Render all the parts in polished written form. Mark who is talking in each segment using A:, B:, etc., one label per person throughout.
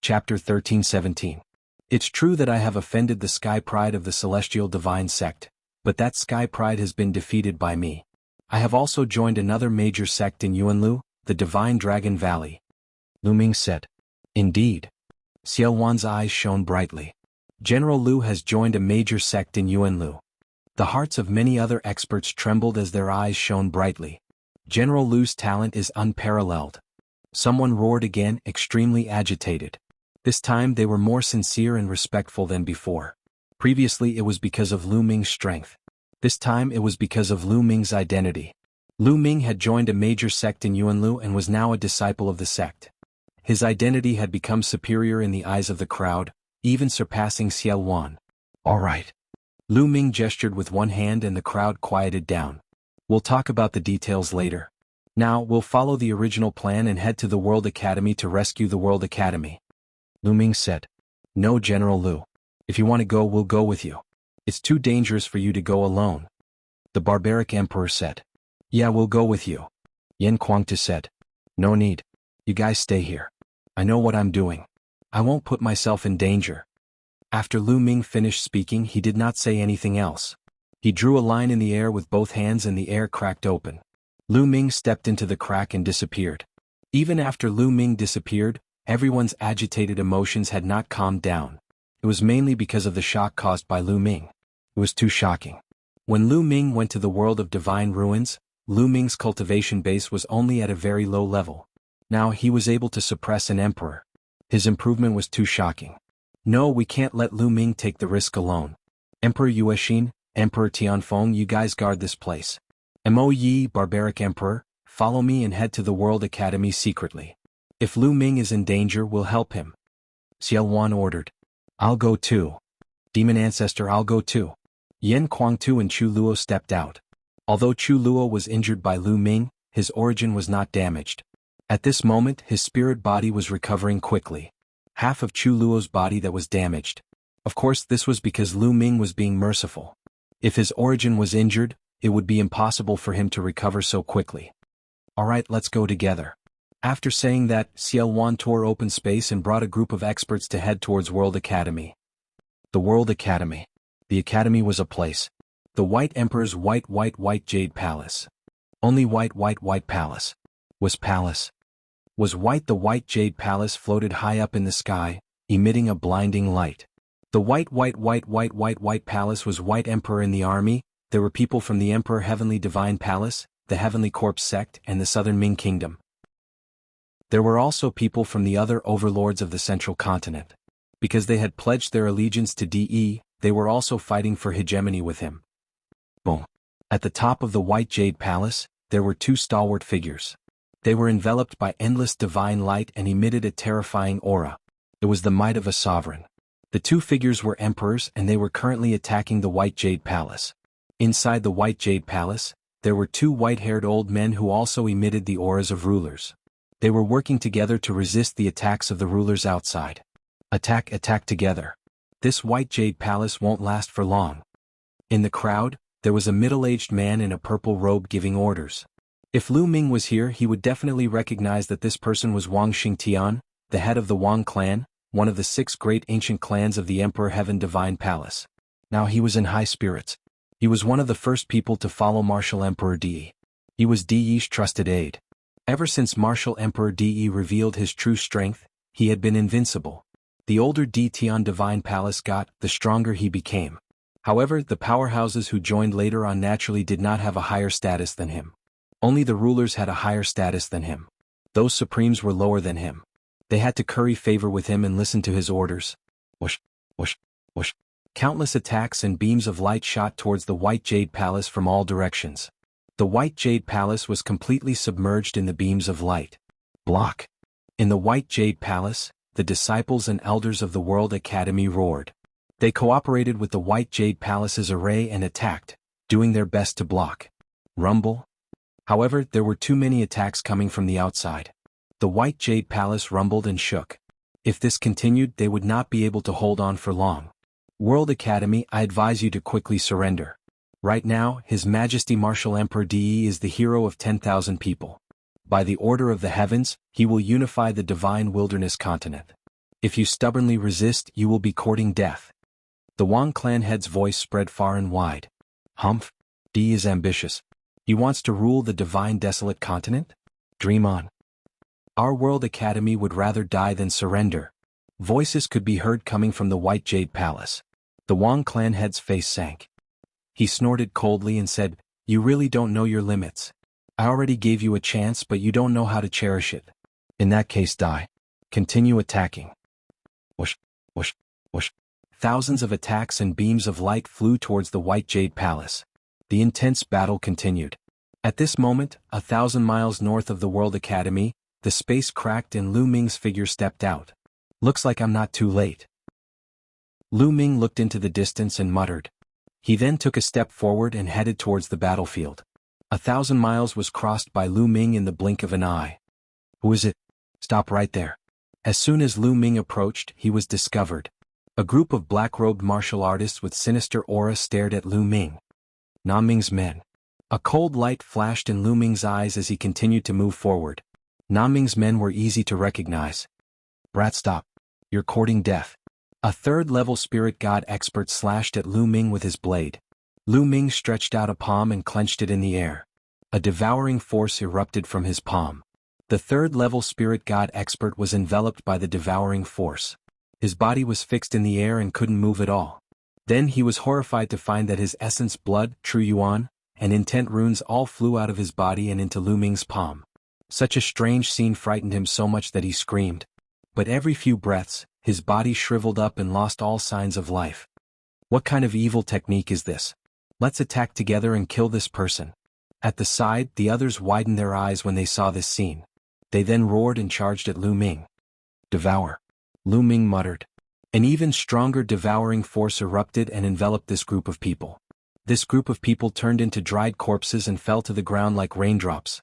A: Chapter 13-17. It's true that I have offended the sky pride of the celestial divine sect, but that sky pride has been defeated by me. I have also joined another major sect in Yuanlu, the Divine Dragon Valley. Lu Ming said. Indeed. Xiao Wan's eyes shone brightly. General Lu has joined a major sect in Yuanlu. The hearts of many other experts trembled as their eyes shone brightly. General Lu's talent is unparalleled. Someone roared again, extremely agitated. This time they were more sincere and respectful than before. Previously it was because of Lu Ming's strength. This time it was because of Lu Ming's identity. Lu Ming had joined a major sect in Yuanlu and was now a disciple of the sect. His identity had become superior in the eyes of the crowd, even surpassing Xiao Wan. All right. Lu Ming gestured with one hand and the crowd quieted down. We'll talk about the details later. Now we'll follow the original plan and head to the World Academy to rescue the World Academy. Lu Ming said. No, General Lu. If you want to go, we'll go with you. It's too dangerous for you to go alone. The barbaric emperor said. Yeah, we'll go with you. Yan Kuangtu said. No need. You guys stay here. I know what I'm doing. I won't put myself in danger. After Lu Ming finished speaking, he did not say anything else. He drew a line in the air with both hands and the air cracked open. Lu Ming stepped into the crack and disappeared. Even after Lu Ming disappeared, everyone's agitated emotions had not calmed down. It was mainly because of the shock caused by Lu Ming. It was too shocking. When Lu Ming went to the world of divine ruins, Lu Ming's cultivation base was only at a very low level. Now he was able to suppress an emperor. His improvement was too shocking. No, we can't let Lu Ming take the risk alone. Emperor Yuexin, Emperor Tianfeng, you guys guard this place. Mo Yi, barbaric emperor, follow me and head to the World Academy secretly. If Lu Ming is in danger, we'll help him. Xiao Wan ordered. I'll go too. Demon Ancestor, I'll go too. Yan Kuangtu and Chu Luo stepped out. Although Chu Luo was injured by Lu Ming, his origin was not damaged. At this moment, his spirit body was recovering quickly. Half of Chu Luo's body that was damaged. Of course, this was because Lu Ming was being merciful. If his origin was injured, it would be impossible for him to recover so quickly. Alright, let's go together. After saying that, Xiao Wan tore open space and brought a group of experts to head towards World Academy. The World Academy. The Academy was a place. The White Emperor's white Jade Palace. Only white palace. Was palace. Was white. The White Jade Palace floated high up in the sky, emitting a blinding light. The white palace was White Emperor in the army. There were people from the Emperor Heavenly Divine Palace, the Heavenly Corpse sect, and the Southern Ming Kingdom. There were also people from the other overlords of the Central Continent. Because they had pledged their allegiance to DE, they were also fighting for hegemony with him. Boom. At the top of the White Jade Palace, there were two stalwart figures. They were enveloped by endless divine light and emitted a terrifying aura. It was the might of a sovereign. The two figures were emperors and they were currently attacking the White Jade Palace. Inside the White Jade Palace, there were two white-haired old men who also emitted the auras of rulers. They were working together to resist the attacks of the rulers outside. Attack together. This White Jade Palace won't last for long. In the crowd, there was a middle-aged man in a purple robe giving orders. If Lu Ming was here, he would definitely recognize that this person was Wang Xingtian, the head of the Wang clan, one of the 6 great ancient clans of the Emperor Heaven Divine Palace. Now he was in high spirits. He was one of the first people to follow Martial Emperor Di. He was Di's trusted aide. Ever since Martial Emperor Di revealed his true strength, he had been invincible. The older Di Tian Divine Palace got, the stronger he became. However, the powerhouses who joined later on naturally did not have a higher status than him. Only the rulers had a higher status than him. Those supremes were lower than him. They had to curry favor with him and listen to his orders. Whoosh, whoosh, whoosh. Countless attacks and beams of light shot towards the White Jade Palace from all directions. The White Jade Palace was completely submerged in the beams of light. Block. In the White Jade Palace, the disciples and elders of the World Academy roared. They cooperated with the White Jade Palace's array and attacked, doing their best to block. Rumble. However, there were too many attacks coming from the outside. The White Jade Palace rumbled and shook. If this continued, they would not be able to hold on for long. World Academy, I advise you to quickly surrender. Right now, His Majesty Martial Emperor Di is the hero of 10,000 people. By the order of the heavens, he will unify the divine wilderness continent. If you stubbornly resist, you will be courting death. The Wang clan head's voice spread far and wide. Humph, D is ambitious. He wants to rule the divine desolate continent? Dream on. Our World Academy would rather die than surrender. Voices could be heard coming from the White Jade Palace. The Wang clan head's face sank. He snorted coldly and said, "You really don't know your limits. I already gave you a chance, but you don't know how to cherish it. In that case, die. Continue attacking." Whoosh, whoosh, whoosh. Thousands of attacks and beams of light flew towards the White Jade Palace. The intense battle continued. At this moment, 1,000 miles north of the World Academy, the space cracked and Lu Ming's figure stepped out. "Looks like I'm not too late." Lu Ming looked into the distance and muttered. He then took a step forward and headed towards the battlefield. 1,000 miles was crossed by Lu Ming in the blink of an eye. "Who is it? Stop right there." As soon as Lu Ming approached, he was discovered. A group of black-robed martial artists with sinister aura stared at Lu Ming. "Na Ming's men." A cold light flashed in Lu Ming's eyes as he continued to move forward. Na Ming's men were easy to recognize. "Brat, stop. You're courting death." A third-level spirit god expert slashed at Lu Ming with his blade. Lu Ming stretched out a palm and clenched it in the air. A devouring force erupted from his palm. The third-level spirit god expert was enveloped by the devouring force. His body was fixed in the air and couldn't move at all. Then he was horrified to find that his essence, blood, true yuan, and intent runes all flew out of his body and into Lu Ming's palm. Such a strange scene frightened him so much that he screamed. But every few breaths, his body shriveled up and lost all signs of life. What kind of evil technique is this? Let's attack together and kill this person. At the side, the others widened their eyes when they saw this scene. They then roared and charged at Lu Ming. "Devour." Lu Ming muttered. An even stronger devouring force erupted and enveloped this group of people. This group of people turned into dried corpses and fell to the ground like raindrops.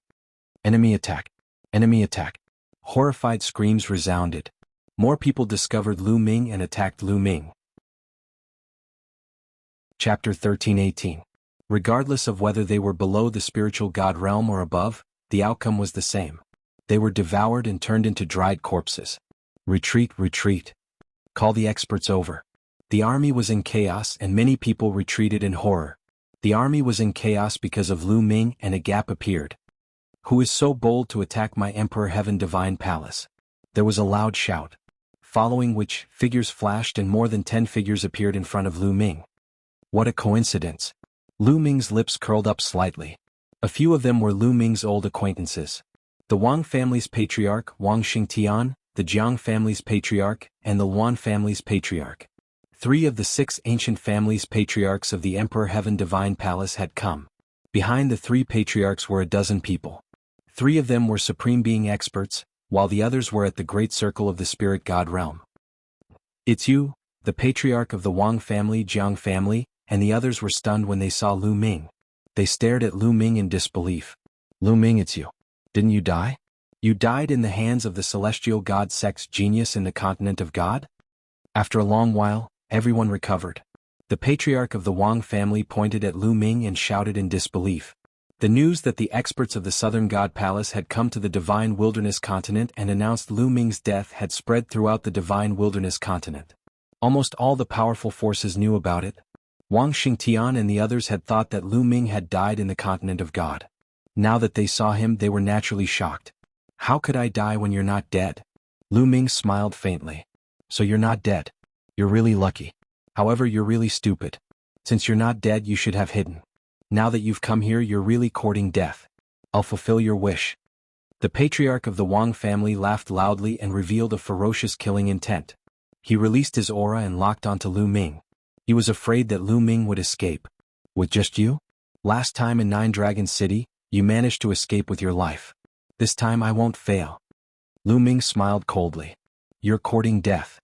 A: "Enemy attack! Enemy attack!" Horrified screams resounded. More people discovered Lu Ming and attacked Lu Ming. Chapter 13:18. Regardless of whether they were below the spiritual god realm or above, the outcome was the same. They were devoured and turned into dried corpses. "Retreat, retreat. Call the experts over." The army was in chaos and many people retreated in horror. The army was in chaos because of Lu Ming and a gap appeared. "Who is so bold to attack my Emperor Heaven Divine Palace?" There was a loud shout. Following which, figures flashed and more than 10 figures appeared in front of Lu Ming. What a coincidence. Lu Ming's lips curled up slightly. A few of them were Lu Ming's old acquaintances. The Wang family's patriarch, Wang Xingtian, the Jiang family's patriarch, and the Luan family's patriarch. 3 of the 6 ancient families' patriarchs of the Emperor Heaven Divine Palace had come. Behind the 3 patriarchs were a dozen people. 3 of them were Supreme Being experts, while the others were at the Great Circle of the Spirit God realm. "It's you, the patriarch of the Wang family, Jiang family," and the others were stunned when they saw Lu Ming. They stared at Lu Ming in disbelief. "Lu Ming, it's you. Didn't you die? You died in the hands of the celestial god sect's genius in the continent of God?" After a long while, everyone recovered. The patriarch of the Wang family pointed at Lu Ming and shouted in disbelief. The news that the experts of the Southern God Palace had come to the Divine Wilderness Continent and announced Lu Ming's death had spread throughout the Divine Wilderness Continent. Almost all the powerful forces knew about it. Wang Xingtian and the others had thought that Lu Ming had died in the continent of God. Now that they saw him, they were naturally shocked. "How could I die when you're not dead?" Lu Ming smiled faintly. "So you're not dead. You're really lucky. However, you're really stupid. Since you're not dead, you should have hidden. Now that you've come here, you're really courting death. I'll fulfill your wish." The patriarch of the Wang family laughed loudly and revealed a ferocious killing intent. He released his aura and locked onto Lu Ming. He was afraid that Lu Ming would escape. "With just you? Last time in 9 Dragon City, you managed to escape with your life. This time I won't fail." Lu Ming smiled coldly. "You're courting death."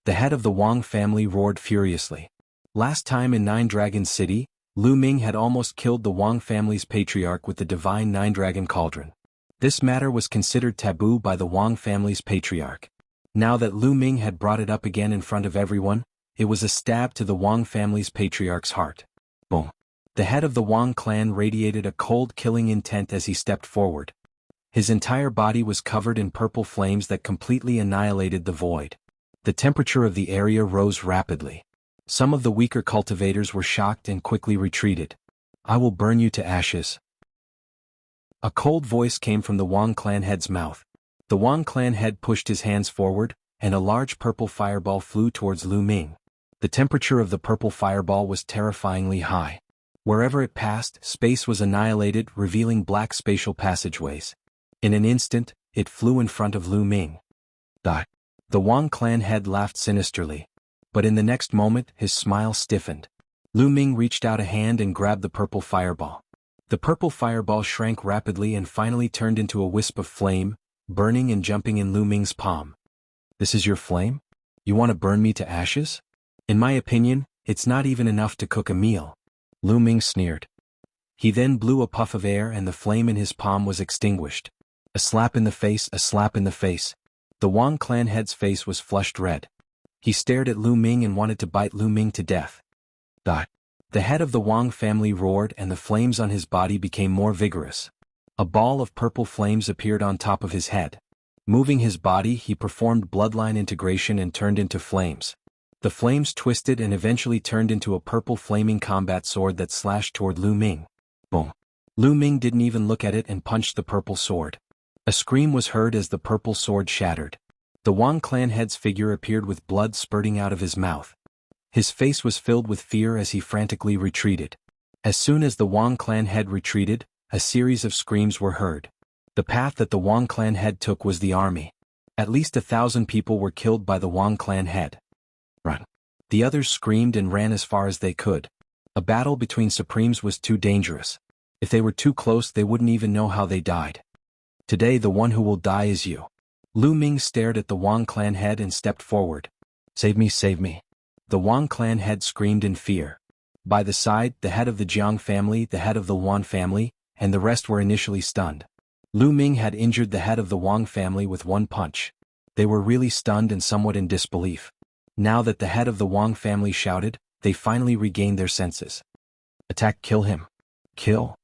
A: The head of the Wang family roared furiously. Last time in 9 Dragon City, Lu Ming had almost killed the Wang family's patriarch with the divine 9-dragon cauldron. This matter was considered taboo by the Wang family's patriarch. Now that Lu Ming had brought it up again in front of everyone, it was a stab to the Wang family's patriarch's heart. Boom. The head of the Wang clan radiated a cold killing intent as he stepped forward. His entire body was covered in purple flames that completely annihilated the void. The temperature of the area rose rapidly. Some of the weaker cultivators were shocked and quickly retreated. I will burn you to ashes. A cold voice came from the Wang clan head's mouth. The Wang clan head pushed his hands forward, and a large purple fireball flew towards Lu Ming. The temperature of the purple fireball was terrifyingly high. Wherever it passed, space was annihilated, revealing black spatial passageways. In an instant, it flew in front of Lu Ming. The Wang clan head laughed sinisterly. But in the next moment, his smile stiffened. Lu Ming reached out a hand and grabbed the purple fireball. The purple fireball shrank rapidly and finally turned into a wisp of flame, burning and jumping in Lu Ming's palm. This is your flame? You want to burn me to ashes? In my opinion, it's not even enough to cook a meal. Lu Ming sneered. He then blew a puff of air and the flame in his palm was extinguished. A slap in the face, a slap in the face. The Wang clan head's face was flushed red. He stared at Lu Ming and wanted to bite Lu Ming to death. The head of the Wang family roared and the flames on his body became more vigorous. A ball of purple flames appeared on top of his head. Moving his body, he performed bloodline integration and turned into flames. The flames twisted and eventually turned into a purple flaming combat sword that slashed toward Lu Ming. Boom. Lu Ming didn't even look at it and punched the purple sword. A scream was heard as the purple sword shattered. The Wang clan head's figure appeared with blood spurting out of his mouth. His face was filled with fear as he frantically retreated. As soon as the Wang clan head retreated, a series of screams were heard. The path that the Wang clan head took was the army. At least 1,000 people were killed by the Wang clan head. Run. The others screamed and ran as far as they could. A battle between supremes was too dangerous. If they were too close, they wouldn't even know how they died. Today the one who will die is you. Lu Ming stared at the Wang clan head and stepped forward. Save me, save me. The Wang clan head screamed in fear. By the side, the head of the Jiang family, the head of the Wan family, and the rest were initially stunned. Lu Ming had injured the head of the Wang family with one punch. They were really stunned and somewhat in disbelief. Now that the head of the Wang family shouted, they finally regained their senses. Attack, kill him. Kill.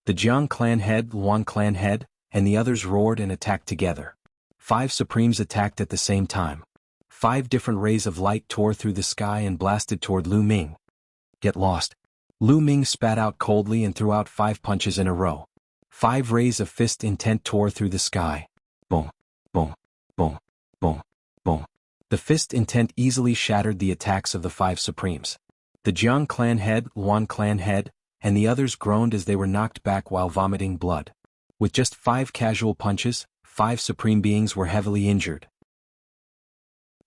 A: The Jiang clan head, Wang clan head, and the others roared and attacked together. 5 supremes attacked at the same time. 5 different rays of light tore through the sky and blasted toward Lu Ming. Get lost. Lu Ming spat out coldly and threw out 5 punches in a row. 5 rays of fist intent tore through the sky. Boom, boom, boom, boom, boom. The fist intent easily shattered the attacks of the 5 supremes. The Jiang clan head, Wan clan head, and the others groaned as they were knocked back while vomiting blood. With just 5 casual punches, 5 supreme beings were heavily injured.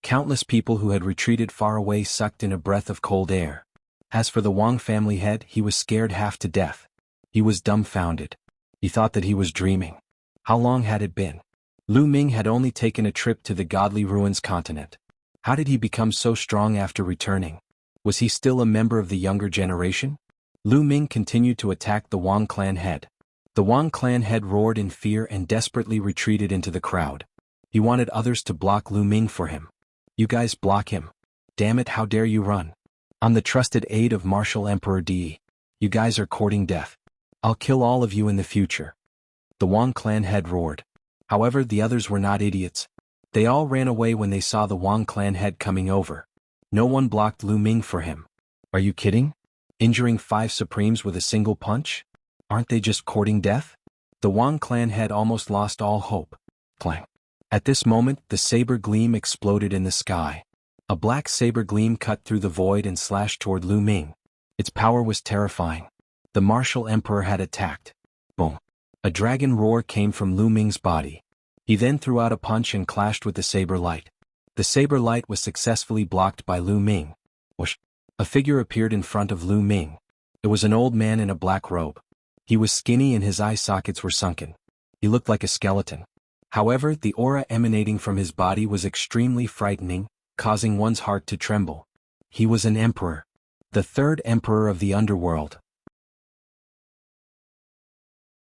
A: Countless people who had retreated far away sucked in a breath of cold air. As for the Wang family head, he was scared half to death. He was dumbfounded. He thought that he was dreaming. How long had it been? Lu Ming had only taken a trip to the Godly Ruins continent. How did he become so strong after returning? Was he still a member of the younger generation? Lu Ming continued to attack the Wang clan head. The Wang clan head roared in fear and desperately retreated into the crowd. He wanted others to block Lu Ming for him. You guys block him. Damn it, how dare you run? I'm the trusted aide of Martial Emperor Di. You guys are courting death. I'll kill all of you in the future. The Wang clan head roared. However, the others were not idiots. They all ran away when they saw the Wang clan head coming over. No one blocked Lu Ming for him. Are you kidding? Injuring 5 supremes with a single punch? Aren't they just courting death? The Wang clan head almost lost all hope. Clang. At this moment, the saber gleam exploded in the sky. A black saber gleam cut through the void and slashed toward Lu Ming. Its power was terrifying. The martial emperor had attacked. Boom. A dragon roar came from Lu Ming's body. He then threw out a punch and clashed with the saber light. The saber light was successfully blocked by Lu Ming. Whoosh. A figure appeared in front of Lu Ming. It was an old man in a black robe. He was skinny and his eye sockets were sunken. He looked like a skeleton. However, the aura emanating from his body was extremely frightening, causing one's heart to tremble. He was an emperor. The 3rd emperor of the underworld.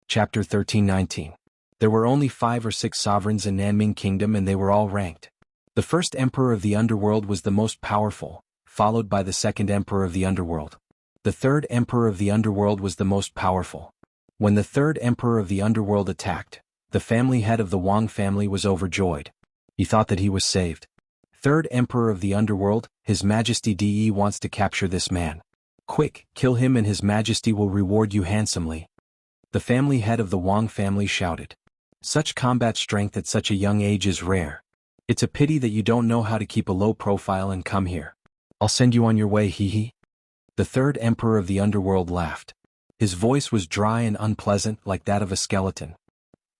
A: Chapter 1319. There were only 5 or 6 sovereigns in Nanming Kingdom and they were all ranked. The 1st emperor of the underworld was the most powerful, followed by the 2nd emperor of the underworld. The 3rd emperor of the underworld was the most powerful. When the 3rd emperor of the underworld attacked, the family head of the Wang family was overjoyed. He thought that he was saved. Third Emperor of the Underworld, His Majesty De wants to capture this man. Quick, kill him and His Majesty will reward you handsomely. The family head of the Wang family shouted. Such combat strength at such a young age is rare. It's a pity that you don't know how to keep a low profile and come here. I'll send you on your way, hee. The third Emperor of the Underworld laughed. His voice was dry and unpleasant like that of a skeleton.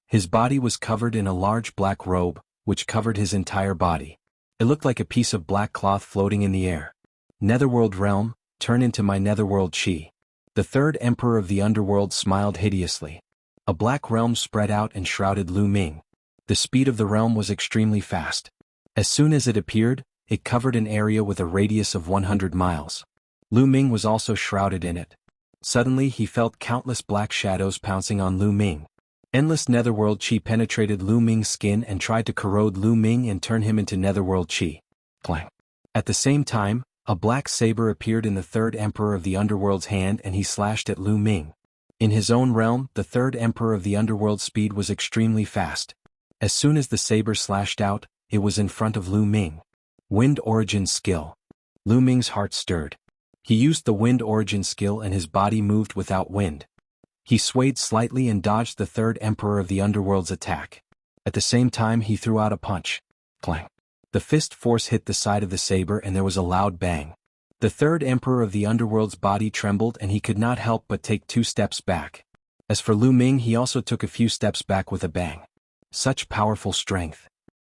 A: His body was covered in a large black robe, which covered his entire body. It looked like a piece of black cloth floating in the air. Netherworld realm, turn into my netherworld chi. The third Emperor of the Underworld smiled hideously. A black realm spread out and shrouded Lu Ming. The speed of the realm was extremely fast. As soon as it appeared, it covered an area with a radius of 100 miles. Lu Ming was also shrouded in it. Suddenly he felt countless black shadows pouncing on Lu Ming. Endless netherworld chi penetrated Lu Ming's skin and tried to corrode Lu Ming and turn him into netherworld chi. Clang. At the same time, a black saber appeared in the third Emperor of the Underworld's hand and he slashed at Lu Ming. In his own realm, the third Emperor of the Underworld's speed was extremely fast. As soon as the saber slashed out, it was in front of Lu Ming. Wind Origin Skill. Lu Ming's heart stirred. He used the Wind Origin skill and his body moved without wind. He swayed slightly and dodged the third Emperor of the Underworld's attack. At the same time he threw out a punch. Clang. The fist force hit the side of the saber and there was a loud bang. The third Emperor of the Underworld's body trembled and he could not help but take 2 steps back. As for Lu Ming, he also took a few steps back with a bang. Such powerful strength.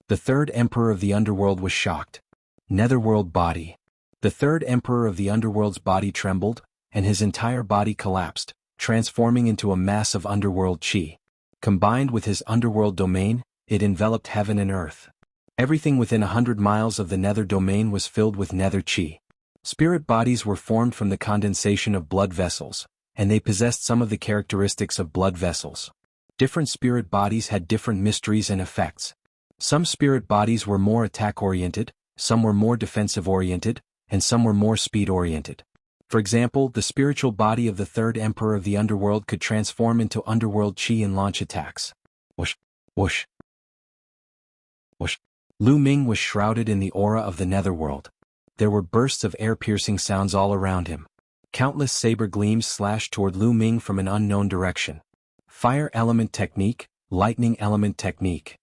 A: The third Emperor of the Underworld was shocked. Netherworld body. The third Emperor of the Underworld's body trembled, and his entire body collapsed, transforming into a mass of underworld chi. Combined with his underworld domain, it enveloped heaven and earth. Everything within 100 miles of the nether domain was filled with nether chi. Spirit bodies were formed from the condensation of blood vessels, and they possessed some of the characteristics of blood vessels. Different spirit bodies had different mysteries and effects. Some spirit bodies were more attack-oriented, some were more defensive-oriented, and some were more speed-oriented. For example, the spiritual body of the third Emperor of the Underworld could transform into underworld chi and launch attacks. Whoosh, whoosh, whoosh. Lu Ming was shrouded in the aura of the netherworld. There were bursts of air-piercing sounds all around him. Countless saber gleams slashed toward Lu Ming from an unknown direction. Fire element technique, lightning element technique.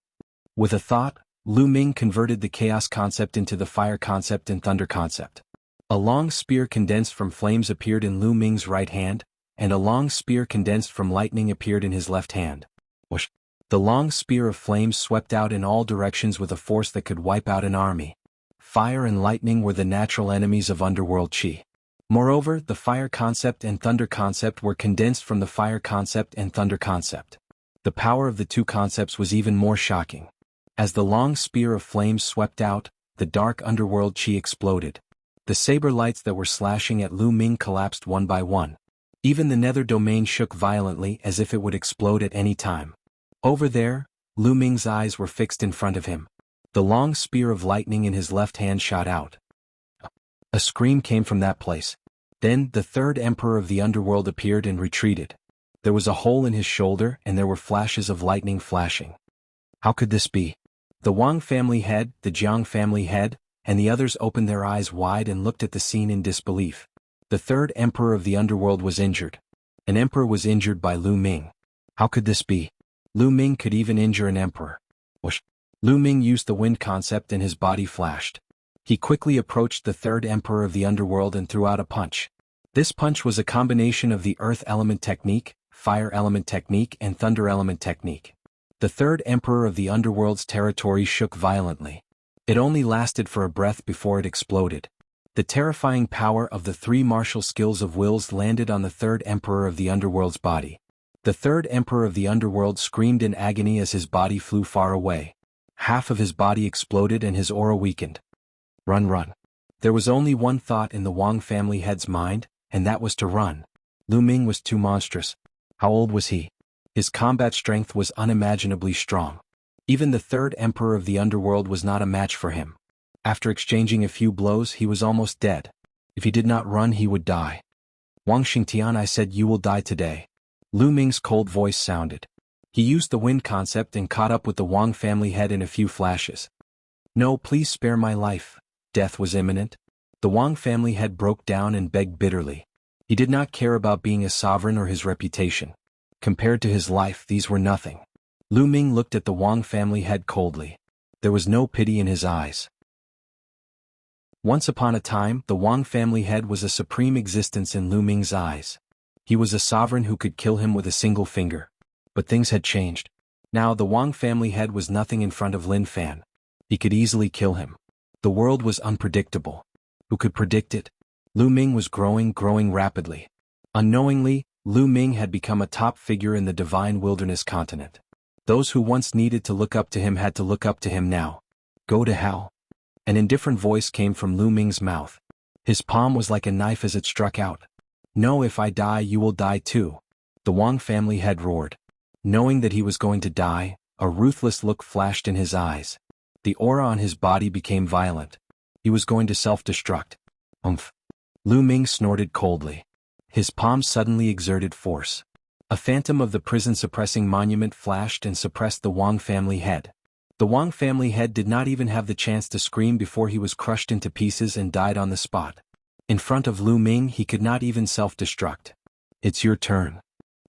A: With a thought, Lu Ming converted the chaos concept into the fire concept and thunder concept. A long spear condensed from flames appeared in Lu Ming's right hand, and a long spear condensed from lightning appeared in his left hand. Whoosh. The long spear of flames swept out in all directions with a force that could wipe out an army. Fire and lightning were the natural enemies of underworld chi. Moreover, the fire concept and thunder concept were condensed from the fire concept and thunder concept. The power of the two concepts was even more shocking. As the long spear of flames swept out, the dark underworld chi exploded. The saber lights that were slashing at Lu Ming collapsed one by one. Even the nether domain shook violently as if it would explode at any time. Over there, Lu Ming's eyes were fixed in front of him. The long spear of lightning in his left hand shot out. A scream came from that place. Then the third Emperor of the Underworld appeared and retreated. There was a hole in his shoulder and there were flashes of lightning flashing. How could this be? The Wang family head, the Jianghu family head, and the others opened their eyes wide and looked at the scene in disbelief. The third Emperor of the Underworld was injured. An emperor was injured by Lu Ming. How could this be? Lu Ming could even injure an emperor. Whoosh. Lu Ming used the wind concept and his body flashed. He quickly approached the third Emperor of the Underworld and threw out a punch. This punch was a combination of the earth element technique, fire element technique and thunder element technique. The third Emperor of the Underworld's territory shook violently. It only lasted for a breath before it exploded. The terrifying power of the 3 martial skills of wills landed on the third Emperor of the Underworld's body. The third Emperor of the Underworld screamed in agony as his body flew far away. Half of his body exploded and his aura weakened. Run, run. There was only one thought in the Wang family head's mind, and that was to run. Lu Ming was too monstrous. How old was he? His combat strength was unimaginably strong. Even the third Emperor of the Underworld was not a match for him. After exchanging a few blows, he was almost dead. If he did not run, he would die. Wang Xingtian, I said you will die today. Lu Ming's cold voice sounded. He used the wind concept and caught up with the Wang family head in a few flashes. "No, please spare my life." Death was imminent. The Wang family head broke down and begged bitterly. He did not care about being a sovereign or his reputation. Compared to his life, these were nothing. Lu Ming looked at the Wang family head coldly. There was no pity in his eyes. Once upon a time, the Wang family head was a supreme existence in Lu Ming's eyes. He was a sovereign who could kill him with a single finger. But things had changed. Now the Wang family head was nothing in front of Lin Fan. He could easily kill him. The world was unpredictable. Who could predict it? Lu Ming was growing rapidly. Unknowingly, Lu Ming had become a top figure in the divine wilderness continent. Those who once needed to look up to him had to look up to him now. Go to hell. An indifferent voice came from Lu Ming's mouth. His palm was like a knife as it struck out. "No, if I die you will die too." The Wang family head roared. Knowing that he was going to die, a ruthless look flashed in his eyes. The aura on his body became violent. He was going to self-destruct. Umph. Lu Ming snorted coldly. His palm suddenly exerted force. A phantom of the prison-suppressing monument flashed and suppressed the Wang family head. The Wang family head did not even have the chance to scream before he was crushed into pieces and died on the spot. In front of Lu Ming he could not even self-destruct. "It's your turn."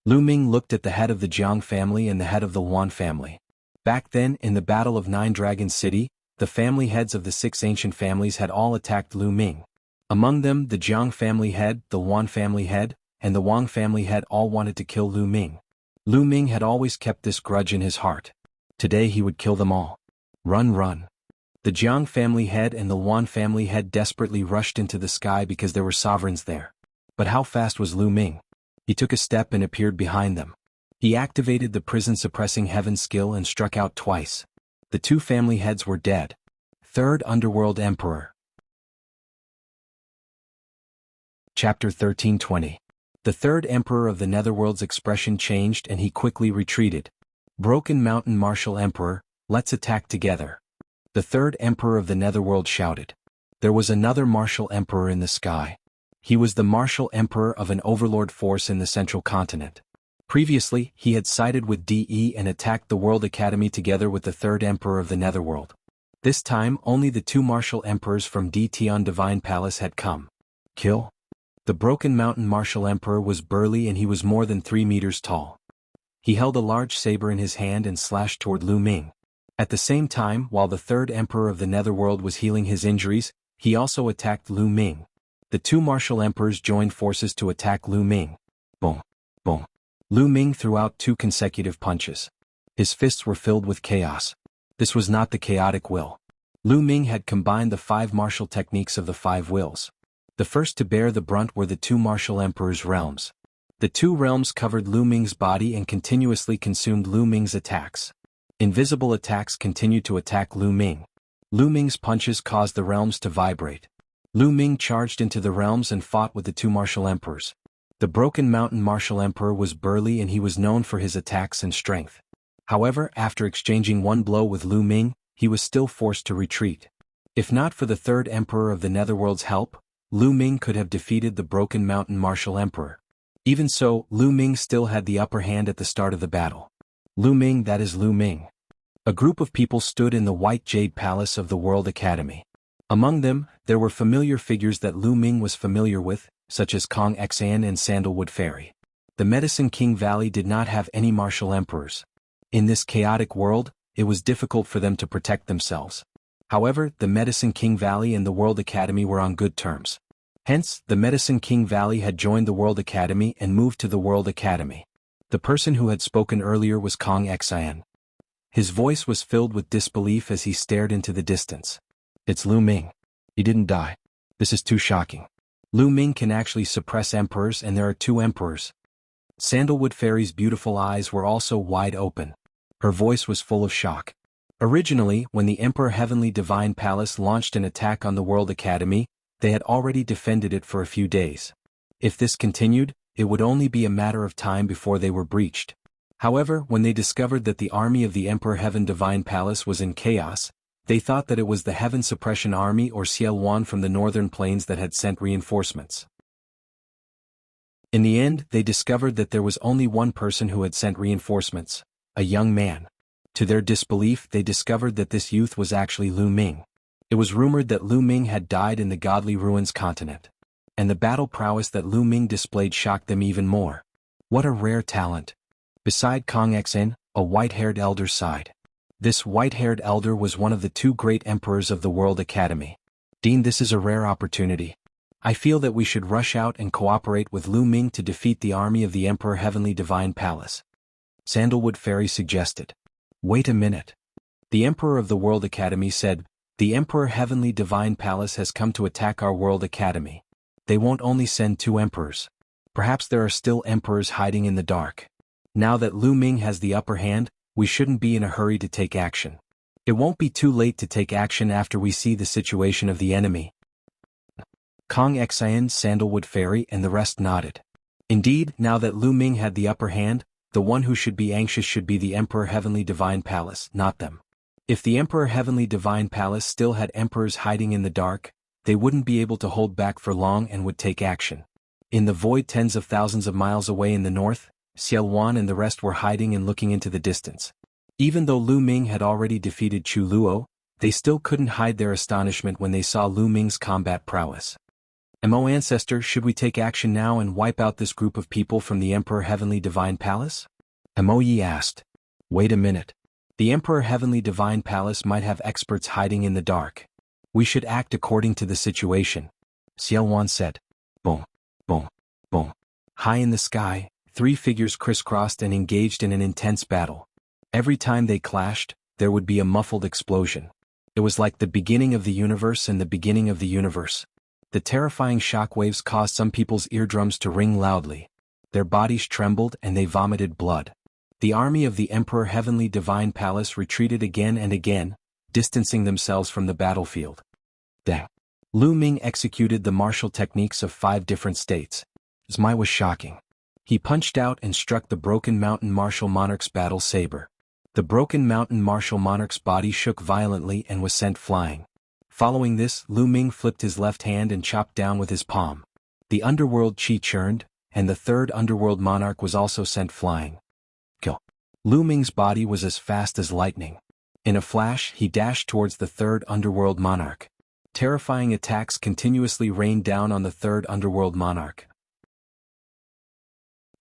A: Lu Ming looked at the head of the Jiang family and the head of the Yuan family. Back then, in the Battle of Nine Dragon City, the family heads of the 6 ancient families had all attacked Lu Ming. Among them, the Jiang family head, the Yuan family head, and the Wang family head all wanted to kill Lu Ming. Lu Ming had always kept this grudge in his heart. Today he would kill them all. Run, run. The Jiang family head and the Yuan family head desperately rushed into the sky because there were sovereigns there. But how fast was Lu Ming? He took a step and appeared behind them. He activated the prison-suppressing heaven skill and struck out twice. The 2 family heads were dead. Third Underworld Emperor. Chapter 1320. The third Emperor of the Netherworld's expression changed and he quickly retreated. "Broken Mountain Martial Emperor, let's attack together." The third Emperor of the Netherworld shouted. There was another Martial Emperor in the sky. He was the Martial Emperor of an overlord force in the central continent. Previously, he had sided with DE and attacked the World Academy together with the third Emperor of the Netherworld. This time, only the 2 Martial Emperors from Tian Divine Palace had come. Kill? The Broken Mountain Martial Emperor was burly and he was more than 3 meters tall. He held a large saber in his hand and slashed toward Lu Ming. At the same time, while the third Emperor of the Netherworld was healing his injuries, he also attacked Lu Ming. The 2 Martial Emperors joined forces to attack Lu Ming. Boom, boom. Lu Ming threw out 2 consecutive punches. His fists were filled with chaos. This was not the chaotic will. Lu Ming had combined the 5 martial techniques of the 5 wills. The first to bear the brunt were the 2 Martial Emperor's realms. The 2 realms covered Lu Ming's body and continuously consumed Lu Ming's attacks. Invisible attacks continued to attack Lu Ming. Lu Ming's punches caused the realms to vibrate. Lu Ming charged into the realms and fought with the 2 Martial Emperors. The Broken Mountain Martial Emperor was burly and he was known for his attacks and strength. However, after exchanging one blow with Lu Ming, he was still forced to retreat. If not for the third Emperor of the Netherworld's help, Lu Ming could have defeated the Broken Mountain Martial Emperor. Even so, Lu Ming still had the upper hand at the start of the battle. Lu Ming, that is Lu Ming. A group of people stood in the White Jade Palace of the World Academy. Among them, there were familiar figures that Lu Ming was familiar with, such as Kong Xian and Sandalwood Fairy. The Medicine King Valley did not have any martial emperors. In this chaotic world, it was difficult for them to protect themselves. However, the Medicine King Valley and the World Academy were on good terms. Hence, the Medicine King Valley had joined the World Academy and moved to the World Academy. The person who had spoken earlier was Kong Xian. His voice was filled with disbelief as he stared into the distance. It's Lu Ming. He didn't die. This is too shocking. Lu Ming can actually suppress emperors and there are 2 emperors. Sandalwood Fairy's beautiful eyes were also wide open. Her voice was full of shock. Originally, when the Emperor Heavenly Divine Palace launched an attack on the World Academy, they had already defended it for a few days. If this continued, it would only be a matter of time before they were breached. However, when they discovered that the army of the Emperor Heaven Divine Palace was in chaos, they thought that it was the Heaven Suppression Army or Ciel from the northern plains that had sent reinforcements. In the end, they discovered that there was only one person who had sent reinforcements, a young man. To their disbelief, they discovered that this youth was actually Lu Ming. It was rumored that Lu Ming had died in the Godly Ruins continent. And the battle prowess that Lu Ming displayed shocked them even more. What a rare talent. Beside Kong Xen, a white-haired elder sighed. This white-haired elder was one of the two great emperors of the World Academy. Dean, this is a rare opportunity. I feel that we should rush out and cooperate with Lu Ming to defeat the army of the Emperor Heavenly Divine Palace. Sandalwood Fairy suggested. Wait a minute. The Emperor of the World Academy said, the Emperor Heavenly Divine Palace has come to attack our World Academy. They won't only send 2 emperors. Perhaps there are still emperors hiding in the dark. Now that Lu Ming has the upper hand, we shouldn't be in a hurry to take action. It won't be too late to take action after we see the situation of the enemy. Kong Xian, Sandalwood Fairy and the rest nodded. Indeed, now that Lu Ming had the upper hand, the one who should be anxious should be the Emperor Heavenly Divine Palace, not them. If the Emperor Heavenly Divine Palace still had emperors hiding in the dark, they wouldn't be able to hold back for long and would take action. In the void tens of thousands of miles away in the north, Xiaowan and the rest were hiding and looking into the distance. Even though Lu Ming had already defeated Chu Luo, they still couldn't hide their astonishment when they saw Lu Ming's combat prowess. Mo Ancestor, should we take action now and wipe out this group of people from the Emperor Heavenly Divine Palace? Mo Yi asked. Wait a minute. The Emperor Heavenly Divine Palace might have experts hiding in the dark. We should act according to the situation. Xiaowan said. Boom, boom, boom. High in the sky, 3 figures crisscrossed and engaged in an intense battle. Every time they clashed, there would be a muffled explosion. It was like the beginning of the universe and the beginning of the universe. The terrifying shockwaves caused some people's eardrums to ring loudly. Their bodies trembled and they vomited blood. The army of the Emperor Heavenly Divine Palace retreated again and again, distancing themselves from the battlefield. Dang. Lu Ming executed the martial techniques of 5 different states. His might was shocking. He punched out and struck the Broken Mountain Martial Monarch's battle saber. The Broken Mountain Martial Monarch's body shook violently and was sent flying. Following this, Lu Ming flipped his left hand and chopped down with his palm. The underworld chi churned, and the 3rd underworld monarch was also sent flying. Kill. Lu Ming's body was as fast as lightning. In a flash, he dashed towards the 3rd underworld monarch. Terrifying attacks continuously rained down on the 3rd underworld monarch.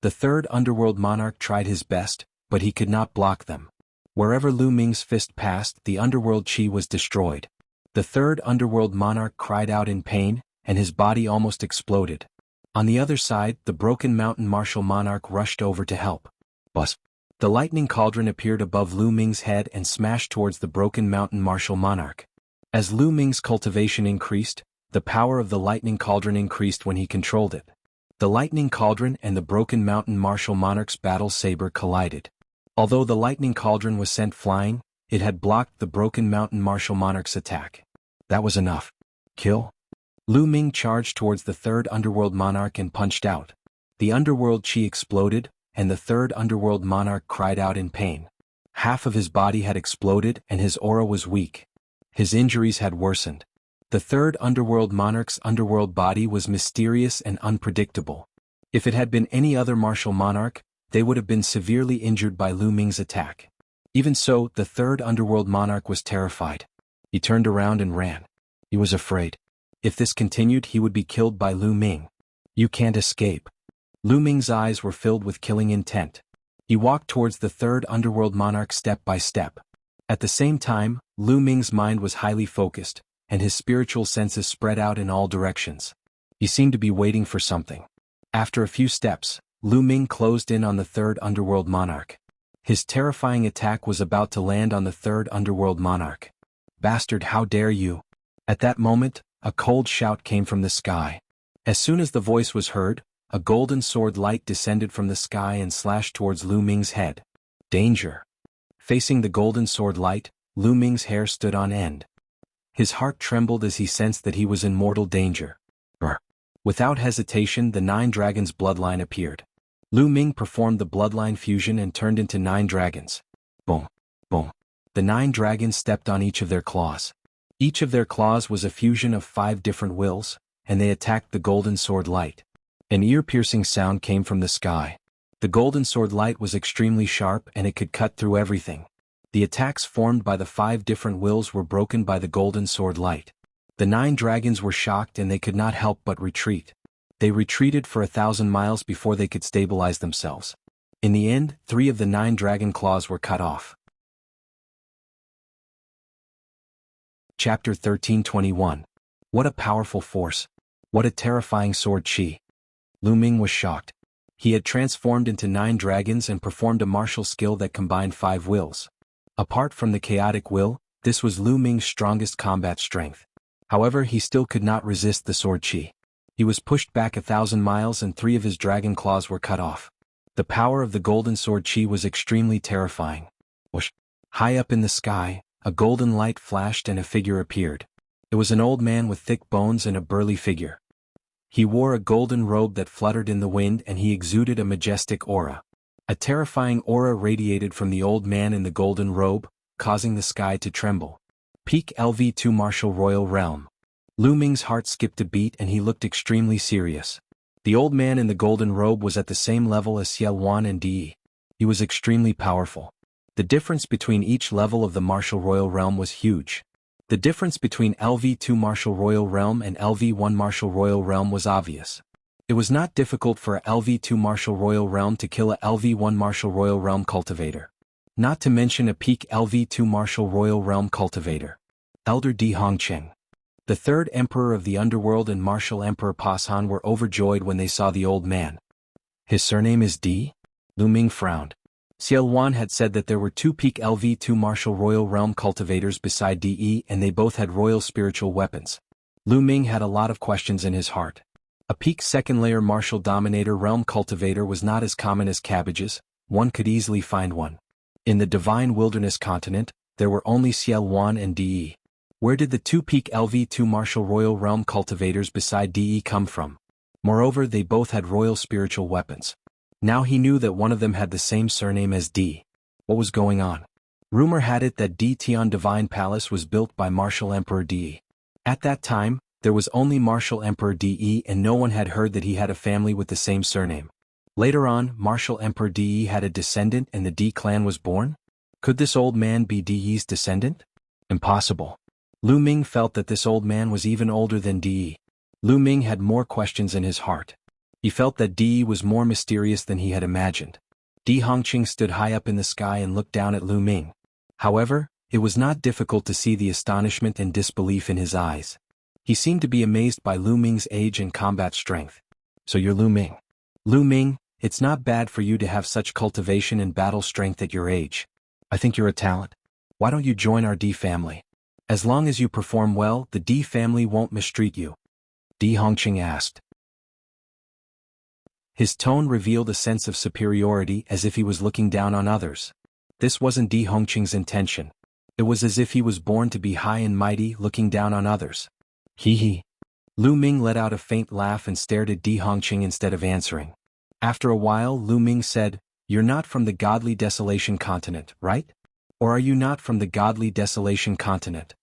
A: The 3rd underworld monarch tried his best, but he could not block them. Wherever Lu Ming's fist passed, the underworld chi was destroyed. The 3rd underworld monarch cried out in pain, and his body almost exploded. On the other side, the Broken Mountain Martial Monarch rushed over to help. Buzz. The lightning cauldron appeared above Lu Ming's head and smashed towards the Broken Mountain Martial Monarch. As Lu Ming's cultivation increased, the power of the lightning cauldron increased when he controlled it. The lightning cauldron and the Broken Mountain Martial Monarch's battle saber collided. Although the lightning cauldron was sent flying, it had blocked the Broken Mountain Martial Monarch's attack. That was enough. Kill. Lu Ming charged towards the 3rd underworld monarch and punched out. The underworld chi exploded, and the 3rd underworld monarch cried out in pain. Half of his body had exploded and his aura was weak. His injuries had worsened. The 3rd underworld monarch's underworld body was mysterious and unpredictable. If it had been any other martial monarch, they would have been severely injured by Lu Ming's attack. Even so, the 3rd underworld monarch was terrified. He turned around and ran. He was afraid. If this continued, he would be killed by Lu Ming. You can't escape. Lu Ming's eyes were filled with killing intent. He walked towards the 3rd underworld monarch step by step. At the same time, Lu Ming's mind was highly focused, and his spiritual senses spread out in all directions. He seemed to be waiting for something. After a few steps, Lu Ming closed in on the 3rd underworld monarch. His terrifying attack was about to land on the 3rd underworld monarch. Bastard, how dare you! At that moment, a cold shout came from the sky. As soon as the voice was heard, a golden sword light descended from the sky and slashed towards Lu Ming's head. Danger! Facing the golden sword light, Lu Ming's hair stood on end. His heart trembled as he sensed that he was in mortal danger. Without hesitation, the 9 dragons' bloodline appeared. Lu Ming performed the bloodline fusion and turned into 9 dragons. Boom! Boom! The 9 dragons stepped on each of their claws. Each of their claws was a fusion of 5 different wills, and they attacked the golden sword light. An ear-piercing sound came from the sky. The golden sword light was extremely sharp and it could cut through everything. The attacks formed by the 5 different wills were broken by the golden sword light. The 9 dragons were shocked and they could not help but retreat. They retreated for 1,000 miles before they could stabilize themselves. In the end, 3 of the 9 dragon claws were cut off. Chapter 13:21. What a powerful force. What a terrifying sword chi. Lu Ming was shocked. He had transformed into 9 dragons and performed a martial skill that combined 5 wills. Apart from the chaotic will, this was Lu Ming's strongest combat strength. However, he still could not resist the sword chi. He was pushed back 1,000 miles and 3 of his dragon claws were cut off. The power of the golden sword chi was extremely terrifying. Whoosh! High up in the sky, a golden light flashed and a figure appeared. It was an old man with thick bones and a burly figure. He wore a golden robe that fluttered in the wind and he exuded a majestic aura. A terrifying aura radiated from the old man in the golden robe, causing the sky to tremble. Peak LV2 Martial Royal Realm. Lu Ming's heart skipped a beat and he looked extremely serious. The old man in the golden robe was at the same level as Xiao Wan and Di. He was extremely powerful. The difference between each level of the Martial Royal Realm was huge. The difference between LV2 Martial Royal Realm and LV1 Martial Royal Realm was obvious. It was not difficult for a LV2 Martial Royal Realm to kill a LV1 Martial Royal Realm cultivator. Not to mention a peak LV2 Martial Royal Realm cultivator. Elder Di Hongqing. The third emperor of the underworld and Martial Emperor Pasan were overjoyed when they saw the old man. His surname is Di? Lu Ming frowned. Xiao Wan had said that there were 2 peak LV2 Martial Royal Realm cultivators beside Di and they both had royal spiritual weapons. Lu Ming had a lot of questions in his heart. A peak second layer Martial Dominator Realm cultivator was not as common as cabbages, one could easily find one. In the Divine Wilderness continent, there were only Xiao Wan and Di. Where did the 2 peak LV2 Martial Royal Realm cultivators beside Di come from? Moreover, they both had royal spiritual weapons. Now he knew that one of them had the same surname as Di. What was going on? Rumor had it that Di Tian Divine Palace was built by Martial Emperor Di. At that time, there was only Martial Emperor Di and no one had heard that he had a family with the same surname. Later on, Martial Emperor Di had a descendant and the Di clan was born? Could this old man be Di's descendant? Impossible. Lu Ming felt that this old man was even older than Di. Lu Ming had more questions in his heart. He felt that Di was more mysterious than he had imagined. Di Hongqing stood high up in the sky and looked down at Lu Ming. However, it was not difficult to see the astonishment and disbelief in his eyes. He seemed to be amazed by Lu Ming's age and combat strength. So you're Lu Ming. Lu Ming, it's not bad for you to have such cultivation and battle strength at your age. I think you're a talent. Why don't you join our Di family? As long as you perform well, the Di family won't mistreat you. Di Hongqing asked. His tone revealed a sense of superiority as if he was looking down on others. This wasn't Di Hongqing's intention. It was as if he was born to be high and mighty, looking down on others. Hee hee. Lu Ming let out a faint laugh and stared at Di Hongqing instead of answering. After a while, Lu Ming said, "You're not from the Godly Desolation continent, right? Or are you not from the Godly Desolation continent?"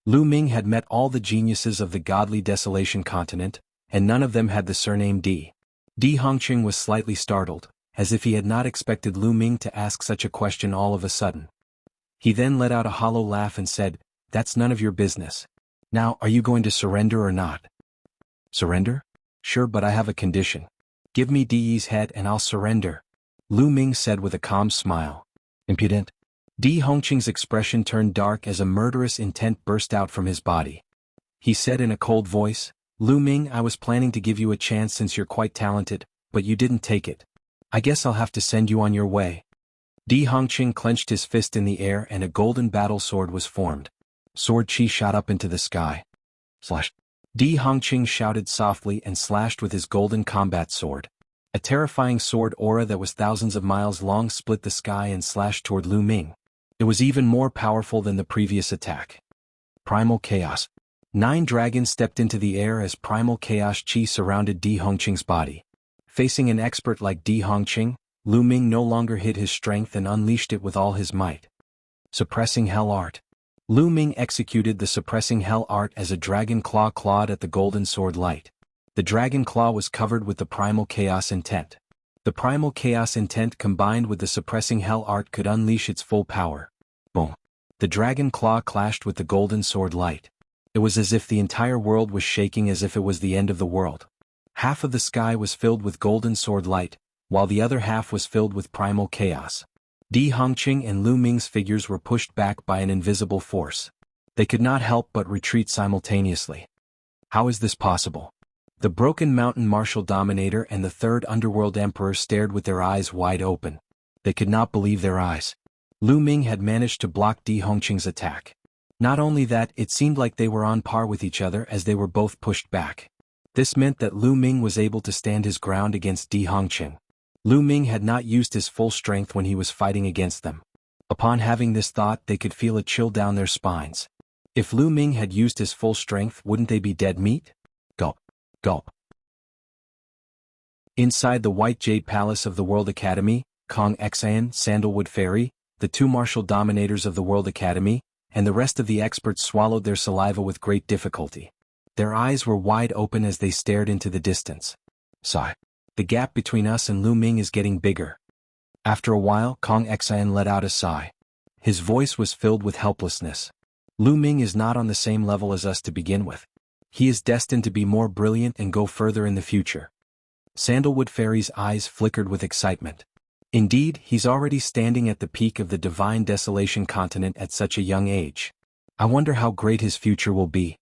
A: Lu Ming had met all the geniuses of the Godly Desolation continent, and none of them had the surname Di. Di Hongqing was slightly startled, as if he had not expected Lu Ming to ask such a question all of a sudden. He then let out a hollow laugh and said, "That's none of your business. Now, are you going to surrender or not?" "Surrender? Sure, but I have a condition. Give me Di's head and I'll surrender," Lu Ming said with a calm smile. Impudent. Di Hongqing's expression turned dark as a murderous intent burst out from his body. He said in a cold voice, "Lu Ming, I was planning to give you a chance since you're quite talented, but you didn't take it. I guess I'll have to send you on your way." Di Hongqing clenched his fist in the air and a golden battle sword was formed. Sword chi shot up into the sky. Slash. Di Hongqing shouted softly and slashed with his golden combat sword. A terrifying sword aura that was thousands of miles long split the sky and slashed toward Lu Ming. It was even more powerful than the previous attack. Primal Chaos. 9 dragons stepped into the air as primal chaos chi surrounded Di Hongqing's body. Facing an expert like Di Hongqing, Lu Ming no longer hid his strength and unleashed it with all his might. Suppressing Hell Art. Lu Ming executed the Suppressing Hell Art as a dragon claw clawed at the golden sword light. The dragon claw was covered with the primal chaos intent. The primal chaos intent combined with the Suppressing Hell Art could unleash its full power. Boom. The dragon claw clashed with the golden sword light. It was as if the entire world was shaking, as if it was the end of the world. Half of the sky was filled with golden sword light, while the other half was filled with primal chaos. Di Hongqing and Lu Ming's figures were pushed back by an invisible force. They could not help but retreat simultaneously. How is this possible? The Broken Mountain Martial Dominator and the Third Underworld Emperor stared with their eyes wide open. They could not believe their eyes. Lu Ming had managed to block Di Hongqing's attack. Not only that, it seemed like they were on par with each other as they were both pushed back. This meant that Lu Ming was able to stand his ground against Di Hongqing. Lu Ming had not used his full strength when he was fighting against them. Upon having this thought, they could feel a chill down their spines. If Lu Ming had used his full strength, wouldn't they be dead meat? Gulp. Gulp. Inside the White Jade Palace of the World Academy, Kong Xian, Sandalwood Fairy, the two martial dominators of the World Academy, and the rest of the experts swallowed their saliva with great difficulty. Their eyes were wide open as they stared into the distance. Sigh. The gap between us and Lu Ming is getting bigger. After a while, Kong Xian let out a sigh. His voice was filled with helplessness. Lu Ming is not on the same level as us to begin with. He is destined to be more brilliant and go further in the future. Sandalwood Fairy's eyes flickered with excitement. Indeed, he's already standing at the peak of the Divine Desolation continent at such a young age. I wonder how great his future will be.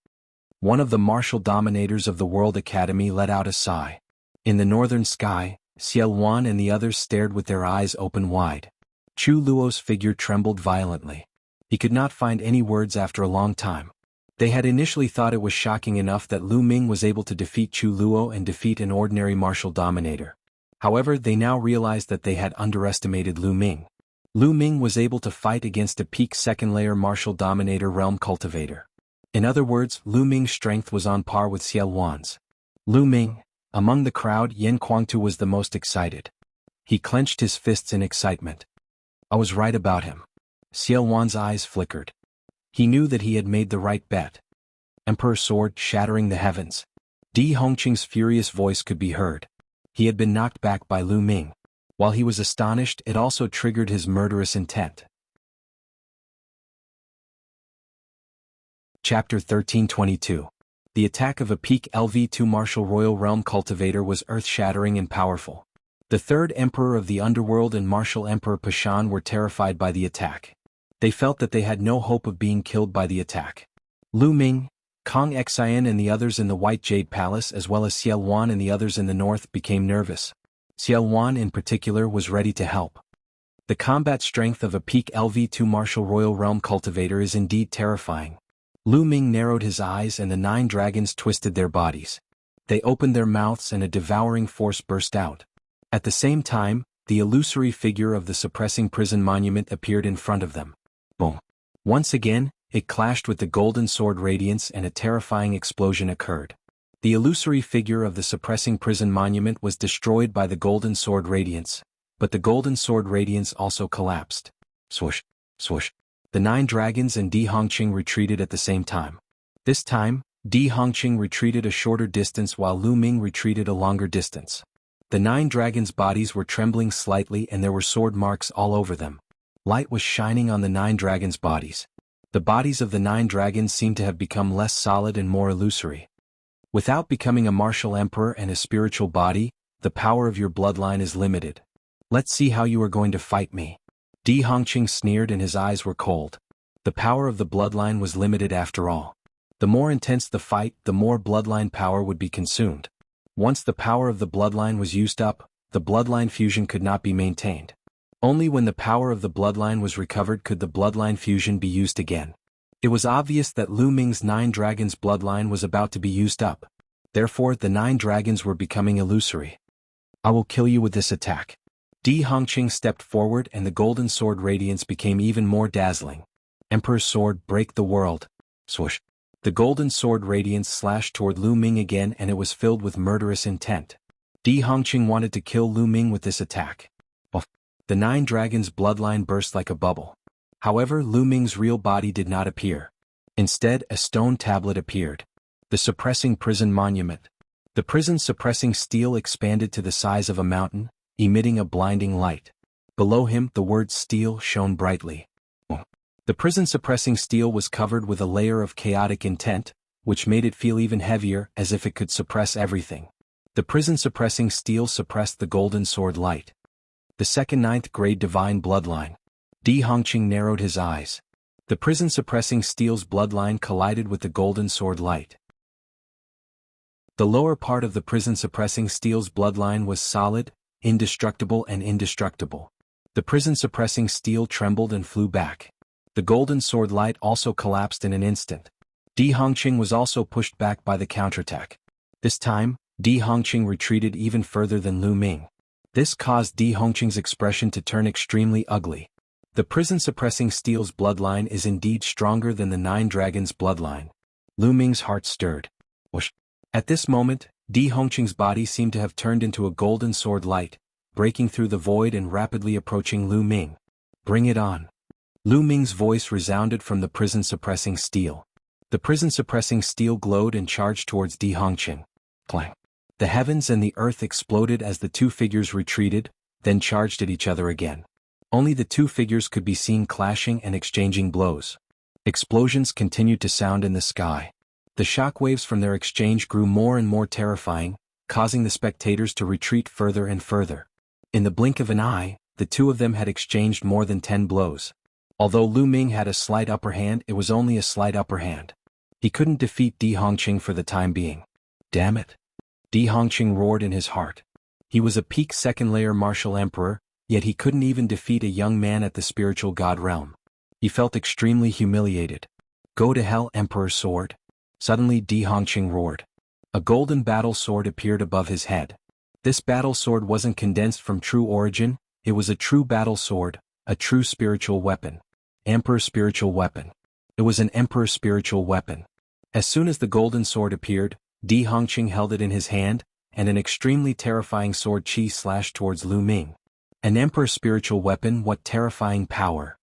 A: One of the martial dominators of the World Academy let out a sigh. In the northern sky, Xiao Wan and the others stared with their eyes open wide. Chu Luo's figure trembled violently. He could not find any words after a long time. They had initially thought it was shocking enough that Lu Ming was able to defeat Chu Luo and defeat an ordinary martial dominator. However, they now realized that they had underestimated Lu Ming. Lu Ming was able to fight against a peak second-layer martial dominator realm cultivator. In other words, Lu Ming's strength was on par with Xiao Wan's. Lu Ming. Among the crowd, Yen Kuangtu was the most excited. He clenched his fists in excitement. I was right about him. Xiao Wan's eyes flickered. He knew that he had made the right bet. Emperor Sword shattering the heavens. Di Hongqing's furious voice could be heard. He had been knocked back by Lu Ming. While he was astonished, it also triggered his murderous intent. Chapter 1322. The attack of a peak LV2 Martial Royal Realm Cultivator was earth-shattering and powerful. The Third Emperor of the Underworld and Martial Emperor Pashan were terrified by the attack. They felt that they had no hope of being killed by the attack. Lu Ming, Kong Xian and the others in the White Jade Palace as well as Xiao Wan and the others in the north became nervous. Xiao Wan in particular was ready to help. The combat strength of a peak LV2 Martial Royal Realm Cultivator is indeed terrifying. Lu Ming narrowed his eyes and the 9 dragons twisted their bodies. They opened their mouths and a devouring force burst out. At the same time, the illusory figure of the suppressing prison monument appeared in front of them. Boom. Once again, it clashed with the golden sword radiance and a terrifying explosion occurred. The illusory figure of the suppressing prison monument was destroyed by the golden sword radiance, but the golden sword radiance also collapsed. Swoosh, swoosh. The 9 dragons and Di Hongqing retreated at the same time. This time, Di Hongqing retreated a shorter distance while Lu Ming retreated a longer distance. The 9 dragons' bodies were trembling slightly and there were sword marks all over them. Light was shining on the 9 dragons' bodies. The bodies of the 9 dragons seemed to have become less solid and more illusory. Without becoming a martial emperor and a spiritual body, the power of your bloodline is limited. Let's see how you are going to fight me. Di Hongqing sneered and his eyes were cold. The power of the bloodline was limited after all. The more intense the fight, the more bloodline power would be consumed. Once the power of the bloodline was used up, the bloodline fusion could not be maintained. Only when the power of the bloodline was recovered could the bloodline fusion be used again. It was obvious that Lu Ming's 9 dragons bloodline was about to be used up. Therefore, the 9 dragons were becoming illusory. I will kill you with this attack. Di Hongqing stepped forward and the golden sword radiance became even more dazzling. Emperor's sword, break the world. Swoosh. The golden sword radiance slashed toward Lu Ming again and it was filled with murderous intent. Di Hongqing wanted to kill Lu Ming with this attack. The 9 dragons' bloodline burst like a bubble. However, Lu Ming's real body did not appear. Instead, a stone tablet appeared. The suppressing prison monument. The prison's suppressing steel expanded to the size of a mountain, emitting a blinding light. Below him, the word steel shone brightly. The prison-suppressing steel was covered with a layer of chaotic intent, which made it feel even heavier, as if it could suppress everything. The prison-suppressing steel suppressed the golden sword light. The second ninth grade divine bloodline. Di Hongqing narrowed his eyes. The prison-suppressing steel's bloodline collided with the golden sword light. The lower part of the prison-suppressing steel's bloodline was solid, indestructible and indestructible. The prison-suppressing steel trembled and flew back. The golden sword light also collapsed in an instant. Di Hongqing was also pushed back by the counterattack. This time, Di Hongqing retreated even further than Lu Ming. This caused Di Hongqing's expression to turn extremely ugly. The prison-suppressing steel's bloodline is indeed stronger than the Nine Dragons' bloodline. Lu Ming's heart stirred. Whoosh. At this moment, Di Hongqing's body seemed to have turned into a golden sword light, breaking through the void and rapidly approaching Lu Ming. Bring it on. Lu Ming's voice resounded from the prison-suppressing steel. The prison-suppressing steel glowed and charged towards Di Hongqing. Clang. The heavens and the earth exploded as the two figures retreated, then charged at each other again. Only the two figures could be seen clashing and exchanging blows. Explosions continued to sound in the sky. The shockwaves from their exchange grew more and more terrifying, causing the spectators to retreat further and further. In the blink of an eye, the two of them had exchanged more than 10 blows. Although Lu Ming had a slight upper hand, it was only a slight upper hand. He couldn't defeat Di Hongqing for the time being. Damn it. Di Hongqing roared in his heart. He was a peak second-layer martial emperor, yet he couldn't even defeat a young man at the spiritual god realm. He felt extremely humiliated. Go to hell, Emperor Sword. Suddenly Di Hongqing roared. A golden battle sword appeared above his head. This battle sword wasn't condensed from true origin, it was a true battle sword, a true spiritual weapon. Emperor spiritual weapon. It was an emperor spiritual weapon. As soon as the golden sword appeared, Di Hongqing held it in his hand, and an extremely terrifying sword chi slashed towards Lu Ming. An emperor spiritual weapon, what terrifying power.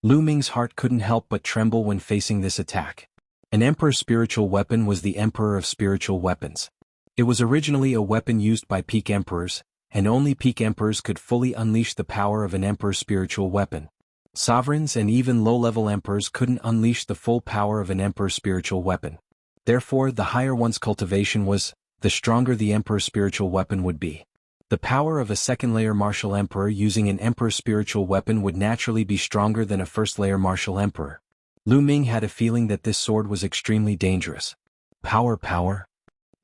A: Lu Ming's heart couldn't help but tremble when facing this attack. An emperor spiritual weapon was the emperor of spiritual weapons. It was originally a weapon used by peak emperors, and only peak emperors could fully unleash the power of an emperor spiritual weapon. Sovereigns and even low-level emperors couldn't unleash the full power of an emperor spiritual weapon. Therefore, the higher one's cultivation was, the stronger the emperor spiritual weapon would be. The power of a second-layer martial emperor using an emperor spiritual weapon would naturally be stronger than a first-layer martial emperor. Lu Ming had a feeling that this sword was extremely dangerous. Power, power.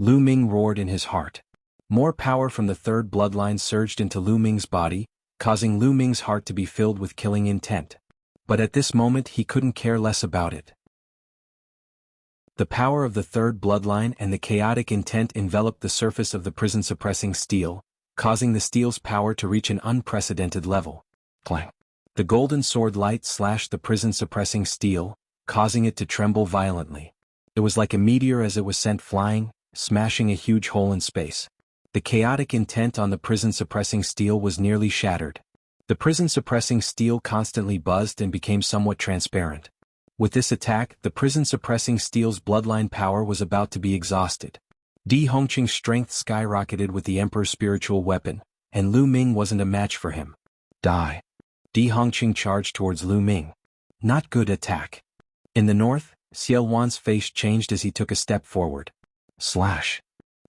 A: Lu Ming roared in his heart. More power from the third bloodline surged into Lu Ming's body, causing Lu Ming's heart to be filled with killing intent. But at this moment he couldn't care less about it. The power of the third bloodline and the chaotic intent enveloped the surface of the prison-suppressing steel, causing the steel's power to reach an unprecedented level. Clang. The golden sword light slashed the prison-suppressing steel, causing it to tremble violently. It was like a meteor as it was sent flying, smashing a huge hole in space. The chaotic intent on the prison-suppressing steel was nearly shattered. The prison-suppressing steel constantly buzzed and became somewhat transparent. With this attack, the prison-suppressing steel's bloodline power was about to be exhausted. Di Hongqing's strength skyrocketed with the Emperor's spiritual weapon, and Lu Ming wasn't a match for him. Die. Di Hongqing charged towards Lu Ming. Not good attack. In the north, Xiao Wan's face changed as he took a step forward. Slash.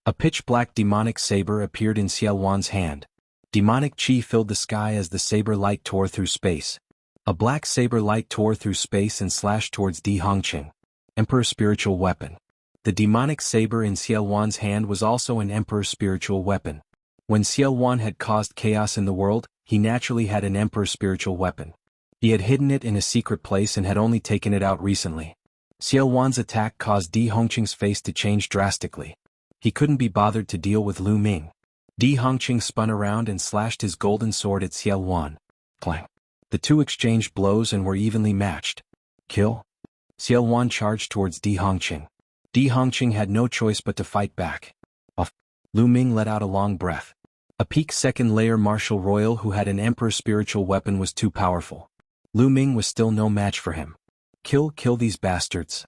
A: A pitch-black demonic saber appeared in Xiao Wan's hand. Demonic chi filled the sky as the saber light tore through space. A black saber light tore through space and slashed towards Di Hongqing. Emperor spiritual weapon. The demonic saber in Xiao Wan's hand was also an emperor spiritual weapon. When Xiao Wan had caused chaos in the world, he naturally had an emperor spiritual weapon. He had hidden it in a secret place and had only taken it out recently. Xiao Wan's attack caused Di Hongqing's face to change drastically. He couldn't be bothered to deal with Lu Ming. Di Hongqing spun around and slashed his golden sword at Xiao Wan. Clang. The two exchanged blows and were evenly matched. Kill. Xiao Wan charged towards Di Hongqing. Di Hongqing had no choice but to fight back. Off. Lu Ming let out a long breath. A peak second-layer martial royal who had an emperor spiritual weapon was too powerful. Lu Ming was still no match for him. Kill these bastards.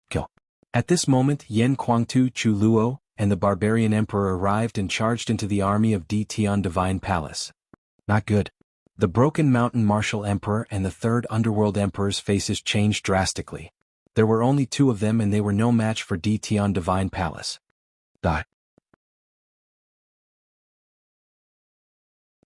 A: Kill. At this moment Yen Kuangtu Chu Luo and the barbarian emperor arrived and charged into the army of Di Tian Divine Palace. Not good. The Broken Mountain Martial Emperor and the Third Underworld Emperor's faces changed drastically. There were only two of them and they were no match for Di Tian Divine Palace. Die.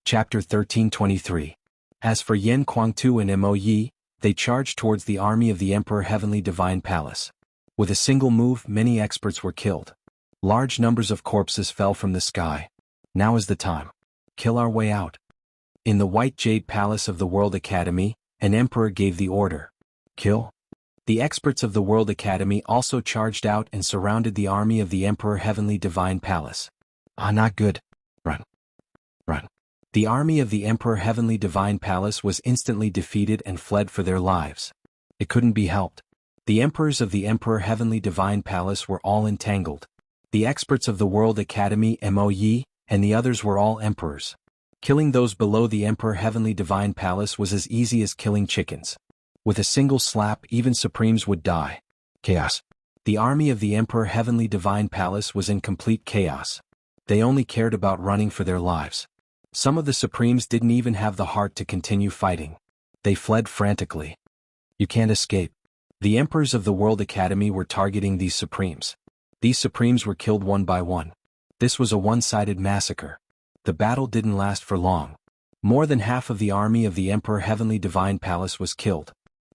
A: Chapter 1323. As for Yan Kuangtu and Mo Yi, they charged towards the army of the Emperor Heavenly Divine Palace. With a single move, many experts were killed. Large numbers of corpses fell from the sky. Now is the time. Kill our way out. In the White Jade Palace of the World Academy, an emperor gave the order. Kill. The experts of the World Academy also charged out and surrounded the army of the Emperor Heavenly Divine Palace. Not good. Run. Run. The army of the Emperor Heavenly Divine Palace was instantly defeated and fled for their lives. It couldn't be helped. The emperors of the Emperor Heavenly Divine Palace were all entangled. The experts of the World Academy, Mo Yi, and the others were all emperors. Killing those below the Emperor Heavenly Divine Palace was as easy as killing chickens. With a single slap, even Supremes would die. Chaos. The army of the Emperor Heavenly Divine Palace was in complete chaos. They only cared about running for their lives. Some of the Supremes didn't even have the heart to continue fighting. They fled frantically. You can't escape. The emperors of the World Academy were targeting these Supremes. These Supremes were killed one by one. This was a one-sided massacre. The battle didn't last for long. More than half of the army of the Emperor Heavenly Divine Palace was killed.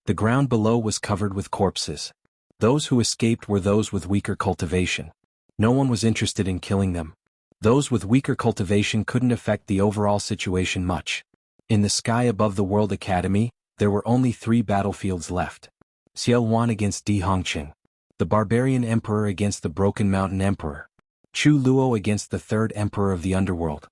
A: The ground below was covered with corpses. Those who escaped were those with weaker cultivation. No one was interested in killing them. Those with weaker cultivation couldn't affect the overall situation much. In the sky above the World Academy, there were only 3 battlefields left. Xiao Wan against Di Hongqing. The Barbarian Emperor against the Broken Mountain Emperor. Chu Luo against the Third Emperor of the Underworld.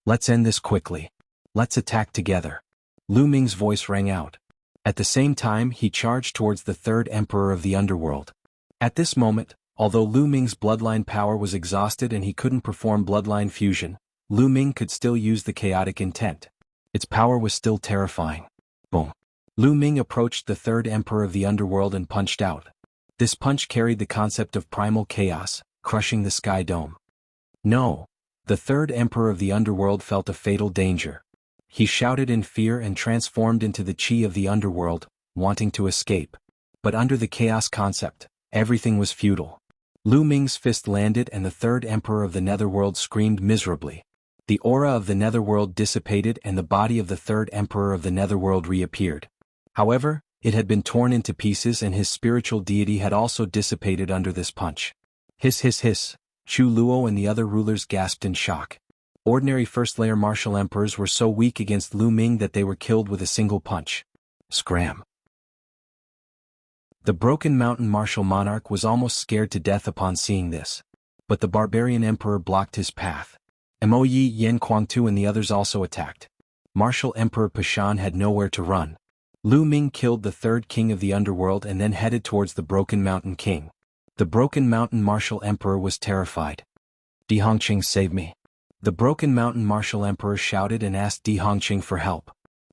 A: Let's end this quickly. Let's attack together. Lu Ming's voice rang out. At the same time, he charged towards the Third Emperor of the Underworld. At this moment, although Lu Ming's bloodline power was exhausted and he couldn't perform bloodline fusion, Lu Ming could still use the chaotic intent. Its power was still terrifying. Boom. Lu Ming approached the Third Emperor of the Underworld and punched out. This punch carried the concept of primal chaos, crushing the sky dome. No. The Third Emperor of the Underworld felt a fatal danger. He shouted in fear and transformed into the Qi of the Underworld, wanting to escape. But under the chaos concept, everything was futile. Lu Ming's fist landed and the Third Emperor of the Netherworld screamed miserably. The aura of the Netherworld dissipated and the body of the Third Emperor of the Netherworld reappeared. However, it had been torn into pieces and his spiritual deity had also dissipated under this punch. Hiss hiss hiss. Chu Luo and the other rulers gasped in shock. Ordinary first-layer martial emperors were so weak against Lu Ming that they were killed with a single punch. Scram. The Broken Mountain martial monarch was almost scared to death upon seeing this. But the barbarian emperor blocked his path. Mo Yi, Yan Kuangtu and the others also attacked. Martial Emperor Pashan had nowhere to run. Lu Ming killed the third king of the underworld and then headed towards the Broken Mountain King. The Broken Mountain Martial Emperor was terrified. Di Hongqing, save me. The Broken Mountain Martial Emperor shouted and asked Di Hongqing for help.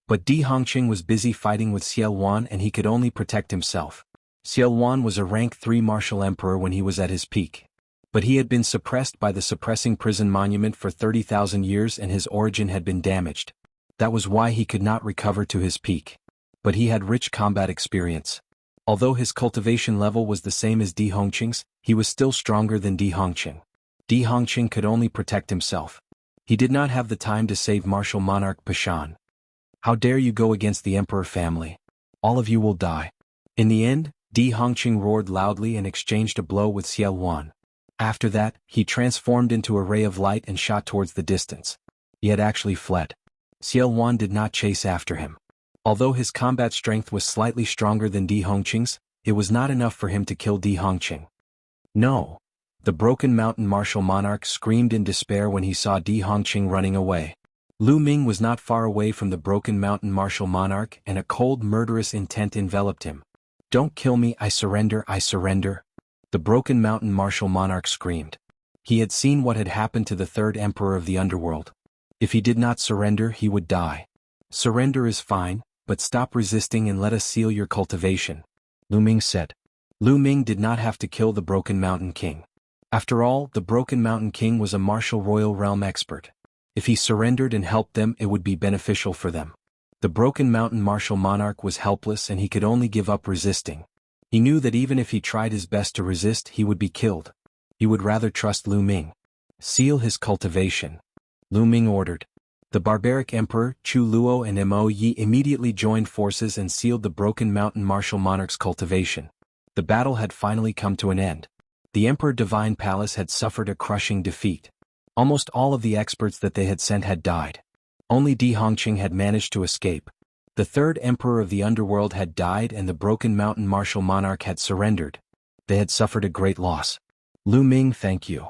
A: But Di Hongqing was busy fighting with Xiao Wan and he could only protect himself. Xiao Wan was a rank 3 Martial Emperor when he was at his peak. But he had been suppressed by the suppressing prison monument for 30,000 years and his origin had been damaged. That was why he could not recover to his peak. But he had rich combat experience. Although his cultivation level was the same as Di Hongqing's, he was still stronger than Di Hongqing. Di Hongqing could only protect himself. He did not have the time to save martial monarch Pashan. How dare you go against the emperor family? All of you will die. In the end, Di Hongqing roared loudly and exchanged a blow with Xiao Wan. After that, he transformed into a ray of light and shot towards the distance. He had actually fled. Xiao Wan did not chase after him. Although his combat strength was slightly stronger than Di Hongqing's, it was not enough for him to kill Di Hongqing. No. The Broken Mountain martial monarch screamed in despair when he saw Di Hongqing running away. Lu Ming was not far away from the Broken Mountain martial monarch and a cold murderous intent enveloped him. Don't kill me, I surrender, I surrender. The Broken Mountain martial monarch screamed. He had seen what had happened to the third emperor of the underworld. If he did not surrender, he would die. Surrender is fine, but stop resisting and let us seal your cultivation, Lu Ming said. Lu Ming did not have to kill the Broken Mountain King. After all, the Broken Mountain King was a martial royal realm expert. If he surrendered and helped them, it would be beneficial for them. The broken mountain martial monarch was helpless and he could only give up resisting. He knew that even if he tried his best to resist, he would be killed. He would rather trust Lu Ming. Seal his cultivation. Lu Ming ordered. The barbaric emperor, Chu Luo and Mo Yi immediately joined forces and sealed the broken mountain martial monarch's cultivation. The battle had finally come to an end. The Emperor Divine Palace had suffered a crushing defeat. Almost all of the experts that they had sent had died. Only Di Hongqing had managed to escape. The third emperor of the underworld had died and the broken mountain martial monarch had surrendered. They had suffered a great loss. Lu Ming, thank you.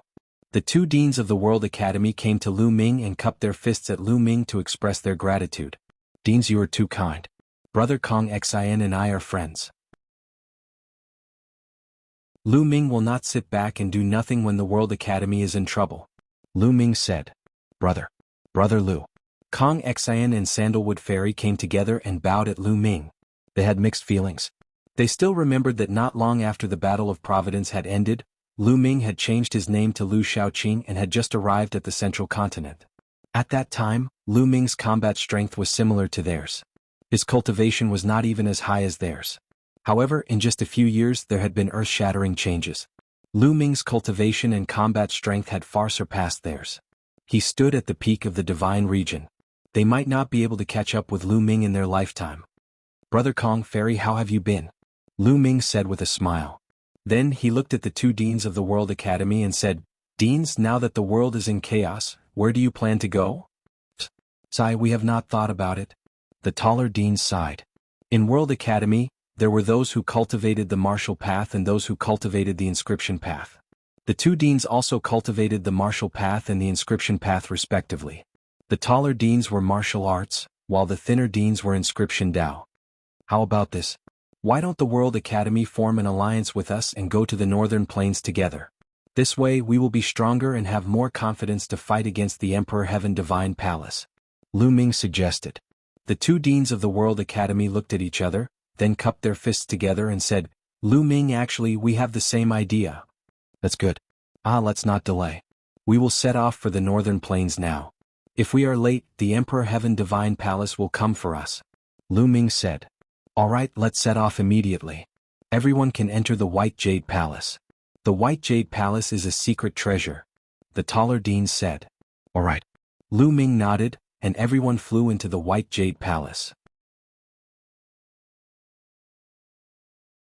A: The two deans of the World Academy came to Lu Ming and cupped their fists at Lu Ming to express their gratitude. Deans, you are too kind. Brother Kong Xin and I are friends. Lu Ming will not sit back and do nothing when the World Academy is in trouble. Lu Ming said. Brother Lu. Kong Xin and Sandalwood Fairy came together and bowed at Lu Ming. They had mixed feelings. They still remembered that not long after the Battle of Providence had ended, Lu Ming had changed his name to Lu Shaoqing and had just arrived at the central continent. At that time, Lu Ming's combat strength was similar to theirs. His cultivation was not even as high as theirs. However, in just a few years there had been earth-shattering changes. Lu Ming's cultivation and combat strength had far surpassed theirs. He stood at the peak of the divine region. They might not be able to catch up with Lu Ming in their lifetime. Brother Kong Fairy, how have you been? Lu Ming said with a smile. Then he looked at the two deans of the World Academy and said, Deans, now that the world is in chaos, where do you plan to go? Sigh, we have not thought about it. The taller deans sighed. In World Academy, there were those who cultivated the martial path and those who cultivated the inscription path. The two deans also cultivated the martial path and the inscription path respectively. The taller deans were martial arts, while the thinner deans were inscription Dao. How about this? Why don't the World Academy form an alliance with us and go to the northern plains together? This way we will be stronger and have more confidence to fight against the Emperor Heaven Divine Palace. Lu Ming suggested. The two deans of the World Academy looked at each other, then cupped their fists together and said, Lu Ming, actually we have the same idea. That's good. Let's not delay. We will set off for the northern plains now. If we are late, the Emperor Heaven Divine Palace will come for us. Lu Ming said. Alright, let's set off immediately. Everyone can enter the White Jade Palace. The White Jade Palace is a secret treasure. The taller dean said. Alright. Lu Ming nodded, and everyone flew into the White Jade Palace.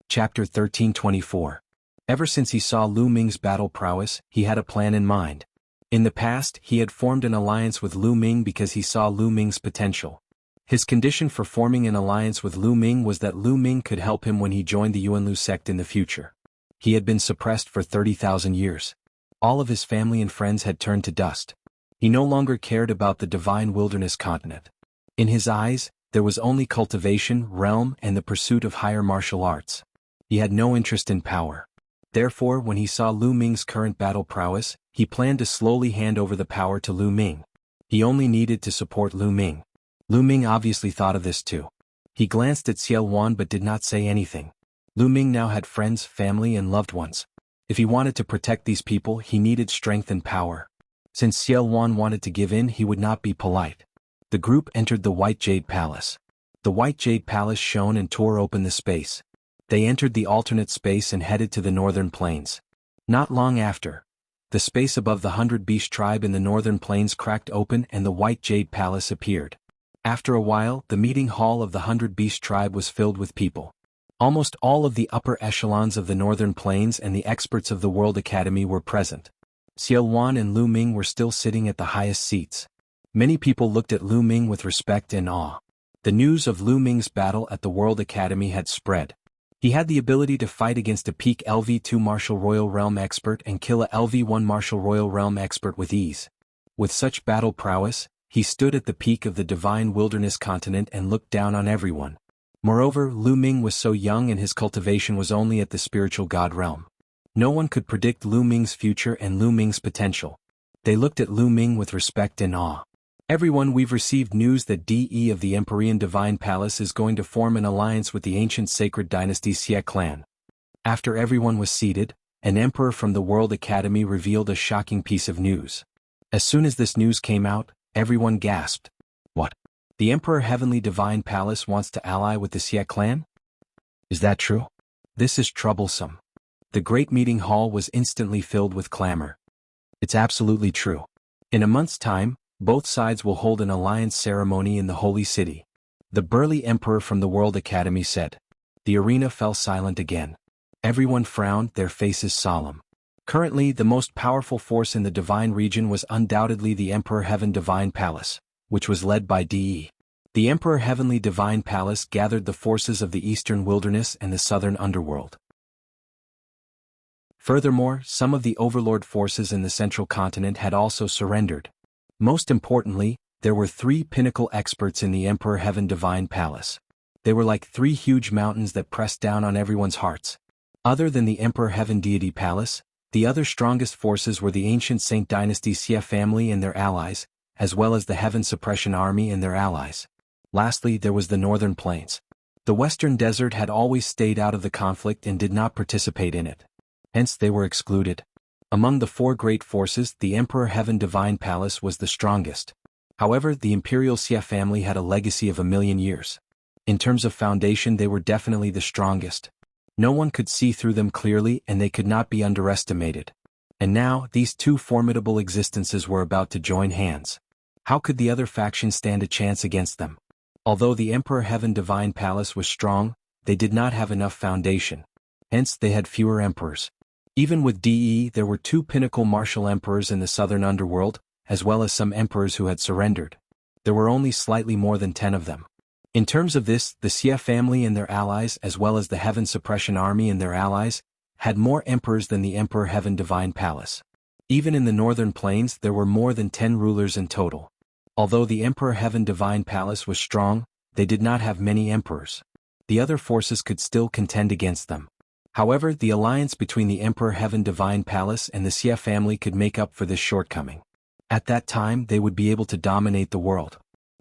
A: Chapter 1324. Ever since he saw Lu Ming's battle prowess, he had a plan in mind. In the past, he had formed an alliance with Lu Ming because he saw Lu Ming's potential. His condition for forming an alliance with Lu Ming was that Lu Ming could help him when he joined the Yuanlu sect in the future. He had been suppressed for 30,000 years. All of his family and friends had turned to dust. He no longer cared about the divine wilderness continent. In his eyes, there was only cultivation, realm, and the pursuit of higher martial arts. He had no interest in power. Therefore, when he saw Lu Ming's current battle prowess, he planned to slowly hand over the power to Lu Ming. He only needed to support Lu Ming. Lu Ming obviously thought of this too. He glanced at Xiao Wan but did not say anything. Lu Ming now had friends, family and loved ones. If he wanted to protect these people, he needed strength and power. Since Xiao Wan wanted to give in, he would not be polite. The group entered the White Jade Palace. The White Jade Palace shone and tore open the space. They entered the alternate space and headed to the northern plains. Not long after, the space above the 100 Beast tribe in the northern plains cracked open and the White Jade Palace appeared. After a while, the meeting hall of the 100 Beast tribe was filled with people. Almost all of the upper echelons of the northern plains and the experts of the World Academy were present. Xiao Wan and Lu Ming were still sitting at the highest seats. Many people looked at Lu Ming with respect and awe. The news of Lu Ming's battle at the World Academy had spread. He had the ability to fight against a peak LV2 Martial Royal Realm expert and kill a LV1 Martial Royal Realm expert with ease. With such battle prowess, he stood at the peak of the divine wilderness continent and looked down on everyone. Moreover, Lu Ming was so young and his cultivation was only at the spiritual god realm. No one could predict Lu Ming's future and Lu Ming's potential. They looked at Lu Ming with respect and awe. Everyone, we've received news that DE of the Empyrean Divine Palace is going to form an alliance with the ancient sacred dynasty Xie clan. After everyone was seated, an emperor from the World Academy revealed a shocking piece of news. As soon as this news came out, everyone gasped. What? The Emperor Heavenly Divine Palace wants to ally with the Xie clan? Is that true? This is troublesome. The great meeting hall was instantly filled with clamor. It's absolutely true. In a month's time, both sides will hold an alliance ceremony in the Holy City. The burly emperor from the World Academy said. The arena fell silent again. Everyone frowned, their faces solemn. Currently, the most powerful force in the divine region was undoubtedly the Emperor Heaven Divine Palace, which was led by DE. The Emperor Heavenly Divine Palace gathered the forces of the Eastern Wilderness and the Southern Underworld. Furthermore, some of the overlord forces in the Central Continent had also surrendered. Most importantly, there were 3 pinnacle experts in the Emperor Heaven Divine Palace. They were like 3 huge mountains that pressed down on everyone's hearts. Other than the Emperor Heaven Deity Palace, the other strongest forces were the ancient Saint Dynasty Xie family and their allies, as well as the Heaven Suppression Army and their allies. Lastly, there was the Northern Plains. The Western Desert had always stayed out of the conflict and did not participate in it. Hence they were excluded. Among the 4 great forces, the Emperor Heaven Divine Palace was the strongest. However, the Imperial Xie family had a legacy of 1,000,000 years. In terms of foundation, they were definitely the strongest. No one could see through them clearly, and they could not be underestimated. And now, these 2 formidable existences were about to join hands. How could the other faction stand a chance against them? Although the Emperor Heaven Divine Palace was strong, they did not have enough foundation. Hence, they had fewer emperors. Even with DE, there were 2 pinnacle martial emperors in the Southern Underworld, as well as some emperors who had surrendered. There were only slightly more than 10 of them. In terms of this, the Xie family and their allies, as well as the Heaven Suppression Army and their allies, had more emperors than the Emperor Heaven Divine Palace. Even in the Northern Plains, there were more than 10 rulers in total. Although the Emperor Heaven Divine Palace was strong, they did not have many emperors. The other forces could still contend against them. However, the alliance between the Emperor Heaven Divine Palace and the Xie family could make up for this shortcoming. At that time, they would be able to dominate the world.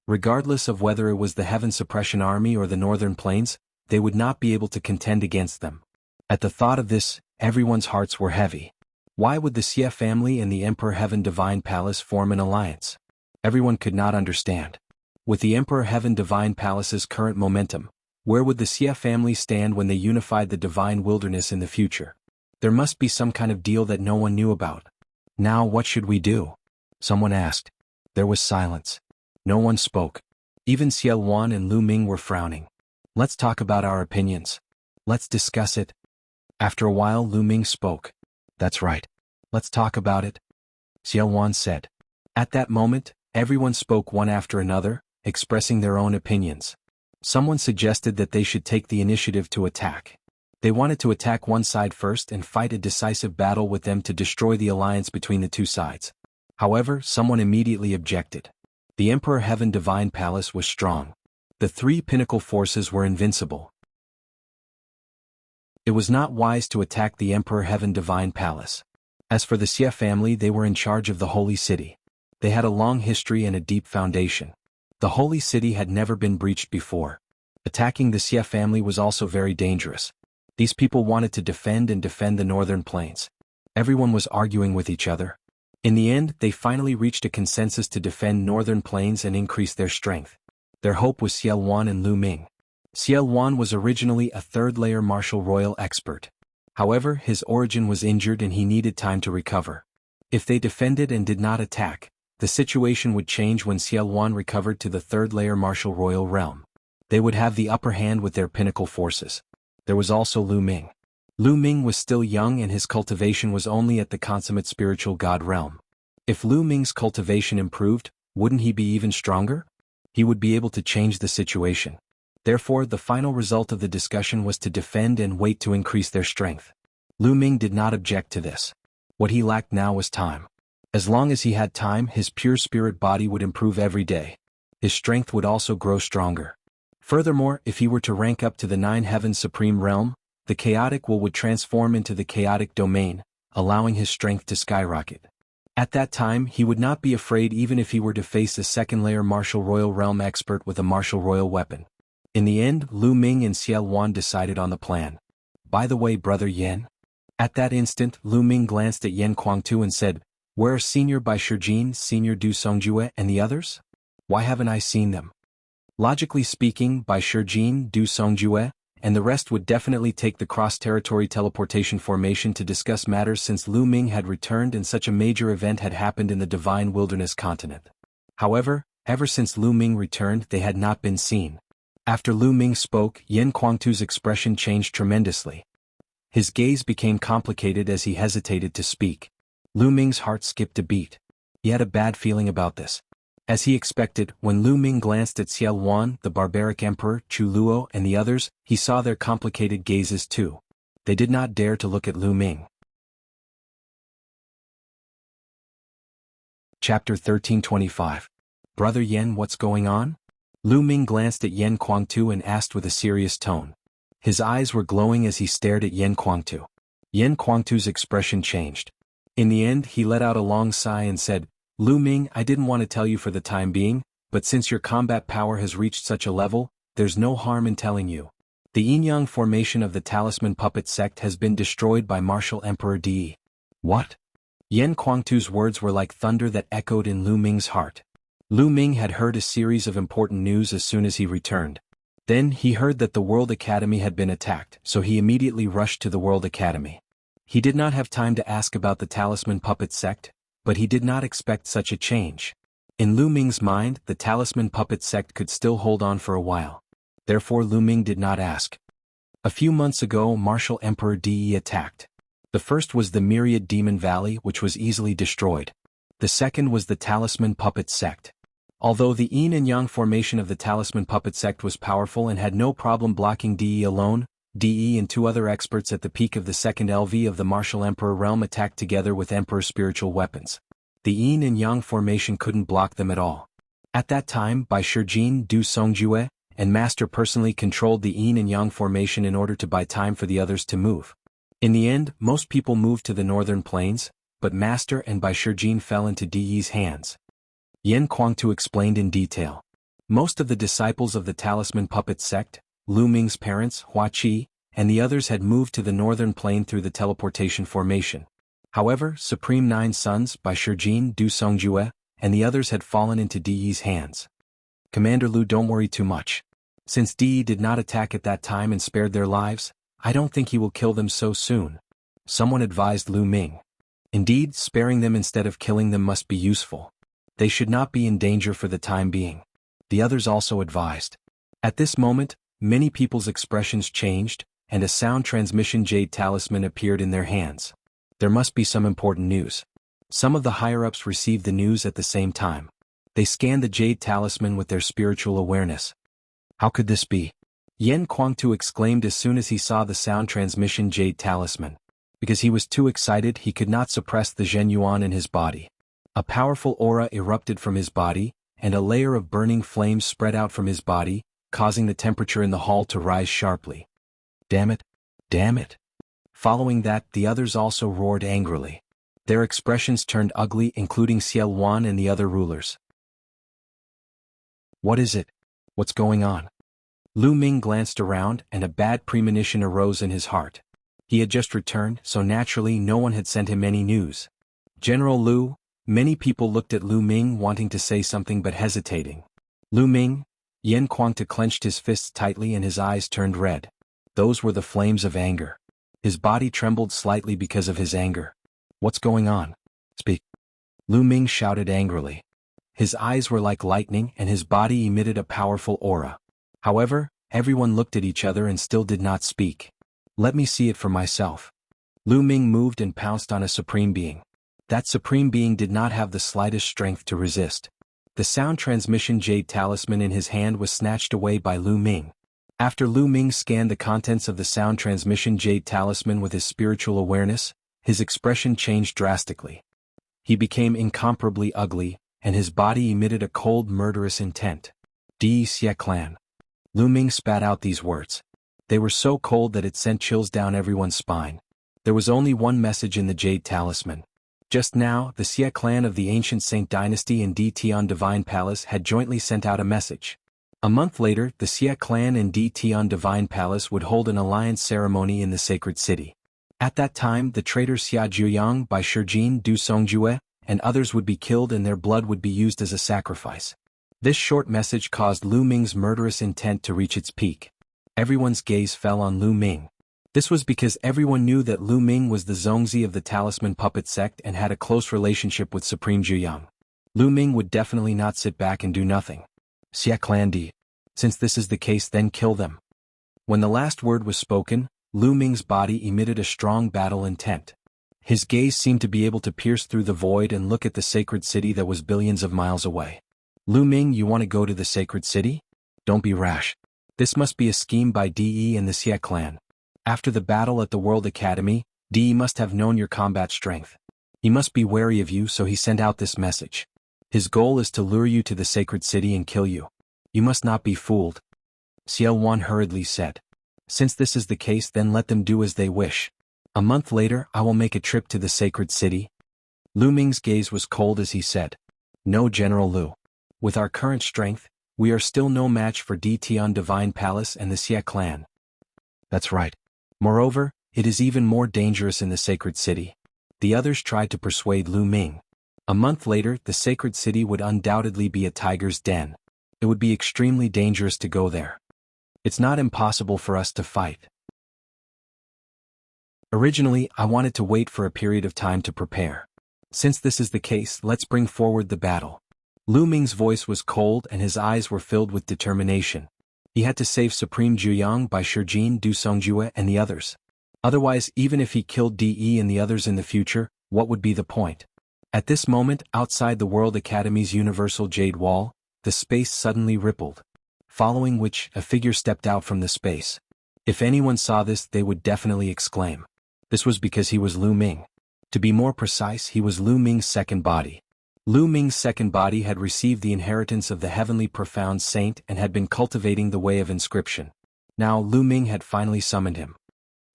A: Regardless of whether it was the Heaven Suppression Army or the Northern Plains, they would not be able to contend against them. At the thought of this, everyone's hearts were heavy. Why would the Xie family and the Emperor Heaven Divine Palace form an alliance? Everyone could not understand. With the Emperor Heaven Divine Palace's current momentum, where would the Xie family stand when they unified the Divine Wilderness in the future? There must be some kind of deal that no one knew about. Now what should we do? Someone asked. There was silence. No one spoke. Even Xiao Wan and Lu Ming were frowning. Let's talk about our opinions. Let's discuss it. After a while, Lu Ming spoke. That's right. Let's talk about it. Xiao Wan said. At that moment, everyone spoke one after another, expressing their own opinions. Someone suggested that they should take the initiative to attack. They wanted to attack one side first and fight a decisive battle with them to destroy the alliance between the 2 sides. However, someone immediately objected. The Emperor Heaven Divine Palace was strong. The 3 pinnacle forces were invincible. It was not wise to attack the Emperor Heaven Divine Palace. As for the Xie family, they were in charge of the Holy City. They had a long history and a deep foundation. The Holy City had never been breached before. Attacking the Xie family was also very dangerous. These people wanted to defend the Northern Plains. Everyone was arguing with each other. In the end, they finally reached a consensus to defend Northern Plains and increase their strength. Their hope was Xiao Wan and Lu Ming. Xiao Wan was originally a 3rd-layer martial royal expert. However, his origin was injured and he needed time to recover. If they defended and did not attack, the situation would change when Xiao Wan recovered to the 3rd-layer martial royal realm. They would have the upper hand with their pinnacle forces. There was also Lu Ming. Lu Ming was still young and his cultivation was only at the consummate spiritual god realm. If Lu Ming's cultivation improved, wouldn't he be even stronger? He would be able to change the situation. Therefore, the final result of the discussion was to defend and wait to increase their strength. Lu Ming did not object to this. What he lacked now was time. As long as he had time, his pure spirit body would improve every day. His strength would also grow stronger. Furthermore, if he were to rank up to the 9 Heavens Supreme Realm, the chaotic will would transform into the chaotic domain, allowing his strength to skyrocket. At that time, he would not be afraid even if he were to face a 2nd-layer martial royal realm expert with a martial royal weapon. In the end, Lu Ming and Xiao Wan decided on the plan. By the way, Brother Yan. At that instant, Lu Ming glanced at Yan Kuangtu and said, Where are Senior Bai Shijin, Senior Du Songjue, and the others? Why haven't I seen them? Logically speaking, Bai Shijin Du Songjue, and the rest would definitely take the cross-territory teleportation formation to discuss matters since Lu Ming had returned and such a major event had happened in the Divine Wilderness continent. However, ever since Lu Ming returned they had not been seen. After Lu Ming spoke, Yan Kuangtu's expression changed tremendously. His gaze became complicated as he hesitated to speak. Lu Ming's heart skipped a beat. He had a bad feeling about this. As he expected, when Lu Ming glanced at Xie Luan, the barbaric emperor, Chu Luo, and the others, he saw their complicated gazes too. They did not dare to look at Lu Ming. Chapter 1325. Brother Yan, what's going on? Lu Ming glanced at Yan Kuangtu and asked with a serious tone. His eyes were glowing as he stared at Yan Kuangtu. Yan Kuangtu's expression changed. In the end, he let out a long sigh and said, Lu Ming, I didn't want to tell you for the time being, but since your combat power has reached such a level, there's no harm in telling you. The Yin-Yang formation of the Talisman Puppet sect has been destroyed by Martial Emperor Di. What? Yan Kuangtu's words were like thunder that echoed in Lu Ming's heart. Lu Ming had heard a series of important news as soon as he returned. Then he heard that the World Academy had been attacked, so he immediately rushed to the World Academy. He did not have time to ask about the Talisman Puppet sect, but he did not expect such a change. In Lu Ming's mind, the Talisman Puppet sect could still hold on for a while. Therefore Lu Ming did not ask. A few months ago Martial Emperor Di attacked. The first was the Myriad Demon Valley, which was easily destroyed. The second was the Talisman Puppet sect. Although the Yin and Yang formation of the Talisman Puppet sect was powerful and had no problem blocking Di alone, Di and two other experts at the peak of the second LV of the Martial Emperor realm attacked together with Emperor spiritual weapons. The Yin and Yang formation couldn't block them at all. At that time, Bai Shijin Du Songjue and Master personally controlled the Yin and Yang formation in order to buy time for the others to move. In the end, most people moved to the northern plains, but Master and Bai Shijin fell into Di's hands. Yan Kuangtu explained in detail. Most of the disciples of the Talisman Puppet sect, Lu Ming's parents, Hua Qi, and the others had moved to the northern plain through the teleportation formation. However, Supreme Nine Sons, Bai Shijin Du Songjue, and the others had fallen into Di's hands. Commander Lu, don't worry too much. Since Di did not attack at that time and spared their lives, I don't think he will kill them so soon. Someone advised Lu Ming. Indeed, sparing them instead of killing them must be useful. They should not be in danger for the time being. The others also advised. At this moment, many people's expressions changed, and a sound transmission jade talisman appeared in their hands. There must be some important news. Some of the higher-ups received the news at the same time. They scanned the jade talisman with their spiritual awareness. How could this be? Yan Kuangtu exclaimed as soon as he saw the sound transmission jade talisman. Because he was too excited, he could not suppress the Zhen Yuan in his body. A powerful aura erupted from his body, and a layer of burning flames spread out from his body, causing the temperature in the hall to rise sharply. Damn it! Damn it! Following that, the others also roared angrily. Their expressions turned ugly, including Xie Luan and the other rulers. What is it? What's going on? Lu Ming glanced around, and a bad premonition arose in his heart. He had just returned, so naturally no one had sent him any news. General Lu, many people looked at Lu Ming wanting to say something but hesitating. Lu Ming? Yan Kuangtu clenched his fists tightly and his eyes turned red. Those were the flames of anger. His body trembled slightly because of his anger. What's going on? Speak. Lu Ming shouted angrily. His eyes were like lightning and his body emitted a powerful aura. However, everyone looked at each other and still did not speak. Let me see it for myself. Lu Ming moved and pounced on a supreme being. That supreme being did not have the slightest strength to resist. The sound transmission jade talisman in his hand was snatched away by Lu Ming. After Lu Ming scanned the contents of the sound transmission jade talisman with his spiritual awareness, his expression changed drastically. He became incomparably ugly, and his body emitted a cold, murderous intent. Di Xie Clan. Lu Ming spat out these words. They were so cold that it sent chills down everyone's spine. There was only one message in the jade talisman. Just now, the Xie clan of the ancient Saint Dynasty and Di Tian Divine Palace had jointly sent out a message. A month later, the Xie clan and Di Tian Divine Palace would hold an alliance ceremony in the sacred city. At that time, the traitor Xia Jiuyang Bai Shijin Du Songjue and others would be killed and their blood would be used as a sacrifice. This short message caused Lu Ming's murderous intent to reach its peak. Everyone's gaze fell on Lu Ming. This was because everyone knew that Lu Ming was the Zongzi of the Talisman Puppet sect and had a close relationship with Supreme Jianghu. Lu Ming would definitely not sit back and do nothing. Xia Clan D. Since this is the case, then kill them. When the last word was spoken, Lu Ming's body emitted a strong battle intent. His gaze seemed to be able to pierce through the void and look at the sacred city that was billions of miles away. Lu Ming, you want to go to the sacred city? Don't be rash. This must be a scheme by DE and the Xia clan. After the battle at the World Academy, DE must have known your combat strength. He must be wary of you, so he sent out this message. His goal is to lure you to the sacred city and kill you. You must not be fooled. Xiao Wan hurriedly said. Since this is the case, then let them do as they wish. A month later, I will make a trip to the sacred city. Lu Ming's gaze was cold as he said. No, General Lu. With our current strength, we are still no match for Tian Divine Palace and the Xia clan. That's right. Moreover, it is even more dangerous in the sacred city. The others tried to persuade Lu Ming. A month later, the sacred city would undoubtedly be a tiger's den. It would be extremely dangerous to go there. It's not impossible for us to fight. Originally, I wanted to wait for a period of time to prepare. Since this is the case, let's bring forward the battle. Lu Ming's voice was cold and his eyes were filled with determination. He had to save Supreme Jianghu by Shijin, Du Songjue and the others. Otherwise, even if he killed DE and the others in the future, what would be the point? At this moment, outside the World Academy's Universal Jade Wall, the space suddenly rippled. Following which, a figure stepped out from the space. If anyone saw this, they would definitely exclaim. This was because he was Lu Ming. To be more precise, he was Lu Ming's second body. Lu Ming's second body had received the inheritance of the heavenly profound saint and had been cultivating the way of inscription. Now Lu Ming had finally summoned him.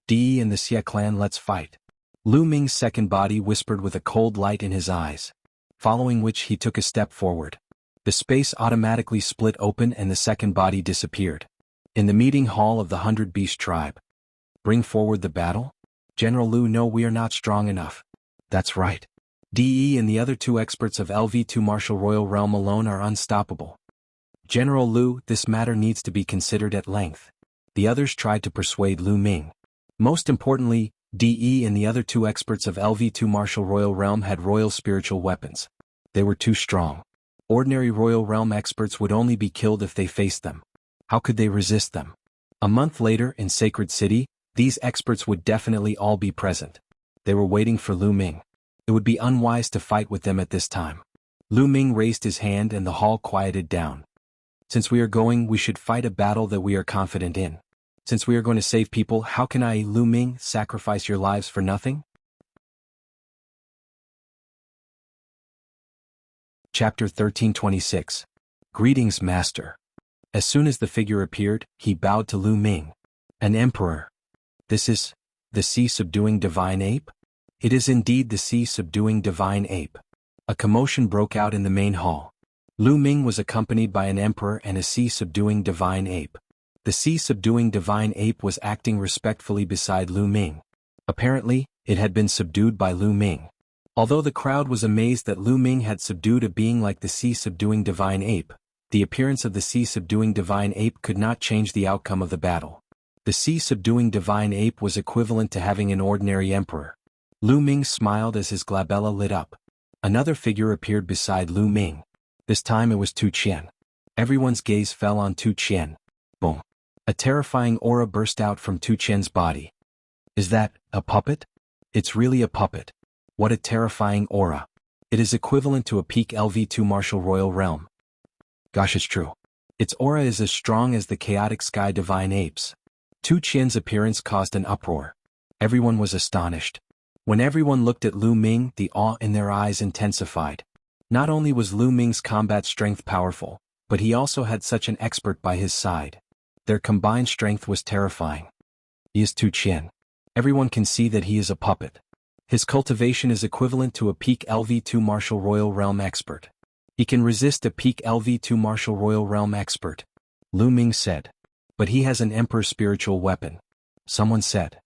A: DE and the Xia clan, let's fight. Lu Ming's second body whispered with a cold light in his eyes. Following which he took a step forward. The space automatically split open and the second body disappeared. In the meeting hall of the 100 Beast tribe. Bring forward the battle? General Lu, no, we are not strong enough. That's right. DE and the other two experts of LV2 Martial Royal Realm alone are unstoppable. General Lu, this matter needs to be considered at length. The others tried to persuade Lu Ming. Most importantly, DE and the other two experts of LV2 Martial Royal Realm had royal spiritual weapons. They were too strong. Ordinary Royal Realm experts would only be killed if they faced them. How could they resist them? A month later, in Sacred City, these experts would definitely all be present. They were waiting for Lu Ming. It would be unwise to fight with them at this time. Lu Ming raised his hand and the hall quieted down. Since we are going, we should fight a battle that we are confident in. Since we are going to save people, how can I, Lu Ming, sacrifice your lives for nothing? Chapter 1326. Greetings, Master. As soon as the figure appeared, he bowed to Lu Ming. An emperor. This is the sea-subduing divine ape? It is indeed the sea-subduing divine ape. A commotion broke out in the main hall. Lu Ming was accompanied by an emperor and a sea-subduing divine ape. The sea-subduing divine ape was acting respectfully beside Lu Ming. Apparently, it had been subdued by Lu Ming. Although the crowd was amazed that Lu Ming had subdued a being like the sea-subduing divine ape, the appearance of the sea-subduing divine ape could not change the outcome of the battle. The sea-subduing divine ape was equivalent to having an ordinary emperor. Lu Ming smiled as his glabella lit up. Another figure appeared beside Lu Ming. This time it was Tu Qian. Everyone's gaze fell on Tu Qian. Boom. A terrifying aura burst out from Tu Qian's body. Is that a puppet? It's really a puppet. What a terrifying aura. It is equivalent to a peak LV2 Martial Royal Realm. Gosh, it's true. Its aura is as strong as the chaotic sky divine apes. Tu Qian's appearance caused an uproar. Everyone was astonished. When everyone looked at Lu Ming, the awe in their eyes intensified. Not only was Lu Ming's combat strength powerful, but he also had such an expert by his side. Their combined strength was terrifying. He is Tu Qian. Everyone can see that he is a puppet. His cultivation is equivalent to a peak LV2 Martial Royal Realm expert. He can resist a peak LV2 Martial Royal Realm expert. Lu Ming said. But he has an emperor spiritual weapon. Someone said.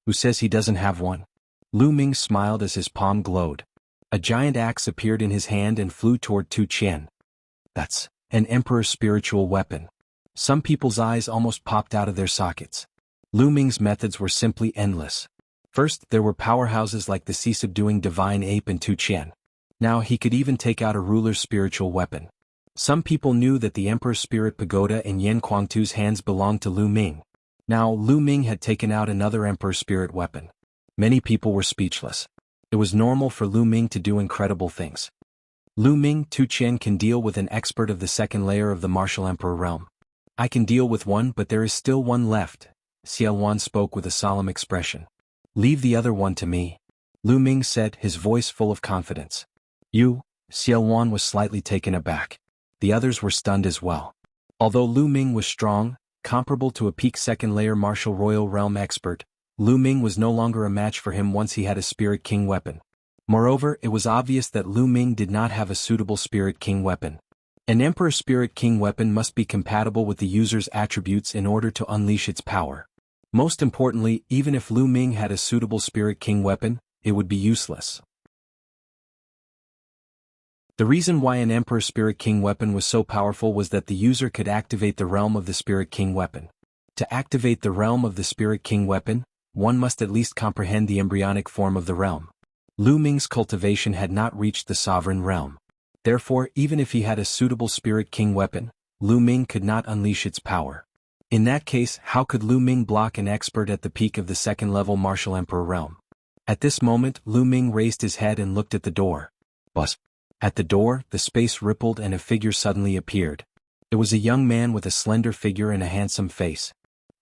A: Who says he doesn't have one? Lu Ming smiled as his palm glowed. A giant axe appeared in his hand and flew toward Tu Qian. That's An Emperor's spiritual weapon. Some people's eyes almost popped out of their sockets. Lu Ming's methods were simply endless. First, there were powerhouses like the sea-subduing divine ape and Tu Qian. Now he could even take out a ruler's spiritual weapon. Some people knew that the Emperor's spirit pagoda in Yan Kuangtu's hands belonged to Lu Ming. Now Lu Ming had taken out another Emperor's spirit weapon. Many people were speechless. It was normal for Lu Ming to do incredible things. Lu Ming, Tu Qian can deal with an expert of the second layer of the martial emperor realm. I can deal with one, but there is still one left. Xiaowan spoke with a solemn expression. Leave the other one to me. Lu Ming said, his voice full of confidence. You? Xiaowan was slightly taken aback. The others were stunned as well. Although Lu Ming was strong, comparable to a peak second-layer martial royal realm expert, Lu Ming was no longer a match for him once he had a Spirit King weapon. Moreover, it was obvious that Lu Ming did not have a suitable Spirit King weapon. An Emperor Spirit King weapon must be compatible with the user's attributes in order to unleash its power. Most importantly, even if Lu Ming had a suitable Spirit King weapon, it would be useless. The reason why an Emperor Spirit King weapon was so powerful was that the user could activate the realm of the Spirit King weapon. To activate the realm of the Spirit King weapon, one must at least comprehend the embryonic form of the realm. Lu Ming's cultivation had not reached the sovereign realm. Therefore, even if he had a suitable Spirit King weapon, Lu Ming could not unleash its power. In that case, how could Lu Ming block an expert at the peak of the second-level martial emperor realm? At this moment, Lu Ming raised his head and looked at the door. Buzz. At the door, the space rippled and a figure suddenly appeared. It was a young man with a slender figure and a handsome face.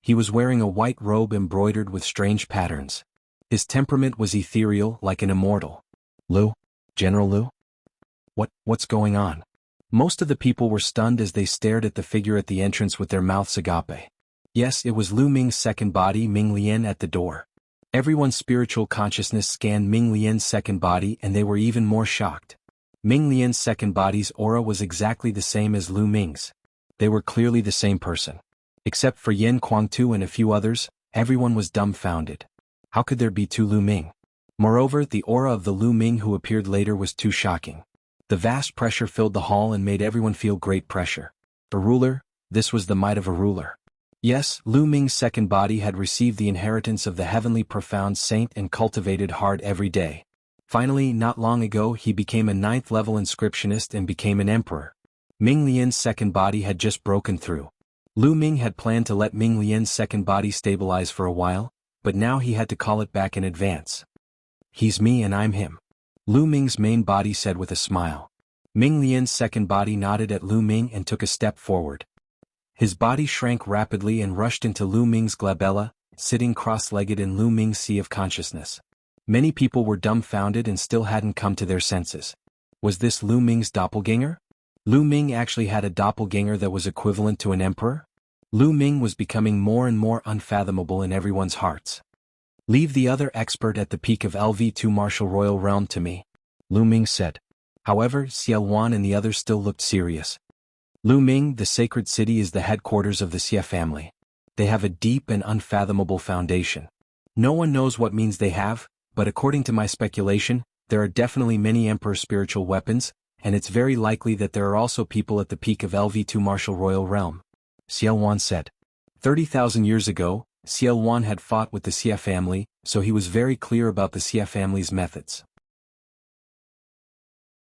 A: He was wearing a white robe embroidered with strange patterns. His temperament was ethereal, like an immortal. Lu? General Lu? What's going on? Most of the people were stunned as they stared at the figure at the entrance with their mouths agape. Yes, it was Lu Ming's second body, Ming Lian, at the door. Everyone's spiritual consciousness scanned Ming Lian's second body and they were even more shocked. Ming Lian's second body's aura was exactly the same as Lu Ming's. They were clearly the same person. Except for Yan Kuangtu and a few others, everyone was dumbfounded. How could there be two Lu Ming? Moreover, the aura of the Lu Ming who appeared later was too shocking. The vast pressure filled the hall and made everyone feel great pressure. A ruler? This was the might of a ruler. Yes, Lu Ming's second body had received the inheritance of the heavenly profound saint and cultivated hard every day. Finally, not long ago he became a 9th-level inscriptionist and became an emperor. Ming Lian's second body had just broken through. Lu Ming had planned to let Ming Lian's second body stabilize for a while, but now he had to call it back in advance. He's me and I'm him. Lu Ming's main body said with a smile. Ming Lian's second body nodded at Lu Ming and took a step forward. His body shrank rapidly and rushed into Lu Ming's glabella, sitting cross-legged in Lu Ming's sea of consciousness. Many people were dumbfounded and still hadn't come to their senses. Was this Lu Ming's doppelganger? Lu Ming actually had a doppelganger that was equivalent to an emperor? Lu Ming was becoming more and more unfathomable in everyone's hearts. Leave the other expert at the peak of LV2 martial royal realm to me, Lu Ming said. However, Xiaowan and the others still looked serious. Lu Ming, the sacred city, is the headquarters of the Xie family. They have a deep and unfathomable foundation. No one knows what means they have, but according to my speculation, there are definitely many emperor spiritual weapons, and it's very likely that there are also people at the peak of LV2 martial royal realm. Xiaowan said. 30,000 years ago, Xiaowan had fought with the Xie family, so he was very clear about the Xie family's methods.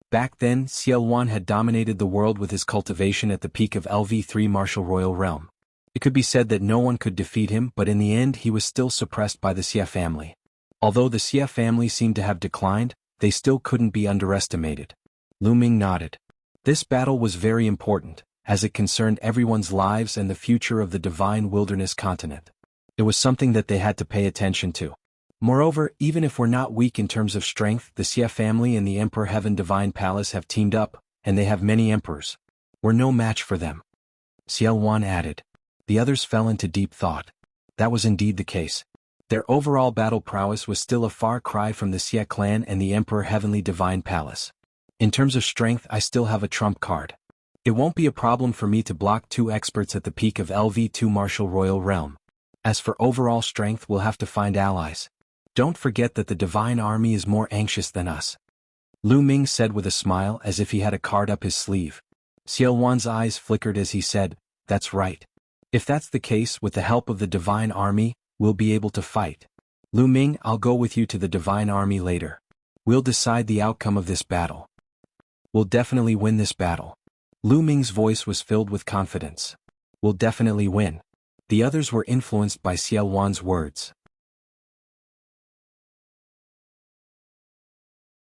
A: Back then, Xiaowan had dominated the world with his cultivation at the peak of LV3 martial royal realm. It could be said that no one could defeat him, but in the end he was still suppressed by the Xie family. Although the Xie family seemed to have declined, they still couldn't be underestimated. Lu Ming nodded. This battle was very important, as it concerned everyone's lives and the future of the divine wilderness continent. It was something that they had to pay attention to. Moreover, even if we're not weak in terms of strength, the Xie family and the Emperor Heaven Divine Palace have teamed up, and they have many emperors. We're no match for them. Xiaowan added. The others fell into deep thought. That was indeed the case. Their overall battle prowess was still a far cry from the Xie clan and the Emperor Heavenly Divine Palace. In terms of strength, I still have a trump card. It won't be a problem for me to block two experts at the peak of LV2 martial royal realm. As for overall strength, we'll have to find allies. Don't forget that the divine army is more anxious than us. Lu Ming said with a smile as if he had a card up his sleeve. Xiaowan's eyes flickered as he said, "That's right. If that's the case, with the help of the Divine Army, we'll be able to fight. Lu Ming, I'll go with you to the Divine Army later. We'll decide the outcome of this battle. We'll definitely win this battle." Lu Ming's voice was filled with confidence. "We'll definitely win." The others were influenced by Xiaowan's words.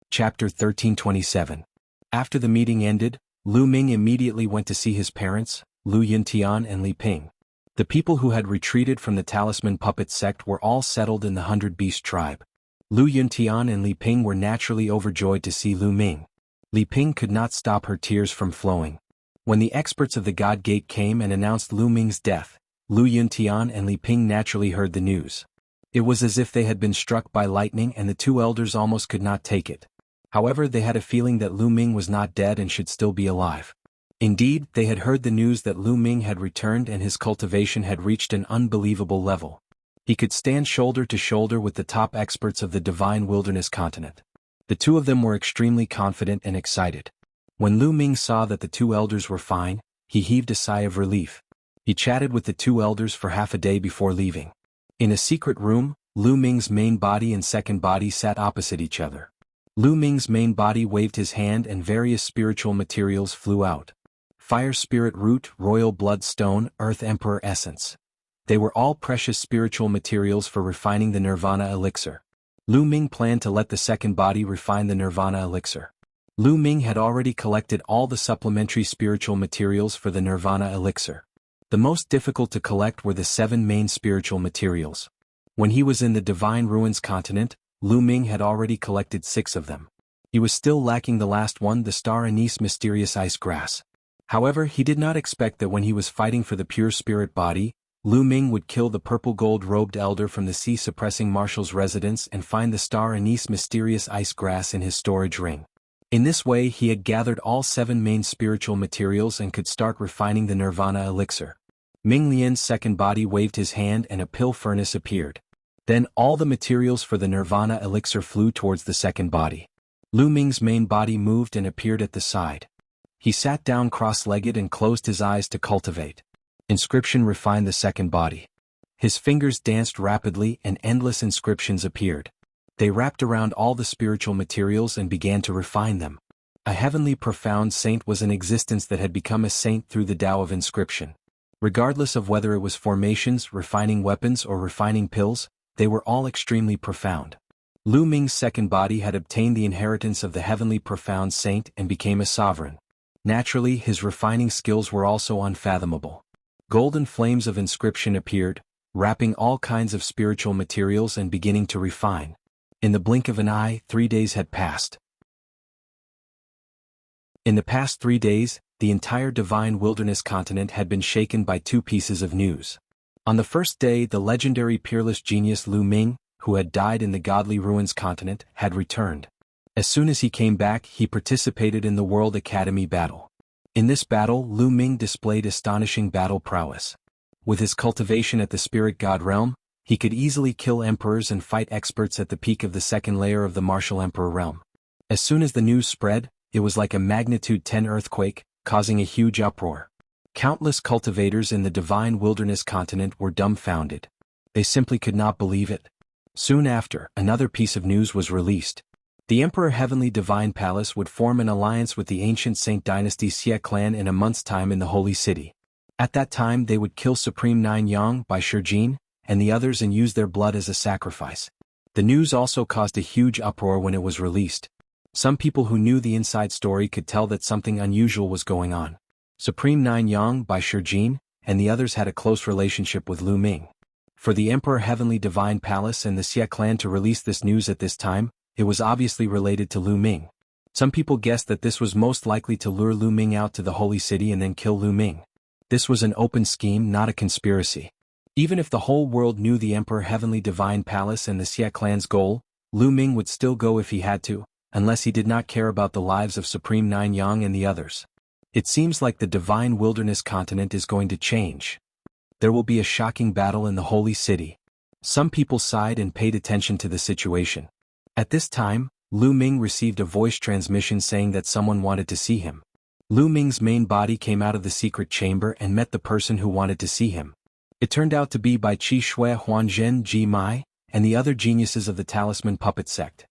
A: Chapter 1327. After the meeting ended, Lu Ming immediately went to see his parents, Lu Yuntian and Li Ping. The people who had retreated from the Talisman Puppet sect were all settled in the 100-Beast tribe. Lu Yuntian and Li Ping were naturally overjoyed to see Lu Ming. Li Ping could not stop her tears from flowing. When the experts of the God Gate came and announced Lu Ming's death, Lu Yuntian and Li Ping naturally heard the news. It was as if they had been struck by lightning, and the two elders almost could not take it. However, they had a feeling that Lu Ming was not dead and should still be alive. Indeed, they had heard the news that Lu Ming had returned and his cultivation had reached an unbelievable level. He could stand shoulder to shoulder with the top experts of the Divine Wilderness continent. The two of them were extremely confident and excited. When Lu Ming saw that the two elders were fine, he heaved a sigh of relief. He chatted with the two elders for half a day before leaving. In a secret room, Lu Ming's main body and second body sat opposite each other. Lu Ming's main body waved his hand and various spiritual materials flew out. Fire Spirit Root, Royal Blood Stone, Earth Emperor Essence. They were all precious spiritual materials for refining the Nirvana Elixir. Lu Ming planned to let the second body refine the Nirvana Elixir. Lu Ming had already collected all the supplementary spiritual materials for the Nirvana Elixir. The most difficult to collect were the 7 main spiritual materials. When he was in the Divine Ruins continent, Lu Ming had already collected 6 of them. He was still lacking the last one, the Star Anise Mysterious Ice Grass. However, he did not expect that when he was fighting for the pure spirit body, Lu Ming would kill the purple gold-robed elder from the sea-suppressing marshal's residence and find the Star Anise Mysterious Ice Grass in his storage ring. In this way, he had gathered all 7 main spiritual materials and could start refining the Nirvana Elixir. Ming Lian's second body waved his hand and a pill furnace appeared. Then all the materials for the Nirvana Elixir flew towards the second body. Lu Ming's main body moved and appeared at the side. He sat down cross-legged and closed his eyes to cultivate. Inscription refined the second body. His fingers danced rapidly and endless inscriptions appeared. They wrapped around all the spiritual materials and began to refine them. A heavenly profound saint was in existence that had become a saint through the Tao of inscription. Regardless of whether it was formations, refining weapons, or refining pills, they were all extremely profound. Lu Ming's second body had obtained the inheritance of the heavenly profound saint and became a sovereign. Naturally, his refining skills were also unfathomable. Golden flames of inscription appeared, wrapping all kinds of spiritual materials and beginning to refine. In the blink of an eye, 3 days had passed. In the past 3 days, the entire Divine Wilderness continent had been shaken by 2 pieces of news. On the first day, the legendary peerless genius Lu Ming, who had died in the Godly Ruins continent, had returned. As soon as he came back, he participated in the World Academy battle. In this battle, Lu Ming displayed astonishing battle prowess. With his cultivation at the Spirit God realm, he could easily kill emperors and fight experts at the peak of the second layer of the Martial Emperor realm. As soon as the news spread, it was like a magnitude 10 earthquake, causing a huge uproar. Countless cultivators in the Divine Wilderness continent were dumbfounded. They simply could not believe it. Soon after, another piece of news was released. The Emperor Heavenly Divine Palace would form an alliance with the ancient Saint Dynasty Xie clan in a month's time in the Holy City. At that time they would kill Supreme Nine Yang by Shijin and the others and use their blood as a sacrifice. The news also caused a huge uproar when it was released. Some people who knew the inside story could tell that something unusual was going on. Supreme Nine Yang by Shijin and the others had a close relationship with Lu Ming. For the Emperor Heavenly Divine Palace and the Xie clan to release this news at this time, it was obviously related to Lu Ming. Some people guessed that this was most likely to lure Lu Ming out to the Holy City and then kill Lu Ming. This was an open scheme, not a conspiracy. Even if the whole world knew the Emperor Heavenly Divine Palace and the Xie clan's goal, Lu Ming would still go if he had to, unless he did not care about the lives of Supreme Nine Yang and the others. It seems like the Divine Wilderness continent is going to change. There will be a shocking battle in the Holy City. Some people sighed and paid attention to the situation. At this time, Lu Ming received a voice transmission saying that someone wanted to see him. Lu Ming's main body came out of the secret chamber and met the person who wanted to see him. It turned out to be Bai Qi Shui Huanzhen Ji Mai, and the other geniuses of the Talisman Puppet Sect.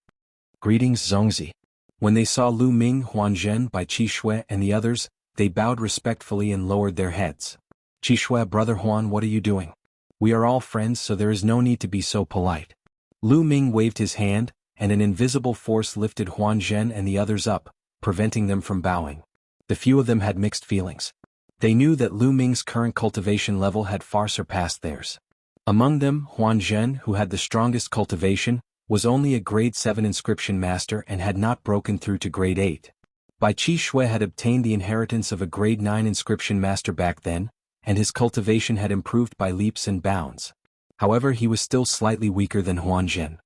A: Greetings Zongzi. When they saw Lu Ming, Huanzhen, Bai Qi Shui and the others, they bowed respectfully and lowered their heads. Qi Shui, brother Huan, what are you doing? We are all friends, so there is no need to be so polite. Lu Ming waved his hand, and an invisible force lifted Huanzhen and the others up, preventing them from bowing. The few of them had mixed feelings. They knew that Lu Ming's current cultivation level had far surpassed theirs. Among them, Huanzhen, who had the strongest cultivation, was only a grade 7 inscription master and had not broken through to grade 8. Bai Qi Shui had obtained the inheritance of a grade 9 inscription master back then, and his cultivation had improved by leaps and bounds. However, he was still slightly weaker than Huanzhen.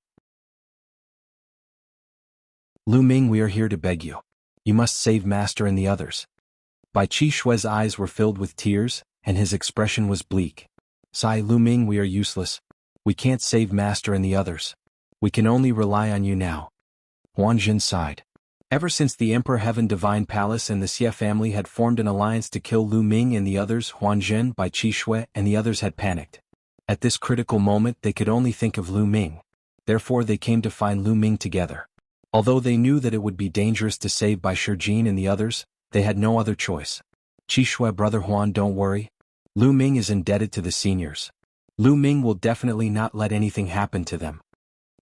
A: Lu Ming, we are here to beg you. You must save Master and the others. Bai Qi Shui's eyes were filled with tears, and his expression was bleak. Sigh, Lu Ming, we are useless. We can't save Master and the others. We can only rely on you now. Huanzhen sighed. Ever since the Emperor Heaven Divine Palace and the Xie family had formed an alliance to kill Lu Ming and the others, Huanzhen, Bai Qi Shui and the others had panicked. At this critical moment they could only think of Lu Ming. Therefore they came to find Lu Ming together. Although they knew that it would be dangerous to save Bai Shijin and the others, they had no other choice. Qi Shui, brother Huan, don't worry. Lu Ming is indebted to the seniors. Lu Ming will definitely not let anything happen to them.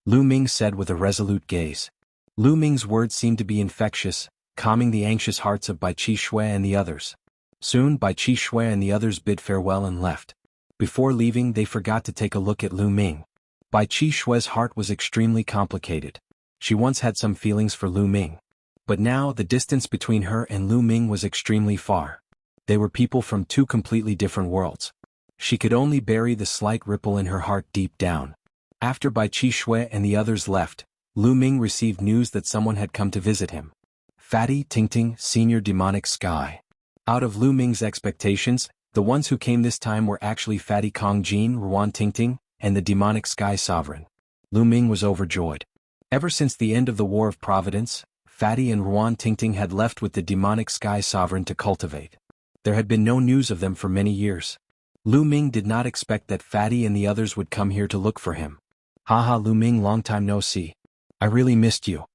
A: Lu Ming said with a resolute gaze. Lu Ming's words seemed to be infectious, calming the anxious hearts of Bai Qi Shui and the others. Soon Bai Qi Shui and the others bid farewell and left. Before leaving they forgot to take a look at Lu Ming. Bai Qi Shui's heart was extremely complicated. She once had some feelings for Lu Ming. But now the distance between her and Lu Ming was extremely far. They were people from two completely different worlds. She could only bury the slight ripple in her heart deep down. After Bai Qi Shui and the others left, Lu Ming received news that someone had come to visit him. Fatty Tingting, Senior Demonic Sky. Out of Lu Ming's expectations, the ones who came this time were actually Fatty Kongjin, Ruan Tingting, and the Demonic Sky Sovereign. Lu Ming was overjoyed. Ever since the end of the War of Providence, Fatty and Ruan Tingting had left with the Demonic Sky Sovereign to cultivate. There had been no news of them for many years. Lu Ming did not expect that Fatty and the others would come here to look for him. Haha, Lu Ming, long time no see. I really missed you.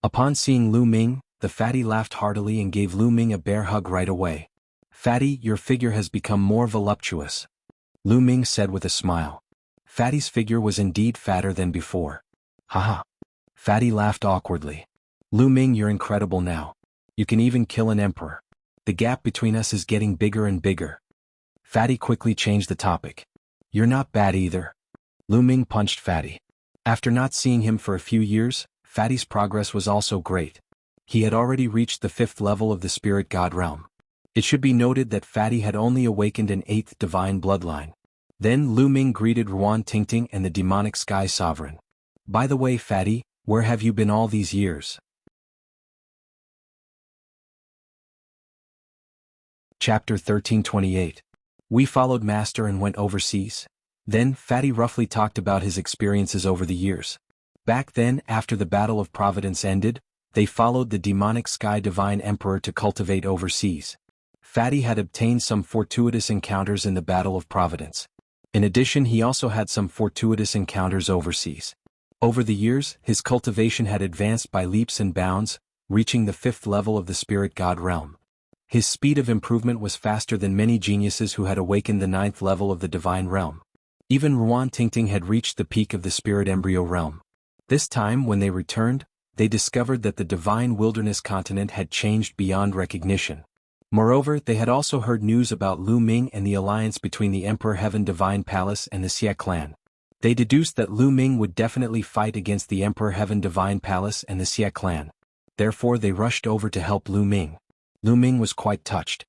A: Upon seeing Lu Ming, the Fatty laughed heartily and gave Lu Ming a bear hug right away. Fatty, your figure has become more voluptuous. Lu Ming said with a smile. Fatty's figure was indeed fatter than before. Haha. Fatty laughed awkwardly. Lu Ming, you're incredible now. You can even kill an emperor. The gap between us is getting bigger and bigger. Fatty quickly changed the topic. You're not bad either. Lu Ming punched Fatty. After not seeing him for a few years, Fatty's progress was also great. He had already reached the 5th level of the Spirit God realm. It should be noted that Fatty had only awakened an 8th divine bloodline. Then Lu Ming greeted Ruan Tingting and the Demonic Sky Sovereign. By the way, Fatty, where have you been all these years? Chapter 1328. We followed Master and went overseas. Then, Fatty roughly talked about his experiences over the years. Back then, after the Battle of Providence ended, they followed the Demonic Sky Divine Emperor to cultivate overseas. Fatty had obtained some fortuitous encounters in the Battle of Providence. In addition, he also had some fortuitous encounters overseas. Over the years, his cultivation had advanced by leaps and bounds, reaching the 5th level of the Spirit God realm. His speed of improvement was faster than many geniuses who had awakened the 9th level of the Divine realm. Even Ruan Tingting had reached the peak of the Spirit Embryo realm. This time, when they returned, they discovered that the Divine Wilderness continent had changed beyond recognition. Moreover, they had also heard news about Lu Ming and the alliance between the Emperor Heaven Divine Palace and the Xie clan. They deduced that Lu Ming would definitely fight against the Emperor Heaven Divine Palace and the Xie clan. Therefore they rushed over to help Lu Ming. Lu Ming was quite touched.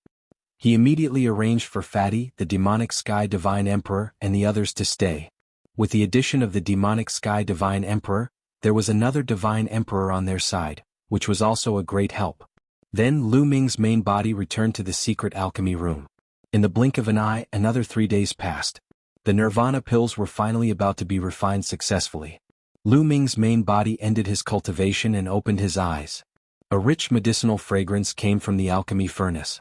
A: He immediately arranged for Fatty, the Demonic Sky Divine Emperor, and the others to stay. With the addition of the Demonic Sky Divine Emperor, there was another Divine Emperor on their side, which was also a great help. Then Lu Ming's main body returned to the secret alchemy room. In the blink of an eye, another 3 days passed. The Nirvana pills were finally about to be refined successfully. Lu Ming's main body ended his cultivation and opened his eyes. A rich medicinal fragrance came from the alchemy furnace.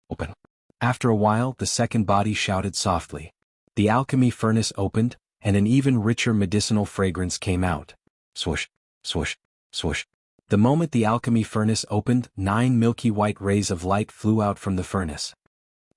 A: Open. After a while, the second body shouted softly. The alchemy furnace opened, and an even richer medicinal fragrance came out. Swoosh, swoosh, swoosh. The moment the alchemy furnace opened, 9 milky white rays of light flew out from the furnace.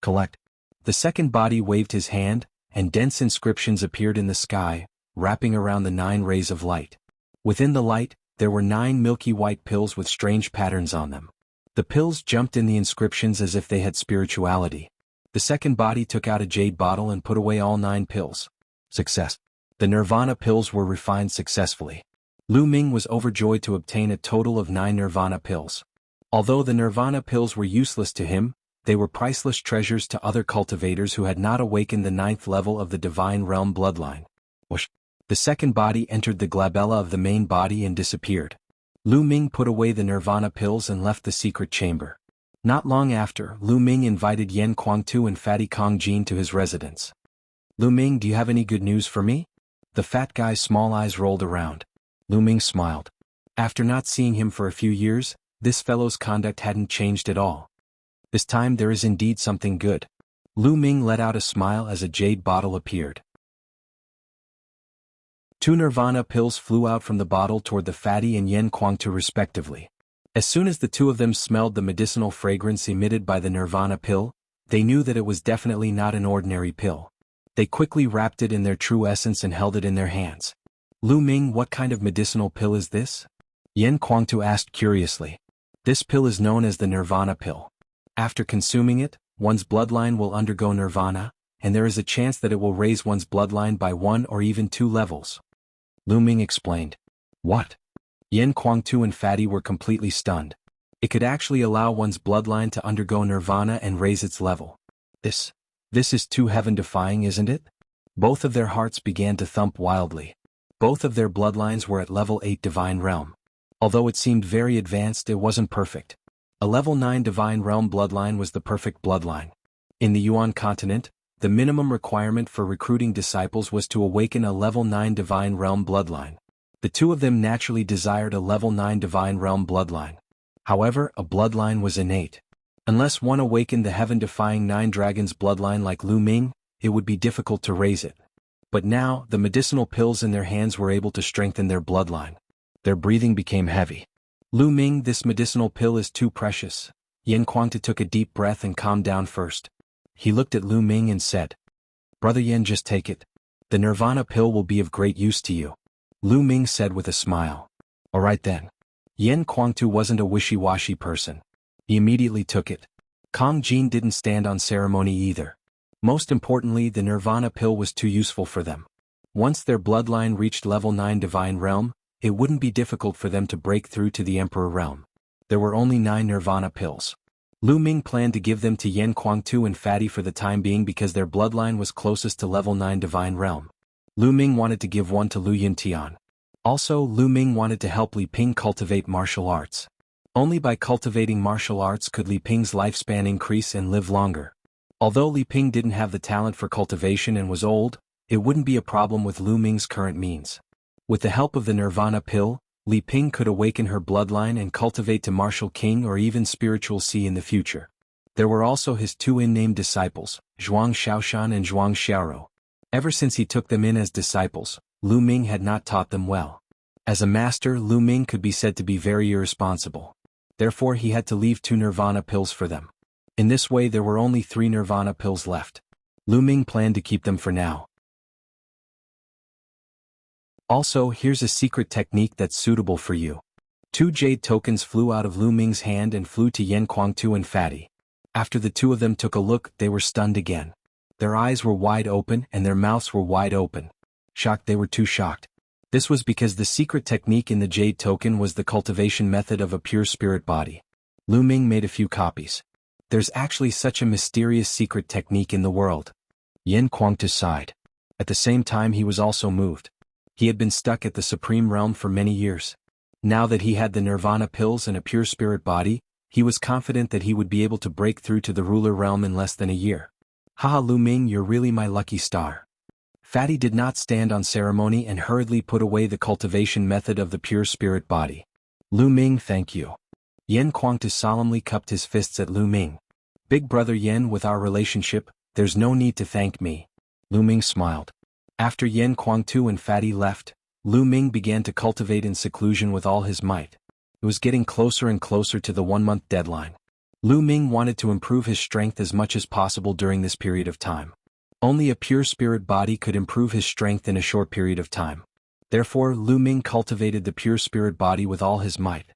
A: Collect. The second body waved his hand, and dense inscriptions appeared in the sky, wrapping around the 9 rays of light. Within the light, there were 9 milky white pills with strange patterns on them. The pills jumped in the inscriptions as if they had spirituality. The second body took out a jade bottle and put away all 9 pills. Success. The nirvana pills were refined successfully. Lu Ming was overjoyed to obtain a total of 9 nirvana pills. Although the nirvana pills were useless to him, they were priceless treasures to other cultivators who had not awakened the 9th level of the divine realm bloodline. Whoosh. The second body entered the glabella of the main body and disappeared. Lu Ming put away the nirvana pills and left the secret chamber. Not long after, Lu Ming invited Yan Kuangtu and Fatty Kong Jin to his residence. Lu Ming, do you have any good news for me? The fat guy's small eyes rolled around. Lu Ming smiled. After not seeing him for a few years, this fellow's conduct hadn't changed at all. This time there is indeed something good. Lu Ming let out a smile as a jade bottle appeared. 2 nirvana pills flew out from the bottle toward the fatty and Yan Kuangtu respectively. As soon as the 2 of them smelled the medicinal fragrance emitted by the nirvana pill, they knew that it was definitely not an ordinary pill. They quickly wrapped it in their true essence and held it in their hands. Lu Ming, what kind of medicinal pill is this? Yan Kuangtu asked curiously. This pill is known as the nirvana pill. After consuming it, one's bloodline will undergo nirvana, and there is a chance that it will raise one's bloodline by 1 or even 2 levels. Lu Ming explained. What? Yan Kuangtu and Fatty were completely stunned. It could actually allow one's bloodline to undergo nirvana and raise its level. This is too heaven-defying, isn't it? Both of their hearts began to thump wildly. Both of their bloodlines were at level 8 divine realm. Although it seemed very advanced, it wasn't perfect. A level 9 divine realm bloodline was the perfect bloodline. In the Yuan continent, the minimum requirement for recruiting disciples was to awaken a level 9 divine realm bloodline. The 2 of them naturally desired a level 9 divine realm bloodline. However, a bloodline was innate. Unless one awakened the heaven-defying 9 dragons bloodline like Lu Ming, it would be difficult to raise it. But now, the medicinal pills in their hands were able to strengthen their bloodline. Their breathing became heavy. Lu Ming, this medicinal pill is too precious. Yan Kuangtu took a deep breath and calmed down first. He looked at Lu Ming and said, Brother Yan, just take it. The nirvana pill will be of great use to you. Lu Ming said with a smile. Alright then. Yan Kuangtu wasn't a wishy-washy person. He immediately took it. Kong Jin didn't stand on ceremony either. Most importantly, the nirvana pill was too useful for them. Once their bloodline reached level 9 divine realm, it wouldn't be difficult for them to break through to the emperor realm. There were only 9 nirvana pills. Lu Ming planned to give them to Yan Kuangtu and Fatty for the time being because their bloodline was closest to level 9 divine realm. Lu Ming wanted to give one to Lu Yuntian. Also, Lu Ming wanted to help Li Ping cultivate martial arts. Only by cultivating martial arts could Li Ping's lifespan increase and live longer. Although Li Ping didn't have the talent for cultivation and was old, it wouldn't be a problem with Lu Ming's current means. With the help of the nirvana pill, Li Ping could awaken her bloodline and cultivate to martial king or even spiritual sea in the future. There were also his 2 in-name disciples, Zhuang Xiaoshan and Zhuang Xiaoro. Ever since he took them in as disciples, Lu Ming had not taught them well. As a master, Lu Ming could be said to be very irresponsible. Therefore he had to leave 2 nirvana pills for them. In this way there were only 3 nirvana pills left. Lu Ming planned to keep them for now. Also, here's a secret technique that's suitable for you. 2 jade tokens flew out of Lu Ming's hand and flew to Yan Kuangtu and Fatty. After the 2 of them took a look, they were stunned again. Their eyes were wide open and their mouths were wide open. Shocked, they were too shocked. This was because the secret technique in the jade token was the cultivation method of a pure spirit body. Lu Ming made a few copies. There's actually such a mysterious secret technique in the world. Yan Kuangtu sighed. At the same time he was also moved. He had been stuck at the supreme realm for many years. Now that he had the nirvana pills and a pure spirit body, he was confident that he would be able to break through to the ruler realm in less than a year. Haha, Lu Ming, you're really my lucky star. Fatty did not stand on ceremony and hurriedly put away the cultivation method of the pure spirit body. Lu Ming, thank you. Yan Kuangtu solemnly cupped his fists at Lu Ming. Big brother Yan, with our relationship, there's no need to thank me. Lu Ming smiled. After Yan Kuangtu and Fatty left, Lu Ming began to cultivate in seclusion with all his might. It was getting closer and closer to the 1-month deadline. Lu Ming wanted to improve his strength as much as possible during this period of time. Only a pure spirit body could improve his strength in a short period of time. Therefore, Lu Ming cultivated the pure spirit body with all his might.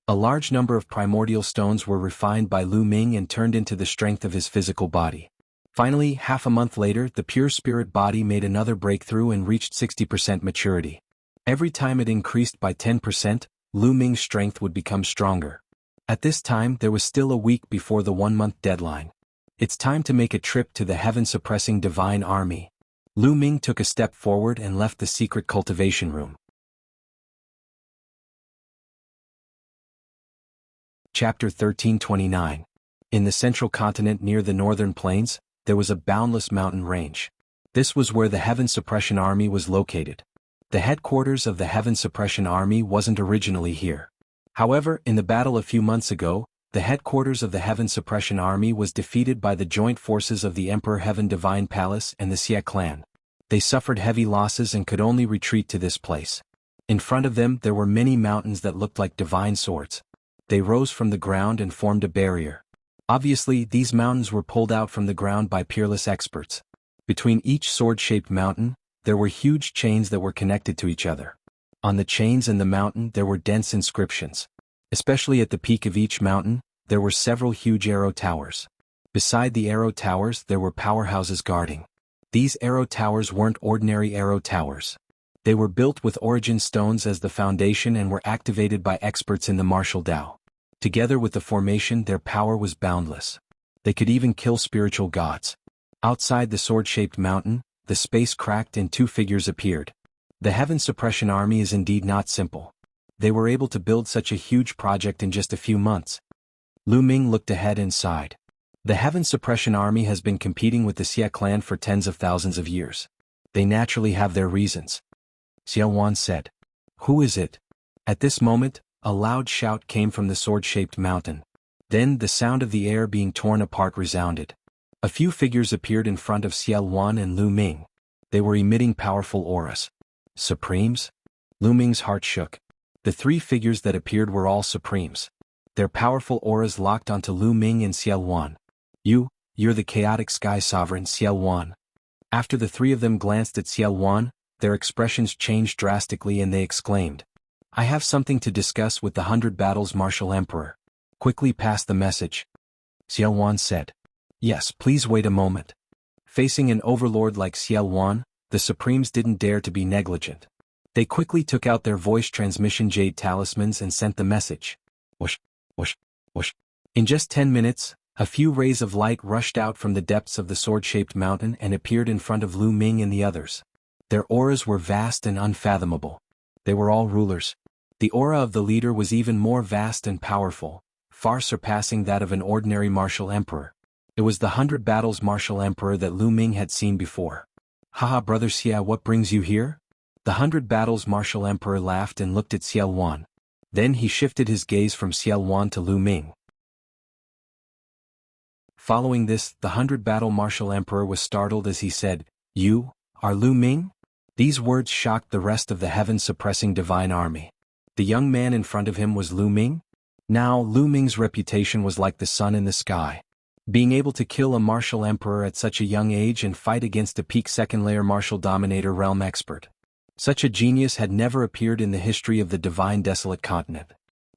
A: A large number of primordial stones were refined by Lu Ming and turned into the strength of his physical body. Finally, half a month later, the pure spirit body made another breakthrough and reached 60% maturity. Every time it increased by 10%, Lu Ming's strength would become stronger. At this time, there was still a week before the 1-month deadline. It's time to make a trip to the heaven-suppressing divine army. Lu Ming took a step forward and left the secret cultivation room. Chapter 1329. In the central continent near the northern plains, there was a boundless mountain range. This was where the Heaven Suppression Army was located. The headquarters of the Heaven Suppression Army wasn't originally here. However, in the battle a few months ago, the headquarters of the Heaven Suppression Army was defeated by the joint forces of the Emperor Heaven Divine Palace and the Xia clan. They suffered heavy losses and could only retreat to this place. In front of them there were many mountains that looked like divine swords. They rose from the ground and formed a barrier. Obviously, these mountains were pulled out from the ground by peerless experts. Between each sword-shaped mountain, there were huge chains that were connected to each other. On the chains and the mountain there were dense inscriptions. Especially at the peak of each mountain, there were several huge arrow towers. Beside the arrow towers there were powerhouses guarding. These arrow towers weren't ordinary arrow towers. They were built with origin stones as the foundation and were activated by experts in the martial Tao. Together with the formation, their power was boundless. They could even kill spiritual gods. Outside the sword-shaped mountain, the space cracked and 2 figures appeared. The Heaven Suppression Army is indeed not simple. They were able to build such a huge project in just a few months. Lu Ming looked ahead and sighed. The Heaven Suppression Army has been competing with the Xia clan for tens of thousands of years. They naturally have their reasons. Xiao Wan said. Who is it? At this moment, a loud shout came from the sword-shaped mountain. Then the sound of the air being torn apart resounded. A few figures appeared in front of Xiao Wan and Lu Ming. They were emitting powerful auras. Supremes? Lu Ming's heart shook. The 3 figures that appeared were all Supremes. Their powerful auras locked onto Lu Ming and Xiao Wan. You're the chaotic sky sovereign, Xiao Wan. After the 3 of them glanced at Xiao Wan, their expressions changed drastically and they exclaimed, I have something to discuss with the 100 Battles Martial Emperor. Quickly pass the message. Xiao Wan said. Yes, please wait a moment. Facing an overlord like Xiao Wan, the Supremes didn't dare to be negligent. They quickly took out their voice transmission jade talismans and sent the message. Whoosh, whoosh, whoosh. In just 10 minutes, a few rays of light rushed out from the depths of the sword-shaped mountain and appeared in front of Lu Ming and the others. Their auras were vast and unfathomable. They were all rulers. The aura of the leader was even more vast and powerful, far surpassing that of an ordinary martial emperor. It was the 100 Battles Martial Emperor that Lu Ming had seen before. Haha, brother Xia, what brings you here? The 100 Battles Martial Emperor laughed and looked at Xiao Wan. Then he shifted his gaze from Xiao Wan to Lu Ming. Following this, the 100 Battle Martial Emperor was startled as he said, You are Lu Ming? These words shocked the rest of the heaven-suppressing divine army. The young man in front of him was Lu Ming? Now, Lu Ming's reputation was like the sun in the sky. Being able to kill a martial emperor at such a young age and fight against a peak second-layer martial dominator realm expert. Such a genius had never appeared in the history of the divine desolate continent.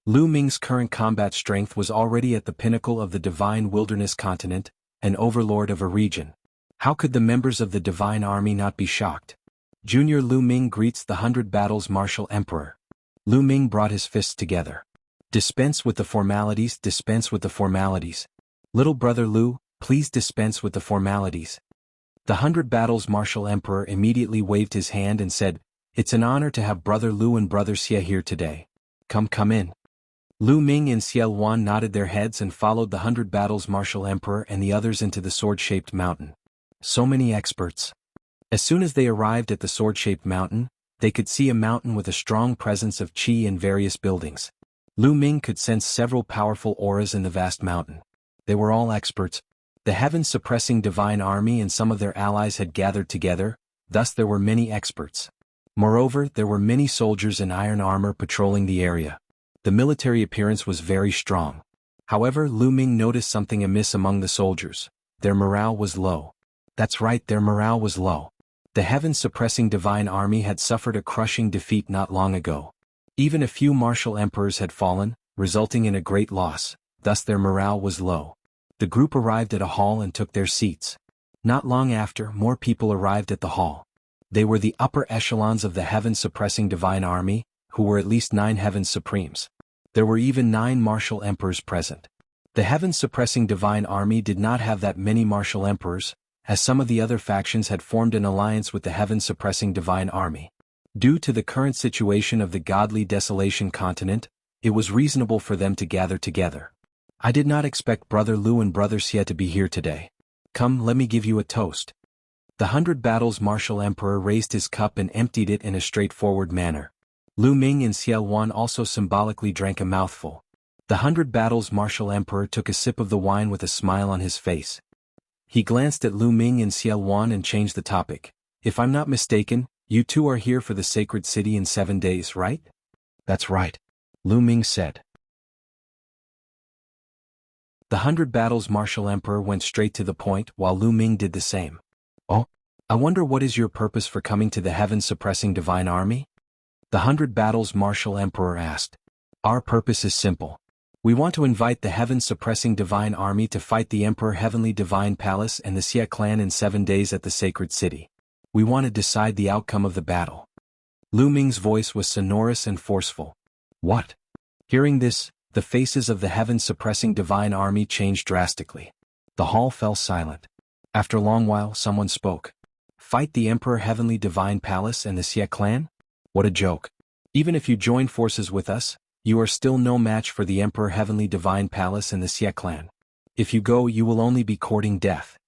A: Lu Ming's current combat strength was already at the pinnacle of the divine wilderness continent, an overlord of a region. How could the members of the divine army not be shocked? Junior Lu Ming greets the 100 Battles Martial Emperor. Lu Ming brought his fists together. Dispense with the formalities, dispense with the formalities. Little brother Lu, please dispense with the formalities. The 100 Battles Martial Emperor immediately waved his hand and said, It's an honor to have brother Lu and brother Xia here today. Come in. Lu Ming and Xiao Wan nodded their heads and followed the 100 Battles Martial Emperor and the others into the sword-shaped mountain. So many experts. As soon as they arrived at the sword-shaped mountain, they could see a mountain with a strong presence of qi in various buildings. Lu Ming could sense several powerful auras in the vast mountain. They were all experts. The heaven-suppressing divine army and some of their allies had gathered together, thus there were many experts. Moreover, there were many soldiers in iron armor patrolling the area. The military appearance was very strong. However, Lu Ming noticed something amiss among the soldiers. Their morale was low. That's right, their morale was low. The heaven-suppressing divine army had suffered a crushing defeat not long ago. Even a few martial emperors had fallen, resulting in a great loss, thus their morale was low. The group arrived at a hall and took their seats. Not long after, more people arrived at the hall. They were the upper echelons of the heaven-suppressing divine army, who were at least 9 heaven supremes. There were even 9 martial emperors present. The heaven-suppressing divine army did not have that many martial emperors, as some of the other factions had formed an alliance with the heaven-suppressing divine army. Due to the current situation of the godly desolation continent, it was reasonable for them to gather together. I did not expect Brother Lu and Brother Xie to be here today. Come, let me give you a toast. The 100 Battles martial emperor raised his cup and emptied it in a straightforward manner. Lu Ming and Xie Wan also symbolically drank a mouthful. The 100 Battles martial emperor took a sip of the wine with a smile on his face. He glanced at Lu Ming and Xie Wan and changed the topic. If I'm not mistaken, you two are here for the sacred city in 7 days, right? That's right, Lu Ming said. The 100 Battles martial emperor went straight to the point while Lu Ming did the same. Oh, I wonder what is your purpose for coming to the heaven-suppressing divine army? The 100 Battles martial emperor asked. Our purpose is simple. We want to invite the heaven-suppressing divine army to fight the Emperor Heavenly Divine Palace and the Xie clan in 7 days at the sacred city. We want to decide the outcome of the battle. Lu Ming's voice was sonorous and forceful. What? Hearing this, the faces of the heaven-suppressing divine army changed drastically. The hall fell silent. After a long while, someone spoke. Fight the Emperor Heavenly Divine Palace and the Xie clan? What a joke. Even if you join forces with us, you are still no match for the Emperor Heavenly Divine Palace and the Xie clan. If you go, you will only be courting death.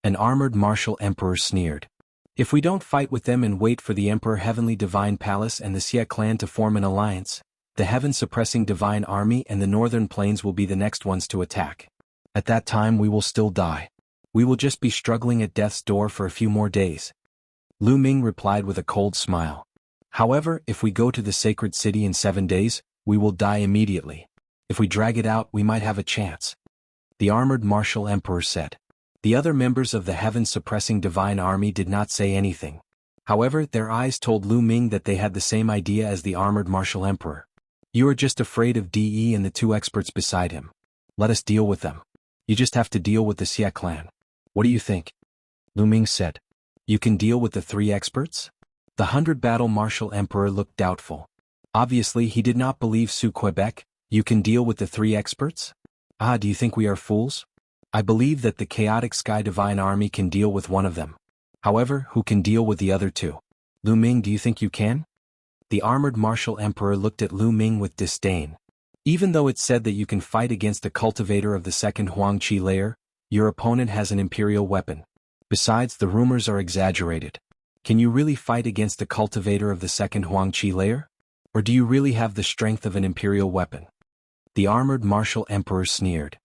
A: An armored martial emperor sneered. If we don't fight with them and wait for the Emperor Heavenly Divine Palace and the Xie clan to form an alliance, the heaven-suppressing divine army and the northern plains will be the next ones to attack. At that time we will still die. We will just be struggling at death's door for a few more days. Lu Ming replied with a cold smile. However, if we go to the sacred city in 7 days, we will die immediately. If we drag it out, we might have a chance. The armored martial emperor said. The other members of the heaven-suppressing divine army did not say anything. However, their eyes told Lu Ming that they had the same idea as the armored martial emperor. You are just afraid of DE and the 2 experts beside him. Let us deal with them. You just have to deal with the Xie clan. What do you think? Lu Ming said. You can deal with the 3 experts? The 100 Battle martial emperor looked doubtful. Obviously he did not believe Su Quebec. You can deal with the 3 experts? Ah, do you think we are fools? I believe that the chaotic sky divine army can deal with one of them. However, who can deal with the other 2? Lu Ming, do you think you can? The armored martial emperor looked at Lu Ming with disdain. Even though it said that you can fight against the cultivator of the 2nd Huangqi layer, your opponent has an imperial weapon. Besides, the rumors are exaggerated. Can you really fight against the cultivator of the 2nd Huangqi layer? Or do you really have the strength of an imperial weapon? The armored martial emperor sneered.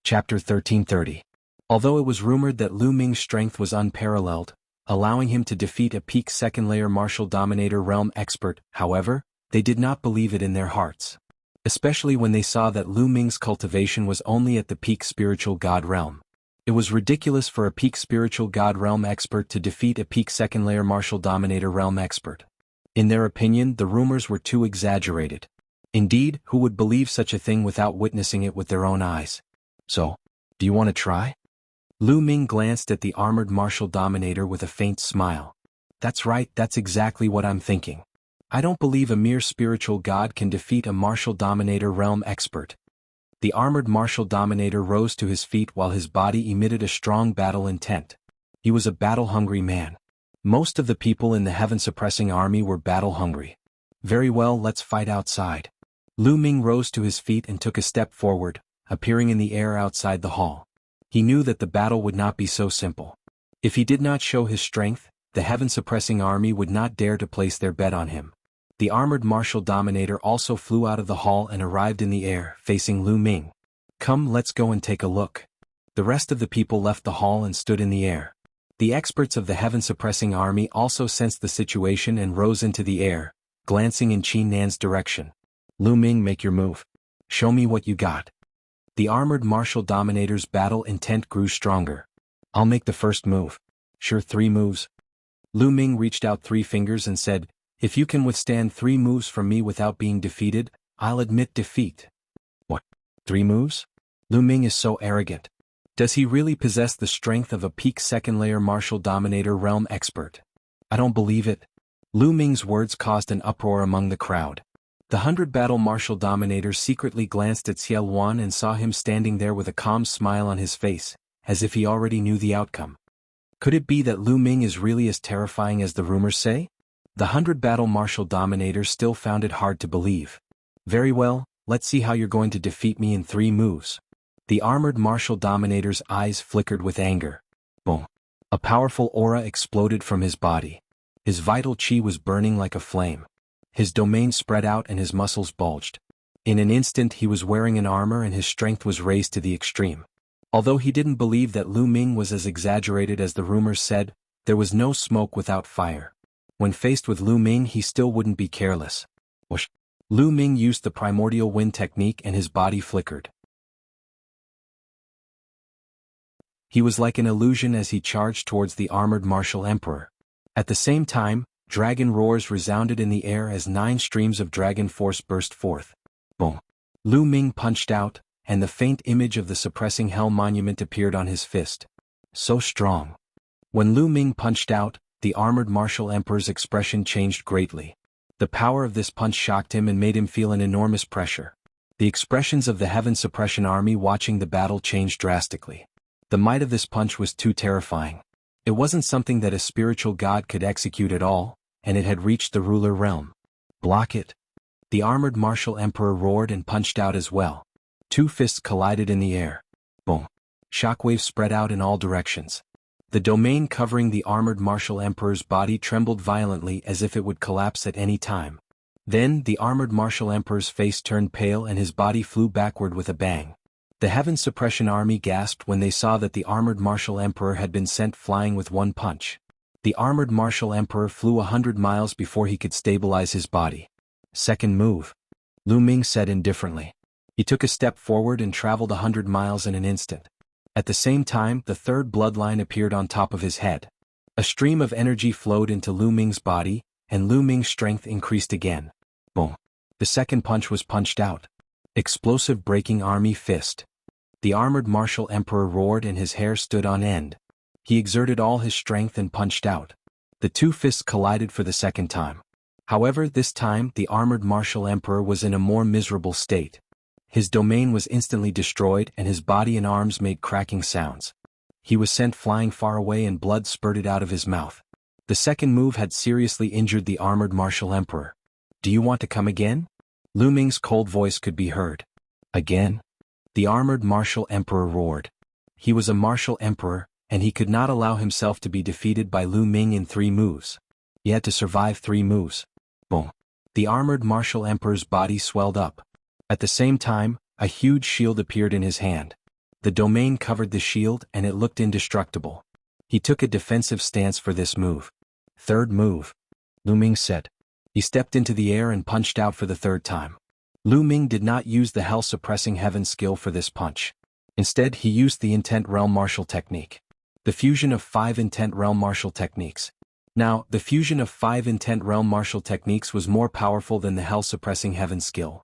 A: Chapter 1330. Although it was rumored that Lu Ming's strength was unparalleled, allowing him to defeat a peak 2nd layer martial dominator realm expert, however, they did not believe it in their hearts. Especially when they saw that Lu Ming's cultivation was only at the peak spiritual god realm. It was ridiculous for a peak spiritual god realm expert to defeat a peak 2nd layer martial dominator realm expert. In their opinion, the rumors were too exaggerated. Indeed, who would believe such a thing without witnessing it with their own eyes? So, do you want to try? Lu Ming glanced at the armored martial dominator with a faint smile. That's right, that's exactly what I'm thinking. I don't believe a mere spiritual god can defeat a martial dominator realm expert. The armored martial dominator rose to his feet while his body emitted a strong battle intent. He was a battle-hungry man. Most of the people in the heaven-suppressing army were battle-hungry. Very well, let's fight outside. Lu Ming rose to his feet and took a step forward, appearing in the air outside the hall. He knew that the battle would not be so simple. If he did not show his strength, the heaven-suppressing army would not dare to place their bet on him. The armored martial dominator also flew out of the hall and arrived in the air, facing Lu Ming. "Come, let's go and take a look." The rest of the people left the hall and stood in the air. The experts of the heaven-suppressing army also sensed the situation and rose into the air, glancing in Qin Nan's direction. "Lu Ming, make your move. Show me what you got." The armored martial dominator's battle intent grew stronger. "I'll make the first move." "Sure, 3 moves." Lu Ming reached out 3 fingers and said, "If you can withstand 3 moves from me without being defeated, I'll admit defeat." "What? 3 moves?" Lu Ming is so arrogant. Does he really possess the strength of a peak second-layer martial dominator realm expert? I don't believe it. Lu Ming's words caused an uproar among the crowd. The 100-battle martial dominator secretly glanced at Xie Luan and saw him standing there with a calm smile on his face, as if he already knew the outcome. Could it be that Lu Ming is really as terrifying as the rumors say? The 100-battle martial dominator still found it hard to believe. "Very well, let's see how you're going to defeat me in 3 moves. The armored martial dominator's eyes flickered with anger. Boom. A powerful aura exploded from his body. His vital chi was burning like a flame. His domain spread out and his muscles bulged. In an instant he was wearing an armor and his strength was raised to the extreme. Although he didn't believe that Lu Ming was as exaggerated as the rumors said, there was no smoke without fire. When faced with Lu Ming, he still wouldn't be careless. Whoosh. Lu Ming used the primordial wind technique and his body flickered. He was like an illusion as he charged towards the armored martial emperor. At the same time, dragon roars resounded in the air as 9 streams of dragon force burst forth. Boom. Lu Ming punched out, and the faint image of the suppressing hell monument appeared on his fist. So strong. When Lu Ming punched out, the armored martial emperor's expression changed greatly. The power of this punch shocked him and made him feel an enormous pressure. The expressions of the heaven suppression army watching the battle changed drastically. The might of this punch was too terrifying. It wasn't something that a spiritual god could execute at all, and it had reached the ruler realm. "Block it." The armored martial emperor roared and punched out as well. 2 fists collided in the air. Boom. Shockwaves spread out in all directions. The domain covering the armored martial emperor's body trembled violently as if it would collapse at any time. Then the armored martial emperor's face turned pale and his body flew backward with a bang. The heaven suppression army gasped when they saw that the armored martial emperor had been sent flying with 1 punch. The armored martial emperor flew 100 miles before he could stabilize his body. "Second move," Lu Ming said indifferently. He took a step forward and traveled 100 miles in an instant. At the same time, the 3rd bloodline appeared on top of his head. A stream of energy flowed into Lu Ming's body, and Lu Ming's strength increased again. Boom. The 2nd punch was punched out. Explosive breaking army fist. The armored martial emperor roared and his hair stood on end. He exerted all his strength and punched out. The 2 fists collided for the 2nd time. However, this time the armored martial emperor was in a more miserable state. His domain was instantly destroyed and his body and arms made cracking sounds. He was sent flying far away and blood spurted out of his mouth. The 2nd move had seriously injured the armored martial emperor. "Do you want to come again?" Lu Ming's cold voice could be heard. "Again?" The armored martial emperor roared. He was a martial emperor, and he could not allow himself to be defeated by Lu Ming in 3 moves. He had to survive 3 moves. Boom. The armored martial emperor's body swelled up. At the same time, a huge shield appeared in his hand. The domain covered the shield and it looked indestructible. He took a defensive stance for this move. "Third move," Lu Ming said. He stepped into the air and punched out for the 3rd time. Lu Ming did not use the hell-suppressing heaven skill for this punch. Instead, he used the intent realm martial technique. The fusion of 5 intent realm martial techniques. Now, the fusion of 5 intent realm martial techniques was more powerful than the hell-suppressing heaven skill.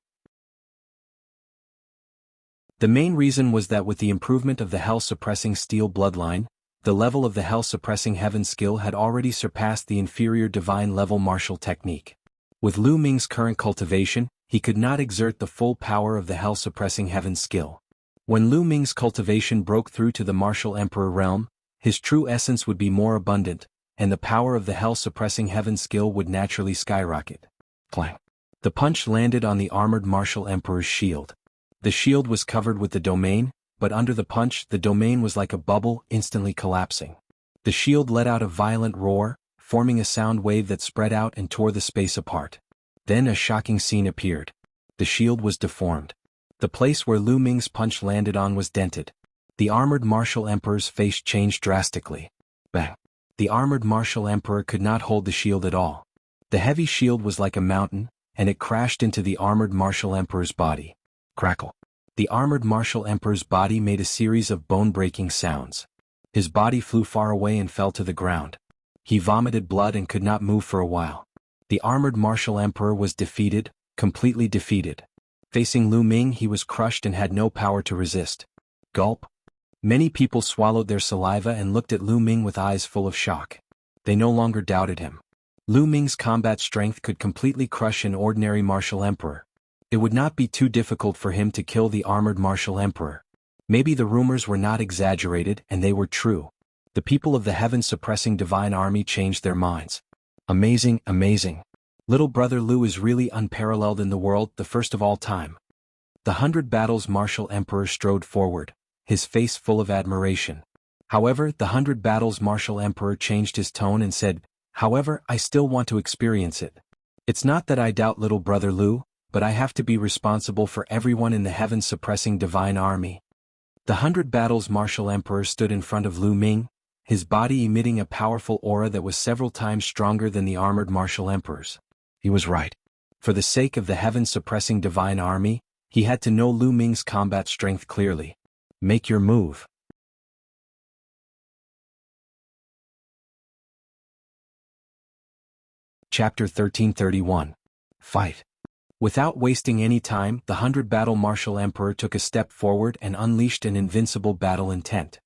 A: The main reason was that with the improvement of the hell-suppressing steel bloodline, the level of the hell-suppressing heaven skill had already surpassed the inferior divine level martial technique. With Lu Ming's current cultivation, he could not exert the full power of the hell-suppressing heaven skill. When Lu Ming's cultivation broke through to the martial emperor realm, his true essence would be more abundant, and the power of the hell-suppressing heaven skill would naturally skyrocket. Clang. The punch landed on the armored martial emperor's shield. The shield was covered with the domain, but under the punch the domain was like a bubble instantly collapsing. The shield let out a violent roar, forming a sound wave that spread out and tore the space apart. Then a shocking scene appeared. The shield was deformed. The place where Lu Ming's punch landed on was dented. The armored martial emperor's face changed drastically. Bang! The armored martial emperor could not hold the shield at all. The heavy shield was like a mountain, and it crashed into the armored martial emperor's body. Crackle! The armored martial emperor's body made a series of bone-breaking sounds. His body flew far away and fell to the ground. He vomited blood and could not move for a while. The armored martial emperor was defeated, completely defeated. Facing Lu Ming, he was crushed and had no power to resist. Gulp! Many people swallowed their saliva and looked at Lu Ming with eyes full of shock. They no longer doubted him. Lu Ming's combat strength could completely crush an ordinary martial emperor. It would not be too difficult for him to kill the armored martial emperor. Maybe the rumors were not exaggerated and they were true. The people of the heaven-suppressing divine army changed their minds. Amazing, amazing. Little brother Lu is really unparalleled in the world, the first of all time. The 100 Battles martial emperor strode forward, his face full of admiration. However, the 100 Battles martial emperor changed his tone and said, "However, I still want to experience it. It's not that I doubt little brother Lu, but I have to be responsible for everyone in the heaven-suppressing divine army." The 100 Battles martial emperor stood in front of Lu Ming, his body emitting a powerful aura that was several times stronger than the armored martial emperor's. He was right. For the sake of the heaven-suppressing divine army, he had to know Lu Ming's combat strength clearly. Make your move. Chapter 1331. Fight. Without wasting any time, the 100 Battle martial emperor took a step forward and unleashed an invincible battle intent.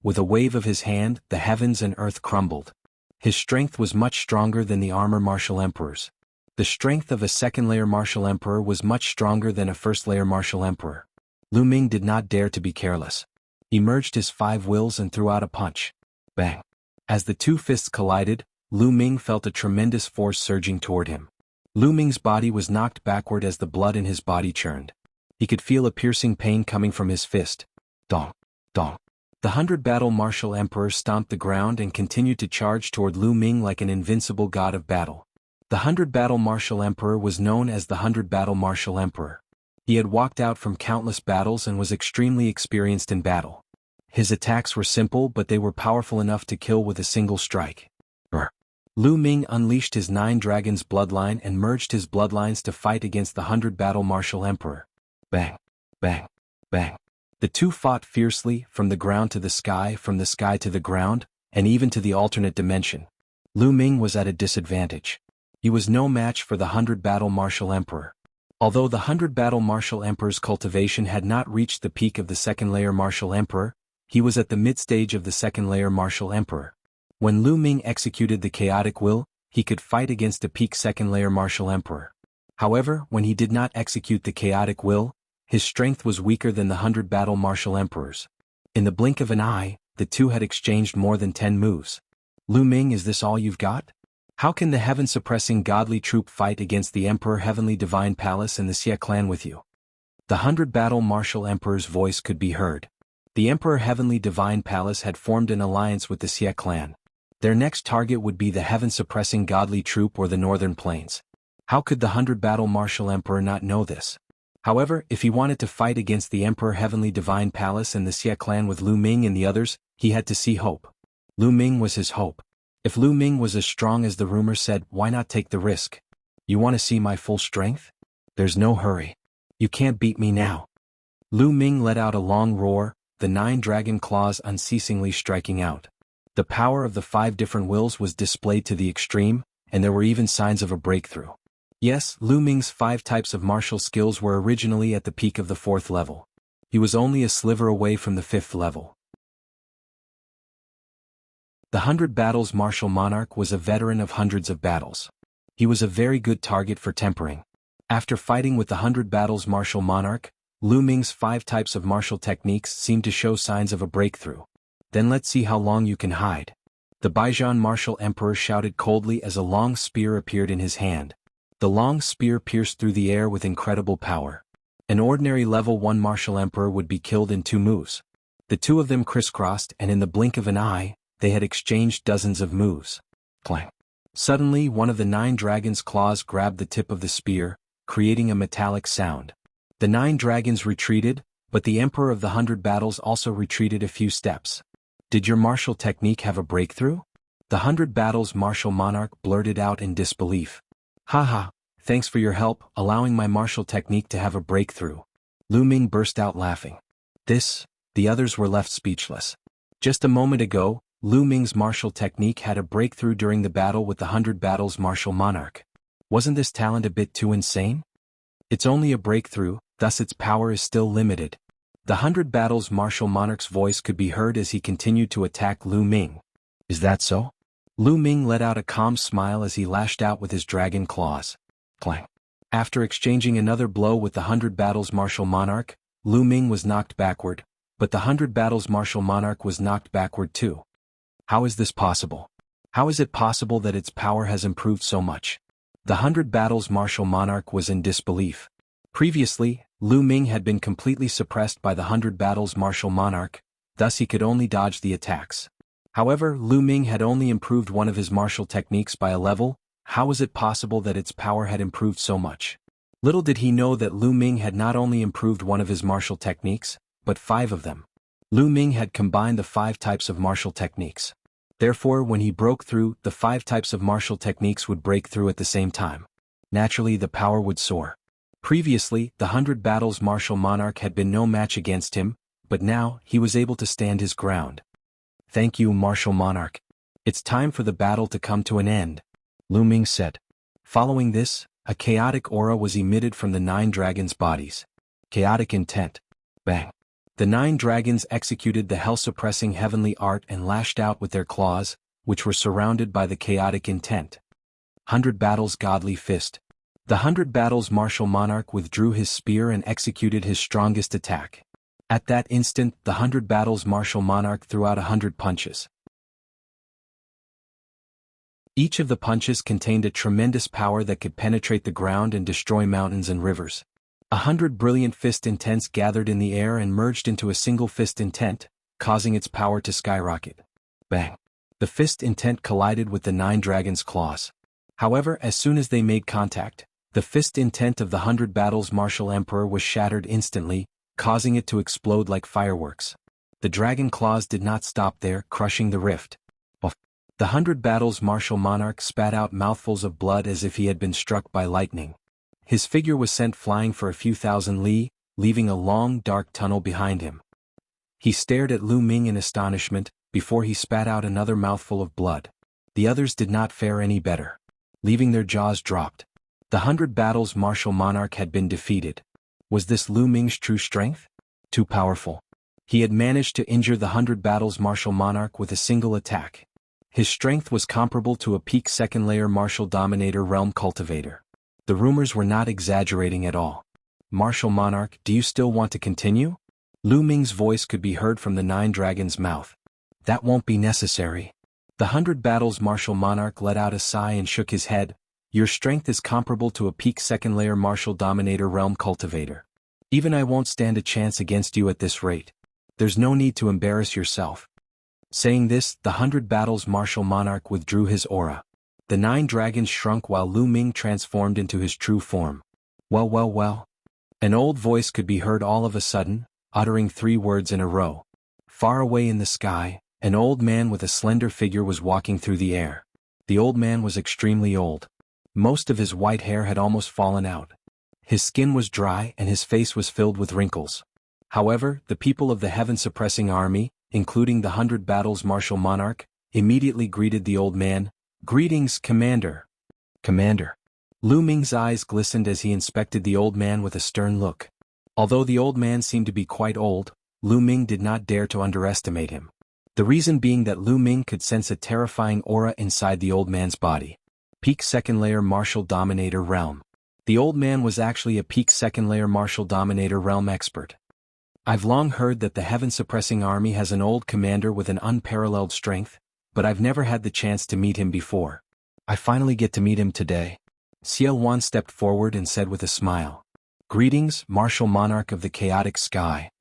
A: With a wave of his hand, the heavens and earth crumbled. His strength was much stronger than the armor martial emperor's. The strength of a second-layer martial emperor was much stronger than a first-layer martial emperor. Lu Ming did not dare to be careless. He merged his 5 wills and threw out a punch. Bang! As the two fists collided, Lu Ming felt a tremendous force surging toward him. Lu Ming's body was knocked backward as the blood in his body churned. He could feel a piercing pain coming from his fist. Dong! Dong! The 100 Battle martial emperor stomped the ground and continued to charge toward Lu Ming like an invincible god of battle. The 100 Battle martial emperor was known as the 100 Battle martial emperor. He had walked out from countless battles and was extremely experienced in battle. His attacks were simple, but they were powerful enough to kill with a single strike. Brr. Lu Ming unleashed his 9 dragons bloodline and merged his bloodlines to fight against the 100 Battle martial emperor. Bang! Bang! Bang! The two fought fiercely, from the ground to the sky, from the sky to the ground, and even to the alternate dimension. Lu Ming was at a disadvantage. He was no match for the 100 Battle martial emperor. Although the 100 Battle martial emperor's cultivation had not reached the peak of the second-layer martial emperor, he was at the mid-stage of the second-layer martial emperor. When Lu Ming executed the chaotic will, he could fight against a peak second-layer martial emperor. However, when he did not execute the chaotic will, his strength was weaker than the 100 Battle martial emperor's. In the blink of an eye, the two had exchanged more than 10 moves. Lu Ming, is this all you've got? How can the heaven-suppressing godly troop fight against the Emperor Heavenly Divine Palace and the Xie clan with you? The 100 Battle martial emperor's voice could be heard. The Emperor Heavenly Divine Palace had formed an alliance with the Xie clan. Their next target would be the heaven-suppressing godly troop or the northern plains. How could the 100 Battle martial emperor not know this? However, if he wanted to fight against the Emperor Heavenly Divine Palace and the Xie clan with Lu Ming and the others, he had to see hope. Lu Ming was his hope. If Lu Ming was as strong as the rumor said, why not take the risk? You want to see my full strength? There's no hurry. You can't beat me now. Lu Ming let out a long roar, the 9 dragon claws unceasingly striking out. The power of the 5 different wills was displayed to the extreme, and there were even signs of a breakthrough. Yes, Lu Ming's 5 types of martial skills were originally at the peak of the 4th level. He was only a sliver away from the 5th level. The 100 Battles martial monarch was a veteran of hundreds of battles. He was a very good target for tempering. After fighting with the 100 Battles martial monarch, Lu Ming's 5 types of martial techniques seemed to show signs of a breakthrough. Then let's see how long you can hide. The Baijian martial emperor shouted coldly as a long spear appeared in his hand. The long spear pierced through the air with incredible power. An ordinary level 1 martial emperor would be killed in 2 moves. The two of them crisscrossed, and in the blink of an eye, they had exchanged dozens of moves. Clang. Suddenly one of the 9 dragons' claws grabbed the tip of the spear, creating a metallic sound. The 9 dragons retreated, but the Emperor of the 100 Battles also retreated a few steps. Did your martial technique have a breakthrough? The 100 Battles martial monarch blurted out in disbelief. Haha, thanks for your help, allowing my martial technique to have a breakthrough. Lu Ming burst out laughing. The others were left speechless. Just a moment ago, Lu Ming's martial technique had a breakthrough during the battle with the 100 Battles martial monarch. Wasn't this talent a bit too insane? It's only a breakthrough, thus its power is still limited. The 100 Battles martial monarch's voice could be heard as he continued to attack Lu Ming. Is that so? Lu Ming let out a calm smile as he lashed out with his dragon claws. Clang. After exchanging another blow with the 100 Battles martial monarch, Lu Ming was knocked backward, but the 100 Battles martial monarch was knocked backward too. How is this possible? How is it possible that its power has improved so much? The 100 Battles martial monarch was in disbelief. Previously, Lu Ming had been completely suppressed by the 100 Battles martial monarch, thus he could only dodge the attacks. However, Lu Ming had only improved one of his martial techniques by a level. How was it possible that its power had improved so much? Little did he know that Lu Ming had not only improved one of his martial techniques, but 5 of them. Lu Ming had combined the 5 types of martial techniques. Therefore, when he broke through, the 5 types of martial techniques would break through at the same time. Naturally, the power would soar. Previously, the 100 Battles martial monarch had been no match against him, but now, he was able to stand his ground. Thank you, martial monarch. It's time for the battle to come to an end, Lu Ming said. Following this, a chaotic aura was emitted from the 9 dragons' bodies. Chaotic intent. Bang. The 9 dragons executed the hell-suppressing heavenly art and lashed out with their claws, which were surrounded by the chaotic intent. 100 Battles godly fist. The 100 Battles martial monarch withdrew his spear and executed his strongest attack. At that instant, the 100 Battles martial monarch threw out 100 punches. Each of the punches contained a tremendous power that could penetrate the ground and destroy mountains and rivers. 100 brilliant fist intents gathered in the air and merged into a single fist intent, causing its power to skyrocket. Bang! The fist intent collided with the 9 dragons' claws. However, as soon as they made contact, the fist intent of the 100 Battles martial emperor was shattered instantly, causing it to explode like fireworks. The dragon claws did not stop there, crushing the rift. The 100 Battles martial monarch spat out mouthfuls of blood as if he had been struck by lightning. His figure was sent flying for a few thousand li, leaving a long, dark tunnel behind him. He stared at Lu Ming in astonishment, before he spat out another mouthful of blood. The others did not fare any better. Leaving their jaws dropped. The 100 Battles martial monarch had been defeated. Was this Lu Ming's true strength? Too powerful. He had managed to injure the 100 Battles martial monarch with a single attack. His strength was comparable to a peak second-layer martial dominator realm cultivator. The rumors were not exaggerating at all. Martial monarch, do you still want to continue? Lu Ming's voice could be heard from the 9 dragons' mouth. That won't be necessary. The 100 Battles martial monarch let out a sigh and shook his head. Your strength is comparable to a peak second-layer martial dominator realm cultivator. Even I won't stand a chance against you at this rate. There's no need to embarrass yourself. Saying this, the 100 Battles martial monarch withdrew his aura. The 9 dragons shrunk while Lu Ming transformed into his true form. Well. An old voice could be heard all of a sudden, uttering 3 words in a row. Far away in the sky, an old man with a slender figure was walking through the air. The old man was extremely old. Most of his white hair had almost fallen out. His skin was dry and his face was filled with wrinkles. However, the people of the heaven-suppressing army, including the 100 Battles martial monarch, immediately greeted the old man. Greetings, Commander. Commander. Lu Ming's eyes glistened as he inspected the old man with a stern look. Although the old man seemed to be quite old, Lu Ming did not dare to underestimate him. The reason being that Lu Ming could sense a terrifying aura inside the old man's body. Peak second-layer martial dominator realm. The old man was actually a peak second-layer martial dominator realm expert. I've long heard that the heaven-suppressing army has an old commander with an unparalleled strength, but I've never had the chance to meet him before. I finally get to meet him today. Xiao Wan stepped forward and said with a smile. Greetings, martial monarch of the chaotic sky.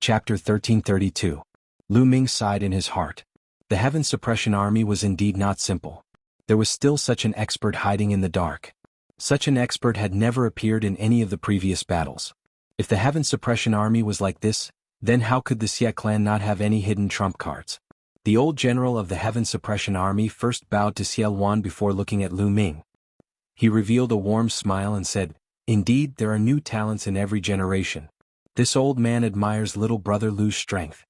A: Chapter 1332. Lu Ming sighed in his heart. The Heaven Suppression Army was indeed not simple. There was still such an expert hiding in the dark. Such an expert had never appeared in any of the previous battles. If the Heaven Suppression Army was like this, then how could the Xie clan not have any hidden trump cards? The old general of the Heaven Suppression Army first bowed to Xie Wan before looking at Lu Ming. He revealed a warm smile and said, "Indeed, there are new talents in every generation. This old man admires little brother Lu's strength."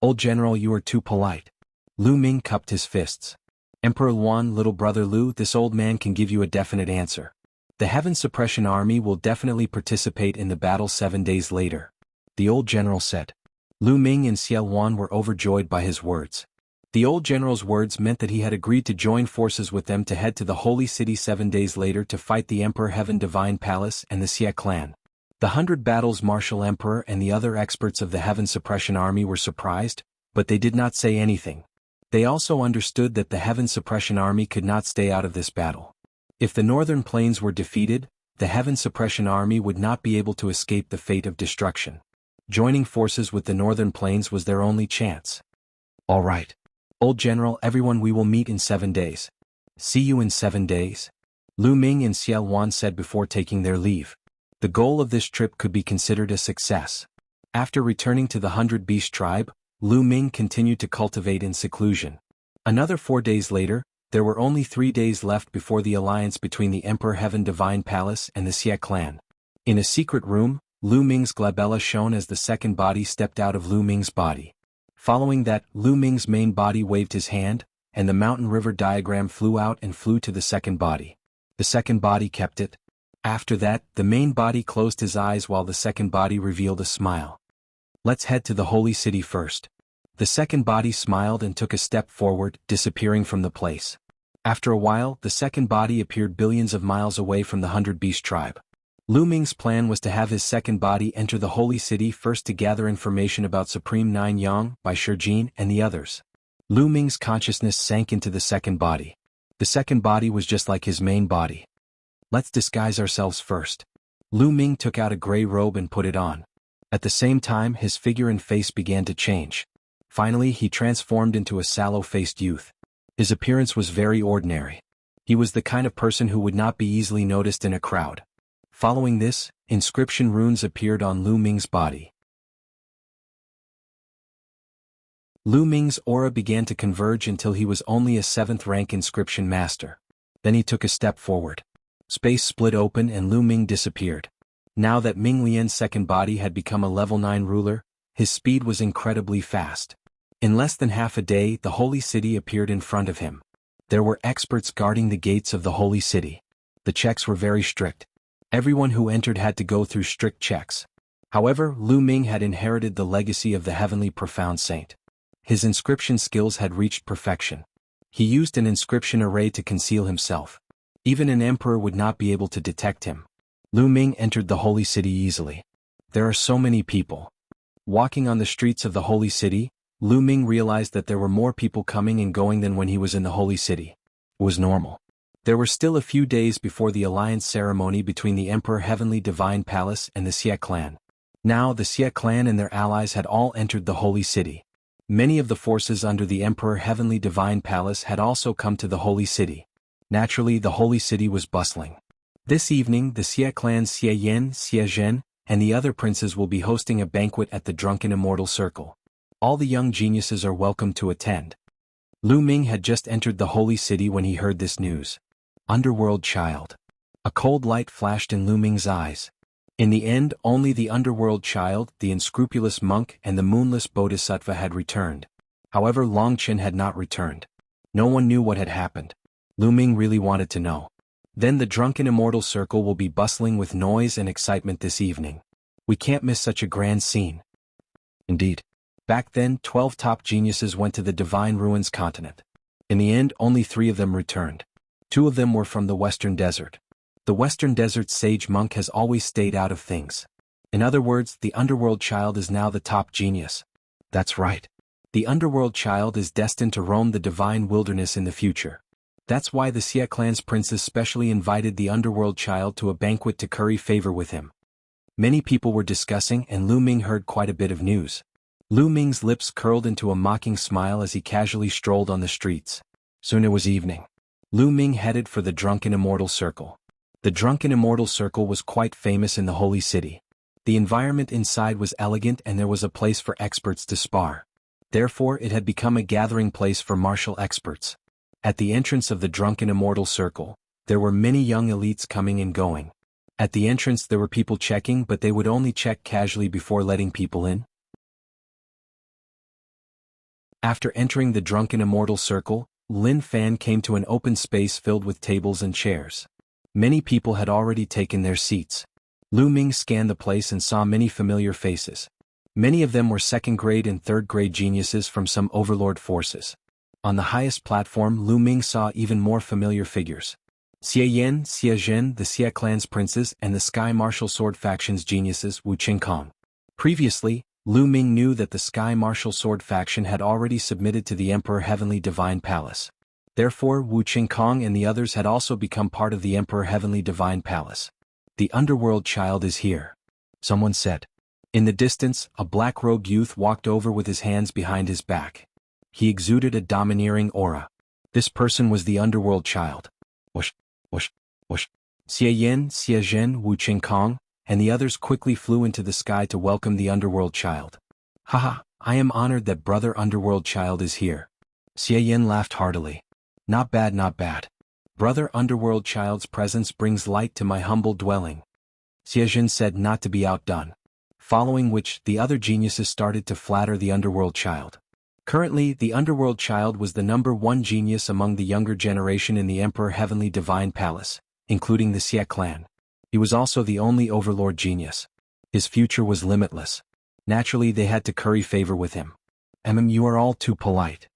A: "Old general, you are too polite." Lu Ming cupped his fists. "Emperor Luan, little brother Lu, this old man can give you a definite answer. The Heaven Suppression Army will definitely participate in the battle 7 days later," the old general said. Lu Ming and Xie Wan were overjoyed by his words. The old general's words meant that he had agreed to join forces with them to head to the Holy City 7 days later to fight the Emperor Heaven Divine Palace and the Xie clan. The 100 Battles Martial Emperor and the other experts of the Heaven Suppression Army were surprised, but they did not say anything. They also understood that the Heaven Suppression Army could not stay out of this battle. If the Northern Plains were defeated, the Heaven Suppression Army would not be able to escape the fate of destruction. Joining forces with the Northern Plains was their only chance. "All right. Old General, everyone, we will meet in 7 days. See you in 7 days. Lu Ming and Xie Wan said before taking their leave. The goal of this trip could be considered a success. After returning to the 100 Beast tribe, Lu Ming continued to cultivate in seclusion. Another 4 days later, there were only 3 days left before the alliance between the Emperor Heaven Divine Palace and the Xie clan. In a secret room, Lu Ming's glabella shone as the second body stepped out of Lu Ming's body. Following that, Lu Ming's main body waved his hand, and the mountain river diagram flew out and flew to the second body. The second body kept it. After that, the main body closed his eyes while the second body revealed a smile. "Let's head to the Holy City first." The second body smiled and took a step forward, disappearing from the place. After a while, the second body appeared billions of miles away from the 100 Beast tribe. Lu Ming's plan was to have his second body enter the Holy City first to gather information about Supreme Nine Yang, Bai Shijin, and the others. Lu Ming's consciousness sank into the second body. The second body was just like his main body. "Let's disguise ourselves first." Lu Ming took out a gray robe and put it on. At the same time, his figure and face began to change. Finally, he transformed into a sallow-faced youth. His appearance was very ordinary. He was the kind of person who would not be easily noticed in a crowd. Following this, inscription runes appeared on Lu Ming's body. Lu Ming's aura began to converge until he was only a 7th rank inscription master. Then he took a step forward. Space split open and Lu Ming disappeared. Now that Ming Lian's second body had become a level 9 ruler, his speed was incredibly fast. In less than half a day, the Holy City appeared in front of him. There were experts guarding the gates of the Holy City. The checks were very strict. Everyone who entered had to go through strict checks. However, Lu Ming had inherited the legacy of the Heavenly Profound Saint. His inscription skills had reached perfection. He used an inscription array to conceal himself. Even an emperor would not be able to detect him. Lu Ming entered the Holy City easily. There are so many people. Walking on the streets of the Holy City, Lu Ming realized that there were more people coming and going than when he was in the Holy City. It was normal. There were still a few days before the alliance ceremony between the Emperor Heavenly Divine Palace and the Xie clan. Now the Xie clan and their allies had all entered the Holy City. Many of the forces under the Emperor Heavenly Divine Palace had also come to the Holy City. Naturally, the Holy City was bustling. This evening, the Xie clan's Xie Yan, Xie Zhen, and the other princes will be hosting a banquet at the Drunken Immortal Circle. All the young geniuses are welcome to attend. Lu Ming had just entered the Holy City when he heard this news. Underworld child. A cold light flashed in Lu Ming's eyes. In the end, only the Underworld child, the unscrupulous monk, and the moonless bodhisattva had returned. However, Longchen had not returned. No one knew what had happened. Lu Ming really wanted to know. Then the Drunken Immortal Circle will be bustling with noise and excitement this evening. We can't miss such a grand scene. Indeed. Back then, 12 top geniuses went to the Divine Ruins continent. In the end, only 3 of them returned. 2 of them were from the Western Desert. The Western Desert's sage monk has always stayed out of things. In other words, the Underworld child is now the top genius. That's right. The Underworld child is destined to roam the divine wilderness in the future. That's why the Xie clan's princes specially invited the Underworld child to a banquet to curry favor with him. Many people were discussing and Lu Ming heard quite a bit of news. Lu Ming's lips curled into a mocking smile as he casually strolled on the streets. Soon it was evening. Lu Ming headed for the Drunken Immortal Circle. The Drunken Immortal Circle was quite famous in the Holy City. The environment inside was elegant and there was a place for experts to spar. Therefore it had become a gathering place for martial experts. At the entrance of the Drunken Immortal Circle, there were many young elites coming and going. At the entrance there were people checking, but they would only check casually before letting people in. After entering the Drunken Immortal Circle, Lin Fan came to an open space filled with tables and chairs. Many people had already taken their seats. Lu Ming scanned the place and saw many familiar faces. Many of them were second-grade and third-grade geniuses from some overlord forces. On the highest platform, Lu Ming saw even more familiar figures. Xie Yan, Xie Zhen, the Xie clan's princes, and the Sky Martial Sword faction's geniuses Wu Qingkong. Previously, Lu Ming knew that the Sky Martial Sword faction had already submitted to the Emperor Heavenly Divine Palace. Therefore, Wu Qingkong and the others had also become part of the Emperor Heavenly Divine Palace. The underworld child is here, someone said. In the distance, a black-robed youth walked over with his hands behind his back. He exuded a domineering aura. This person was the underworld child. Whoosh, whoosh, whoosh. Xie Yan, Xie Zhen, Wu Qingkong, and the others quickly flew into the sky to welcome the underworld child. Haha, I am honored that brother underworld child is here. Xie Yan laughed heartily. Not bad, not bad. Brother underworld child's presence brings light to my humble dwelling. Xie Zhen said not to be outdone. Following which, the other geniuses started to flatter the underworld child. Currently, the underworld child was the #1 genius among the younger generation in the Emperor Heavenly Divine Palace, including the Xie clan. He was also the only overlord genius. His future was limitless. Naturally, they had to curry favor with him. You are all too polite.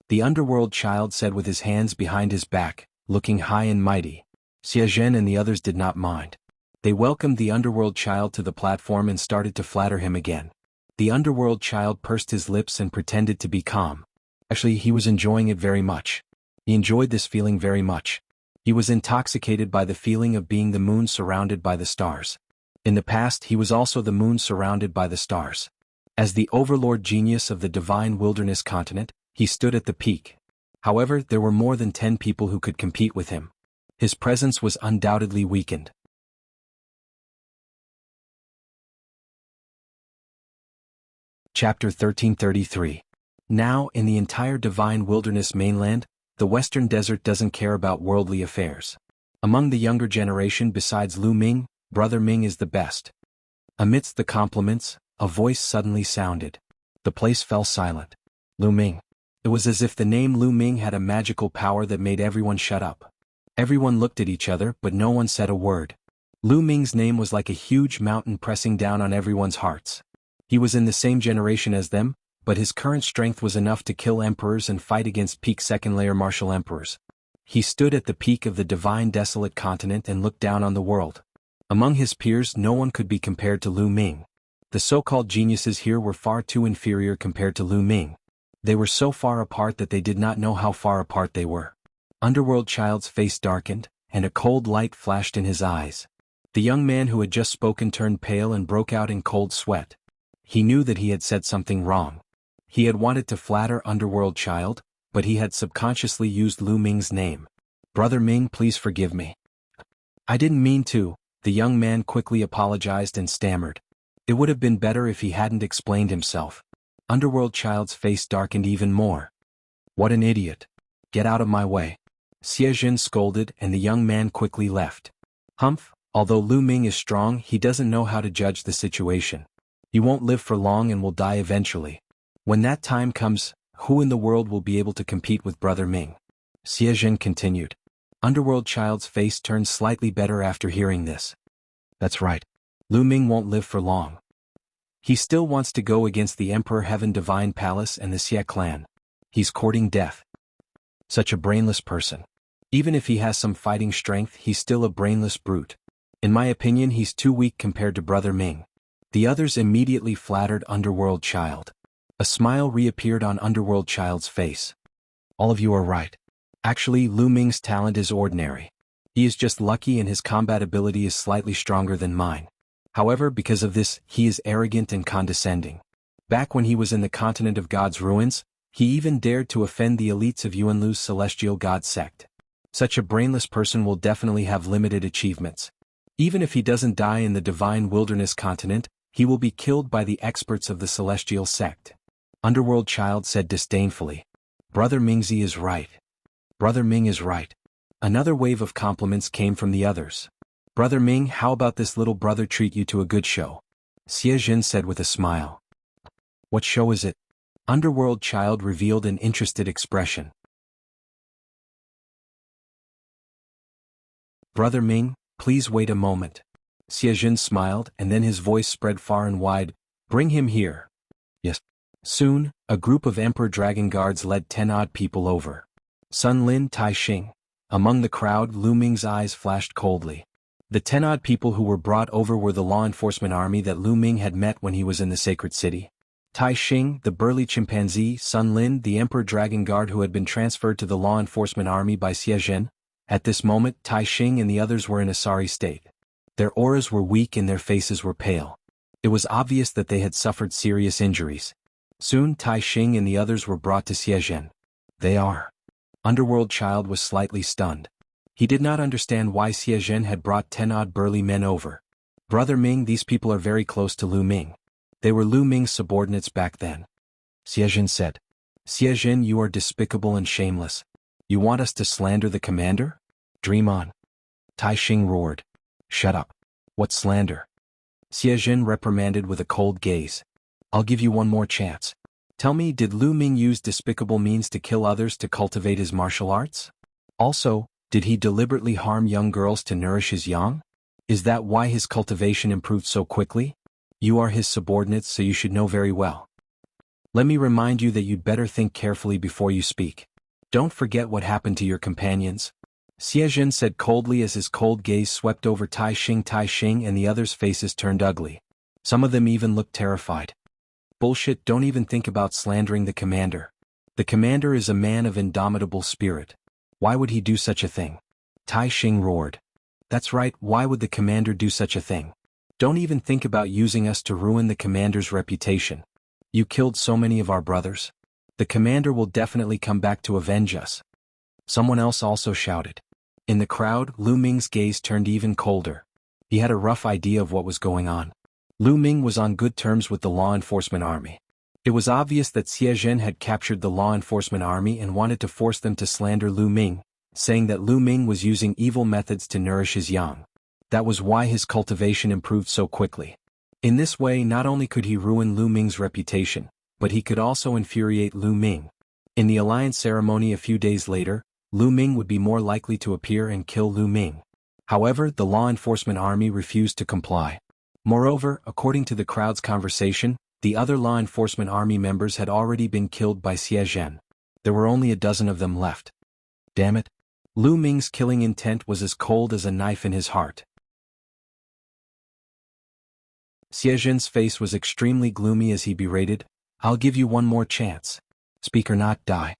A: The underworld child said with his hands behind his back, looking high and mighty. Xie Zhen and the others did not mind. They welcomed the underworld child to the platform and started to flatter him again. The underworld child pursed his lips and pretended to be calm. Actually, he was enjoying it very much. He enjoyed this feeling very much. He was intoxicated by the feeling of being the moon surrounded by the stars. In the past, he was also the moon surrounded by the stars. As the overlord genius of the divine wilderness continent, he stood at the peak. However, there were more than 10 people who could compete with him. His presence was undoubtedly weakened. Chapter 1333. Now, in the entire divine wilderness mainland, the western desert doesn't care about worldly affairs. Among the younger generation besides Lu Ming, Brother Ming is the best. Amidst the compliments, a voice suddenly sounded. The place fell silent. Lu Ming. It was as if the name Lu Ming had a magical power that made everyone shut up. Everyone looked at each other, but no one said a word. Lu Ming's name was like a huge mountain pressing down on everyone's hearts. He was in the same generation as them, but his current strength was enough to kill emperors and fight against peak second-layer martial emperors. He stood at the peak of the divine desolate continent and looked down on the world. Among his peers, no one could be compared to Lu Ming. The so-called geniuses here were far too inferior compared to Lu Ming. They were so far apart that they did not know how far apart they were. Underworld child's face darkened, and a cold light flashed in his eyes. The young man who had just spoken turned pale and broke out in cold sweat. He knew that he had said something wrong. He had wanted to flatter Underworld child, but he had subconsciously used Lu Ming's name. Brother Ming, please forgive me. I didn't mean to, the young man quickly apologized and stammered. It would have been better if he hadn't explained himself. Underworld child's face darkened even more. What an idiot. Get out of my way. Xie Zhen scolded and the young man quickly left. Humph, although Lu Ming is strong, he doesn't know how to judge the situation. He won't live for long and will die eventually. When that time comes, who in the world will be able to compete with Brother Ming? Xie Zhen continued. Underworld child's face turned slightly better after hearing this. That's right. Lu Ming won't live for long. He still wants to go against the Emperor Heaven Divine Palace and the Xie clan. He's courting death. Such a brainless person. Even if he has some fighting strength, he's still a brainless brute. In my opinion, he's too weak compared to Brother Ming. The others immediately flattered Underworld child. A smile reappeared on Underworld child's face. All of you are right. Actually, Lu Ming's talent is ordinary. He is just lucky and his combat ability is slightly stronger than mine. However, because of this, he is arrogant and condescending. Back when he was in the continent of God's ruins, he even dared to offend the elites of Yuanlu's celestial god sect. Such a brainless person will definitely have limited achievements. Even if he doesn't die in the divine wilderness continent, he will be killed by the experts of the celestial sect. Underworld Child said disdainfully. Brother Mingzi is right. Brother Ming is right. Another wave of compliments came from the others. Brother Ming, how about this little brother treat you to a good show? Xie Jin said with a smile. What show is it? Underworld Child revealed an interested expression. Brother Ming, please wait a moment. Xie Jin smiled, and then his voice spread far and wide. Bring him here. Yes. Soon, a group of Emperor Dragon Guards led 10 odd people over. Sun Lin Tai Xing. Among the crowd, Lu Ming's eyes flashed coldly. The 10 odd people who were brought over were the law enforcement army that Lu Ming had met when he was in the sacred city. Tai Xing, the burly chimpanzee, Sun Lin, the Emperor Dragon Guard who had been transferred to the law enforcement army by Xie Jin. At this moment, Tai Xing and the others were in a sorry state. Their auras were weak and their faces were pale. It was obvious that they had suffered serious injuries. Soon Tai Xing and the others were brought to Xie Jin. They are. Underworld Child was slightly stunned. He did not understand why Xie Jin had brought 10 odd burly men over. Brother Ming, these people are very close to Lu Ming. They were Lu Ming's subordinates back then. Xie Jin said. Xie Jin, you are despicable and shameless. You want us to slander the commander? Dream on. Tai Xing roared. Shut up. What slander? Xie Jin reprimanded with a cold gaze. I'll give you one more chance. Tell me, did Lu Ming use despicable means to kill others to cultivate his martial arts? Also, did he deliberately harm young girls to nourish his yang? Is that why his cultivation improved so quickly? You are his subordinates, so you should know very well. Let me remind you that you'd better think carefully before you speak. Don't forget what happened to your companions. Xie Jin said coldly as his cold gaze swept over Tai Xing and the others' faces turned ugly. Some of them even looked terrified. Bullshit, don't even think about slandering the commander. The commander is a man of indomitable spirit. Why would he do such a thing? Tai Xing roared. That's right, why would the commander do such a thing? Don't even think about using us to ruin the commander's reputation. You killed so many of our brothers. The commander will definitely come back to avenge us. Someone else also shouted. In the crowd, Lu Ming's gaze turned even colder. He had a rough idea of what was going on. Lu Ming was on good terms with the law enforcement army. It was obvious that Xie Jin had captured the law enforcement army and wanted to force them to slander Lu Ming, saying that Lu Ming was using evil methods to nourish his yang. That was why his cultivation improved so quickly. In this way, not only could he ruin Lu Ming's reputation, but he could also infuriate Lu Ming. In the alliance ceremony a few days later, Lu Ming would be more likely to appear and kill Lu Ming. However, the law enforcement army refused to comply. Moreover, according to the crowd's conversation, the other law enforcement army members had already been killed by Xie Jin. There were only a dozen of them left. Damn it. Lu Ming's killing intent was as cold as a knife in his heart. Xie Jin's face was extremely gloomy as he berated, I'll give you one more chance. Speak or not, die.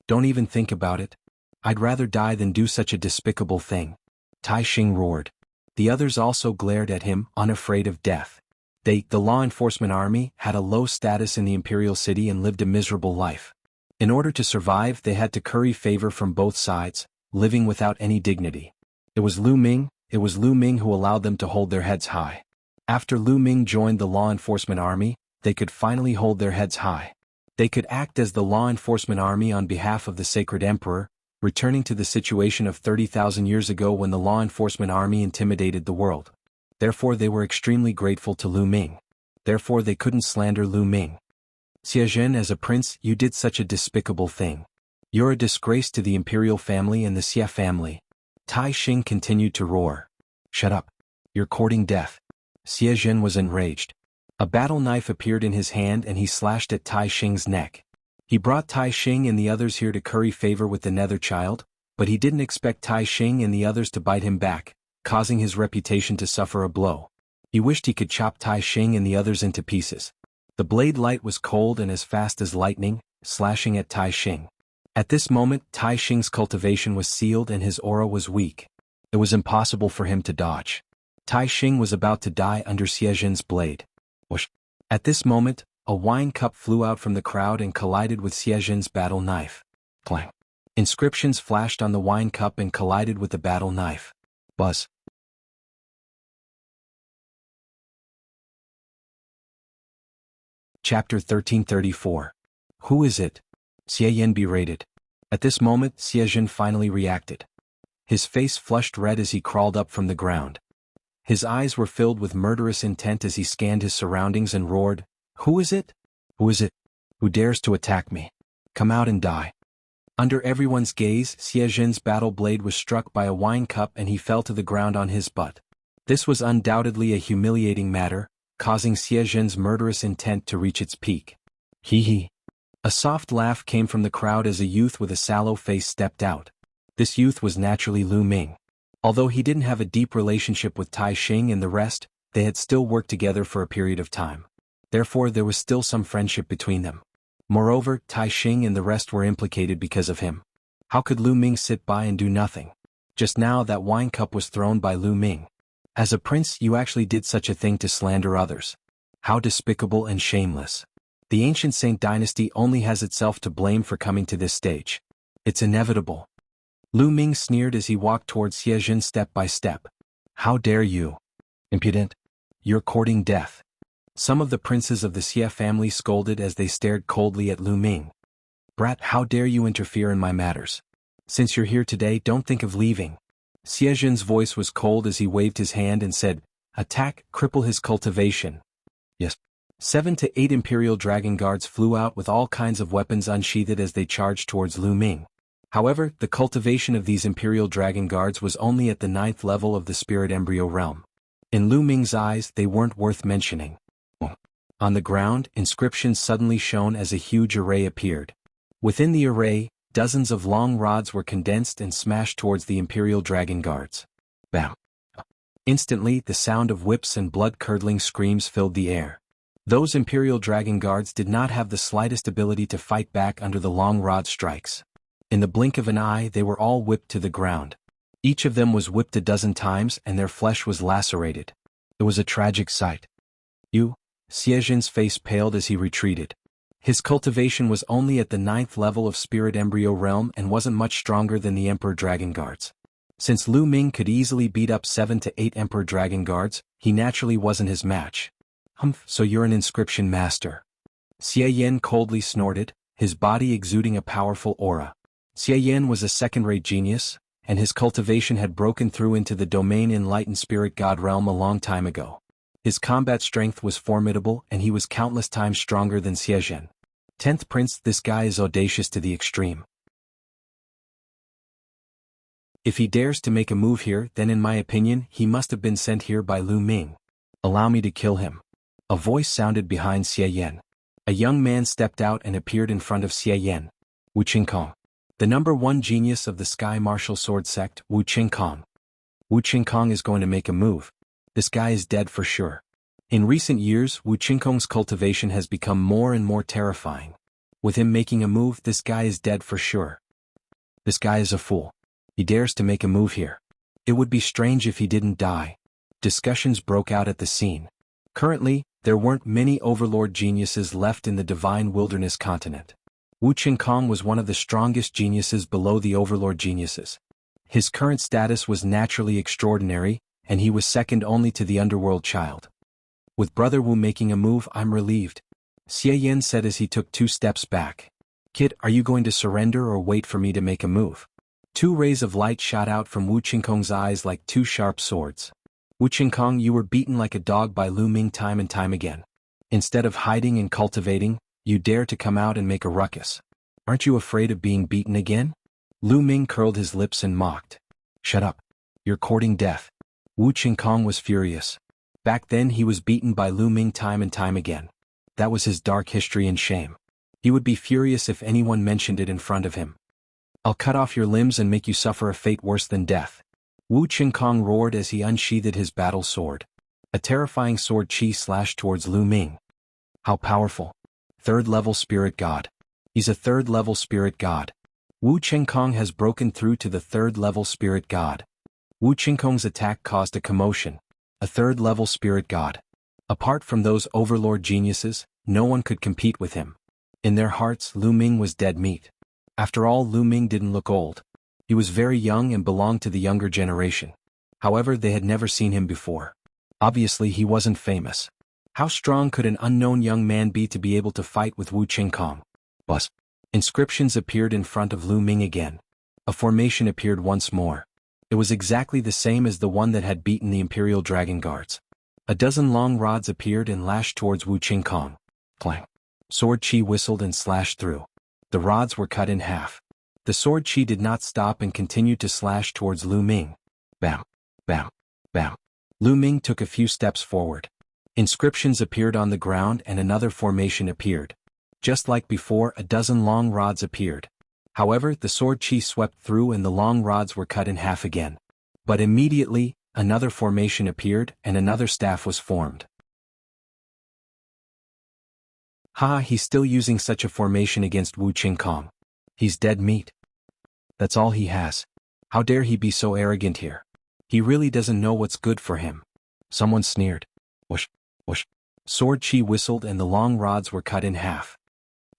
A: Don't even think about it. I'd rather die than do such a despicable thing. Tai Xing roared. The others also glared at him, unafraid of death. They, the law enforcement army, had a low status in the imperial city and lived a miserable life. In order to survive, they had to curry favor from both sides, living without any dignity. It was Lu Ming who allowed them to hold their heads high. After Lu Ming joined the law enforcement army, they could finally hold their heads high. They could act as the law enforcement army on behalf of the sacred emperor, returning to the situation of 30,000 years ago when the law enforcement army intimidated the world. Therefore they were extremely grateful to Lu Ming. Therefore they couldn't slander Lu Ming. Xie Jin, as a prince, you did such a despicable thing. You're a disgrace to the imperial family and the Xie family. Tai Xing continued to roar. Shut up. You're courting death. Xie Jin was enraged. A battle knife appeared in his hand and he slashed at Tai Xing's neck. He brought Tai Xing and the others here to curry favor with the Nether Child, but he didn't expect Tai Xing and the others to bite him back, causing his reputation to suffer a blow. He wished he could chop Tai Xing and the others into pieces. The blade light was cold and as fast as lightning, slashing at Tai Xing. At this moment, Tai Xing's cultivation was sealed and his aura was weak. It was impossible for him to dodge. Tai Xing was about to die under Xie Jin's blade. Whoosh. At this moment, A wine cup flew out from the crowd and collided with Xie Zhen's battle knife. Clang. Inscriptions flashed on the wine cup and collided with the battle knife. Buzz. Chapter 1334. Who is it? Xie Yan berated. At this moment, Xie Zhen finally reacted. His face flushed red as he crawled up from the ground. His eyes were filled with murderous intent as he scanned his surroundings and roared, "Who is it? Who is it? Who dares to attack me? Come out and die." Under everyone's gaze, Xie Zhen's battle blade was struck by a wine cup and he fell to the ground on his butt. This was undoubtedly a humiliating matter, causing Xie Zhen's murderous intent to reach its peak. Hee hee. A soft laugh came from the crowd as a youth with a sallow face stepped out. This youth was naturally Lu Ming. Although he didn't have a deep relationship with Tai Xing and the rest, they had still worked together for a period of time. Therefore there was still some friendship between them. Moreover, Tai Xing and the rest were implicated because of him. How could Lu Ming sit by and do nothing? Just now that wine cup was thrown by Lu Ming. As a prince you actually did such a thing to slander others. How despicable and shameless. The ancient Saint dynasty only has itself to blame for coming to this stage. It's inevitable. Lu Ming sneered as he walked towards Xie Zhen step by step. How dare you? Impudent. You're courting death. Some of the princes of the Xie family scolded as they stared coldly at Lu Ming. Brat, how dare you interfere in my matters? Since you're here today, don't think of leaving. Xie Zhen's voice was cold as he waved his hand and said, "Attack, cripple his cultivation." Yes. 7 to 8 Imperial Dragon Guards flew out with all kinds of weapons unsheathed as they charged towards Lu Ming. However, the cultivation of these Imperial Dragon Guards was only at the 9th level of the Spirit Embryo realm. In Lu Ming's eyes, they weren't worth mentioning. On the ground, inscriptions suddenly shone as a huge array appeared. Within the array, dozens of long rods were condensed and smashed towards the Imperial Dragon Guards. Bam! Instantly, the sound of whips and blood-curdling screams filled the air. Those Imperial Dragon Guards did not have the slightest ability to fight back under the long rod strikes. In the blink of an eye, they were all whipped to the ground. Each of them was whipped a dozen times and their flesh was lacerated. It was a tragic sight. Xie Zhen's face paled as he retreated. His cultivation was only at the 9th level of Spirit Embryo realm and wasn't much stronger than the Emperor Dragon Guards. Since Lu Ming could easily beat up 7 to 8 Emperor Dragon Guards, he naturally wasn't his match. So you're an inscription master. Xie Yan coldly snorted, his body exuding a powerful aura. Xie Yan was a second-rate genius, and his cultivation had broken through into the domain enlightened spirit god realm a long time ago. His combat strength was formidable and he was countless times stronger than Xie Zhen. 10th Prince, this guy is audacious to the extreme. If he dares to make a move here, then in my opinion, he must have been sent here by Lu Ming. Allow me to kill him. A voice sounded behind Xie Yan. A young man stepped out and appeared in front of Xie Yan. Wu Qingkong. The #1 genius of the Sky Martial Sword sect, Wu Qingkong. Wu Qingkong is going to make a move. This guy is dead for sure. In recent years, Wu Qingkong's cultivation has become more and more terrifying. With him making a move, this guy is dead for sure. This guy is a fool. He dares to make a move here. It would be strange if he didn't die. Discussions broke out at the scene. Currently, there weren't many overlord geniuses left in the Divine Wilderness continent. Wu Qingkong was one of the strongest geniuses below the overlord geniuses. His current status was naturally extraordinary, and he was second only to the underworld child. With Brother Wu making a move, I'm relieved. Xie Yan said as he took 2 steps back. Kid, are you going to surrender or wait for me to make a move? 2 rays of light shot out from Wu Qingkong's eyes like 2 sharp swords. Wu Qingkong, you were beaten like a dog by Lu Ming time and time again. Instead of hiding and cultivating, you dare to come out and make a ruckus. Aren't you afraid of being beaten again? Lu Ming curled his lips and mocked. Shut up. You're courting death. Wu Qingkong was furious. Back then he was beaten by Lu Ming time and time again. That was his dark history and shame. He would be furious if anyone mentioned it in front of him. I'll cut off your limbs and make you suffer a fate worse than death. Wu Qingkong roared as he unsheathed his battle sword. A terrifying sword chi slashed towards Lu Ming. How powerful. 3rd level spirit god. He's a 3rd level spirit god. Wu Qingkong has broken through to the 3rd level spirit god. Wu Qingkong's attack caused a commotion. A 3rd level spirit god. Apart from those overlord geniuses, no one could compete with him. In their hearts, Lu Ming was dead meat. After all, Lu Ming didn't look old. He was very young and belonged to the younger generation. However, they had never seen him before. Obviously, he wasn't famous. How strong could an unknown young man be to be able to fight with Wu Qingkong? Bus. Inscriptions appeared in front of Lu Ming again. A formation appeared once more. It was exactly the same as the one that had beaten the Imperial Dragon Guards. A dozen long rods appeared and lashed towards Wu Qingkong. Clang. Sword Chi whistled and slashed through. The rods were cut in half. The sword Chi did not stop and continued to slash towards Lu Ming. Bam. Bam. Bam. Lu Ming took a few steps forward. Inscriptions appeared on the ground and another formation appeared. Just like before, a dozen long rods appeared. However, the sword Chi swept through and the long rods were cut in half again. But immediately, another formation appeared and another staff was formed. He's still using such a formation against Wu Qingkong. He's dead meat. That's all he has. How dare he be so arrogant here? He really doesn't know what's good for him. Someone sneered. Whoosh, whoosh. Sword Chi whistled and the long rods were cut in half.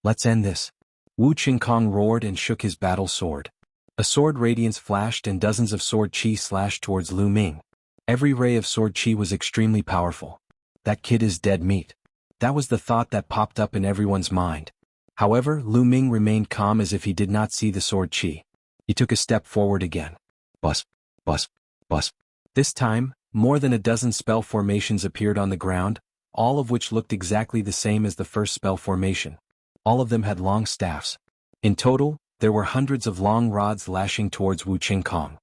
A: Let's end this. Wu Qingkong roared and shook his battle sword. A sword radiance flashed and dozens of sword Chi slashed towards Lu Ming. Every ray of sword Chi was extremely powerful. That kid is dead meat. That was the thought that popped up in everyone's mind. However, Lu Ming remained calm as if he did not see the sword Chi. He took a step forward again. Bus, bus, bus. This time, more than a dozen spell formations appeared on the ground, all of which looked exactly the same as the first spell formation. All of them had long staffs. In total, there were hundreds of long rods lashing towards Wu Qingkong.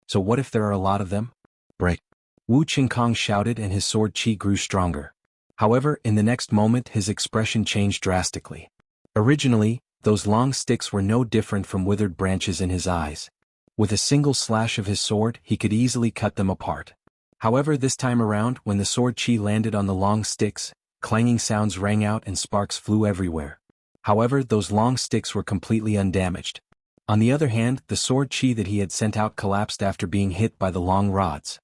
A: So what if there are a lot of them? Break. Wu Qingkong shouted and his sword Chi grew stronger. However, in the next moment his expression changed drastically. Originally, those long sticks were no different from withered branches in his eyes. With a single slash of his sword, he could easily cut them apart. However, this time around, when the sword Chi landed on the long sticks, clanging sounds rang out and sparks flew everywhere. However, those long sticks were completely undamaged. On the other hand, the sword Chi that he had sent out collapsed after being hit by the long rods.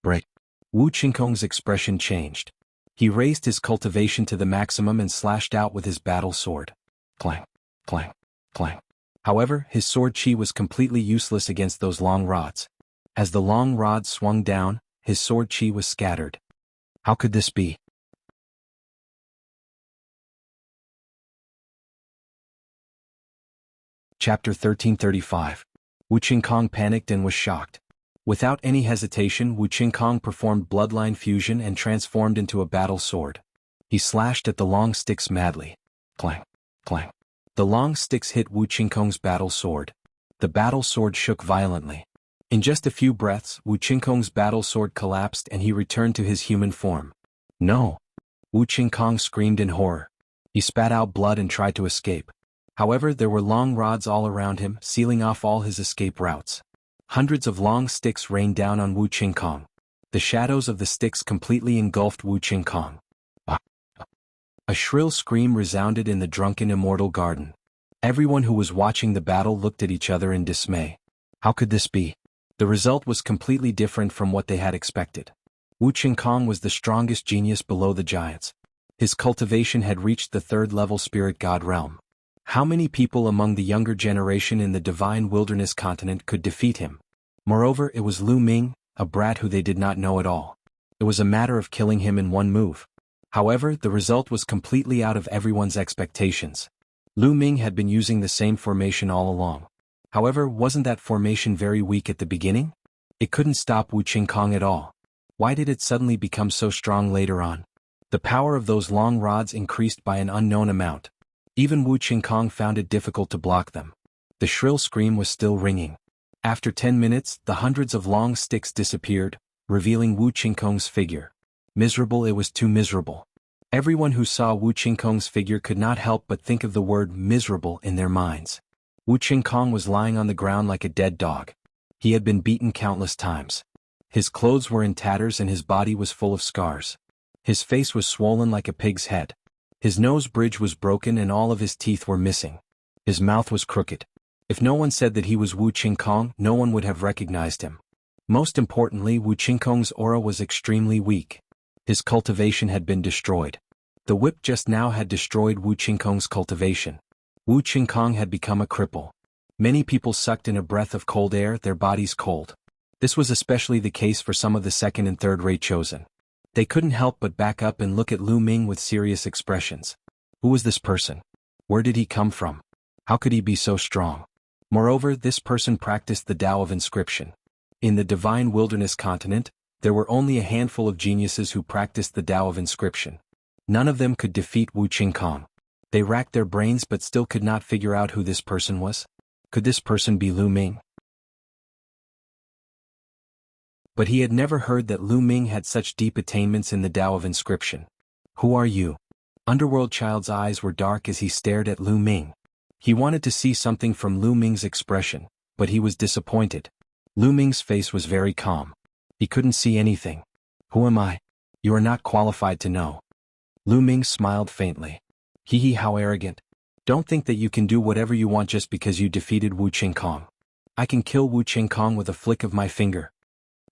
A: Break. Wu Qingkong's expression changed. He raised his cultivation to the maximum and slashed out with his battle sword. Clang, clang, clang. However, his sword Chi was completely useless against those long rods. As the long rods swung down, his sword Chi was scattered. How could this be? Chapter 1335. Wu Qingkong panicked and was shocked. Without any hesitation, Wu Qingkong performed bloodline fusion and transformed into a battle sword. He slashed at the long sticks madly. Clang, clang. The long sticks hit Wu Qingkong's battle sword. The battle sword shook violently. In just a few breaths, Wu Qingkong's battle sword collapsed and he returned to his human form. No! Wu Qingkong screamed in horror. He spat out blood and tried to escape. However, there were long rods all around him, sealing off all his escape routes. Hundreds of long sticks rained down on Wu Qingkong. The shadows of the sticks completely engulfed Wu Qingkong. A shrill scream resounded in the drunken immortal garden. Everyone who was watching the battle looked at each other in dismay. How could this be? The result was completely different from what they had expected. Wu Qingkong was the strongest genius below the giants. His cultivation had reached the third-level spirit god realm. How many people among the younger generation in the divine wilderness continent could defeat him? Moreover, it was Lu Ming, a brat who they did not know at all. It was a matter of killing him in one move. However, the result was completely out of everyone's expectations. Lu Ming had been using the same formation all along. However, wasn't that formation very weak at the beginning? It couldn't stop Wu Qingkong at all. Why did it suddenly become so strong later on? The power of those long rods increased by an unknown amount. Even Wu Qingkong found it difficult to block them. The shrill scream was still ringing. After 10 minutes, the hundreds of long sticks disappeared, revealing Wu Qingkong's figure. Miserable, it was too miserable. Everyone who saw Wu Qingkong's figure could not help but think of the word miserable in their minds. Wu Qingkong was lying on the ground like a dead dog. He had been beaten countless times. His clothes were in tatters and his body was full of scars. His face was swollen like a pig's head. His nose bridge was broken and all of his teeth were missing. His mouth was crooked. If no one said that he was Wu Qingkong, no one would have recognized him. Most importantly, Wu Qingkong's aura was extremely weak. His cultivation had been destroyed. The whip just now had destroyed Wu Qingkong's cultivation. Wu Qingkong had become a cripple. Many people sucked in a breath of cold air, their bodies cold. This was especially the case for some of the second and third-rate chosen. They couldn't help but back up and look at Lu Ming with serious expressions. Who was this person? Where did he come from? How could he be so strong? Moreover, this person practiced the Tao of inscription. In the divine wilderness continent, there were only a handful of geniuses who practiced the Tao of inscription. None of them could defeat Wu Qingkong. They racked their brains but still could not figure out who this person was. Could this person be Lu Ming? But he had never heard that Lu Ming had such deep attainments in the Tao of inscription. Who are you? Underworld Child's eyes were dark as he stared at Lu Ming. He wanted to see something from Lu Ming's expression, but he was disappointed. Lu Ming's face was very calm. He couldn't see anything. Who am I? You are not qualified to know. Lu Ming smiled faintly. Hee, how arrogant. Don't think that you can do whatever you want just because you defeated Wu Qingkong. I can kill Wu Qingkong with a flick of my finger.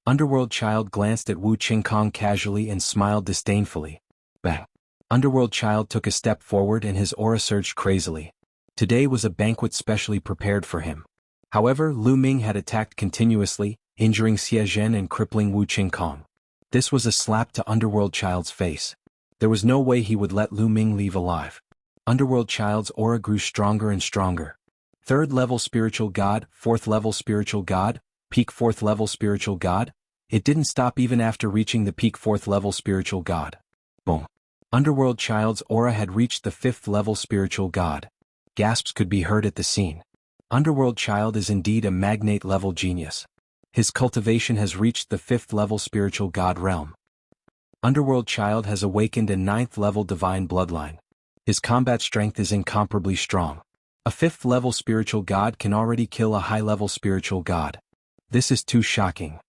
A: Underworld Child glanced at Wu Qingkong casually and smiled disdainfully. Bang. Underworld Child took a step forward and his aura surged crazily. Today was a banquet specially prepared for him. However, Lu Ming had attacked continuously, injuring Xie Zhen and crippling Wu Qingkong. This was a slap to Underworld Child's face. There was no way he would let Lu Ming leave alive. Underworld Child's aura grew stronger and stronger. 3rd level spiritual god, 4th level spiritual god, peak 4th level spiritual god. It didn't stop even after reaching the peak 4th level spiritual god. Boom. Underworld Child's aura had reached the 5th level spiritual god. Gasps could be heard at the scene. Underworld Child is indeed a magnate level genius. His cultivation has reached the 5th level spiritual god realm. Underworld Child has awakened a 9th level divine bloodline. His combat strength is incomparably strong. A 5th level spiritual god can already kill a high level spiritual god. This is too shocking.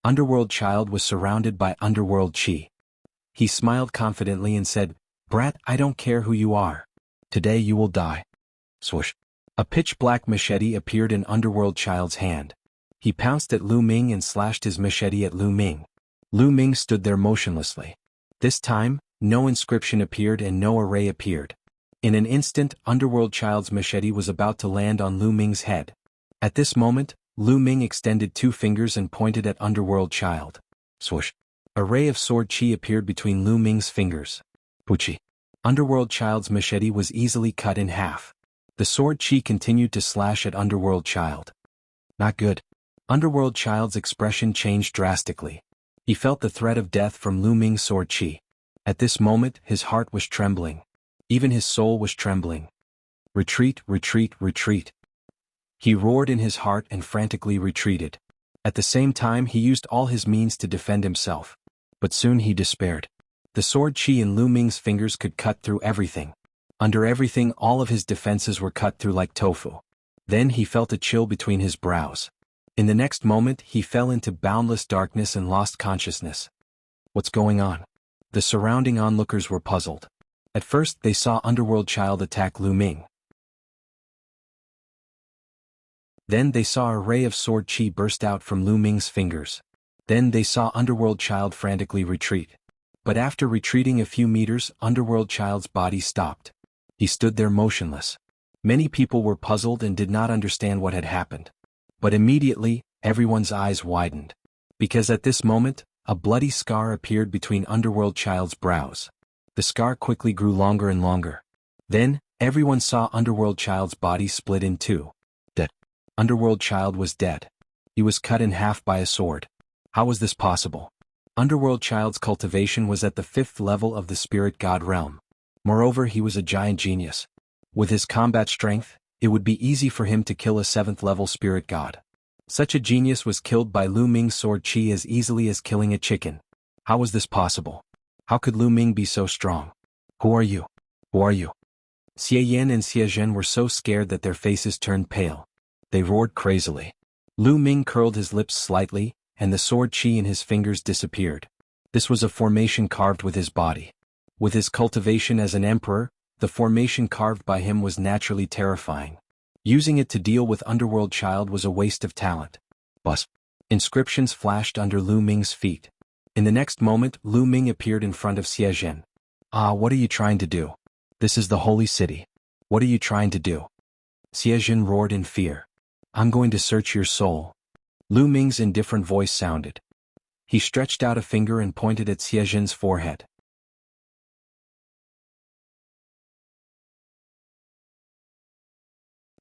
A: Underworld Child was surrounded by underworld chi. He smiled confidently and said, "Brat, I don't care who you are. Today you will die." Swoosh. A pitch-black machete appeared in Underworld Child's hand. He pounced at Lu Ming and slashed his machete at Lu Ming. Lu Ming stood there motionlessly. This time, no inscription appeared and no array appeared. In an instant, Underworld Child's machete was about to land on Lu Ming's head. At this moment, Lu Ming extended 2 fingers and pointed at Underworld Child. Swoosh. A ray of sword chi appeared between Lu Ming's fingers. Puchi. Underworld Child's machete was easily cut in half. The sword chi continued to slash at Underworld Child. Not good. Underworld Child's expression changed drastically. He felt the threat of death from Lu Ming's sword chi. At this moment, his heart was trembling. Even his soul was trembling. Retreat, retreat, retreat. He roared in his heart and frantically retreated. At the same time, he used all his means to defend himself. But soon he despaired. The sword chi in Lu Ming's fingers could cut through everything. Under everything, all of his defenses were cut through like tofu. Then he felt a chill between his brows. In the next moment, he fell into boundless darkness and lost consciousness. What's going on? The surrounding onlookers were puzzled. At first, they saw Underworld Child attack Lu Ming. Then they saw a ray of sword chi burst out from Lu Ming's fingers. Then they saw Underworld Child frantically retreat. But after retreating a few meters, Underworld Child's body stopped. He stood there motionless. Many people were puzzled and did not understand what had happened. But immediately, everyone's eyes widened. Because at this moment, a bloody scar appeared between Underworld Child's brows. The scar quickly grew longer and longer. Then, everyone saw Underworld Child's body split in 2. Dead. Underworld Child was dead. He was cut in half by a sword. How was this possible? Underworld Child's cultivation was at the 5th level of the spirit god realm. Moreover, he was a giant genius. With his combat strength, it would be easy for him to kill a 7th level spirit god. Such a genius was killed by Lu Ming's sword chi as easily as killing a chicken. How was this possible? How could Lu Ming be so strong? Who are you? Who are you? Xie Yan and Xie Zhen were so scared that their faces turned pale. They roared crazily. Lu Ming curled his lips slightly, and the sword chi in his fingers disappeared. This was a formation carved with his body. With his cultivation as an emperor, the formation carved by him was naturally terrifying. Using it to deal with Underworld Child was a waste of talent. Bus. Inscriptions flashed under Lu Ming's feet. In the next moment, Lu Ming appeared in front of Xie Zhen. Ah, what are you trying to do? This is the holy city. What are you trying to do? Xie Jin roared in fear. I'm going to search your soul. Lu Ming's indifferent voice sounded. He stretched out a finger and pointed at Xie Jin's forehead.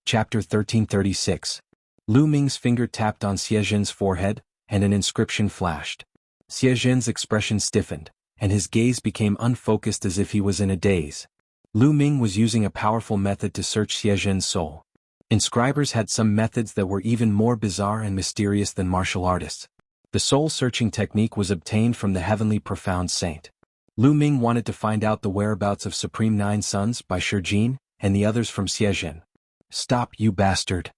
A: Chapter 1336. Lu Ming's finger tapped on Xie Jin's forehead, and an inscription flashed. Xie Jin's expression stiffened, and his gaze became unfocused as if he was in a daze. Lu Ming was using a powerful method to search Xie Jin's soul. Inscribers had some methods that were even more bizarre and mysterious than martial artists. The soul-searching technique was obtained from the heavenly profound saint. Lu Ming wanted to find out the whereabouts of Supreme Nine Sons by Shijin, and the others from Xie Jin. Stop, you bastard!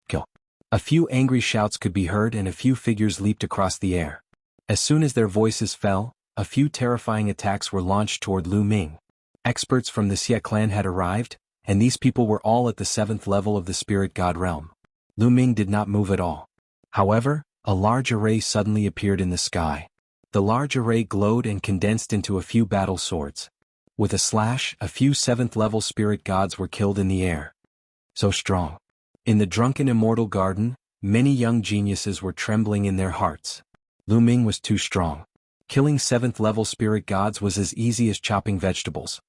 A: Kill. A few angry shouts could be heard and a few figures leaped across the air. As soon as their voices fell, a few terrifying attacks were launched toward Lu Ming. Experts from the Xie clan had arrived, and these people were all at the 7th level of the spirit god realm. Lu Ming did not move at all. However, a large array suddenly appeared in the sky. The large array glowed and condensed into a few battle swords. With a slash, a few 7th level spirit gods were killed in the air. So strong. In the drunken immortal garden, many young geniuses were trembling in their hearts. Lu Ming was too strong. Killing 7th level spirit gods was as easy as chopping vegetables.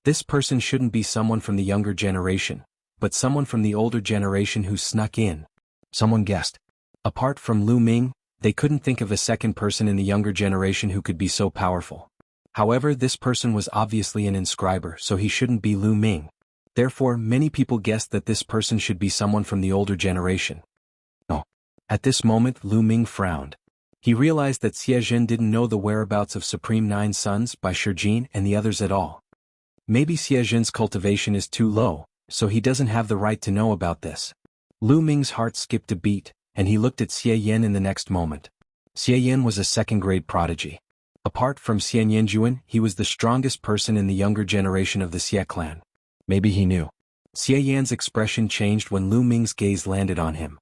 A: This person shouldn't be someone from the younger generation, but someone from the older generation who snuck in. Someone guessed. Apart from Lu Ming, they couldn't think of a second person in the younger generation who could be so powerful. However, this person was obviously an inscriber, so he shouldn't be Lu Ming. Therefore, many people guessed that this person should be someone from the older generation. No. At this moment, Lu Ming frowned. He realized that Xie Jin didn't know the whereabouts of Supreme Nine Sons by Shijin and the others at all. Maybe Xie Jin's cultivation is too low, so he doesn't have the right to know about this. Lu Ming's heart skipped a beat, and he looked at Xie Yan in the next moment. Xie Yan was a second-grade prodigy. Apart from Xie Yanjuan, he was the strongest person in the younger generation of the Xie clan. Maybe he knew. Xie Yan's expression changed when Lu Ming's gaze landed on him.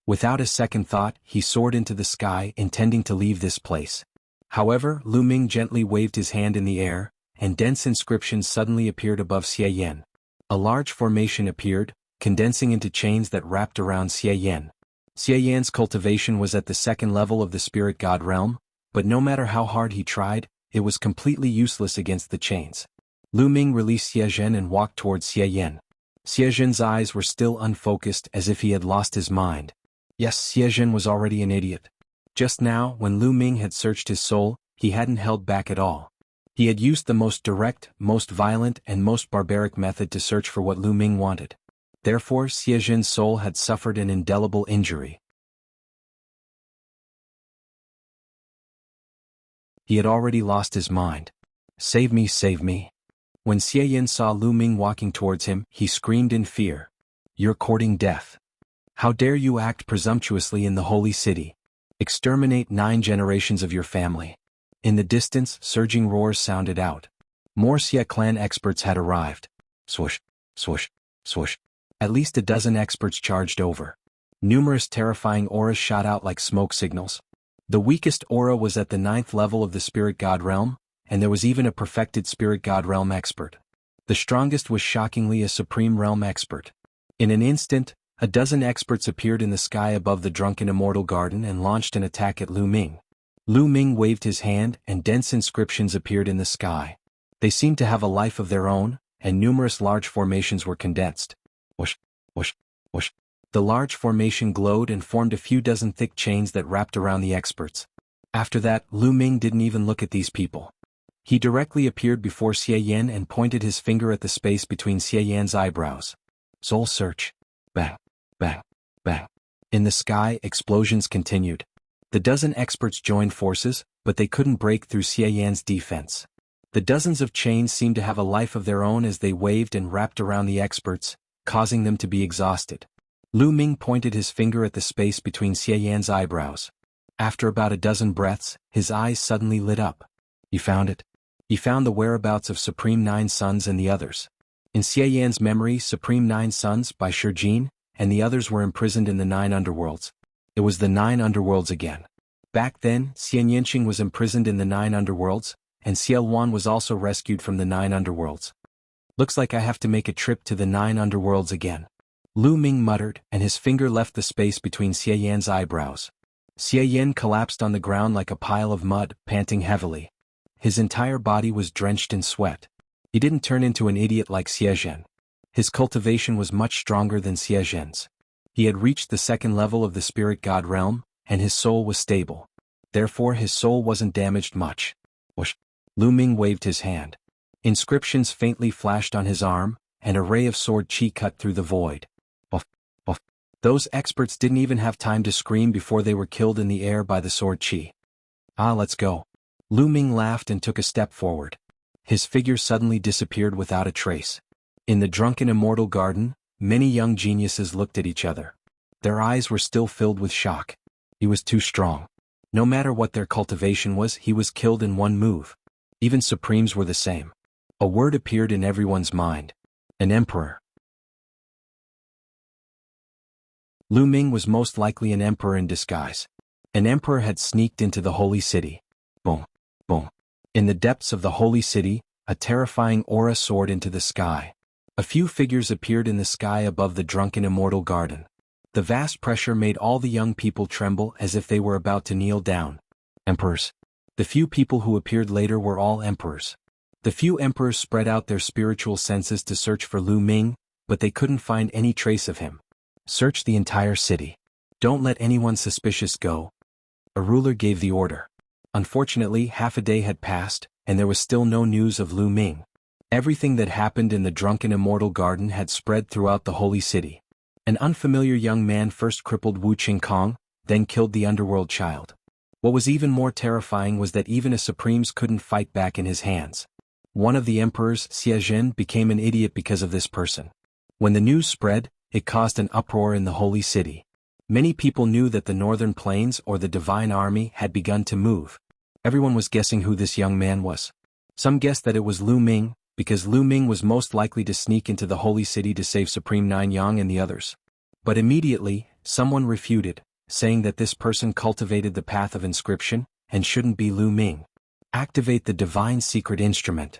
A: Without a second thought, he soared into the sky, intending to leave this place. However, Lu Ming gently waved his hand in the air, and dense inscriptions suddenly appeared above Xie Yan. A large formation appeared, condensing into chains that wrapped around Xie Yan. Xie Yan's cultivation was at the 2nd level of the spirit god realm, but no matter how hard he tried, it was completely useless against the chains. Lu Ming released Xie Jin and walked towards Xie Yan. Xie Jin's eyes were still unfocused as if he had lost his mind. Yes, Xie Jin was already an idiot. Just now, when Lu Ming had searched his soul, he hadn't held back at all. He had used the most direct, most violent and most barbaric method to search for what Lu Ming wanted. Therefore, Xie Jin's soul had suffered an indelible injury. He had already lost his mind. Save me, save me. When Xie Yan saw Lu Ming walking towards him, he screamed in fear. You're courting death. How dare you act presumptuously in the holy city? Exterminate 9 generations of your family. In the distance, surging roars sounded out. More Xie clan experts had arrived. Swoosh, swoosh, swoosh. At least a dozen experts charged over. Numerous terrifying auras shot out like smoke signals. The weakest aura was at the 9th level of the spirit god realm, and there was even a perfected spirit god realm expert. The strongest was shockingly a supreme realm expert. In an instant, a dozen experts appeared in the sky above the drunken immortal garden and launched an attack at Lu Ming. Lu Ming waved his hand and dense inscriptions appeared in the sky. They seemed to have a life of their own, and numerous large formations were condensed. Whoosh, whoosh, whoosh. The large formation glowed and formed a few dozen thick chains that wrapped around the experts. After that, Lu Ming didn't even look at these people. He directly appeared before Xie Yan and pointed his finger at the space between Xie Yan's eyebrows. Soul search. Bang, bang, bang. In the sky, explosions continued. The dozen experts joined forces, but they couldn't break through Xie Yan's defense. The dozens of chains seemed to have a life of their own as they waved and wrapped around the experts, causing them to be exhausted. Lu Ming pointed his finger at the space between Xie Yan's eyebrows. After about a dozen breaths, his eyes suddenly lit up. He found it. He found the whereabouts of Supreme Nine Sons and the others. In Xie Yan's memory, Supreme Nine Sons by Shijin and the others were imprisoned in the 9 underworlds. It was the 9 underworlds again. Back then, Xian Yanqing was imprisoned in the 9 underworlds, and Xie Wan was also rescued from the 9 underworlds. Looks like I have to make a trip to the 9 underworlds again. Lu Ming muttered, and his finger left the space between Xie Yan's eyebrows. Xie Yan collapsed on the ground like a pile of mud, panting heavily. His entire body was drenched in sweat. He didn't turn into an idiot like Xie Zhen. His cultivation was much stronger than Xie Zhen's. He had reached the 2nd level of the spirit god realm, and his soul was stable. Therefore his soul wasn't damaged much. Whoosh! Lu Ming waved his hand. Inscriptions faintly flashed on his arm, and a ray of sword chi cut through the void. Uff, uff. Those experts didn't even have time to scream before they were killed in the air by the sword chi. Ah, let's go. Lu Ming laughed and took a step forward. His figure suddenly disappeared without a trace. In the drunken immortal garden, many young geniuses looked at each other. Their eyes were still filled with shock. He was too strong. No matter what their cultivation was, he was killed in one move. Even Supremes were the same. A word appeared in everyone's mind. An emperor. Lu Ming was most likely an emperor in disguise. An emperor had sneaked into the holy city. Boom, boom. In the depths of the holy city, a terrifying aura soared into the sky. A few figures appeared in the sky above the drunken immortal garden. The vast pressure made all the young people tremble as if they were about to kneel down. Emperors. The few people who appeared later were all emperors. The few emperors spread out their spiritual senses to search for Lu Ming, but they couldn't find any trace of him. Search the entire city. Don't let anyone suspicious go. A ruler gave the order. Unfortunately, half a day had passed, and there was still no news of Lu Ming. Everything that happened in the drunken immortal garden had spread throughout the holy city. An unfamiliar young man first crippled Wu Qingkong, then killed the underworld child. What was even more terrifying was that even a Supremes couldn't fight back in his hands. One of the emperors, Xie Zhen, became an idiot because of this person. When the news spread, it caused an uproar in the holy city. Many people knew that the northern plains or the divine army had begun to move. Everyone was guessing who this young man was. Some guessed that it was Lu Ming, because Lu Ming was most likely to sneak into the holy city to save Supreme Nine Yang and the others. But immediately, someone refuted, saying that this person cultivated the path of inscription, and shouldn't be Lu Ming. Activate the divine secret instrument.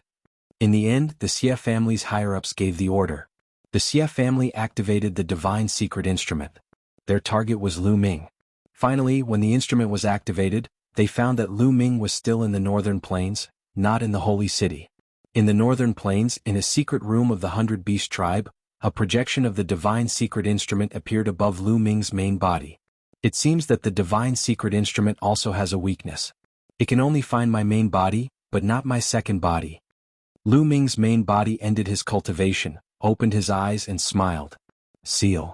A: In the end, the Xie family's higher-ups gave the order. The Xie family activated the divine secret instrument. Their target was Lu Ming. Finally, when the instrument was activated, they found that Lu Ming was still in the northern plains, not in the holy city. In the northern plains, in a secret room of the 100 Beast tribe, a projection of the divine secret instrument appeared above Lu Ming's main body. It seems that the divine secret instrument also has a weakness. It can only find my main body, but not my second body. Lu Ming's main body ended his cultivation, opened his eyes and smiled. Seal.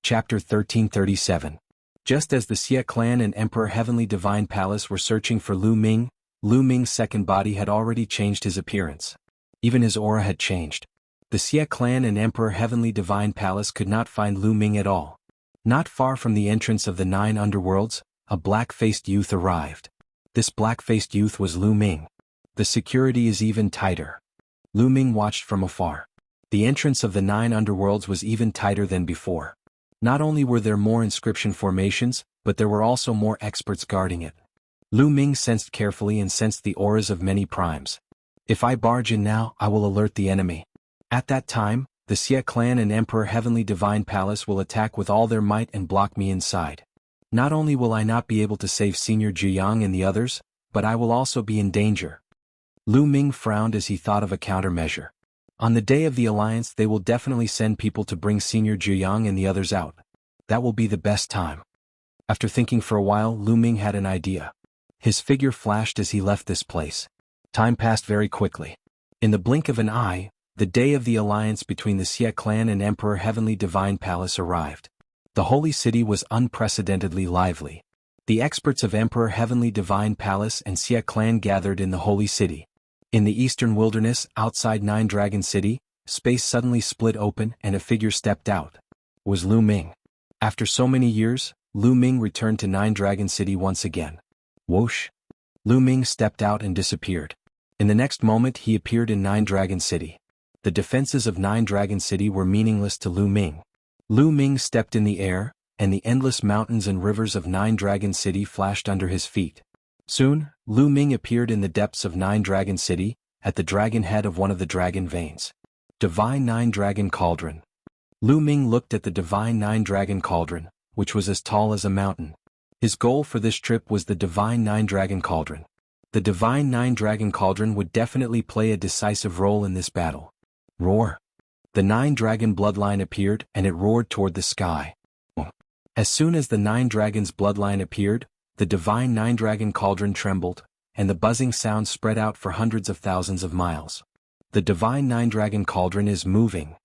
A: Chapter 1337. Just as the Xie clan and Emperor Heavenly Divine Palace were searching for Lu Ming's second body had already changed his appearance. Even his aura had changed. The Xie clan and Emperor Heavenly Divine Palace could not find Lu Ming at all. Not far from the entrance of the 9 underworlds, a black-faced youth arrived. This black-faced youth was Lu Ming. The security is even tighter. Lu Ming watched from afar. The entrance of the 9 underworlds was even tighter than before. Not only were there more inscription formations, but there were also more experts guarding it. Lu Ming sensed carefully and sensed the auras of many primes. If I barge in now, I will alert the enemy. At that time, the Xie clan and Emperor Heavenly Divine Palace will attack with all their might and block me inside. Not only will I not be able to save Senior Jianghu and the others, but I will also be in danger. Lu Ming frowned as he thought of a countermeasure. On the day of the alliance they will definitely send people to bring Senior Jianghu and the others out. That will be the best time. After thinking for a while, Lu Ming had an idea. His figure flashed as he left this place. Time passed very quickly. In the blink of an eye, the day of the alliance between the Xie clan and Emperor Heavenly Divine Palace arrived. The holy city was unprecedentedly lively. The experts of Emperor Heavenly Divine Palace and Xie clan gathered in the holy city. In the eastern wilderness, outside Nine Dragon City, space suddenly split open and a figure stepped out. It was Lu Ming. After so many years, Lu Ming returned to Nine Dragon City once again. Whoosh! Lu Ming stepped out and disappeared. In the next moment he appeared in Nine Dragon City. The defenses of Nine Dragon City were meaningless to Lu Ming. Lu Ming stepped in the air, and the endless mountains and rivers of Nine Dragon City flashed under his feet. Soon, Lu Ming appeared in the depths of Nine Dragon City, at the dragon head of one of the dragon veins. Divine Nine Dragon Cauldron. Lu Ming looked at the Divine Nine Dragon Cauldron, which was as tall as a mountain. His goal for this trip was the Divine Nine Dragon Cauldron. The Divine Nine Dragon Cauldron would definitely play a decisive role in this battle. Roar! The Nine Dragon bloodline appeared and it roared toward the sky. As soon as the Nine Dragons bloodline appeared, the Divine Nine Dragon Cauldron trembled, and the buzzing sound spread out for hundreds of thousands of miles. The Divine Nine Dragon Cauldron is moving.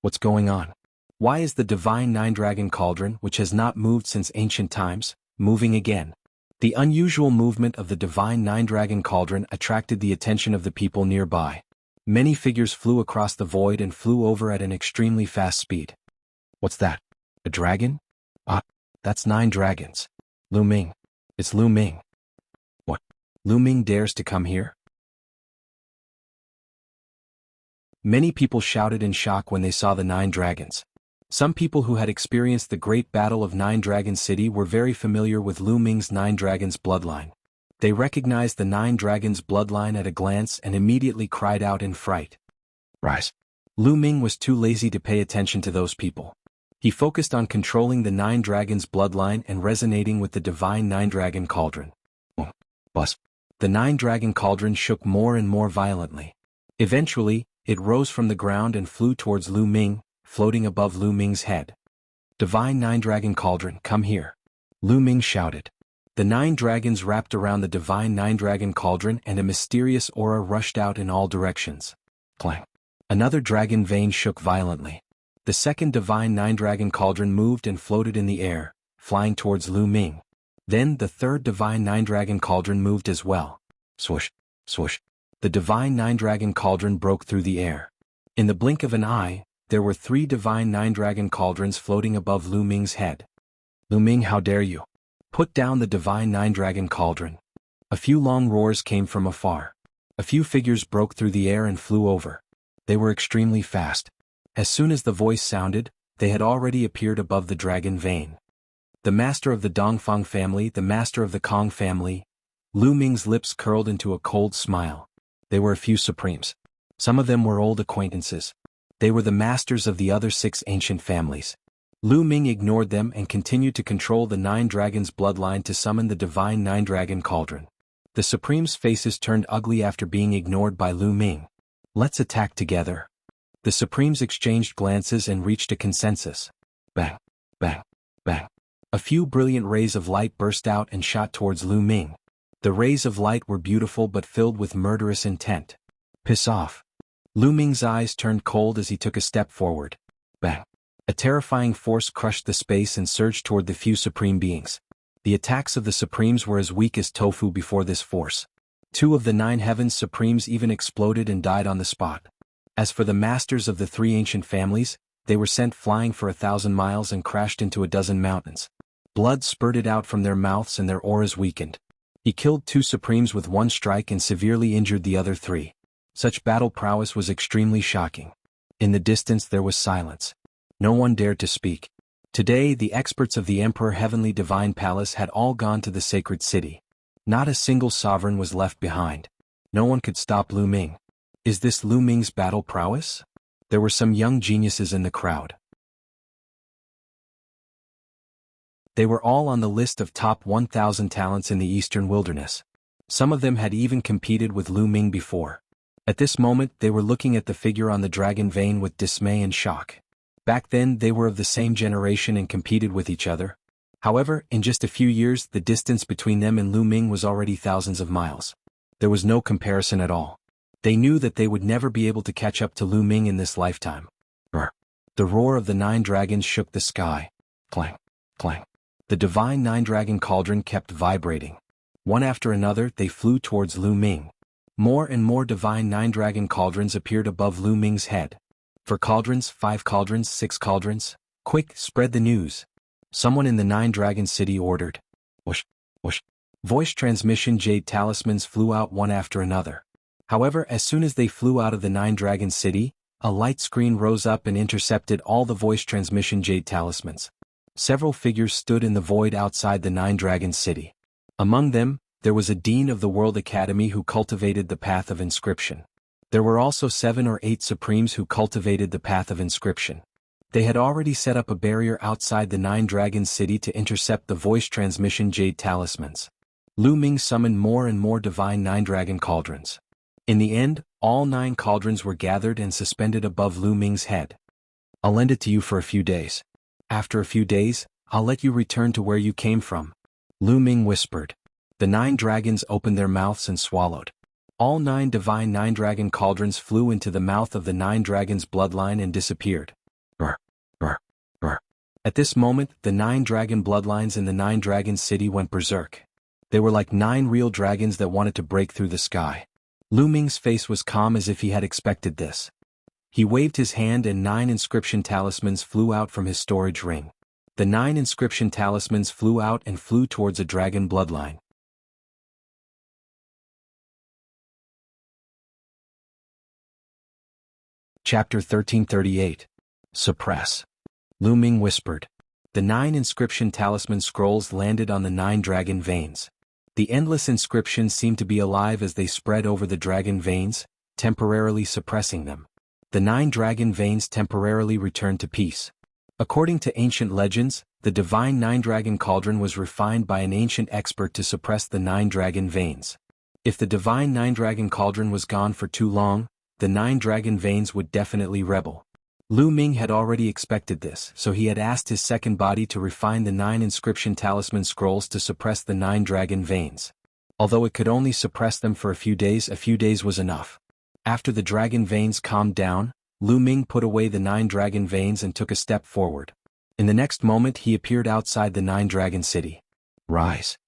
A: What's going on? Why is the Divine Nine Dragon Cauldron, which has not moved since ancient times, moving again? The unusual movement of the Divine Nine Dragon Cauldron attracted the attention of the people nearby. Many figures flew across the void and flew over at an extremely fast speed. What's that? A dragon? Ah, that's 9 dragons. Lu Ming. It's Lu Ming. What? Lu Ming dares to come here? Many people shouted in shock when they saw the 9 dragons. Some people who had experienced the great battle of Nine Dragon City were very familiar with Lu Ming's 9 dragons bloodline. They recognized the 9 dragons bloodline at a glance and immediately cried out in fright. Rise. Lu Ming was too lazy to pay attention to those people. He focused on controlling the 9 dragons bloodline and resonating with the Divine Nine Dragon Cauldron. Buzz. The 9 Dragon Cauldron shook more and more violently. Eventually, it rose from the ground and flew towards Lu Ming, floating above Lu Ming's head. Divine Nine Dragon Cauldron, come here. Lu Ming shouted. The 9 dragons wrapped around the Divine Nine Dragon Cauldron and a mysterious aura rushed out in all directions. Clang. Another dragon vein shook violently. The second Divine Nine Dragon Cauldron moved and floated in the air, flying towards Lu Ming. Then the third Divine Nine Dragon Cauldron moved as well. Swoosh, swoosh. The Divine Nine Dragon Cauldron broke through the air. In the blink of an eye, there were 3 Divine Nine Dragon Cauldrons floating above Lu Ming's head. Lu Ming, how dare you? Put down the Divine Nine Dragon Cauldron. A few long roars came from afar. A few figures broke through the air and flew over. They were extremely fast. As soon as the voice sounded, they had already appeared above the dragon vein. The master of the Dongfang family, the master of the Kong family. Lu Ming's lips curled into a cold smile. They were a few supremes. Some of them were old acquaintances. They were the masters of the other 6 ancient families. Lu Ming ignored them and continued to control the 9 dragons bloodline to summon the Divine Nine Dragon Cauldron. The Supremes' faces turned ugly after being ignored by Lu Ming. Let's attack together. The Supremes exchanged glances and reached a consensus. Bang, bang, bang. A few brilliant rays of light burst out and shot towards Lu Ming. The rays of light were beautiful but filled with murderous intent. Piss off. Lu Ming's eyes turned cold as he took a step forward. Bang. A terrifying force crushed the space and surged toward the few supreme beings. The attacks of the Supremes were as weak as tofu before this force. 2 of the 9 heavens Supremes even exploded and died on the spot. As for the masters of the 3 ancient families, they were sent flying for 1,000 miles and crashed into a dozen mountains. Blood spurted out from their mouths and their auras weakened. He killed 2 Supremes with 1 strike and severely injured the other 3. Such battle prowess was extremely shocking. In the distance there was silence. No one dared to speak. Today the experts of the Emperor Heavenly Divine Palace had all gone to the sacred city. Not a single sovereign was left behind. No one could stop Lu Ming. Is this Lu Ming's battle prowess? There were some young geniuses in the crowd. They were all on the list of top 1,000 talents in the Eastern Wilderness. Some of them had even competed with Lu Ming before. At this moment they were looking at the figure on the dragon vein with dismay and shock. Back then they were of the same generation and competed with each other. However, in just a few years the distance between them and Lu Ming was already thousands of miles. There was no comparison at all. They knew that they would never be able to catch up to Lu Ming in this lifetime. Roar. The roar of the 9 dragons shook the sky. Clang, clang. The Divine Nine Dragon Cauldron kept vibrating. One after another they flew towards Lu Ming. More and more Divine Nine Dragon Cauldrons appeared above Lu Ming's head. 4 cauldrons, 5 cauldrons, 6 cauldrons. Quick, spread the news. Someone in the 9 Dragon City ordered. Whoosh, whoosh. Voice transmission jade talismans flew out one after another. However, as soon as they flew out of the 9 Dragon City, a light screen rose up and intercepted all the voice transmission jade talismans. Several figures stood in the void outside the Nine Dragons city. Among them, there was a dean of the World Academy who cultivated the path of inscription. There were also 7 or 8 supremes who cultivated the path of inscription. They had already set up a barrier outside the Nine Dragons city to intercept the voice transmission jade talismans. Lu Ming summoned more and more divine Nine Dragon cauldrons. In the end, all 9 cauldrons were gathered and suspended above Lu Ming's head. "I'll lend it to you for a few days. After a few days, I'll let you return to where you came from," Lu Ming whispered. The 9 dragons opened their mouths and swallowed. All 9 divine Nine Dragon cauldrons flew into the mouth of the 9 dragons' bloodline and disappeared. Brr, brr, brr. At this moment, the 9 dragon bloodlines in the Nine Dragons city went berserk. They were like 9 real dragons that wanted to break through the sky. Lu Ming's face was calm as if he had expected this. He waved his hand and 9 inscription talismans flew out from his storage ring. The 9 inscription talismans flew out and flew towards a dragon bloodline. Chapter 1338. Suppress. Lu Ming whispered. The 9 inscription talisman scrolls landed on the 9 dragon veins. The endless inscriptions seemed to be alive as they spread over the dragon veins, temporarily suppressing them. The 9 dragon veins temporarily returned to peace. According to ancient legends, the divine 9 dragon cauldron was refined by an ancient expert to suppress the 9 dragon veins. If the divine 9 dragon cauldron was gone for too long, the 9 dragon veins would definitely rebel. Lu Ming had already expected this, so he had asked his second body to refine the 9 inscription talisman scrolls to suppress the 9 dragon veins. Although it could only suppress them for a few days was enough. After the dragon veins calmed down, Lu Ming put away the 9 dragon veins and took a step forward. In the next moment he appeared outside the 9 dragon city. "Rise!"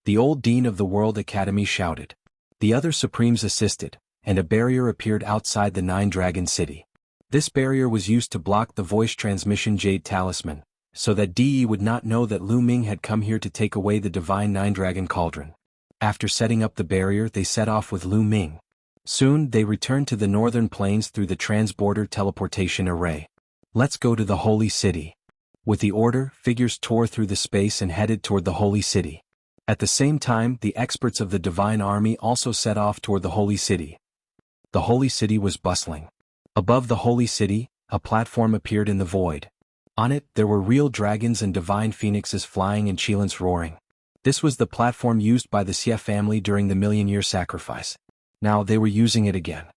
A: The old dean of the World Academy shouted. The other supremes assisted, and a barrier appeared outside the 9 dragon city. This barrier was used to block the voice transmission jade talisman, so that DE would not know that Lu Ming had come here to take away the divine 9 dragon cauldron. After setting up the barrier they set off with Lu Ming. Soon they returned to the northern plains through the transborder teleportation array. "Let's go to the holy city." With the order, figures tore through the space and headed toward the holy city. At the same time, the experts of the divine army also set off toward the holy city. The holy city was bustling. Above the holy city, a platform appeared in the void. On it, there were real dragons and divine phoenixes flying and cheelants roaring. This was the platform used by the Xie family during the million-year sacrifice. Now they were using it again.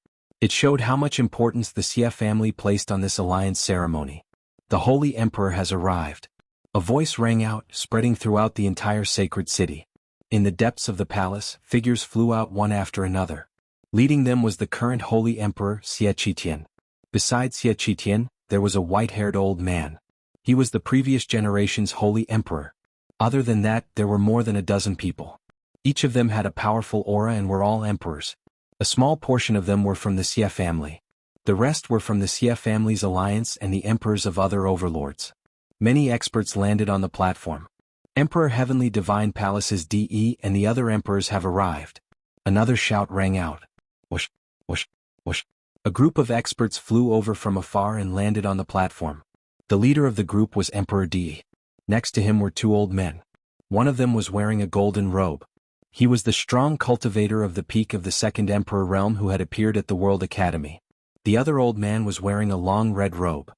A: It showed how much importance the Xie family placed on this alliance ceremony. "The Holy Emperor has arrived." A voice rang out, spreading throughout the entire sacred city. In the depths of the palace, figures flew out one after another. Leading them was the current Holy Emperor, Xie Qitian. Besides Xie Qitian, there was a white-haired old man. He was the previous generation's Holy Emperor. Other than that, there were more than a dozen people. Each of them had a powerful aura and were all emperors. A small portion of them were from the Xie family. The rest were from the Xie family's alliance and the emperors of other overlords. Many experts landed on the platform. Emperor Heavenly Divine Palace's DE and the other emperors have arrived. Another shout rang out. Whoosh, whoosh, whoosh. A group of experts flew over from afar and landed on the platform. The leader of the group was Emperor DE. Next to him were 2 old men. One of them was wearing a golden robe. He was the strong cultivator of the peak of the Second Emperor realm who had appeared at the World Academy. The other old man was wearing a long red robe.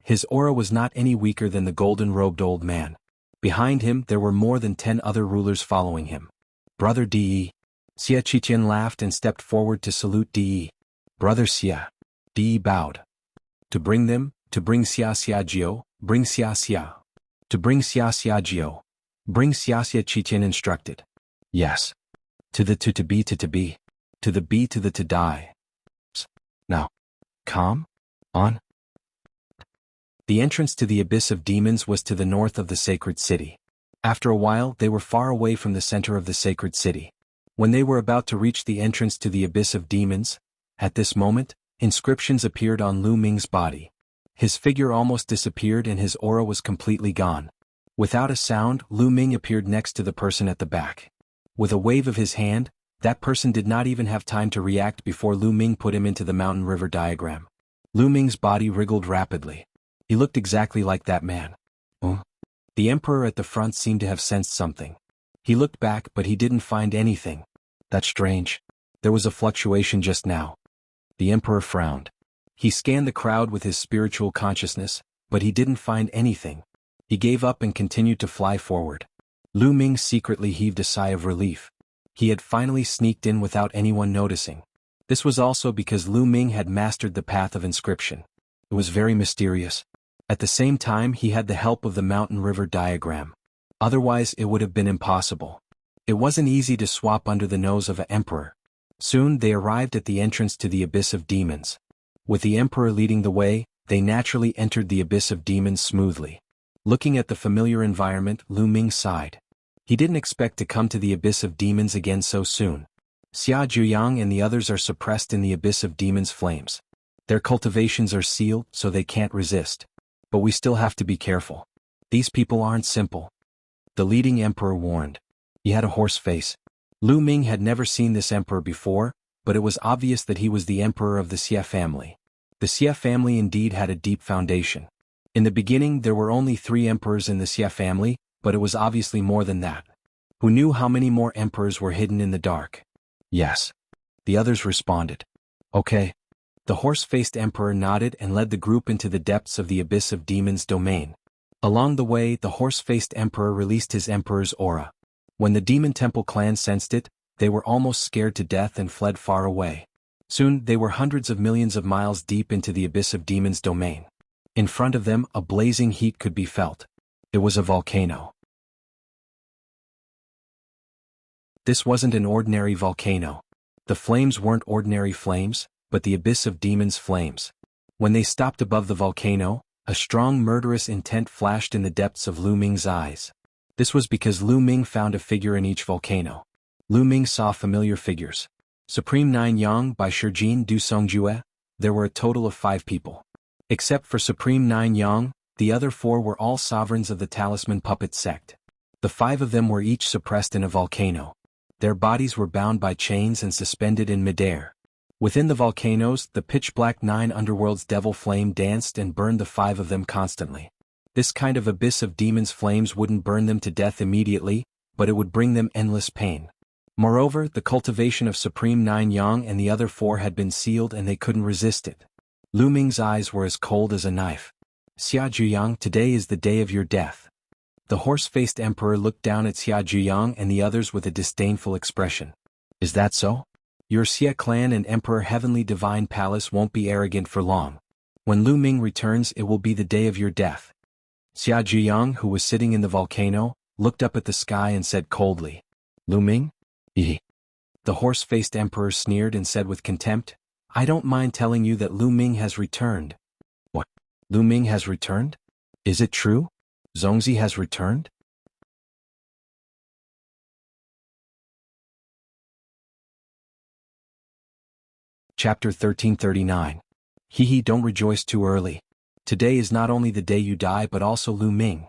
A: His aura was not any weaker than the golden-robed old man. Behind him there were more than 10 other rulers following him. "Brother DE." Xie Qitian laughed and stepped forward to salute DE. "Brother Xie." DE bowed. To bring Xia Xiajiao, bring Xia Xia. To bring Xia Xiajiao. Bring Xia Qitian instructed. "Yes." To the to be to be. To the be to the to die. Now. Calm? On? The entrance to the abyss of demons was to the north of the sacred city. After a while they were far away from the center of the sacred city. When they were about to reach the entrance to the abyss of demons, at this moment, inscriptions appeared on Lu Ming's body. His figure almost disappeared and his aura was completely gone. Without a sound, Lu Ming appeared next to the person at the back. With a wave of his hand, that person did not even have time to react before Lu Ming put him into the mountain river diagram. Lu Ming's body wriggled rapidly. He looked exactly like that man. Huh? The emperor at the front seemed to have sensed something. He looked back but he didn't find anything. That's strange. There was a fluctuation just now. The emperor frowned. He scanned the crowd with his spiritual consciousness, but he didn't find anything. He gave up and continued to fly forward. Lu Ming secretly heaved a sigh of relief. He had finally sneaked in without anyone noticing. This was also because Lu Ming had mastered the path of inscription. It was very mysterious. At the same time he had the help of the mountain river diagram. Otherwise it would have been impossible. It wasn't easy to swap under the nose of an emperor. Soon they arrived at the entrance to the Abyss of Demons. With the emperor leading the way, they naturally entered the Abyss of Demons smoothly. Looking at the familiar environment, Lu Ming sighed. He didn't expect to come to the Abyss of Demons again so soon. Xia Zhuyang and the others are suppressed in the Abyss of Demons flames. Their cultivations are sealed so they can't resist. But we still have to be careful. These people aren't simple. The leading emperor warned. He had a horse face. Lu Ming had never seen this emperor before, but it was obvious that he was the emperor of the Xia family. The Xia family indeed had a deep foundation. In the beginning there were only 3 emperors in the Xia family, but it was obviously more than that. Who knew how many more emperors were hidden in the dark? Yes. The others responded. Okay. The horse-faced emperor nodded and led the group into the depths of the Abyss of Demons domain. Along the way, the horse-faced emperor released his emperor's aura. When the Demon Temple clan sensed it, they were almost scared to death and fled far away. Soon, they were hundreds of millions of miles deep into the Abyss of Demons domain. In front of them, a blazing heat could be felt. It was a volcano. This wasn't an ordinary volcano. The flames weren't ordinary flames, but the Abyss of Demons flames. When they stopped above the volcano, a strong murderous intent flashed in the depths of Lu Ming's eyes. This was because Lu Ming found a figure in each volcano. Lu Ming saw familiar figures. Supreme Nine Yang by Shijin Du Songjue. There were a total of 5 people. Except for Supreme Nine Yang, the other 4 were all sovereigns of the Talisman Puppet sect. The 5 of them were each suppressed in a volcano. Their bodies were bound by chains and suspended in midair. Within the volcanoes, the pitch-black 9 underworld's devil flame danced and burned the 5 of them constantly. This kind of Abyss of Demons flames wouldn't burn them to death immediately, but it would bring them endless pain. Moreover, the cultivation of Supreme Nine Yang and the other 4 had been sealed and they couldn't resist it. Lu Ming's eyes were as cold as a knife. Xia Zhuyang, today is the day of your death. The horse-faced emperor looked down at Xia Zhuyang and the others with a disdainful expression. Is that so? Your Xia clan and Emperor Heavenly Divine Palace won't be arrogant for long. When Lu Ming returns, it will be the day of your death. Xia Zhuyang, who was sitting in the volcano, looked up at the sky and said coldly, Lu Ming? Yee. The horse-faced emperor sneered and said with contempt, I don't mind telling you that Lu Ming has returned. What? Lu Ming has returned? Is it true? Zongzi has returned? Chapter 1339. Hee, don't rejoice too early. Today is not only the day you die but also Lu Ming.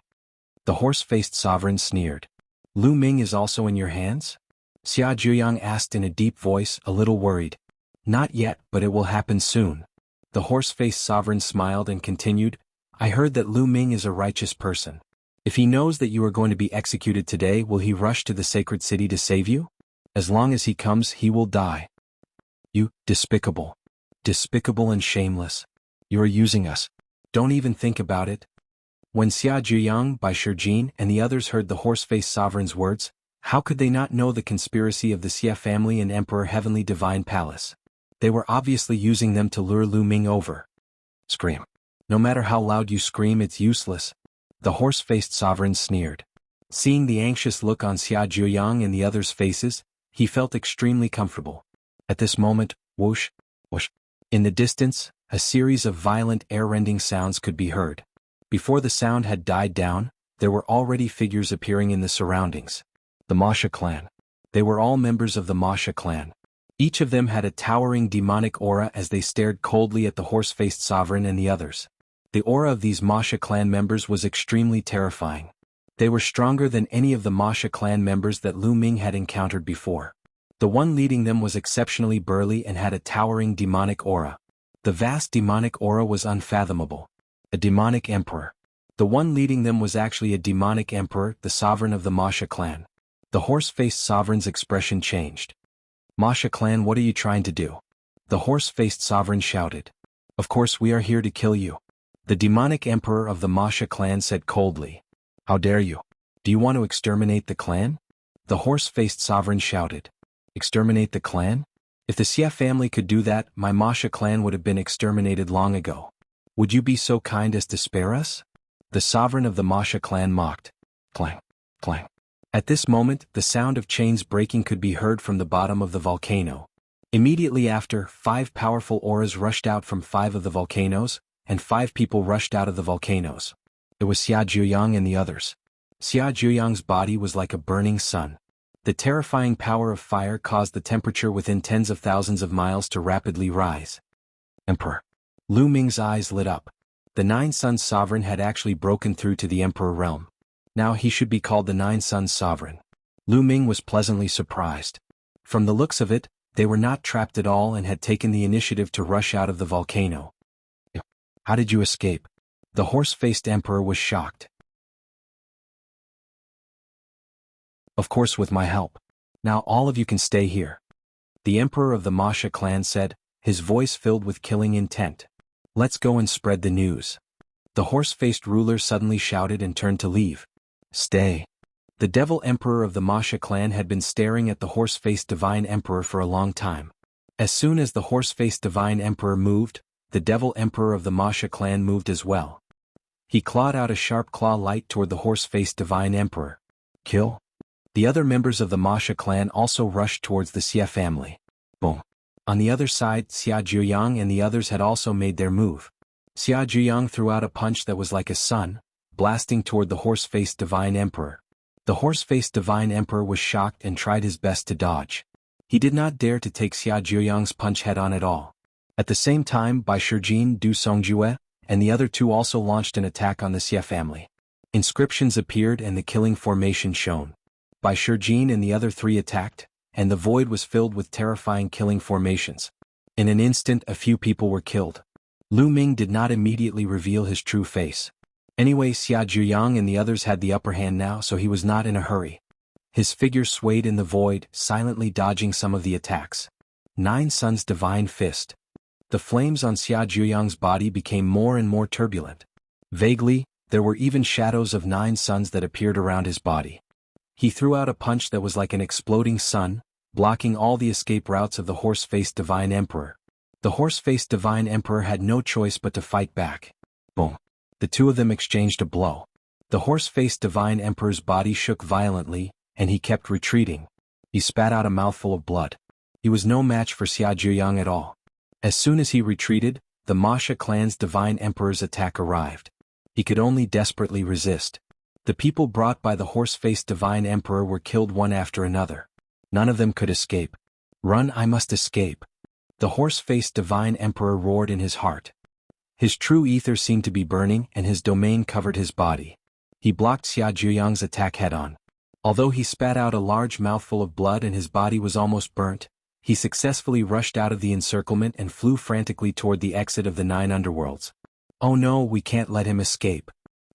A: The horse-faced sovereign sneered. Lu Ming is also in your hands? Xia Zhuyang asked in a deep voice, a little worried. Not yet, but it will happen soon. The horse-faced sovereign smiled and continued, I heard that Lu Ming is a righteous person. If he knows that you are going to be executed today, will he rush to the sacred city to save you? As long as he comes, he will die. You, despicable. Despicable and shameless. You are using us. Don't even think about it. When Xia Zhuyang by Shijin and the others heard the horse-faced sovereign's words, how could they not know the conspiracy of the Xia family and Emperor Heavenly Divine Palace? They were obviously using them to lure Lu Ming over. Scream. No matter how loud you scream, it's useless. The horse-faced sovereign sneered. Seeing the anxious look on Xia Zhuyang and the others' faces, he felt extremely comfortable. At this moment, whoosh, whoosh. In the distance, a series of violent air-rending sounds could be heard. Before the sound had died down, there were already figures appearing in the surroundings. The Masha clan. They were all members of the Masha clan. Each of them had a towering demonic aura as they stared coldly at the horse-faced sovereign and the others. The aura of these Masha clan members was extremely terrifying. They were stronger than any of the Masha clan members that Lu Ming had encountered before. The one leading them was exceptionally burly and had a towering demonic aura. The vast demonic aura was unfathomable. A demonic emperor. The one leading them was actually a demonic emperor, the sovereign of the Masha clan. The horse-faced sovereign's expression changed. Masha clan, what are you trying to do? The horse-faced sovereign shouted. Of course we are here to kill you. The demonic emperor of the Masha clan said coldly. How dare you? Do you want to exterminate the clan? The horse-faced sovereign shouted. Exterminate the clan? If the Xia family could do that, my Masha clan would have been exterminated long ago. Would you be so kind as to spare us? The sovereign of the Masha clan mocked. Clang, clang. At this moment, the sound of chains breaking could be heard from the bottom of the volcano. Immediately after, 5 powerful auras rushed out from 5 of the volcanoes, and 5 people rushed out of the volcanoes. It was Xia Zhuyang and the others. Xia Zhuyang's body was like a burning sun. The terrifying power of fire caused the temperature within tens of thousands of miles to rapidly rise. Emperor. Lu Ming's eyes lit up. The Nine Suns sovereign had actually broken through to the Emperor realm. Now he should be called the Nine Suns sovereign. Lu Ming was pleasantly surprised. From the looks of it, they were not trapped at all and had taken the initiative to rush out of the volcano. How did you escape? The horse-faced emperor was shocked. Of course with my help. Now all of you can stay here. The emperor of the Masha clan said, his voice filled with killing intent. Let's go and spread the news. The horse-faced ruler suddenly shouted and turned to leave. Stay. The devil emperor of the Masha clan had been staring at the horse-faced divine emperor for a long time. As soon as the horse-faced divine emperor moved, the devil emperor of the Masha clan moved as well. He clawed out a sharp claw light toward the horse-faced divine emperor. Kill. The other members of the Masha clan also rushed towards the Xia family. Boom. On the other side, Xia Zhuyang and the others had also made their move. Xia Zhuyang threw out a punch that was like a sun, blasting toward the horse-faced divine emperor. The horse-faced divine emperor was shocked and tried his best to dodge. He did not dare to take Xia Zhuyang's punch head-on at all. At the same time, Bai Shijin, Du Songjue, and the other 2 also launched an attack on the Xia family. Inscriptions appeared and the killing formation shone. Bai Shijin and the other 3 attacked, and the void was filled with terrifying killing formations. In an instant, a few people were killed. Lu Ming did not immediately reveal his true face. Anyway, Xia Zhuyang and the others had the upper hand now, so he was not in a hurry. His figure swayed in the void, silently dodging some of the attacks. Nine Suns' divine fist. The flames on Xia Zhuyang's body became more and more turbulent. Vaguely, there were even shadows of 9 suns that appeared around his body. He threw out a punch that was like an exploding sun, blocking all the escape routes of the horse-faced divine emperor. The horse-faced divine emperor had no choice but to fight back. Boom. The 2 of them exchanged a blow. The horse-faced divine emperor's body shook violently, and he kept retreating. He spat out a mouthful of blood. He was no match for Xia Zhuyang at all. As soon as he retreated, the Masha clan's divine emperor's attack arrived. He could only desperately resist. The people brought by the horse-faced divine emperor were killed one after another. None of them could escape. Run, I must escape. The horse-faced divine emperor roared in his heart. His true ether seemed to be burning and his domain covered his body. He blocked Xia Zhuyang's attack head-on. Although he spat out a large mouthful of blood and his body was almost burnt, he successfully rushed out of the encirclement and flew frantically toward the exit of the 9 underworlds. Oh no, we can't let him escape.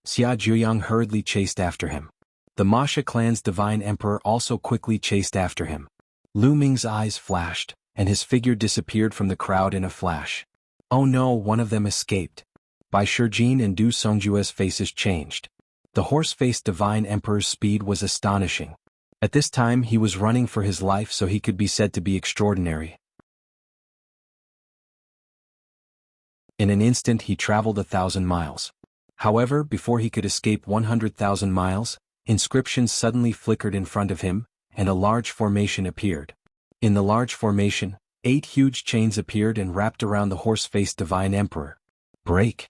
A: Xia Zhuyang hurriedly chased after him. The Masha clan's divine emperor also quickly chased after him. Lu Ming's eyes flashed, and his figure disappeared from the crowd in a flash. Oh no, one of them escaped. Bai Shijin and Du Songjue's faces changed. The horse-faced divine emperor's speed was astonishing. At this time he was running for his life, so he could be said to be extraordinary. In an instant he traveled 1,000 miles. However, before he could escape 100,000 miles, inscriptions suddenly flickered in front of him, and a large formation appeared. In the large formation, 8 huge chains appeared and wrapped around the horse-faced divine emperor. Break!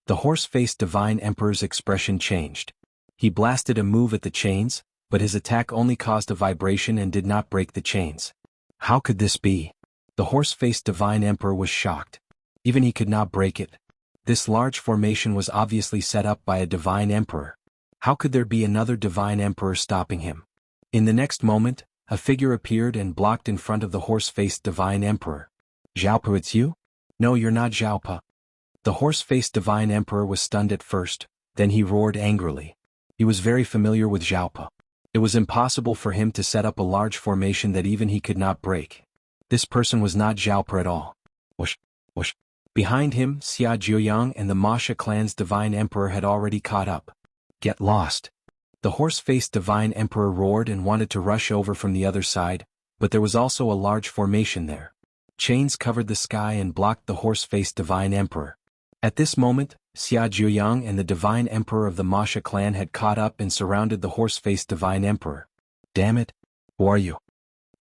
A: The horse-faced divine emperor's expression changed. He blasted a move at the chains, but his attack only caused a vibration and did not break the chains. How could this be? The horse-faced divine emperor was shocked. Even he could not break it. This large formation was obviously set up by a divine emperor. How could there be another divine emperor stopping him? In the next moment, a figure appeared and blocked in front of the horse-faced divine emperor. Zhaopa, it's you? No, you're not Zhaopa. The horse-faced divine emperor was stunned at first, then he roared angrily. He was very familiar with Zhaopa. It was impossible for him to set up a large formation that even he could not break. This person was not Zhaopa at all. Whoosh, whoosh. Behind him, Xia Jiuyang and the Masha clan's divine emperor had already caught up. Get lost. The horse-faced divine emperor roared and wanted to rush over from the other side, but there was also a large formation there. Chains covered the sky and blocked the horse-faced divine emperor. At this moment, Xia Jiuyang and the divine emperor of the Masha clan had caught up and surrounded the horse-faced divine emperor. Damn it! Who are you?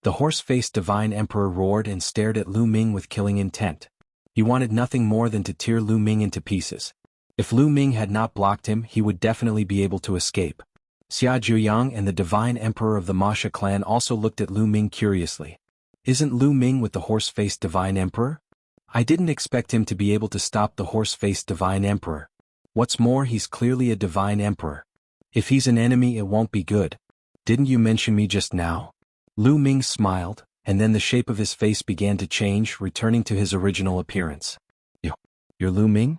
A: The horse-faced divine emperor roared and stared at Lu Ming with killing intent. He wanted nothing more than to tear Lu Ming into pieces. If Lu Ming had not blocked him, he would definitely be able to escape. Xia Jiuyang and the divine emperor of the Masha clan also looked at Lu Ming curiously. Isn't Lu Ming with the horse-faced divine emperor? I didn't expect him to be able to stop the horse-faced divine emperor. What's more, he's clearly a divine emperor. If he's an enemy, it won't be good. Didn't you mention me just now? Lu Ming smiled, and then the shape of his face began to change, returning to his original appearance. You're Lu Ming?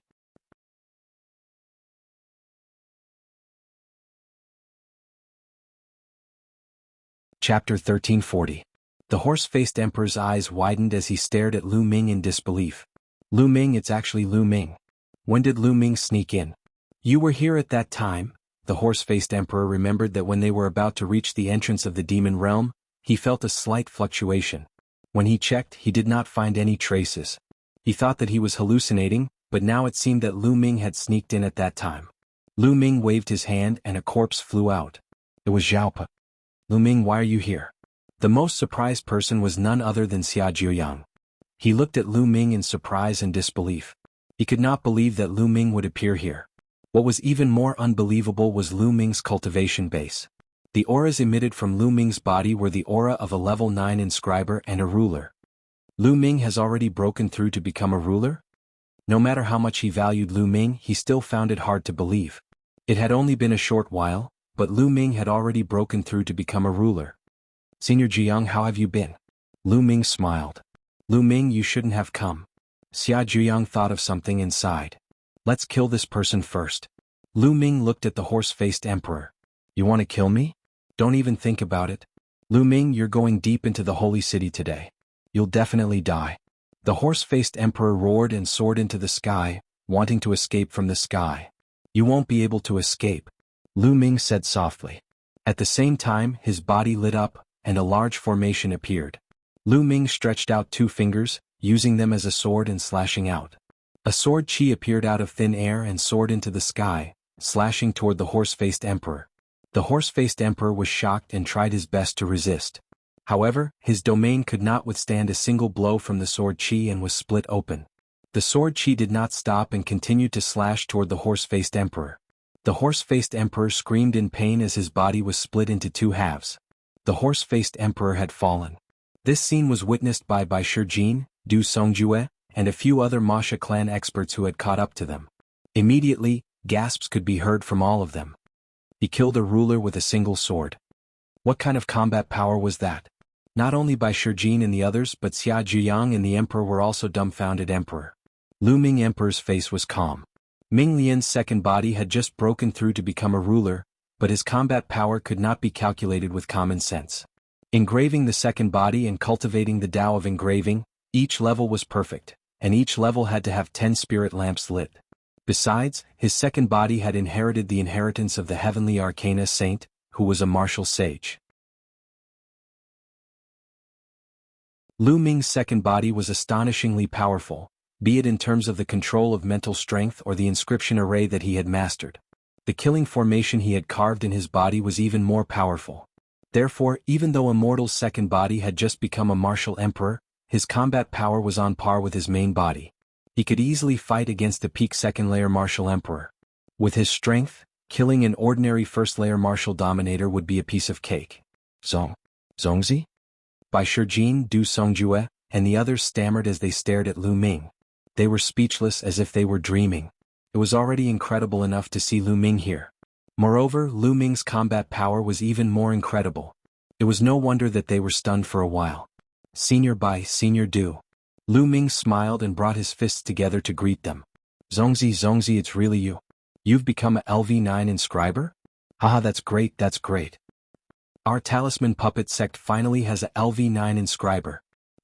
A: Chapter 1340. The horse-faced emperor's eyes widened as he stared at Lu Ming in disbelief. Lu Ming, it's actually Lu Ming. When did Lu Ming sneak in? You were here at that time. The horse-faced emperor remembered that when they were about to reach the entrance of the demon realm, he felt a slight fluctuation. When he checked, he did not find any traces. He thought that he was hallucinating, but now it seemed that Lu Ming had sneaked in at that time. Lu Ming waved his hand and a corpse flew out. It was Zhaopa. Lu Ming, why are you here? The most surprised person was none other than Xia Jiuyang. He looked at Lu Ming in surprise and disbelief. He could not believe that Lu Ming would appear here. What was even more unbelievable was Lu Ming's cultivation base. The auras emitted from Lu Ming's body were the aura of a level 9 inscriber and a ruler. Lu Ming has already broken through to become a ruler? No matter how much he valued Lu Ming, he still found it hard to believe. It had only been a short while, but Lu Ming had already broken through to become a ruler. Senior Jiang, how have you been? Lu Ming smiled. Lu Ming, you shouldn't have come. Xia Jiuyang thought of something inside. Let's kill this person first. Lu Ming looked at the horse-faced emperor. You want to kill me? Don't even think about it. Lu Ming, you're going deep into the holy city today. You'll definitely die. The horse-faced emperor roared and soared into the sky, wanting to escape from the sky. You won't be able to escape, Lu Ming said softly. At the same time, his body lit up, and a large formation appeared. Lu Ming stretched out 2 fingers, using them as a sword and slashing out. A sword chi appeared out of thin air and soared into the sky, slashing toward the horse-faced emperor. The horse-faced emperor was shocked and tried his best to resist. However, his domain could not withstand a single blow from the sword chi and was split open. The sword chi did not stop and continued to slash toward the horse-faced emperor. The horse-faced emperor screamed in pain as his body was split into 2 halves. The horse-faced emperor had fallen. This scene was witnessed by Shijin, Du Songjue, and a few other Masha clan experts who had caught up to them. Immediately, gasps could be heard from all of them. He killed a ruler with a single sword. What kind of combat power was that? Not only Shijin and the others, but Xia Jiuyang and the emperor were also dumbfounded. Emperor. Lu Ming emperor's face was calm. Ming Lian's second body had just broken through to become a ruler, but his combat power could not be calculated with common sense. Engraving the second body and cultivating the Tao of engraving, each level was perfect, and each level had to have 10 spirit lamps lit. Besides, his second body had inherited the inheritance of the heavenly arcana saint, who was a martial sage. Lu Ming's second body was astonishingly powerful, be it in terms of the control of mental strength or the inscription array that he had mastered. The killing formation he had carved in his body was even more powerful. Therefore, even though Immortal's second body had just become a martial emperor, his combat power was on par with his main body. He could easily fight against the peak second-layer martial emperor. With his strength, killing an ordinary first-layer martial dominator would be a piece of cake. Zongzi? Shijin, Du Songjue, and the others stammered as they stared at Lu Ming. They were speechless as if they were dreaming. It was already incredible enough to see Lu Ming here. Moreover, Lu Ming's combat power was even more incredible. It was no wonder that they were stunned for a while. Senior Du. Lu Ming smiled and brought his fists together to greet them. Zongzi, it's really you. You've become a LV9 inscriber? Haha, that's great, that's great. Our talisman puppet sect finally has a LV9 inscriber.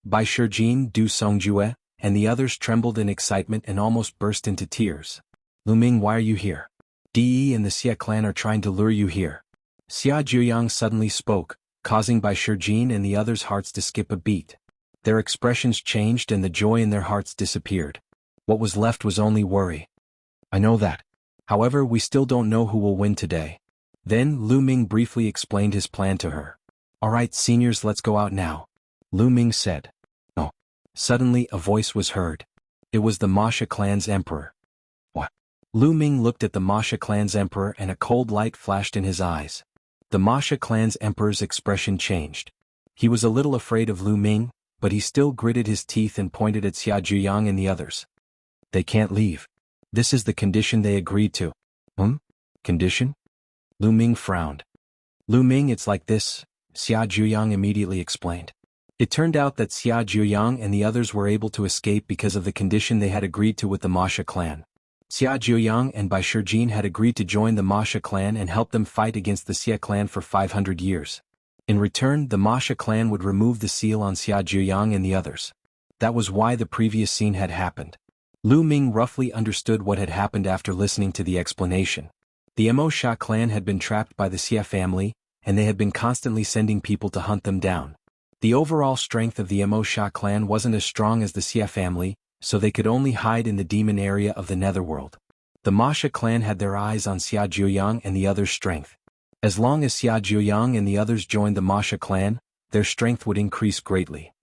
A: Bai Shijin, Du Songjue, and the others trembled in excitement and almost burst into tears. Lu Ming, why are you here? De and the Xia clan are trying to lure you here. Xia Jiuyang suddenly spoke, causing Bai Shijin and the others' hearts to skip a beat. Their expressions changed and the joy in their hearts disappeared. What was left was only worry. I know that. However, we still don't know who will win today. Then Lu Ming briefly explained his plan to her. Alright seniors, let's go out now. Lu Ming said. Oh. Suddenly a voice was heard. It was the Masha clan's emperor. What? Lu Ming looked at the Masha clan's emperor and a cold light flashed in his eyes. The Masha clan's emperor's expression changed. He was a little afraid of Lu Ming, but he still gritted his teeth and pointed at Xia Jiuyang and the others. They can't leave. This is the condition they agreed to. Condition? Lu Ming frowned. Lu Ming, it's like this, Xia Jiuyang immediately explained. It turned out that Xia Jiuyang and the others were able to escape because of the condition they had agreed to with the Masha clan. Xia Jiuyang and Bai Shijin had agreed to join the Masha clan and help them fight against the Xia clan for 500 years. In return, the Masha clan would remove the seal on Xia Jiuyang and the others. That was why the previous scene had happened. Lu Ming roughly understood what had happened after listening to the explanation. The Mo Sha clan had been trapped by the Xia family, and they had been constantly sending people to hunt them down. The overall strength of the Mo Sha clan wasn't as strong as the Xia family, so they could only hide in the demon area of the netherworld. The Masha clan had their eyes on Xia Jiuyang and the others' strength. As long as Xia Jiuyang and the others joined the Masha clan, their strength would increase greatly.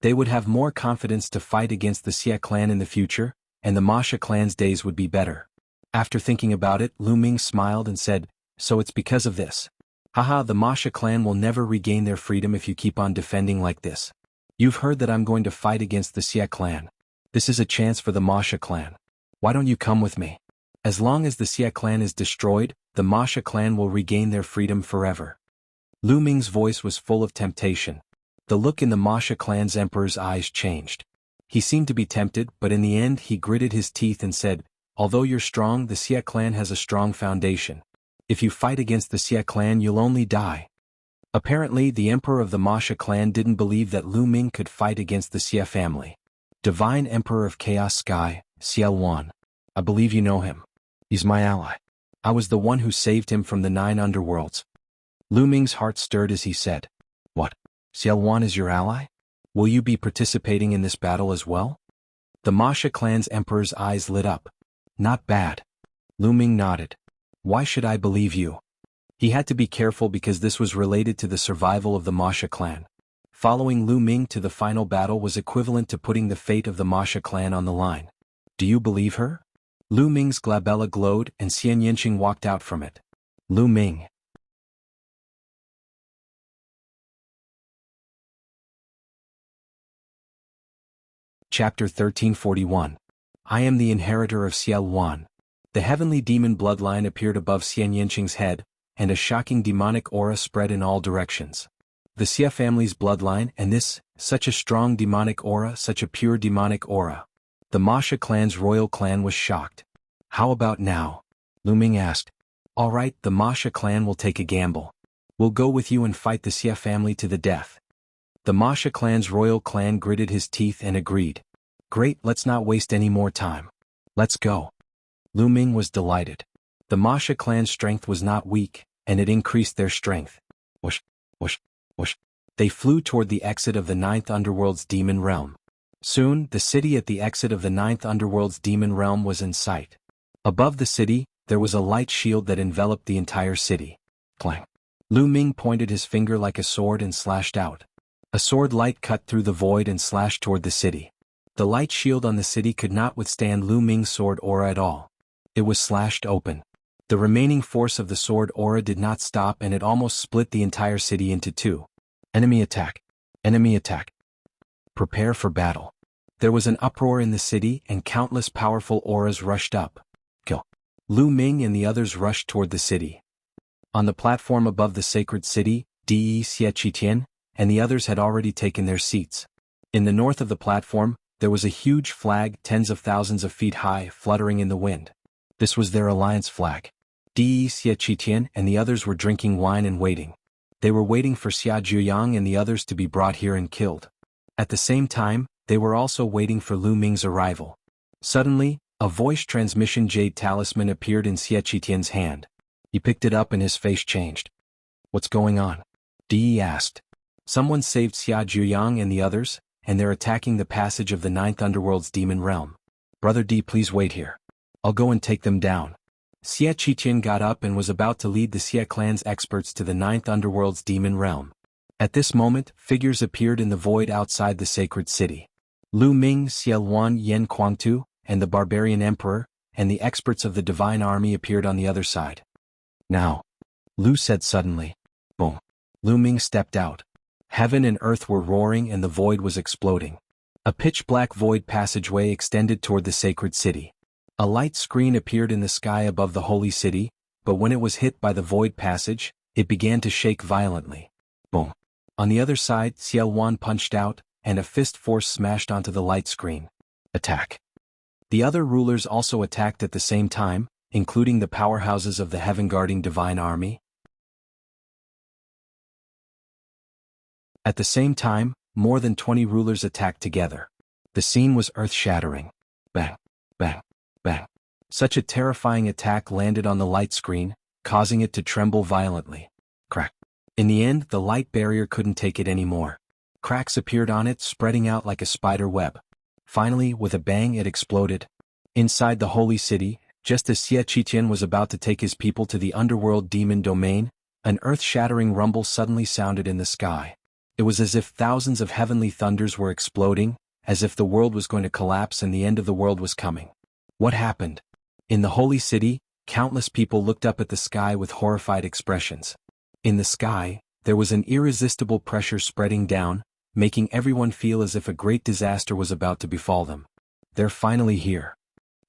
A: They would have more confidence to fight against the Xia clan in the future, and the Masha clan's days would be better. After thinking about it, Lu Ming smiled and said, so it's because of this. Haha, the Masha clan will never regain their freedom if you keep on defending like this. You've heard that I'm going to fight against the Xia clan. This is a chance for the Masha clan. Why don't you come with me? As long as the Xia clan is destroyed, the Masha clan will regain their freedom forever. Lu Ming's voice was full of temptation. The look in the Masha clan's emperor's eyes changed. He seemed to be tempted, but in the end he gritted his teeth and said, although you're strong, the Xia clan has a strong foundation. If you fight against the Xia clan, you'll only die. Apparently, the emperor of the Masha clan didn't believe that Lu Ming could fight against the Xia family. Divine Emperor of Chaos Sky, Xiao Wan. I believe you know him. He's my ally. I was the one who saved him from the 9 underworlds. Lu Ming's heart stirred as he said, what? Xiao Wan is your ally? Will you be participating in this battle as well? The Masha clan's emperor's eyes lit up. Not bad. Lu Ming nodded. Why should I believe you? He had to be careful because this was related to the survival of the Masha clan. Following Lu Ming to the final battle was equivalent to putting the fate of the Masha clan on the line. Do you believe her? Lu Ming's glabella glowed and Xian Yinqing walked out from it. Lu Ming. Chapter 1341. I am the inheritor of Xiao Wan. The heavenly demon bloodline appeared above Xian Yinqing's head, and a shocking demonic aura spread in all directions. The Xia family's bloodline, and this, such a strong demonic aura, such a pure demonic aura. The Masha clan's royal clan was shocked. How about now? Lu Ming asked. All right, the Masha clan will take a gamble. We'll go with you and fight the Xia family to the death. The Masha clan's royal clan gritted his teeth and agreed. Great, let's not waste any more time. Let's go. Lu Ming was delighted. The Masha clan's strength was not weak, and it increased their strength. Whoosh, whoosh, whoosh. They flew toward the exit of the 9th Underworld's demon realm. Soon, the city at the exit of the 9th Underworld's demon realm was in sight. Above the city, there was a light shield that enveloped the entire city. Clang. Lu Ming pointed his finger like a sword and slashed out. A sword light cut through the void and slashed toward the city. The light shield on the city could not withstand Lu Ming's sword aura at all. It was slashed open. The remaining force of the sword aura did not stop and it almost split the entire city into 2. Enemy attack. Enemy attack. Prepare for battle. There was an uproar in the city and countless powerful auras rushed up. Kill. Lu Ming and the others rushed toward the city. On the platform above the sacred city, De Xie Qitian and the others had already taken their seats. In the north of the platform, there was a huge flag tens of thousands of feet high fluttering in the wind. This was their alliance flag. Xie Qitian and the others were drinking wine and waiting. They were waiting for Xia Zhuyang and the others to be brought here and killed. At the same time, they were also waiting for Lu Ming's arrival. Suddenly, a voice transmission jade talisman appeared in Xie Qitian's hand. He picked it up and his face changed. "What's going on?" Di asked. "Someone saved Xia Zhuyang and the others, and they're attacking the passage of the 9th Underworld's demon realm. Brother Di, please wait here. I'll go and take them down." Xie Qitian got up and was about to lead the Xie clan's experts to the 9th Underworld's demon realm. At this moment, figures appeared in the void outside the sacred city. Lu Ming, Xiaoluan Yen Kuangtu, and the barbarian emperor, and the experts of the divine army appeared on the other side. "Now," Lu said suddenly. Boom. Lu Ming stepped out. Heaven and earth were roaring and the void was exploding. A pitch-black void passageway extended toward the sacred city. A light screen appeared in the sky above the holy city, but when it was hit by the void passage, it began to shake violently. Boom. On the other side, Xiaoluan punched out, and a fist force smashed onto the light screen. Attack. The other rulers also attacked at the same time, including the powerhouses of the heaven-guarding divine army. At the same time, more than 20 rulers attacked together. The scene was earth-shattering. Bang, bang, bang. Such a terrifying attack landed on the light screen, causing it to tremble violently. Crack. In the end, the light barrier couldn't take it anymore. Cracks appeared on it, spreading out like a spider web. Finally, with a bang, it exploded. Inside the holy city, just as Xie Qitian was about to take his people to the underworld demon domain, an earth-shattering rumble suddenly sounded in the sky. It was as if thousands of heavenly thunders were exploding, as if the world was going to collapse and the end of the world was coming. What happened? In the holy city, countless people looked up at the sky with horrified expressions. In the sky, there was an irresistible pressure spreading down, making everyone feel as if a great disaster was about to befall them. "They're finally here."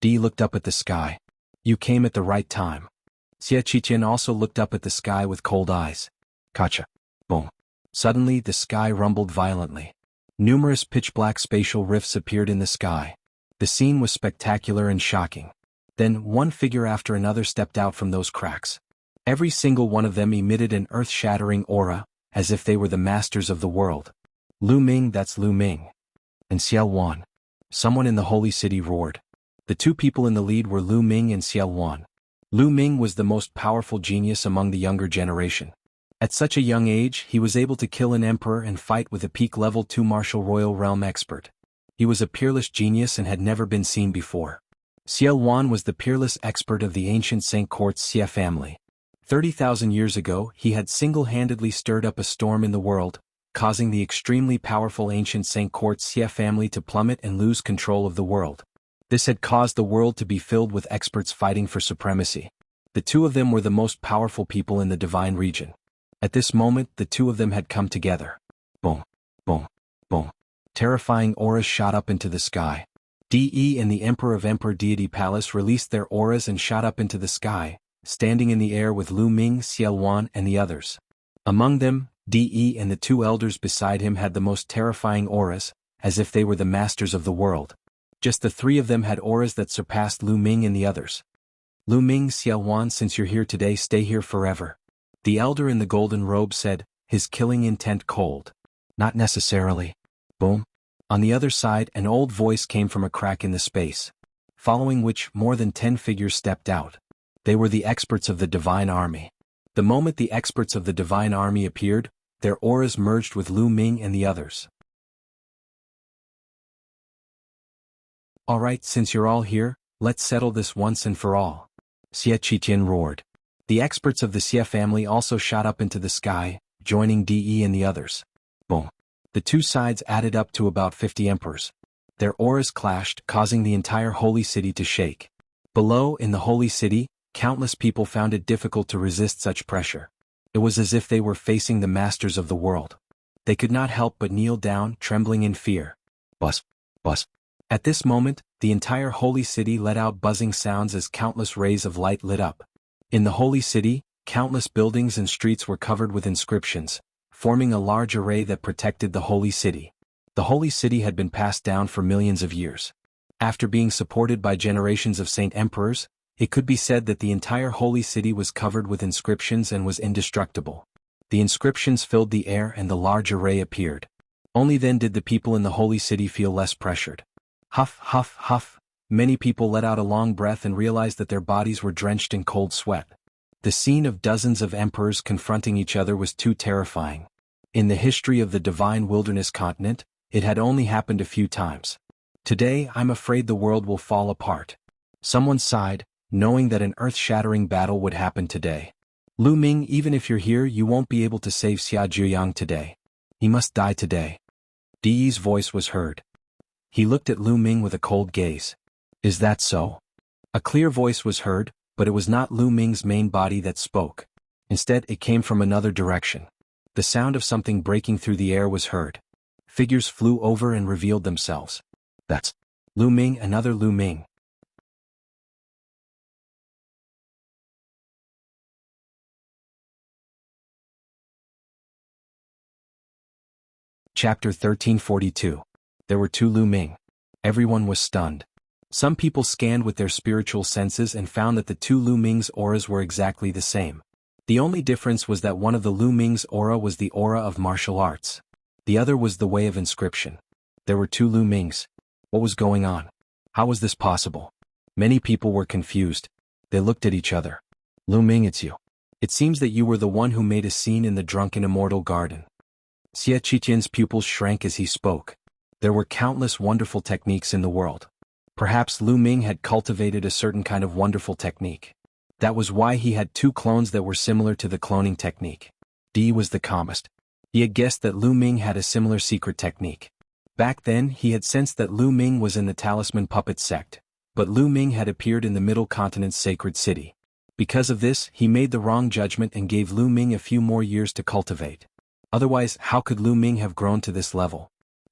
A: Di looked up at the sky. "You came at the right time." Xie Qitian also looked up at the sky with cold eyes. Kacha. Boom. Suddenly, the sky rumbled violently. Numerous pitch-black spatial rifts appeared in the sky. The scene was spectacular and shocking. Then, one figure after another stepped out from those cracks. Every single one of them emitted an earth-shattering aura, as if they were the masters of the world. "Lu Ming, that's Lu Ming." "And Xiaoluan." Someone in the holy city roared. The two people in the lead were Lu Ming and Xiaoluan. Lu Ming was the most powerful genius among the younger generation. At such a young age, he was able to kill an emperor and fight with a peak level 2 martial royal realm expert. He was a peerless genius and had never been seen before. Xiaoluan was the peerless expert of the ancient Saint Court's Xie family. 30,000 years ago, he had single-handedly stirred up a storm in the world, causing the extremely powerful ancient Saint Court's Xie family to plummet and lose control of the world. This had caused the world to be filled with experts fighting for supremacy. The two of them were the most powerful people in the divine region. At this moment, the two of them had come together. Boom, boom, boom. Terrifying auras shot up into the sky. De and the Emperor of Emperor Deity Palace released their auras and shot up into the sky, standing in the air with Lu Ming, Xiaoluan, and the others. Among them, De and the two elders beside him had the most terrifying auras, as if they were the masters of the world. Just the three of them had auras that surpassed Lu Ming and the others. "Lu Ming, Xiaoluan, since you're here today, stay here forever." The elder in the golden robe said, his killing intent cold. "Not necessarily." Boom. On the other side, an old voice came from a crack in the space, following which more than 10 figures stepped out. They were the experts of the divine army. The moment the experts of the divine army appeared, their auras merged with Lu Ming and the others. "All right, since you're all here, let's settle this once and for all," Xie Qitian roared. The experts of the Xie family also shot up into the sky, joining De and the others. Boom. The two sides added up to about 50 emperors. Their auras clashed, causing the entire holy city to shake. Below, in the holy city, countless people found it difficult to resist such pressure. It was as if they were facing the masters of the world. They could not help but kneel down, trembling in fear. Buzz, buzz. At this moment, the entire holy city let out buzzing sounds as countless rays of light lit up. In the holy city, countless buildings and streets were covered with inscriptions, forming a large array that protected the holy city. The holy city had been passed down for millions of years. After being supported by generations of saint emperors, it could be said that the entire holy city was covered with inscriptions and was indestructible. The inscriptions filled the air and the large array appeared. Only then did the people in the holy city feel less pressured. Huff, huff, huff. Many people let out a long breath and realized that their bodies were drenched in cold sweat. The scene of dozens of emperors confronting each other was too terrifying. In the history of the divine wilderness continent, it had only happened a few times. Today, I'm afraid the world will fall apart. Someone sighed, knowing that an earth-shattering battle would happen today. Lu Ming, even if you're here, you won't be able to save Xia Zhiyang today. He must die today. Di's voice was heard. He looked at Lu Ming with a cold gaze. Is that so? A clear voice was heard, but it was not Lu Ming's main body that spoke. Instead, it came from another direction. The sound of something breaking through the air was heard. Figures flew over and revealed themselves. That's Lu Ming, another Lu Ming. Chapter 1342. There were two Lu Ming. Everyone was stunned. Some people scanned with their spiritual senses and found that the two Lu Ming's auras were exactly the same. The only difference was that one of the Lu Ming's aura was the aura of martial arts. The other was the way of inscription. There were two Lu Ming's. What was going on? How was this possible? Many people were confused. They looked at each other. Lu Ming, it's you. It seems that you were the one who made a scene in the drunken immortal garden. Xie Qitian's pupils shrank as he spoke. There were countless wonderful techniques in the world. Perhaps Lu Ming had cultivated a certain kind of wonderful technique. That was why he had two clones that were similar to the cloning technique. Di was the calmest. He had guessed that Lu Ming had a similar secret technique. Back then, he had sensed that Lu Ming was in the Talisman Puppet sect, but Lu Ming had appeared in the Middle Continent's sacred city. Because of this, he made the wrong judgment and gave Lu Ming a few more years to cultivate. Otherwise, how could Lu Ming have grown to this level?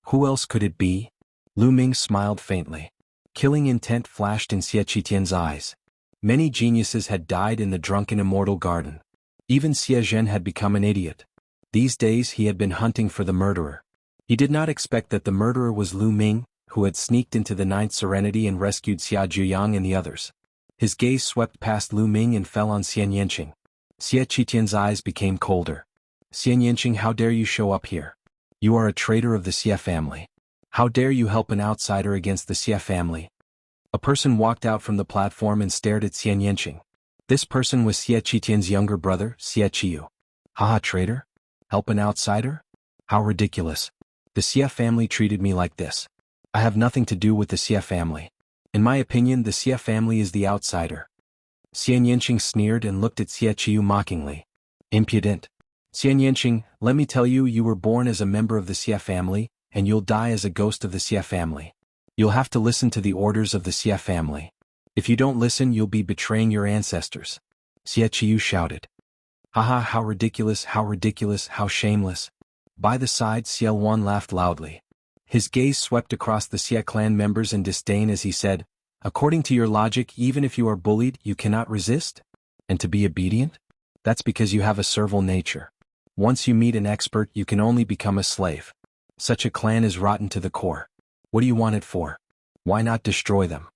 A: Who else could it be? Lu Ming smiled faintly. Killing intent flashed in Xie Qitian's eyes. Many geniuses had died in the drunken immortal garden. Even Xie Zhen had become an idiot. These days he had been hunting for the murderer. He did not expect that the murderer was Lu Ming, who had sneaked into the Ninth Serenity and rescued Xia Zhiyang and the others. His gaze swept past Lu Ming and fell on Xian Yanqing. Xie Qitian's eyes became colder. Xian Yanqing, how dare you show up here? You are a traitor of the Xie family. How dare you help an outsider against the Xie family? A person walked out from the platform and stared at Xian Yanqing. This person was Xie Qitian's younger brother, Xie Qiyu. Haha, traitor? Help an outsider? How ridiculous. The Xie family treated me like this. I have nothing to do with the Xie family. In my opinion, the Xie family is the outsider. Xian Yanqing sneered and looked at Xie Qiyu mockingly. Impudent. Xian Yanqing, let me tell you, you were born as a member of the Xie family, and you'll die as a ghost of the Xie family. You'll have to listen to the orders of the Xie family. If you don't listen, you'll be betraying your ancestors. Xie Qiyu shouted. Haha, how ridiculous, how shameless. By the side, Xiao Wan laughed loudly. His gaze swept across the Xie clan members in disdain as he said, according to your logic, even if you are bullied, you cannot resist? And to be obedient? That's because you have a servile nature. Once you meet an expert, you can only become a slave. Such a clan is rotten to the core. What do you want it for? Why not destroy them?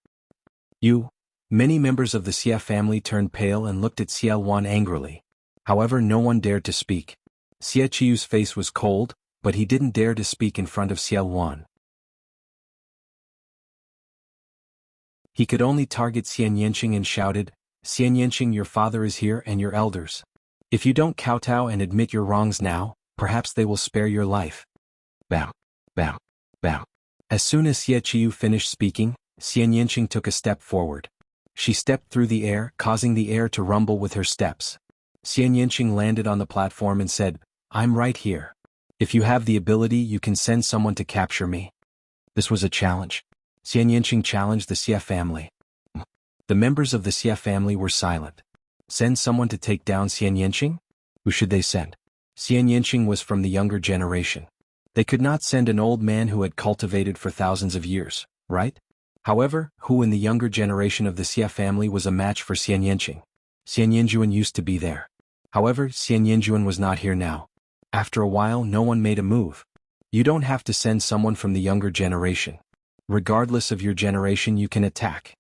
A: Many members of the Xie family turned pale and looked at Xiao Wan angrily. However, no one dared to speak. Xie Qiyu's face was cold, but he didn't dare to speak in front of Xiao Wan. He could only target Xian Yanqing and shouted, Xian Yanqing, your father is here and your elders. If you don't kowtow and admit your wrongs now, perhaps they will spare your life. Bam, bam, bam. As soon as Xie Qiyu finished speaking, Xian Yanqing took a step forward. She stepped through the air, causing the air to rumble with her steps. Xian Yanqing landed on the platform and said, I'm right here. If you have the ability, you can send someone to capture me. This was a challenge. Xian Yanqing challenged the Xie family. The members of the Xie family were silent. Send someone to take down Xian Yanqing? Who should they send? Xian Yanqing was from the younger generation. They could not send an old man who had cultivated for thousands of years, right? However, who in the younger generation of the Xie family was a match for Xian Yanqing? Xian Yanjuan used to be there. However, Xian Yanjuan was not here now. After a while, no one made a move. You don't have to send someone from the younger generation. Regardless of your generation you can attack.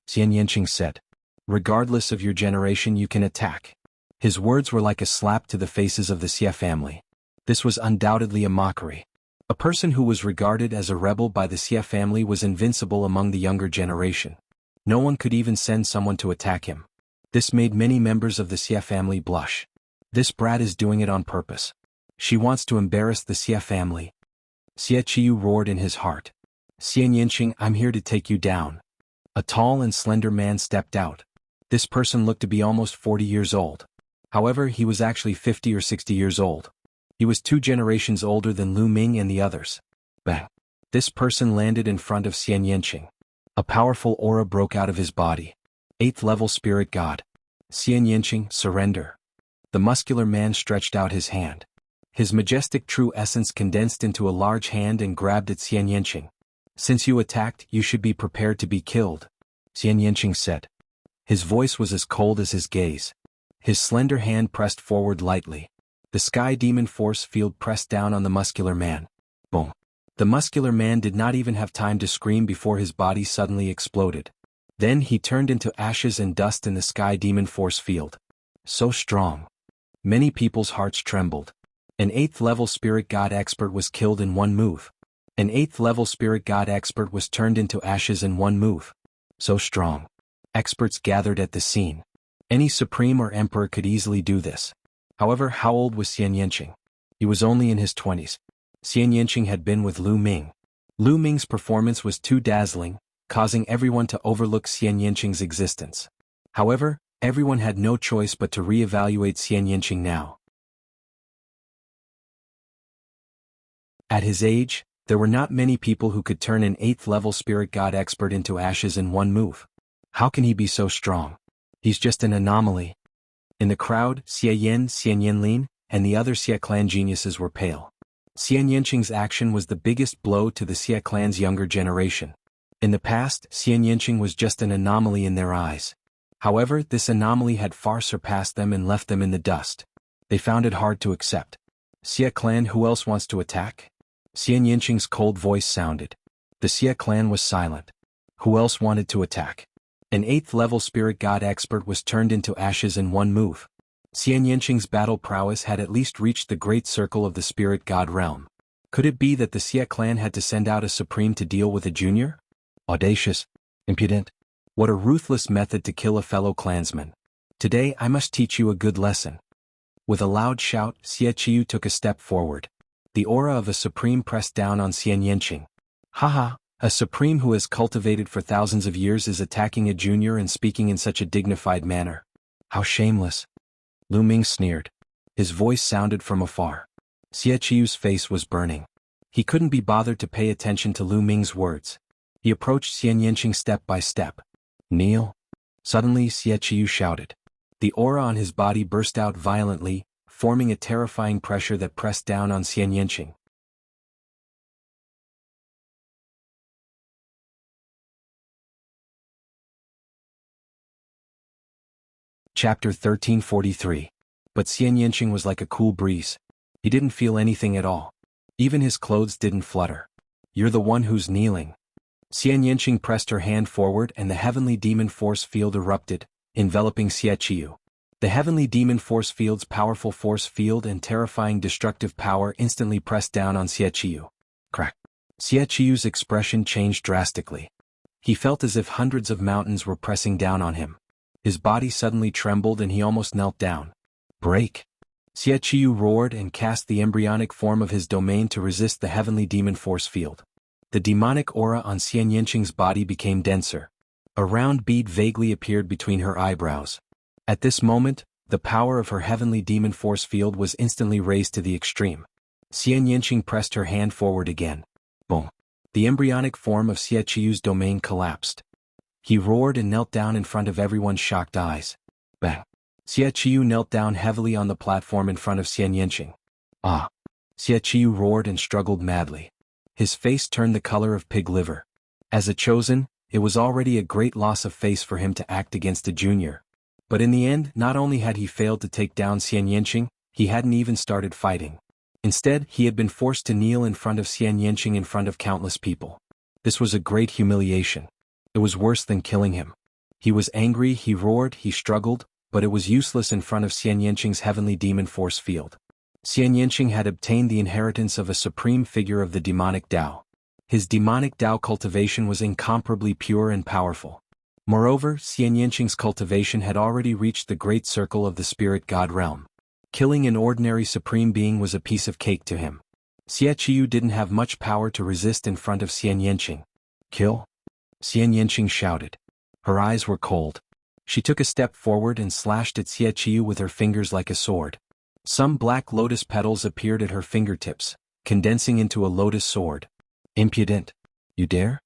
A: Xian Yanqing said. Regardless of your generation you can attack. His words were like a slap to the faces of the Xie family. This was undoubtedly a mockery. A person who was regarded as a rebel by the Xie family was invincible among the younger generation. No one could even send someone to attack him. This made many members of the Xie family blush. This brat is doing it on purpose. She wants to embarrass the Xie family. Xie Qiyu roared in his heart. Xian Yanqing, I'm here to take you down. A tall and slender man stepped out. This person looked to be almost 40 years old. However, he was actually 50 or 60 years old. He was 2 generations older than Lu Ming and the others. Bang! This person landed in front of Xian Yanqing. A powerful aura broke out of his body. 8th level spirit god. Xian Yanqing, surrender. The muscular man stretched out his hand. His majestic true essence condensed into a large hand and grabbed at Xian Yanqing. Since you attacked, you should be prepared to be killed, Xian Yanqing said. His voice was as cold as his gaze. His slender hand pressed forward lightly. The sky demon force field pressed down on the muscular man. Boom. The muscular man did not even have time to scream before his body suddenly exploded. Then he turned into ashes and dust in the sky demon force field. So strong. Many people's hearts trembled. An 8th level spirit god expert was killed in one move. An 8th level spirit god expert was turned into ashes in one move. So strong. Experts gathered at the scene. Any supreme or emperor could easily do this. However, how old was Xian Yanqing? He was only in his 20s. Xian Yanqing had been with Lu Ming. Lu Ming's performance was too dazzling, causing everyone to overlook Xian Yanqing's existence. However, everyone had no choice but to re-evaluate Xian Yanqing now. At his age, there were not many people who could turn an 8th level spirit god expert into ashes in one move. How can he be so strong? He's just an anomaly. In the crowd, Xie Yan, Xian Yanlin, and the other Xie clan geniuses were pale. Xian Yanqing's action was the biggest blow to the Xie clan's younger generation. In the past, Xian Yanqing was just an anomaly in their eyes. However, this anomaly had far surpassed them and left them in the dust. They found it hard to accept. Xie clan, who else wants to attack? Xian Yanqing's cold voice sounded. The Xie clan was silent. Who else wanted to attack? An 8th level spirit god expert was turned into ashes in one move. Xian Yanqing's battle prowess had at least reached the great circle of the spirit god realm. Could it be that the Xie clan had to send out a supreme to deal with a junior? Audacious. Impudent. What a ruthless method to kill a fellow clansman. Today I must teach you a good lesson. With a loud shout, Xie Qiyu took a step forward. The aura of a supreme pressed down on Xian Yanqing. Haha, a supreme who has cultivated for thousands of years is attacking a junior and speaking in such a dignified manner. How shameless. Lu Ming sneered. His voice sounded from afar. Xie Qiyu's face was burning. He couldn't be bothered to pay attention to Lu Ming's words. He approached Xian Yanqing step by step. Kneel. Suddenly Xie Qiyu shouted. The aura on his body burst out violently, forming a terrifying pressure that pressed down on Xian Yanqing. Chapter 1343. But Xian Yanqing was like a cool breeze. He didn't feel anything at all. Even his clothes didn't flutter. You're the one who's kneeling. Xian Yanqing pressed her hand forward and the heavenly demon force field erupted, enveloping Xie Qiyu. The heavenly demon force field's powerful force field and terrifying destructive power instantly pressed down on Xie Qiyu. Crack. Xie Qiyu's expression changed drastically. He felt as if hundreds of mountains were pressing down on him. His body suddenly trembled and he almost knelt down. Break! Xie Qiyu roared and cast the embryonic form of his domain to resist the heavenly demon force field. The demonic aura on Xian Yanqing's body became denser. A round bead vaguely appeared between her eyebrows. At this moment, the power of her heavenly demon force field was instantly raised to the extreme. Xian Yanqing pressed her hand forward again. Boom! The embryonic form of Xie Qiyu's domain collapsed. He roared and knelt down in front of everyone's shocked eyes. Bang! Xie Qiyu knelt down heavily on the platform in front of Xian Yanqing. Ah! Xie Qiyu roared and struggled madly. His face turned the color of pig liver. As a chosen, it was already a great loss of face for him to act against a junior. But in the end, not only had he failed to take down Xian Yanqing, he hadn't even started fighting. Instead, he had been forced to kneel in front of Xian Yanqing in front of countless people. This was a great humiliation. It was worse than killing him. He was angry, he roared, he struggled, but it was useless in front of Xian Yanqing's heavenly demon force field. Xian Yanqing had obtained the inheritance of a supreme figure of the demonic Tao. His demonic Tao cultivation was incomparably pure and powerful. Moreover, Xian Yanqing's cultivation had already reached the great circle of the spirit god realm. Killing an ordinary supreme being was a piece of cake to him. Xie Qiyu didn't have much power to resist in front of Xian Yanqing. Kill? Xian Yanqing shouted. Her eyes were cold. She took a step forward and slashed at Xie Qiyu with her fingers like a sword. Some black lotus petals appeared at her fingertips, condensing into a lotus sword. Impudent! You dare?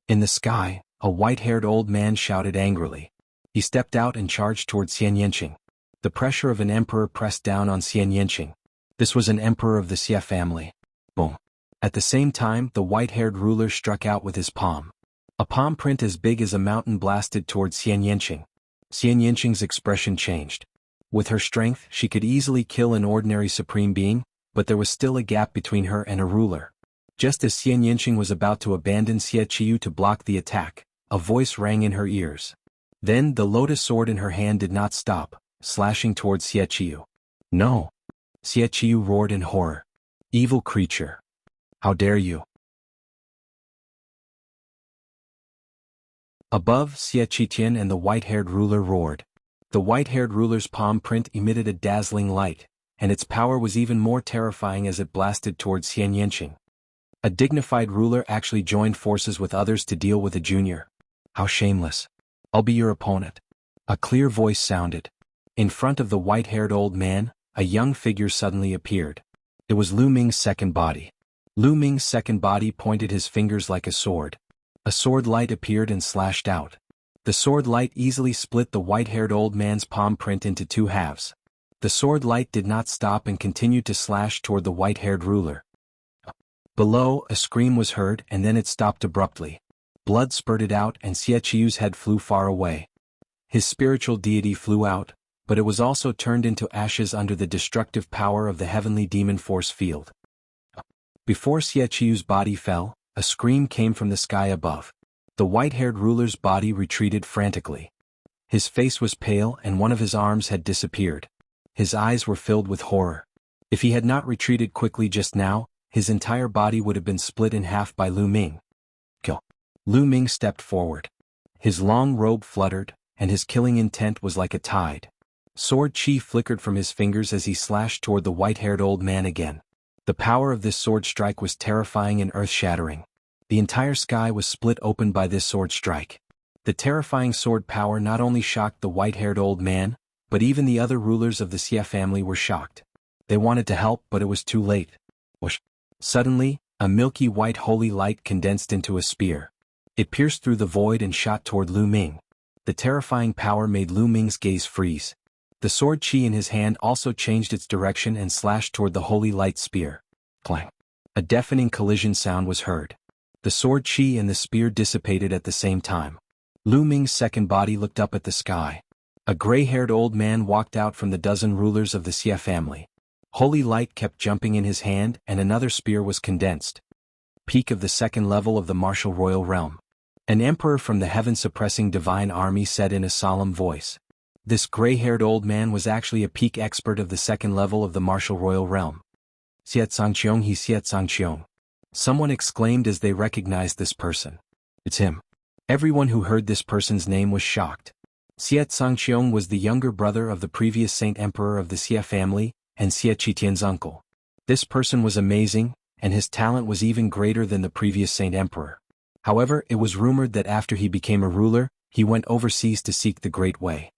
A: In the sky, a white-haired old man shouted angrily. He stepped out and charged toward Xian Yanqing. The pressure of an emperor pressed down on Xian Yanqing. This was an emperor of the Xie family. Boom. At the same time, the white-haired ruler struck out with his palm. A palm print as big as a mountain blasted toward Xian Yanqing. Xian Yanqing's expression changed. With her strength, she could easily kill an ordinary supreme being, but there was still a gap between her and a ruler. Just as Xian Yanqing was about to abandon Xie Qiyu to block the attack, a voice rang in her ears. Then the lotus sword in her hand did not stop, slashing towards Xie Qiyu. No! Xie Qiyu roared in horror. Evil creature! How dare you! Above, Xie Qitian and the white-haired ruler roared. The white-haired ruler's palm print emitted a dazzling light, and its power was even more terrifying as it blasted towards Xian Yanqing. A dignified ruler actually joined forces with others to deal with a junior. How shameless! I'll be your opponent. A clear voice sounded. In front of the white-haired old man, a young figure suddenly appeared. It was Lu Ming's second body. Lu Ming's second body pointed his fingers like a sword. A sword light appeared and slashed out. The sword light easily split the white-haired old man's palm print into two halves. The sword light did not stop and continued to slash toward the white-haired ruler. Below, a scream was heard and then it stopped abruptly. Blood spurted out and Xie Qiyu's head flew far away. His spiritual deity flew out, but it was also turned into ashes under the destructive power of the heavenly demon force field. Before Xie Qiyu's body fell, a scream came from the sky above. The white-haired ruler's body retreated frantically. His face was pale and one of his arms had disappeared. His eyes were filled with horror. If he had not retreated quickly just now, his entire body would have been split in half by Lu Ming. Kill. Lu Ming stepped forward. His long robe fluttered, and his killing intent was like a tide. Sword chi flickered from his fingers as he slashed toward the white-haired old man again. The power of this sword strike was terrifying and earth-shattering. The entire sky was split open by this sword strike. The terrifying sword power not only shocked the white-haired old man, but even the other rulers of the Xie family were shocked. They wanted to help, but it was too late. Whoosh! Suddenly, a milky white holy light condensed into a spear. It pierced through the void and shot toward Lu Ming. The terrifying power made Lu Ming's gaze freeze. The sword chi in his hand also changed its direction and slashed toward the holy light spear. Clang! A deafening collision sound was heard. The sword chi and the spear dissipated at the same time. Lu Ming's second body looked up at the sky. A gray-haired old man walked out from the dozen rulers of the Xie family. Holy light kept jumping in his hand and another spear was condensed. Peak of the second level of the martial royal realm. An emperor from the heaven-suppressing divine army said in a solemn voice. This gray-haired old man was actually a peak expert of the second level of the martial royal realm. Xiatsangqiong he Xiatsangqiong. Someone exclaimed as they recognized this person. It's him. Everyone who heard this person's name was shocked. Xiatsangqiong was the younger brother of the previous saint emperor of the Xie family, and Xie Qitian's uncle. This person was amazing, and his talent was even greater than the previous saint emperor. However, it was rumored that after he became a ruler, he went overseas to seek the Great Way.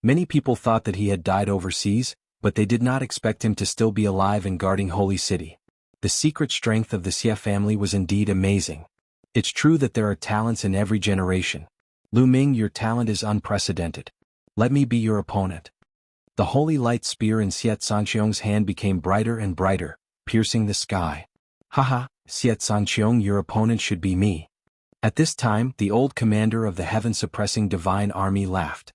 A: Many people thought that he had died overseas, but they did not expect him to still be alive and guarding Holy City. The secret strength of the Xie family was indeed amazing. It's true that there are talents in every generation. Lu Ming, your talent is unprecedented. Let me be your opponent. The holy light spear in Xiatsangqiong's hand became brighter and brighter, piercing the sky. Haha, Xiatsangqiong, your opponent should be me. At this time, the old commander of the heaven-suppressing divine army laughed.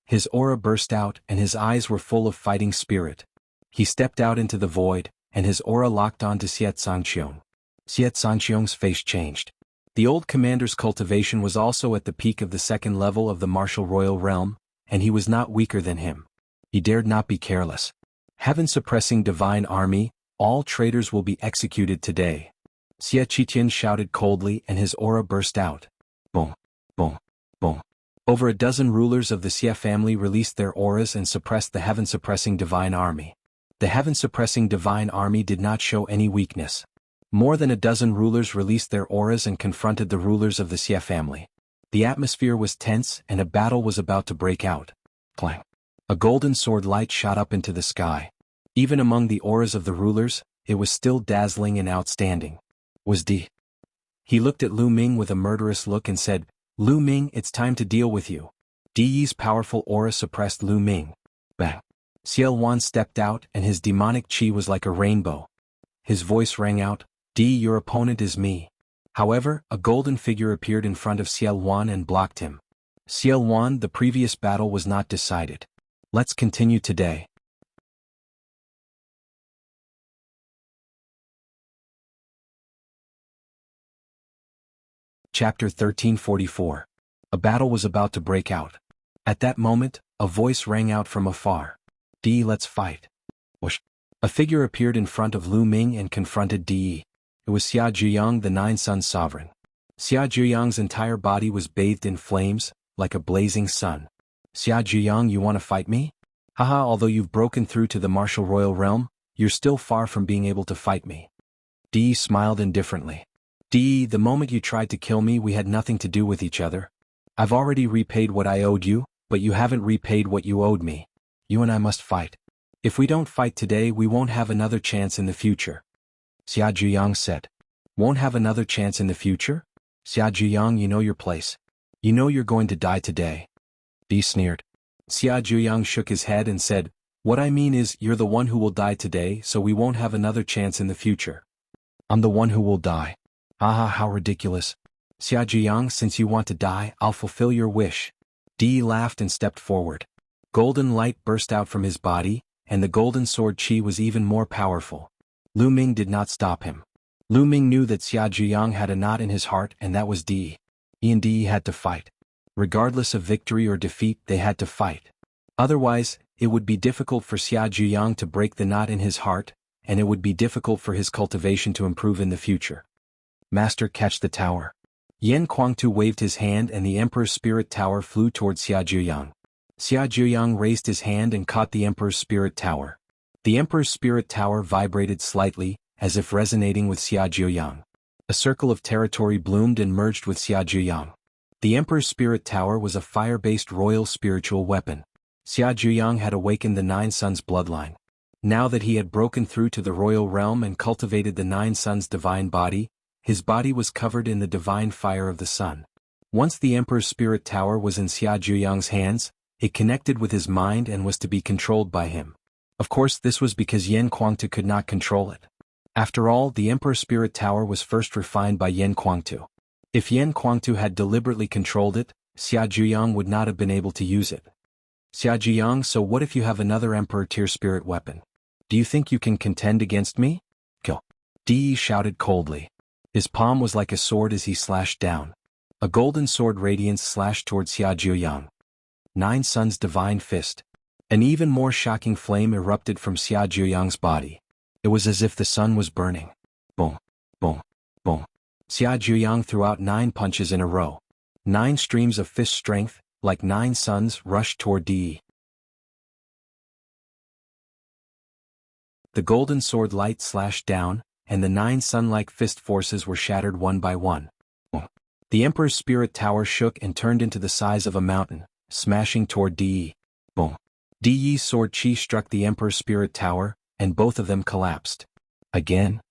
A: His aura burst out and his eyes were full of fighting spirit. He stepped out into the void, and his aura locked onto Xiet Sanqiong. Xiet Sanqiong's face changed. The old commander's cultivation was also at the peak of the second level of the martial royal realm, and he was not weaker than him. He dared not be careless. Heaven-suppressing divine army, all traitors will be executed today. Xie Qitian shouted coldly and his aura burst out. Boom, boom, boom. Over a dozen rulers of the Xie family released their auras and suppressed the heaven-suppressing divine army. The heaven-suppressing divine army did not show any weakness. More than a dozen rulers released their auras and confronted the rulers of the Xie family. The atmosphere was tense and a battle was about to break out. Clang. A golden sword light shot up into the sky. Even among the auras of the rulers, it was still dazzling and outstanding. Was D. He looked at Lu Ming with a murderous look and said, Lu Ming, it's time to deal with you. Di Yi's powerful aura suppressed Lu Ming. Bang. Xiao Wan stepped out and his demonic chi was like a rainbow. His voice rang out, Di, your opponent is me. However, a golden figure appeared in front of Xiao Wan and blocked him. Xiao Wan, the previous battle was not decided. Let's continue today. Chapter 1344. A battle was about to break out. At that moment, a voice rang out from afar. Di, let's fight. Whoosh. A figure appeared in front of Lu Ming and confronted Di. It was Xia Zhiyang, the Nine Suns sovereign. Xia Zhiyang's entire body was bathed in flames, like a blazing sun. Xia Zhiyang, you want to fight me? Haha, although you've broken through to the martial royal realm, you're still far from being able to fight me. Di smiled indifferently. Di, the moment you tried to kill me we had nothing to do with each other. I've already repaid what I owed you, but you haven't repaid what you owed me. You and I must fight. If we don't fight today we won't have another chance in the future. Xia Zhiyang said. Won't have another chance in the future? Xia Zhiyang, you know your place. You know you're going to die today. Di sneered. Xia Zhiyang shook his head and said, what I mean is you're the one who will die today so we won't have another chance in the future. I'm the one who will die. Haha, how ridiculous. Xia Zhiyang, since you want to die, I'll fulfill your wish. Di laughed and stepped forward. Golden light burst out from his body, and the golden sword chi was even more powerful. Lu Ming did not stop him. Lu Ming knew that Xia Zhiyang had a knot in his heart and that was Di. He and Di had to fight. Regardless of victory or defeat, they had to fight. Otherwise, it would be difficult for Xia Zhiyang to break the knot in his heart, and it would be difficult for his cultivation to improve in the future. Master, catch the tower. Yan Kuangtu waved his hand and the Emperor's Spirit Tower flew towards Xia Zhiyang. Xia Zhiyang raised his hand and caught the Emperor's Spirit Tower. The Emperor's Spirit Tower vibrated slightly, as if resonating with Xia Zhiyang. A circle of territory bloomed and merged with Xia Zhiyang. The Emperor's Spirit Tower was a fire-based royal spiritual weapon. Xia Zhiyang had awakened the Nine Suns bloodline. Now that he had broken through to the royal realm and cultivated the Nine Suns' divine body, his body was covered in the divine fire of the sun. Once the Emperor's Spirit Tower was in Xia Zhiyang's hands, it connected with his mind and was to be controlled by him. Of course, this was because Yan Kuangtu could not control it. After all, the Emperor's Spirit Tower was first refined by Yan Kuangtu. If Yan Kuangtu had deliberately controlled it, Xia Zhiyang would not have been able to use it. Xia Zhiyang, so what if you have another Emperor-tier spirit weapon? Do you think you can contend against me? Kill. Di shouted coldly. His palm was like a sword as he slashed down. A golden sword radiance slashed towards Xia Zhiyang. Nine Suns' divine fist. An even more shocking flame erupted from Xia Zhiyang's body. It was as if the sun was burning. Boom, boom, boom. Xia Zhiyang threw out 9 punches in a row. 9 streams of fist strength, like 9 suns, rushed toward Di. The golden sword light slashed down, and the 9 sun-like fist forces were shattered one by one. Boom. The Emperor's Spirit Tower shook and turned into the size of a mountain, smashing toward Di. Boom. Di Yi's sword chi struck the Emperor's Spirit Tower, and both of them collapsed. Again?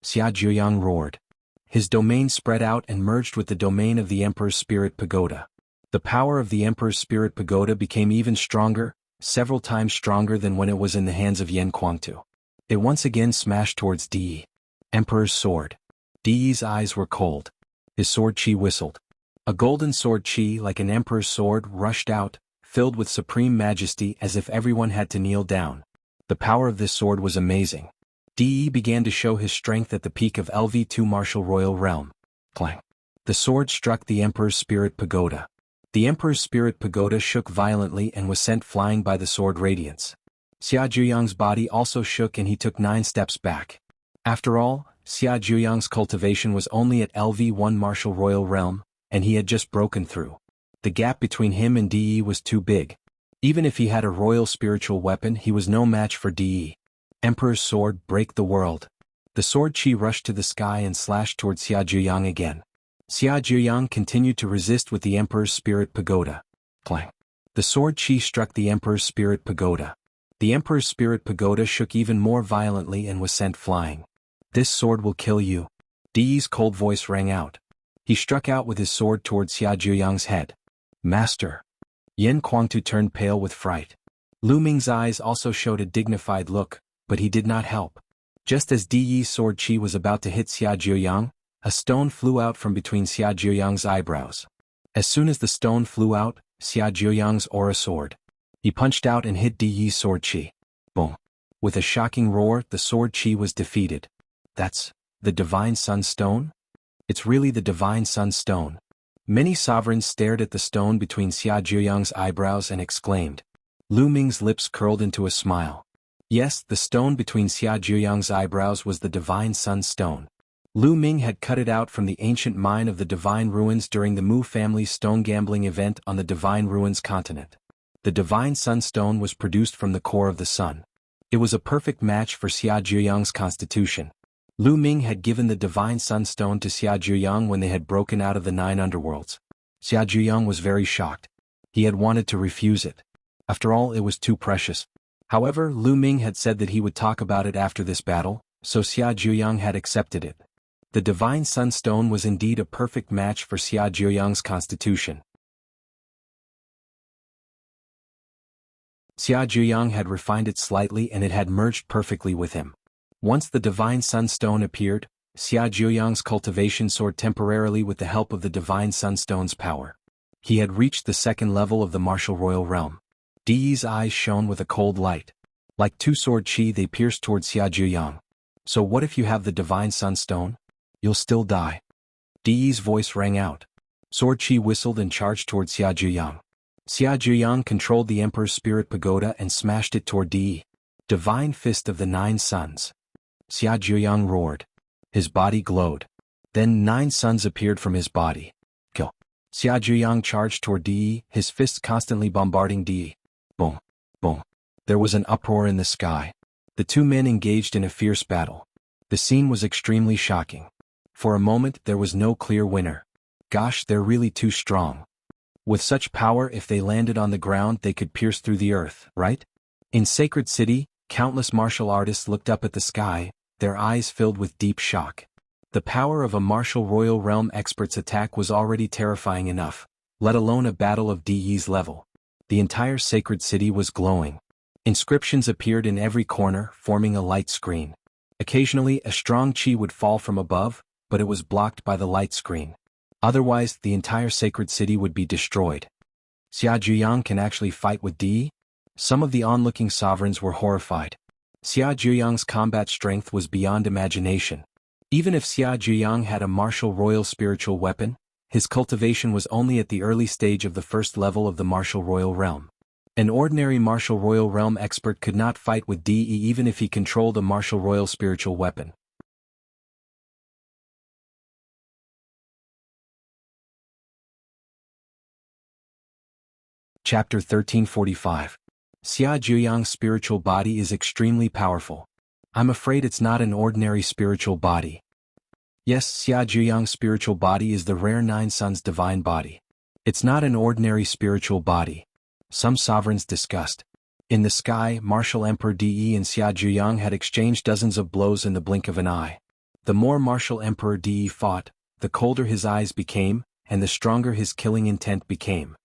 A: Xia Zhiyang roared. His domain spread out and merged with the domain of the Emperor's Spirit Pagoda. The power of the Emperor's Spirit Pagoda became even stronger, several times stronger than when it was in the hands of Yan Kuangtu. It once again smashed towards Di. Emperor's Sword. Di's eyes were cold. His sword chi whistled. A golden sword chi like an emperor's sword rushed out, filled with supreme majesty as if everyone had to kneel down. The power of this sword was amazing. De began to show his strength at the peak of LV2 Martial Royal Realm. Clang. The sword struck the Emperor's Spirit Pagoda. The Emperor's Spirit Pagoda shook violently and was sent flying by the sword radiance. Xia Zhuyang's body also shook and he took 9 steps back. After all, Xia Zhuyang's cultivation was only at LV1 Martial Royal Realm, and he had just broken through. The gap between him and De was too big. Even if he had a royal spiritual weapon, he was no match for De. Emperor's sword, break the world. The sword chi rushed to the sky and slashed toward Xia Zhuyang again. Xia Zhuyang continued to resist with the Emperor's Spirit Pagoda. Clang. The sword chi struck the Emperor's Spirit Pagoda. The Emperor's Spirit Pagoda shook even more violently and was sent flying. This sword will kill you. De's cold voice rang out. He struck out with his sword towards Xia Zhuyang's head. Master. Yen Kuangtu turned pale with fright. Lu Ming's eyes also showed a dignified look, but he did not help. Just as De's sword chi was about to hit Xia Zhuyang, a stone flew out from between Xia Zhuyang's eyebrows. As soon as the stone flew out, Xia Zhuyang's aura soared. He punched out and hit De's sword chi. Boom. With a shocking roar, the sword chi was defeated. That's the Divine Sun Stone? It's really the Divine Sun Stone. Many sovereigns stared at the stone between Xia Zhuyang's eyebrows and exclaimed. Lu Ming's lips curled into a smile. Yes, the stone between Xia Zhuyang's eyebrows was the Divine Sun Stone. Lu Ming had cut it out from the ancient mine of the Divine Ruins during the Mu family's stone gambling event on the Divine Ruins continent. The Divine Sun Stone was produced from the core of the sun. It was a perfect match for Xia Zhuyang's constitution. Lu Ming had given the Divine Sun Stone to Xia Zhuyang when they had broken out of the 9 underworlds. Xia Zhuyang was very shocked. He had wanted to refuse it. After all, it was too precious. However, Lu Ming had said that he would talk about it after this battle, so Xia Zhuyang had accepted it. The Divine Sun Stone was indeed a perfect match for Xia Zhuyang's constitution. Xia Zhuyang had refined it slightly and it had merged perfectly with him. Once the Divine Sun Stone appeared, Xia Zhuyang's cultivation soared temporarily with the help of the Divine Sun Stone's power. He had reached the 2nd level of the Martial Royal Realm. De's eyes shone with a cold light. Like 2 sword chi, they pierced towards Xia Zhuyang. So what if you have the Divine Sun Stone? You'll still die. De's voice rang out. Sword chi whistled and charged towards Xia Zhuyang. Xia Zhuyang controlled the Emperor's Spirit Pagoda and smashed it toward De. Divine Fist of the 9 Suns. Xia Zhuyang roared. His body glowed. Then 9 suns appeared from his body. Kill. Xia Zhuyang charged toward De, his fists constantly bombarding De. Boom. Boom. There was an uproar in the sky. The 2 men engaged in a fierce battle. The scene was extremely shocking. For a moment, there was no clear winner. Gosh, they're really too strong. With such power, if they landed on the ground, they could pierce through the earth, right? In Sacred City, countless martial artists looked up at the sky, their eyes filled with deep shock. The power of a Martial Royal Realm expert's attack was already terrifying enough, let alone a battle of De's level. The entire Sacred City was glowing. Inscriptions appeared in every corner, forming a light screen. Occasionally, a strong chi would fall from above, but it was blocked by the light screen. Otherwise, the entire Sacred City would be destroyed. Xia Zhuyang can actually fight with De? Some of the onlooking sovereigns were horrified. Xia Zhuyang's combat strength was beyond imagination. Even if Xia Zhuyang had a martial royal spiritual weapon, his cultivation was only at the early stage of the 1st level of the Martial Royal Realm. An ordinary Martial Royal Realm expert could not fight with De even if he controlled a martial royal spiritual weapon. Chapter 1345. Xia Zhuyang's spiritual body is extremely powerful. I'm afraid it's not an ordinary spiritual body. Yes, Xia Zhuyang's spiritual body is the rare 9 Suns divine body. It's not an ordinary spiritual body. Some sovereigns discussed. In the sky, Martial Emperor De and Xia Zhuyang had exchanged dozens of blows in the blink of an eye. The more Martial Emperor De fought, the colder his eyes became, and the stronger his killing intent became.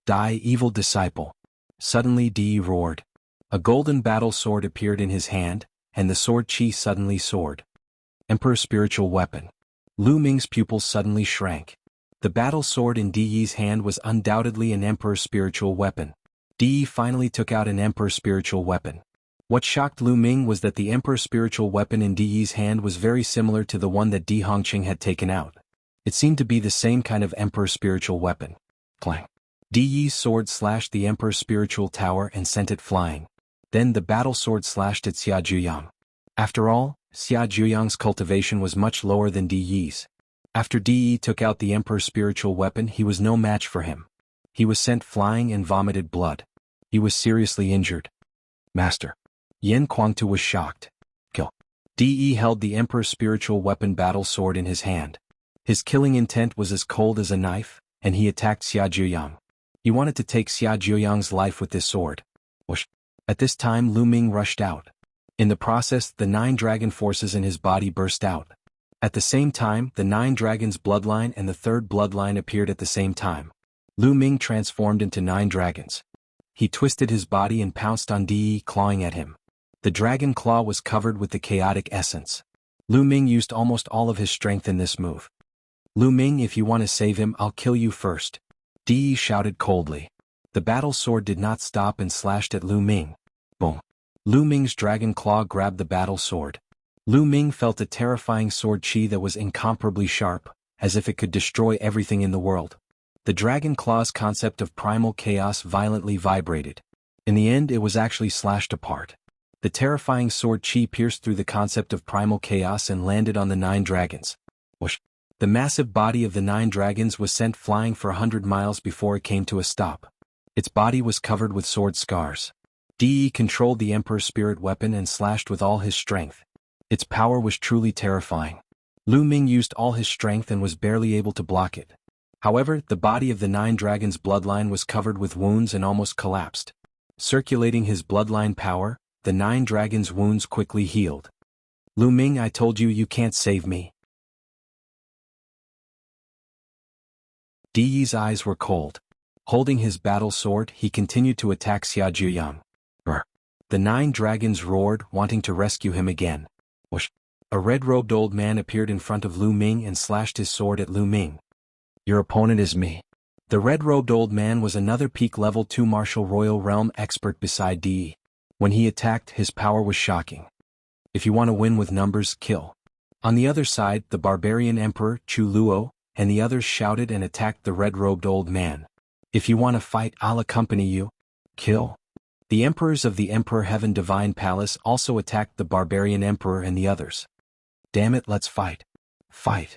A: Die, evil disciple. Suddenly De roared. A golden battle sword appeared in his hand, and the sword chi suddenly soared. Emperor's spiritual weapon. Lu Ming's pupils suddenly shrank. The battle sword in De's hand was undoubtedly an Emperor's spiritual weapon. Di finally took out an Emperor's spiritual weapon. What shocked Lu Ming was that the Emperor's spiritual weapon in Di's hand was very similar to the one that Di Hongqing had taken out. It seemed to be the same kind of Emperor's spiritual weapon. Clang. Di's sword slashed the Emperor's spiritual tower and sent it flying. Then the battle sword slashed at Xia Zhuyang. After all, Xia Zhuyang's cultivation was much lower than Di's. After Di took out the Emperor's spiritual weapon, he was no match for him. He was sent flying and vomited blood. He was seriously injured. Master. Yan Kuangtu was shocked. Kill. Di held the Emperor's spiritual weapon battle sword in his hand. His killing intent was as cold as a knife, and he attacked Xia Zhuyang. He wanted to take Xia Zhuyang's life with this sword. Whoosh. At this time Lu Ming rushed out. In the process, the 9 dragon forces in his body burst out. At the same time, the 9 dragons' bloodline and the 3rd bloodline appeared at the same time. Lu Ming transformed into 9 dragons. He twisted his body and pounced on Di, clawing at him. The dragon claw was covered with the chaotic essence. Lu Ming used almost all of his strength in this move. Lu Ming, if you want to save him, I'll kill you first. Di shouted coldly. The battle sword did not stop and slashed at Lu Ming. Boom. Lu Ming's dragon claw grabbed the battle sword. Lu Ming felt a terrifying sword chi that was incomparably sharp, as if it could destroy everything in the world. The dragon claw's concept of primal chaos violently vibrated. In the end, it was actually slashed apart. The terrifying sword chi pierced through the concept of primal chaos and landed on the 9 dragons. Whoosh. The massive body of the 9 dragons was sent flying for 100 miles before it came to a stop. Its body was covered with sword scars. Di controlled the Emperor's spirit weapon and slashed with all his strength. Its power was truly terrifying. Lu Ming used all his strength and was barely able to block it. However, the body of the 9 dragons' bloodline was covered with wounds and almost collapsed. Circulating his bloodline power, the 9 dragons' wounds quickly healed. Lu Ming, I told you you can't save me. Di's eyes were cold. Holding his battle sword, he continued to attack Xia Zhuyang. The 9 dragons roared, wanting to rescue him again. Whoosh. A red-robed old man appeared in front of Lu Ming and slashed his sword at Lu Ming. Your opponent is me. The red-robed old man was another peak level 2 martial royal realm expert beside Di. When he attacked, his power was shocking. If you want to win with numbers, kill. On the other side, the barbarian emperor, Chu Luo, and the others shouted and attacked the red-robed old man. If you want to fight, I'll accompany you. Kill. The emperors of the Emperor Heaven Divine Palace also attacked the barbarian emperor and the others. Damn it, let's fight. Fight.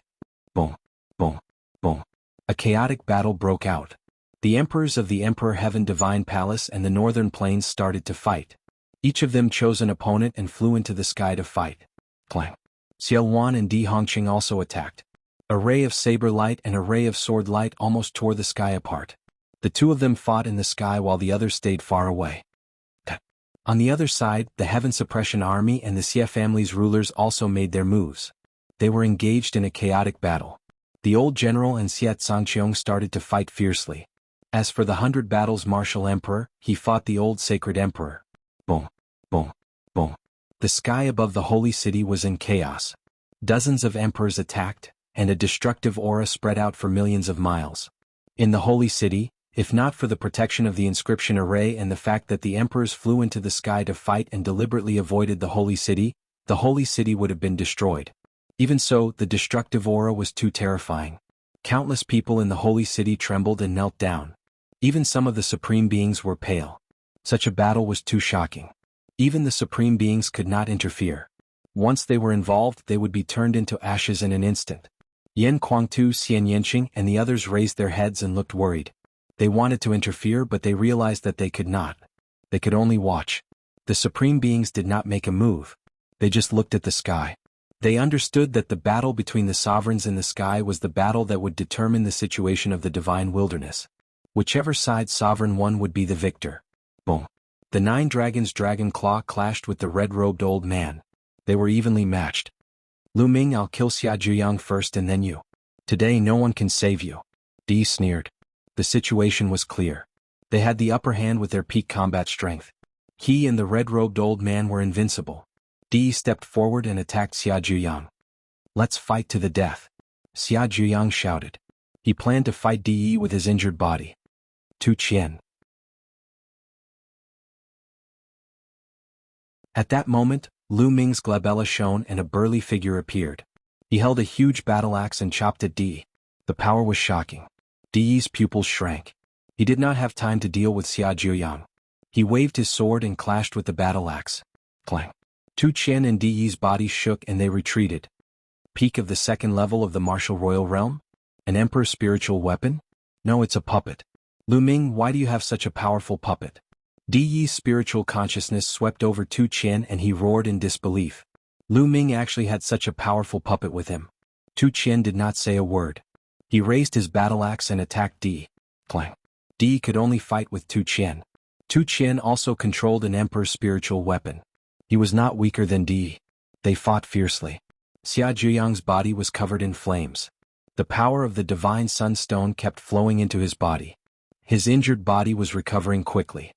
A: Boom. Boom. Boom. A chaotic battle broke out. The emperors of the Emperor Heaven Divine Palace and the Northern Plains started to fight. Each of them chose an opponent and flew into the sky to fight. Clang. Xiaowan and Di Hongqing also attacked. A ray of saber light and a ray of sword light almost tore the sky apart. The 2 of them fought in the sky while the others stayed far away. On the other side, the Heaven Suppression Army and the Xie family's rulers also made their moves. They were engaged in a chaotic battle. The old general and Xie Zhangqiong started to fight fiercely. As for the 100 Battles Martial Emperor, he fought the old Sacred Emperor. Boom. Boom. Boom. The sky above the holy city was in chaos. Dozens of emperors attacked, and a destructive aura spread out for millions of miles. In the holy city, if not for the protection of the inscription array and the fact that the emperors flew into the sky to fight and deliberately avoided the holy city would have been destroyed. Even so, the destructive aura was too terrifying. Countless people in the holy city trembled and knelt down. Even some of the supreme beings were pale. Such a battle was too shocking. Even the supreme beings could not interfere. Once they were involved, they would be turned into ashes in an instant. Yan Kuangtu, Xian Yanqing, and the others raised their heads and looked worried. They wanted to interfere, but they realized that they could not. They could only watch. The supreme beings did not make a move. They just looked at the sky. They understood that the battle between the sovereigns in the sky was the battle that would determine the situation of the divine wilderness. Whichever side sovereign won would be the victor. Boom. The 9 dragons' dragon claw clashed with the red-robed old man. They were evenly matched. Lu Ming, I'll kill Xia Zhuyang first and then you. Today no one can save you. Di sneered. The situation was clear. They had the upper hand with their peak combat strength. He and the red-robed old man were invincible. Di stepped forward and attacked Xia Zhuyang. Let's fight to the death. Xia Zhuyang shouted. He planned to fight Di with his injured body. Tu Qian. At that moment, Lu Ming's glabella shone and a burly figure appeared. He held a huge battle axe and chopped at Di. The power was shocking. Di's pupils shrank. He did not have time to deal with Xia Jiuyang. He waved his sword and clashed with the battle axe. Clang. Tu Qian and Di's bodies shook and they retreated. Peak of the second level of the martial royal realm? An emperor's spiritual weapon? No, it's a puppet. Lu Ming, why do you have such a powerful puppet? Di's spiritual consciousness swept over Tu Qian and he roared in disbelief. Lu Ming actually had such a powerful puppet with him. Tu Qian did not say a word. He raised his battle axe and attacked Di. Clang. Di could only fight with Tu Qian. Tu Qian also controlled an emperor's spiritual weapon. He was not weaker than Di. They fought fiercely. Xia Jiuyang's body was covered in flames. The power of the divine sunstone kept flowing into his body. His injured body was recovering quickly.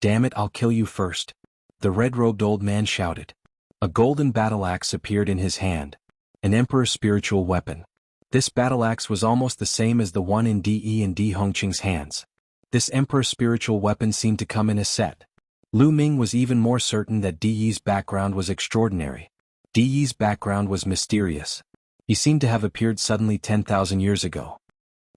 A: Damn it, I'll kill you first. The red-robed old man shouted. A golden battle axe appeared in his hand. An emperor's spiritual weapon. This battle axe was almost the same as the one in Di and Di Hongqing's hands. This emperor's spiritual weapon seemed to come in a set. Lu Ming was even more certain that Di's background was extraordinary. Di's background was mysterious. He seemed to have appeared suddenly 10,000 years ago.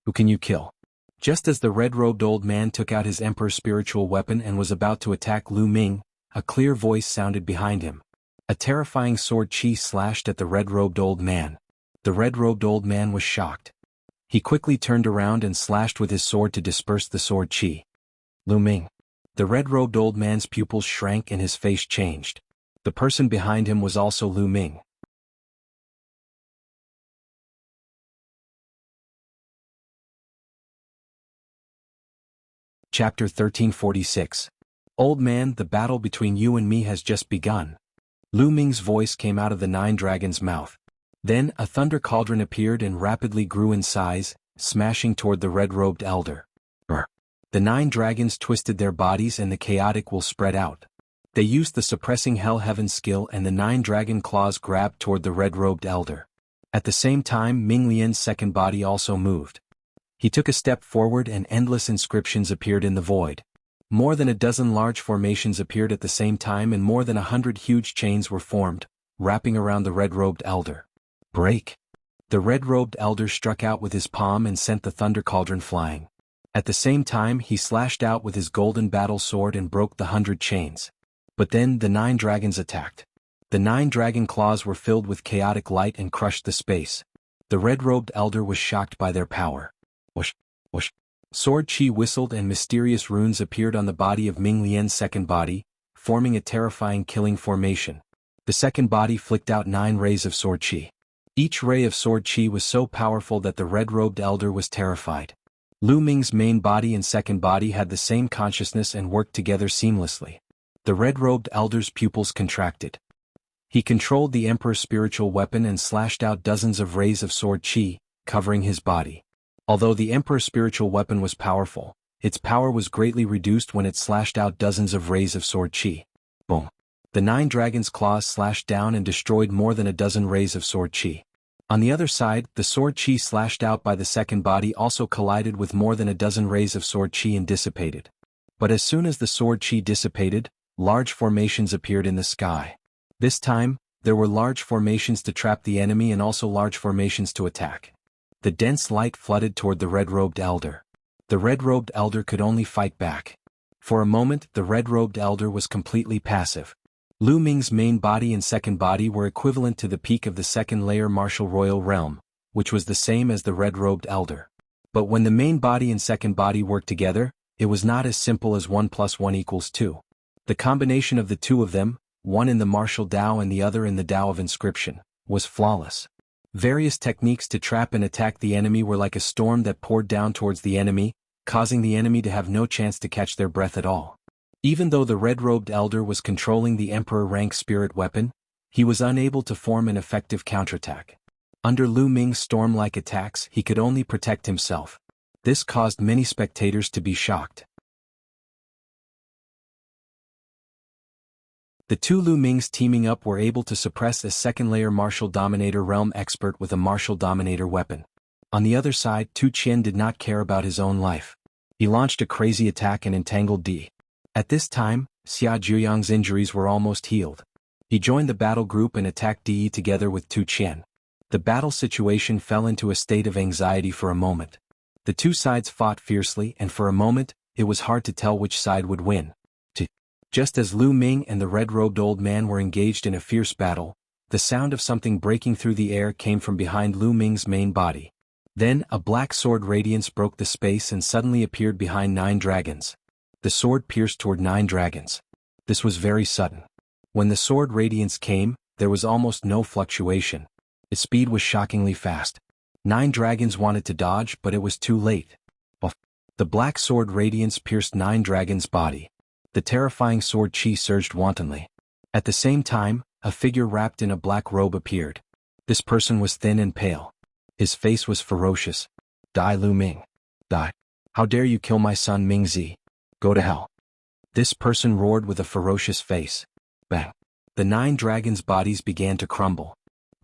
A: Who can you kill? Just as the red-robed old man took out his emperor's spiritual weapon and was about to attack Lu Ming, a clear voice sounded behind him. A terrifying sword chi slashed at the red-robed old man. The red-robed old man was shocked. He quickly turned around and slashed with his sword to disperse the sword chi. Lu Ming. The red-robed old man's pupils shrank and his face changed. The person behind him was also Lu Ming. Chapter 1346. Old man, the battle between you and me has just begun. Lu Ming's voice came out of the nine dragons' mouth. Then a thunder cauldron appeared and rapidly grew in size, smashing toward the red-robed elder. The nine dragons twisted their bodies and the chaotic will spread out. They used the suppressing hell heaven skill and the nine dragon claws grabbed toward the red-robed elder. At the same time, Ming Lian's second body also moved. He took a step forward and endless inscriptions appeared in the void. More than a dozen large formations appeared at the same time and more than 100 huge chains were formed, wrapping around the red-robed elder. Break! The red-robed elder struck out with his palm and sent the thunder cauldron flying. At the same time he slashed out with his golden battle sword and broke the 100 chains. But then the nine dragons attacked. The nine dragon claws were filled with chaotic light and crushed the space. The red-robed elder was shocked by their power. Whoosh, whoosh. Sword chi whistled and mysterious runes appeared on the body of Ming Lian's second body, forming a terrifying killing formation. The second body flicked out 9 rays of sword chi. Each ray of sword chi was so powerful that the red-robed elder was terrified. Lu Ming's main body and second body had the same consciousness and worked together seamlessly. The red-robed elder's pupils contracted. He controlled the emperor's spiritual weapon and slashed out dozens of rays of sword chi, covering his body. Although the emperor's spiritual weapon was powerful, its power was greatly reduced when it slashed out dozens of rays of sword chi. Boom! The nine dragons' claws slashed down and destroyed more than a dozen rays of sword chi. On the other side, the sword chi slashed out by the second body also collided with more than a dozen rays of sword chi and dissipated. But as soon as the sword chi dissipated, large formations appeared in the sky. This time, there were large formations to trap the enemy and also large formations to attack. The dense light flooded toward the red-robed elder. The red-robed elder could only fight back. For a moment, the red-robed elder was completely passive. Lu Ming's main body and second body were equivalent to the peak of the second-layer martial royal realm, which was the same as the red-robed elder. But when the main body and second body worked together, it was not as simple as 1 + 1 = 2. The combination of the two of them, one in the martial Tao and the other in the Tao of inscription, was flawless. Various techniques to trap and attack the enemy were like a storm that poured down towards the enemy, causing the enemy to have no chance to catch their breath at all. Even though the red-robed elder was controlling the emperor-rank spirit weapon, he was unable to form an effective counterattack. Under Lu Ming's storm-like attacks, he could only protect himself. This caused many spectators to be shocked. The two Lu Mings teaming up were able to suppress a second-layer martial dominator realm expert with a martial dominator weapon. On the other side, Tu Qian did not care about his own life. He launched a crazy attack and entangled Di. At this time, Xia Zhuyang's injuries were almost healed. He joined the battle group and attacked De together with Tu Qian. The battle situation fell into a state of anxiety for a moment. The two sides fought fiercely and for a moment, it was hard to tell which side would win. Just as Lu Ming and the red-robed old man were engaged in a fierce battle, the sound of something breaking through the air came from behind Lu Ming's main body. Then, a black sword radiance broke the space and suddenly appeared behind 9 dragons. The sword pierced toward 9 dragons. This was very sudden. When the sword radiance came, there was almost no fluctuation. Its speed was shockingly fast. 9 dragons wanted to dodge, but it was too late. The black sword radiance pierced 9 dragons' body. The terrifying sword chi surged wantonly. At the same time, a figure wrapped in a black robe appeared. This person was thin and pale. His face was ferocious. Die Lu Ming. Die. How dare you kill my son Mingzi? Go to hell. This person roared with a ferocious face. Bang. The 9 dragons' bodies began to crumble.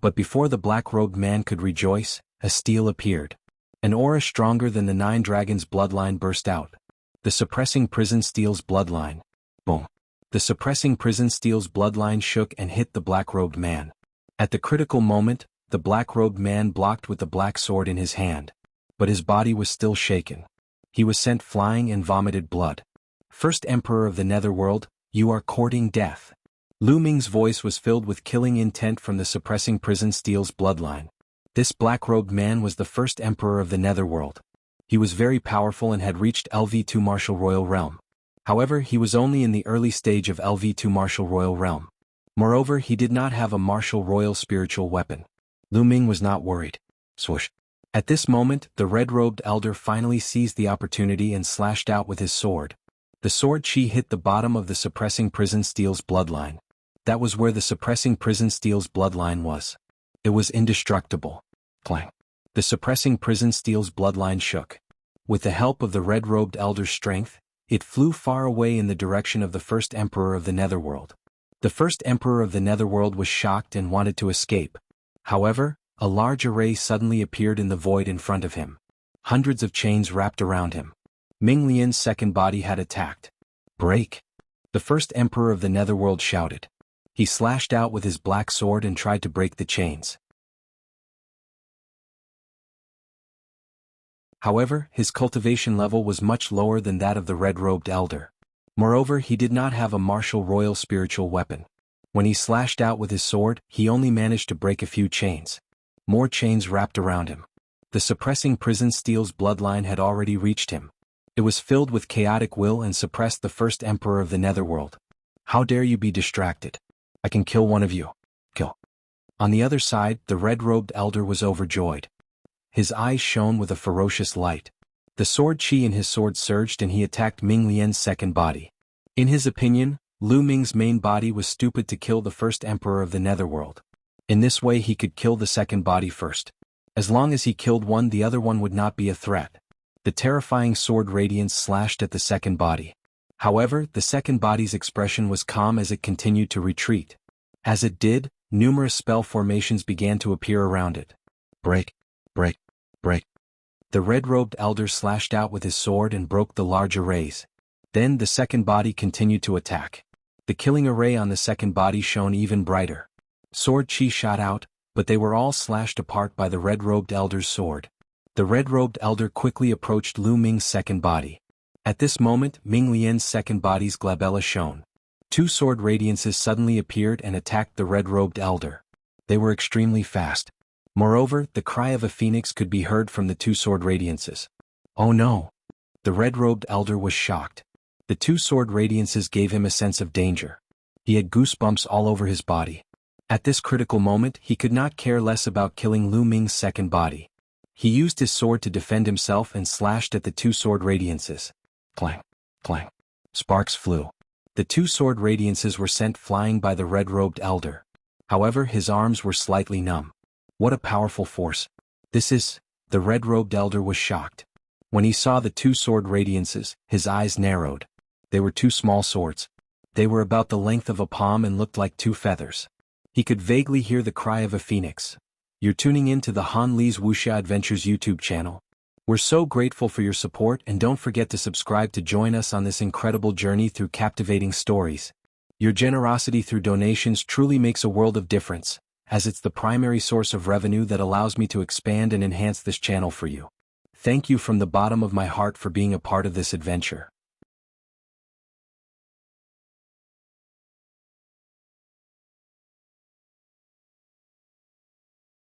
A: But before the black-robed man could rejoice, a steel appeared. An aura stronger than the 9 dragons' bloodline burst out. The suppressing prison steel's bloodline. Boom. The suppressing prison steel's bloodline shook and hit the black-robed man. At the critical moment, the black-robed man blocked with the black sword in his hand. But his body was still shaken. He was sent flying and vomited blood. First Emperor of the Netherworld, you are courting death. Lu Ming's voice was filled with killing intent from the suppressing prison steel's bloodline. This black-robed man was the first Emperor of the Netherworld. He was very powerful and had reached LV2 Martial Royal Realm. However, he was only in the early stage of LV2 Martial Royal Realm. Moreover, he did not have a Martial Royal spiritual weapon. Lu Ming was not worried. Swoosh. At this moment, the red-robed elder finally seized the opportunity and slashed out with his sword. The sword chi hit the bottom of the suppressing prison steel's bloodline. That was where the suppressing prison steel's bloodline was. It was indestructible. Clang. The suppressing prison steel's bloodline shook. With the help of the red-robed elder's strength, it flew far away in the direction of the first Emperor of the Netherworld. The first Emperor of the Netherworld was shocked and wanted to escape. However, a large array suddenly appeared in the void in front of him. Hundreds of chains wrapped around him. Ming Lian's second body had attacked. Break! The first Emperor of the Netherworld shouted. He slashed out with his black sword and tried to break the chains. However, his cultivation level was much lower than that of the red-robed elder. Moreover, he did not have a martial royal spiritual weapon. When he slashed out with his sword, he only managed to break a few chains. More chains wrapped around him. The suppressing prison steel's bloodline had already reached him. It was filled with chaotic will and suppressed the first Emperor of the Netherworld. How dare you be distracted? I can kill one of you. Kill. On the other side, the red-robed elder was overjoyed. His eyes shone with a ferocious light. The sword chi in his sword surged and he attacked Ming Lian's second body. In his opinion, Lu Ming's main body was stupid to kill the first Emperor of the Netherworld. In this way he could kill the second body first. As long as he killed one, the other one would not be a threat. The terrifying sword radiance slashed at the second body. However, the second body's expression was calm as it continued to retreat. As it did, numerous spell formations began to appear around it. Break, break, break. The red-robed elder slashed out with his sword and broke the large arrays. Then the second body continued to attack. The killing array on the second body shone even brighter. Sword chi shot out, but they were all slashed apart by the red-robed elder's sword. The red-robed elder quickly approached Lu Ming's second body. At this moment, Ming Lian's second body's glabella shone. 2 sword radiances suddenly appeared and attacked the red-robed elder. They were extremely fast. Moreover, the cry of a phoenix could be heard from the 2 sword radiances. Oh no! The red-robed elder was shocked. The 2 sword radiances gave him a sense of danger. He had goosebumps all over his body. At this critical moment, he could not care less about killing Lu Ming's second body. He used his sword to defend himself and slashed at the 2 sword radiances. Clang, clang. Sparks flew. The 2 sword radiances were sent flying by the red-robed elder. However, his arms were slightly numb. What a powerful force. This is... The red-robed elder was shocked. When he saw the 2 sword radiances, his eyes narrowed. They were 2 small swords. They were about the length of a palm and looked like 2 feathers. He could vaguely hear the cry of a phoenix. You're tuning in to the Han Li's Wuxia Adventures YouTube channel. We're so grateful for your support, and don't forget to subscribe to join us on this incredible journey through captivating stories. Your generosity through donations truly makes a world of difference, as it's the primary source of revenue that allows me to expand and enhance this channel for you. Thank you from the bottom of my heart for being a part of this adventure.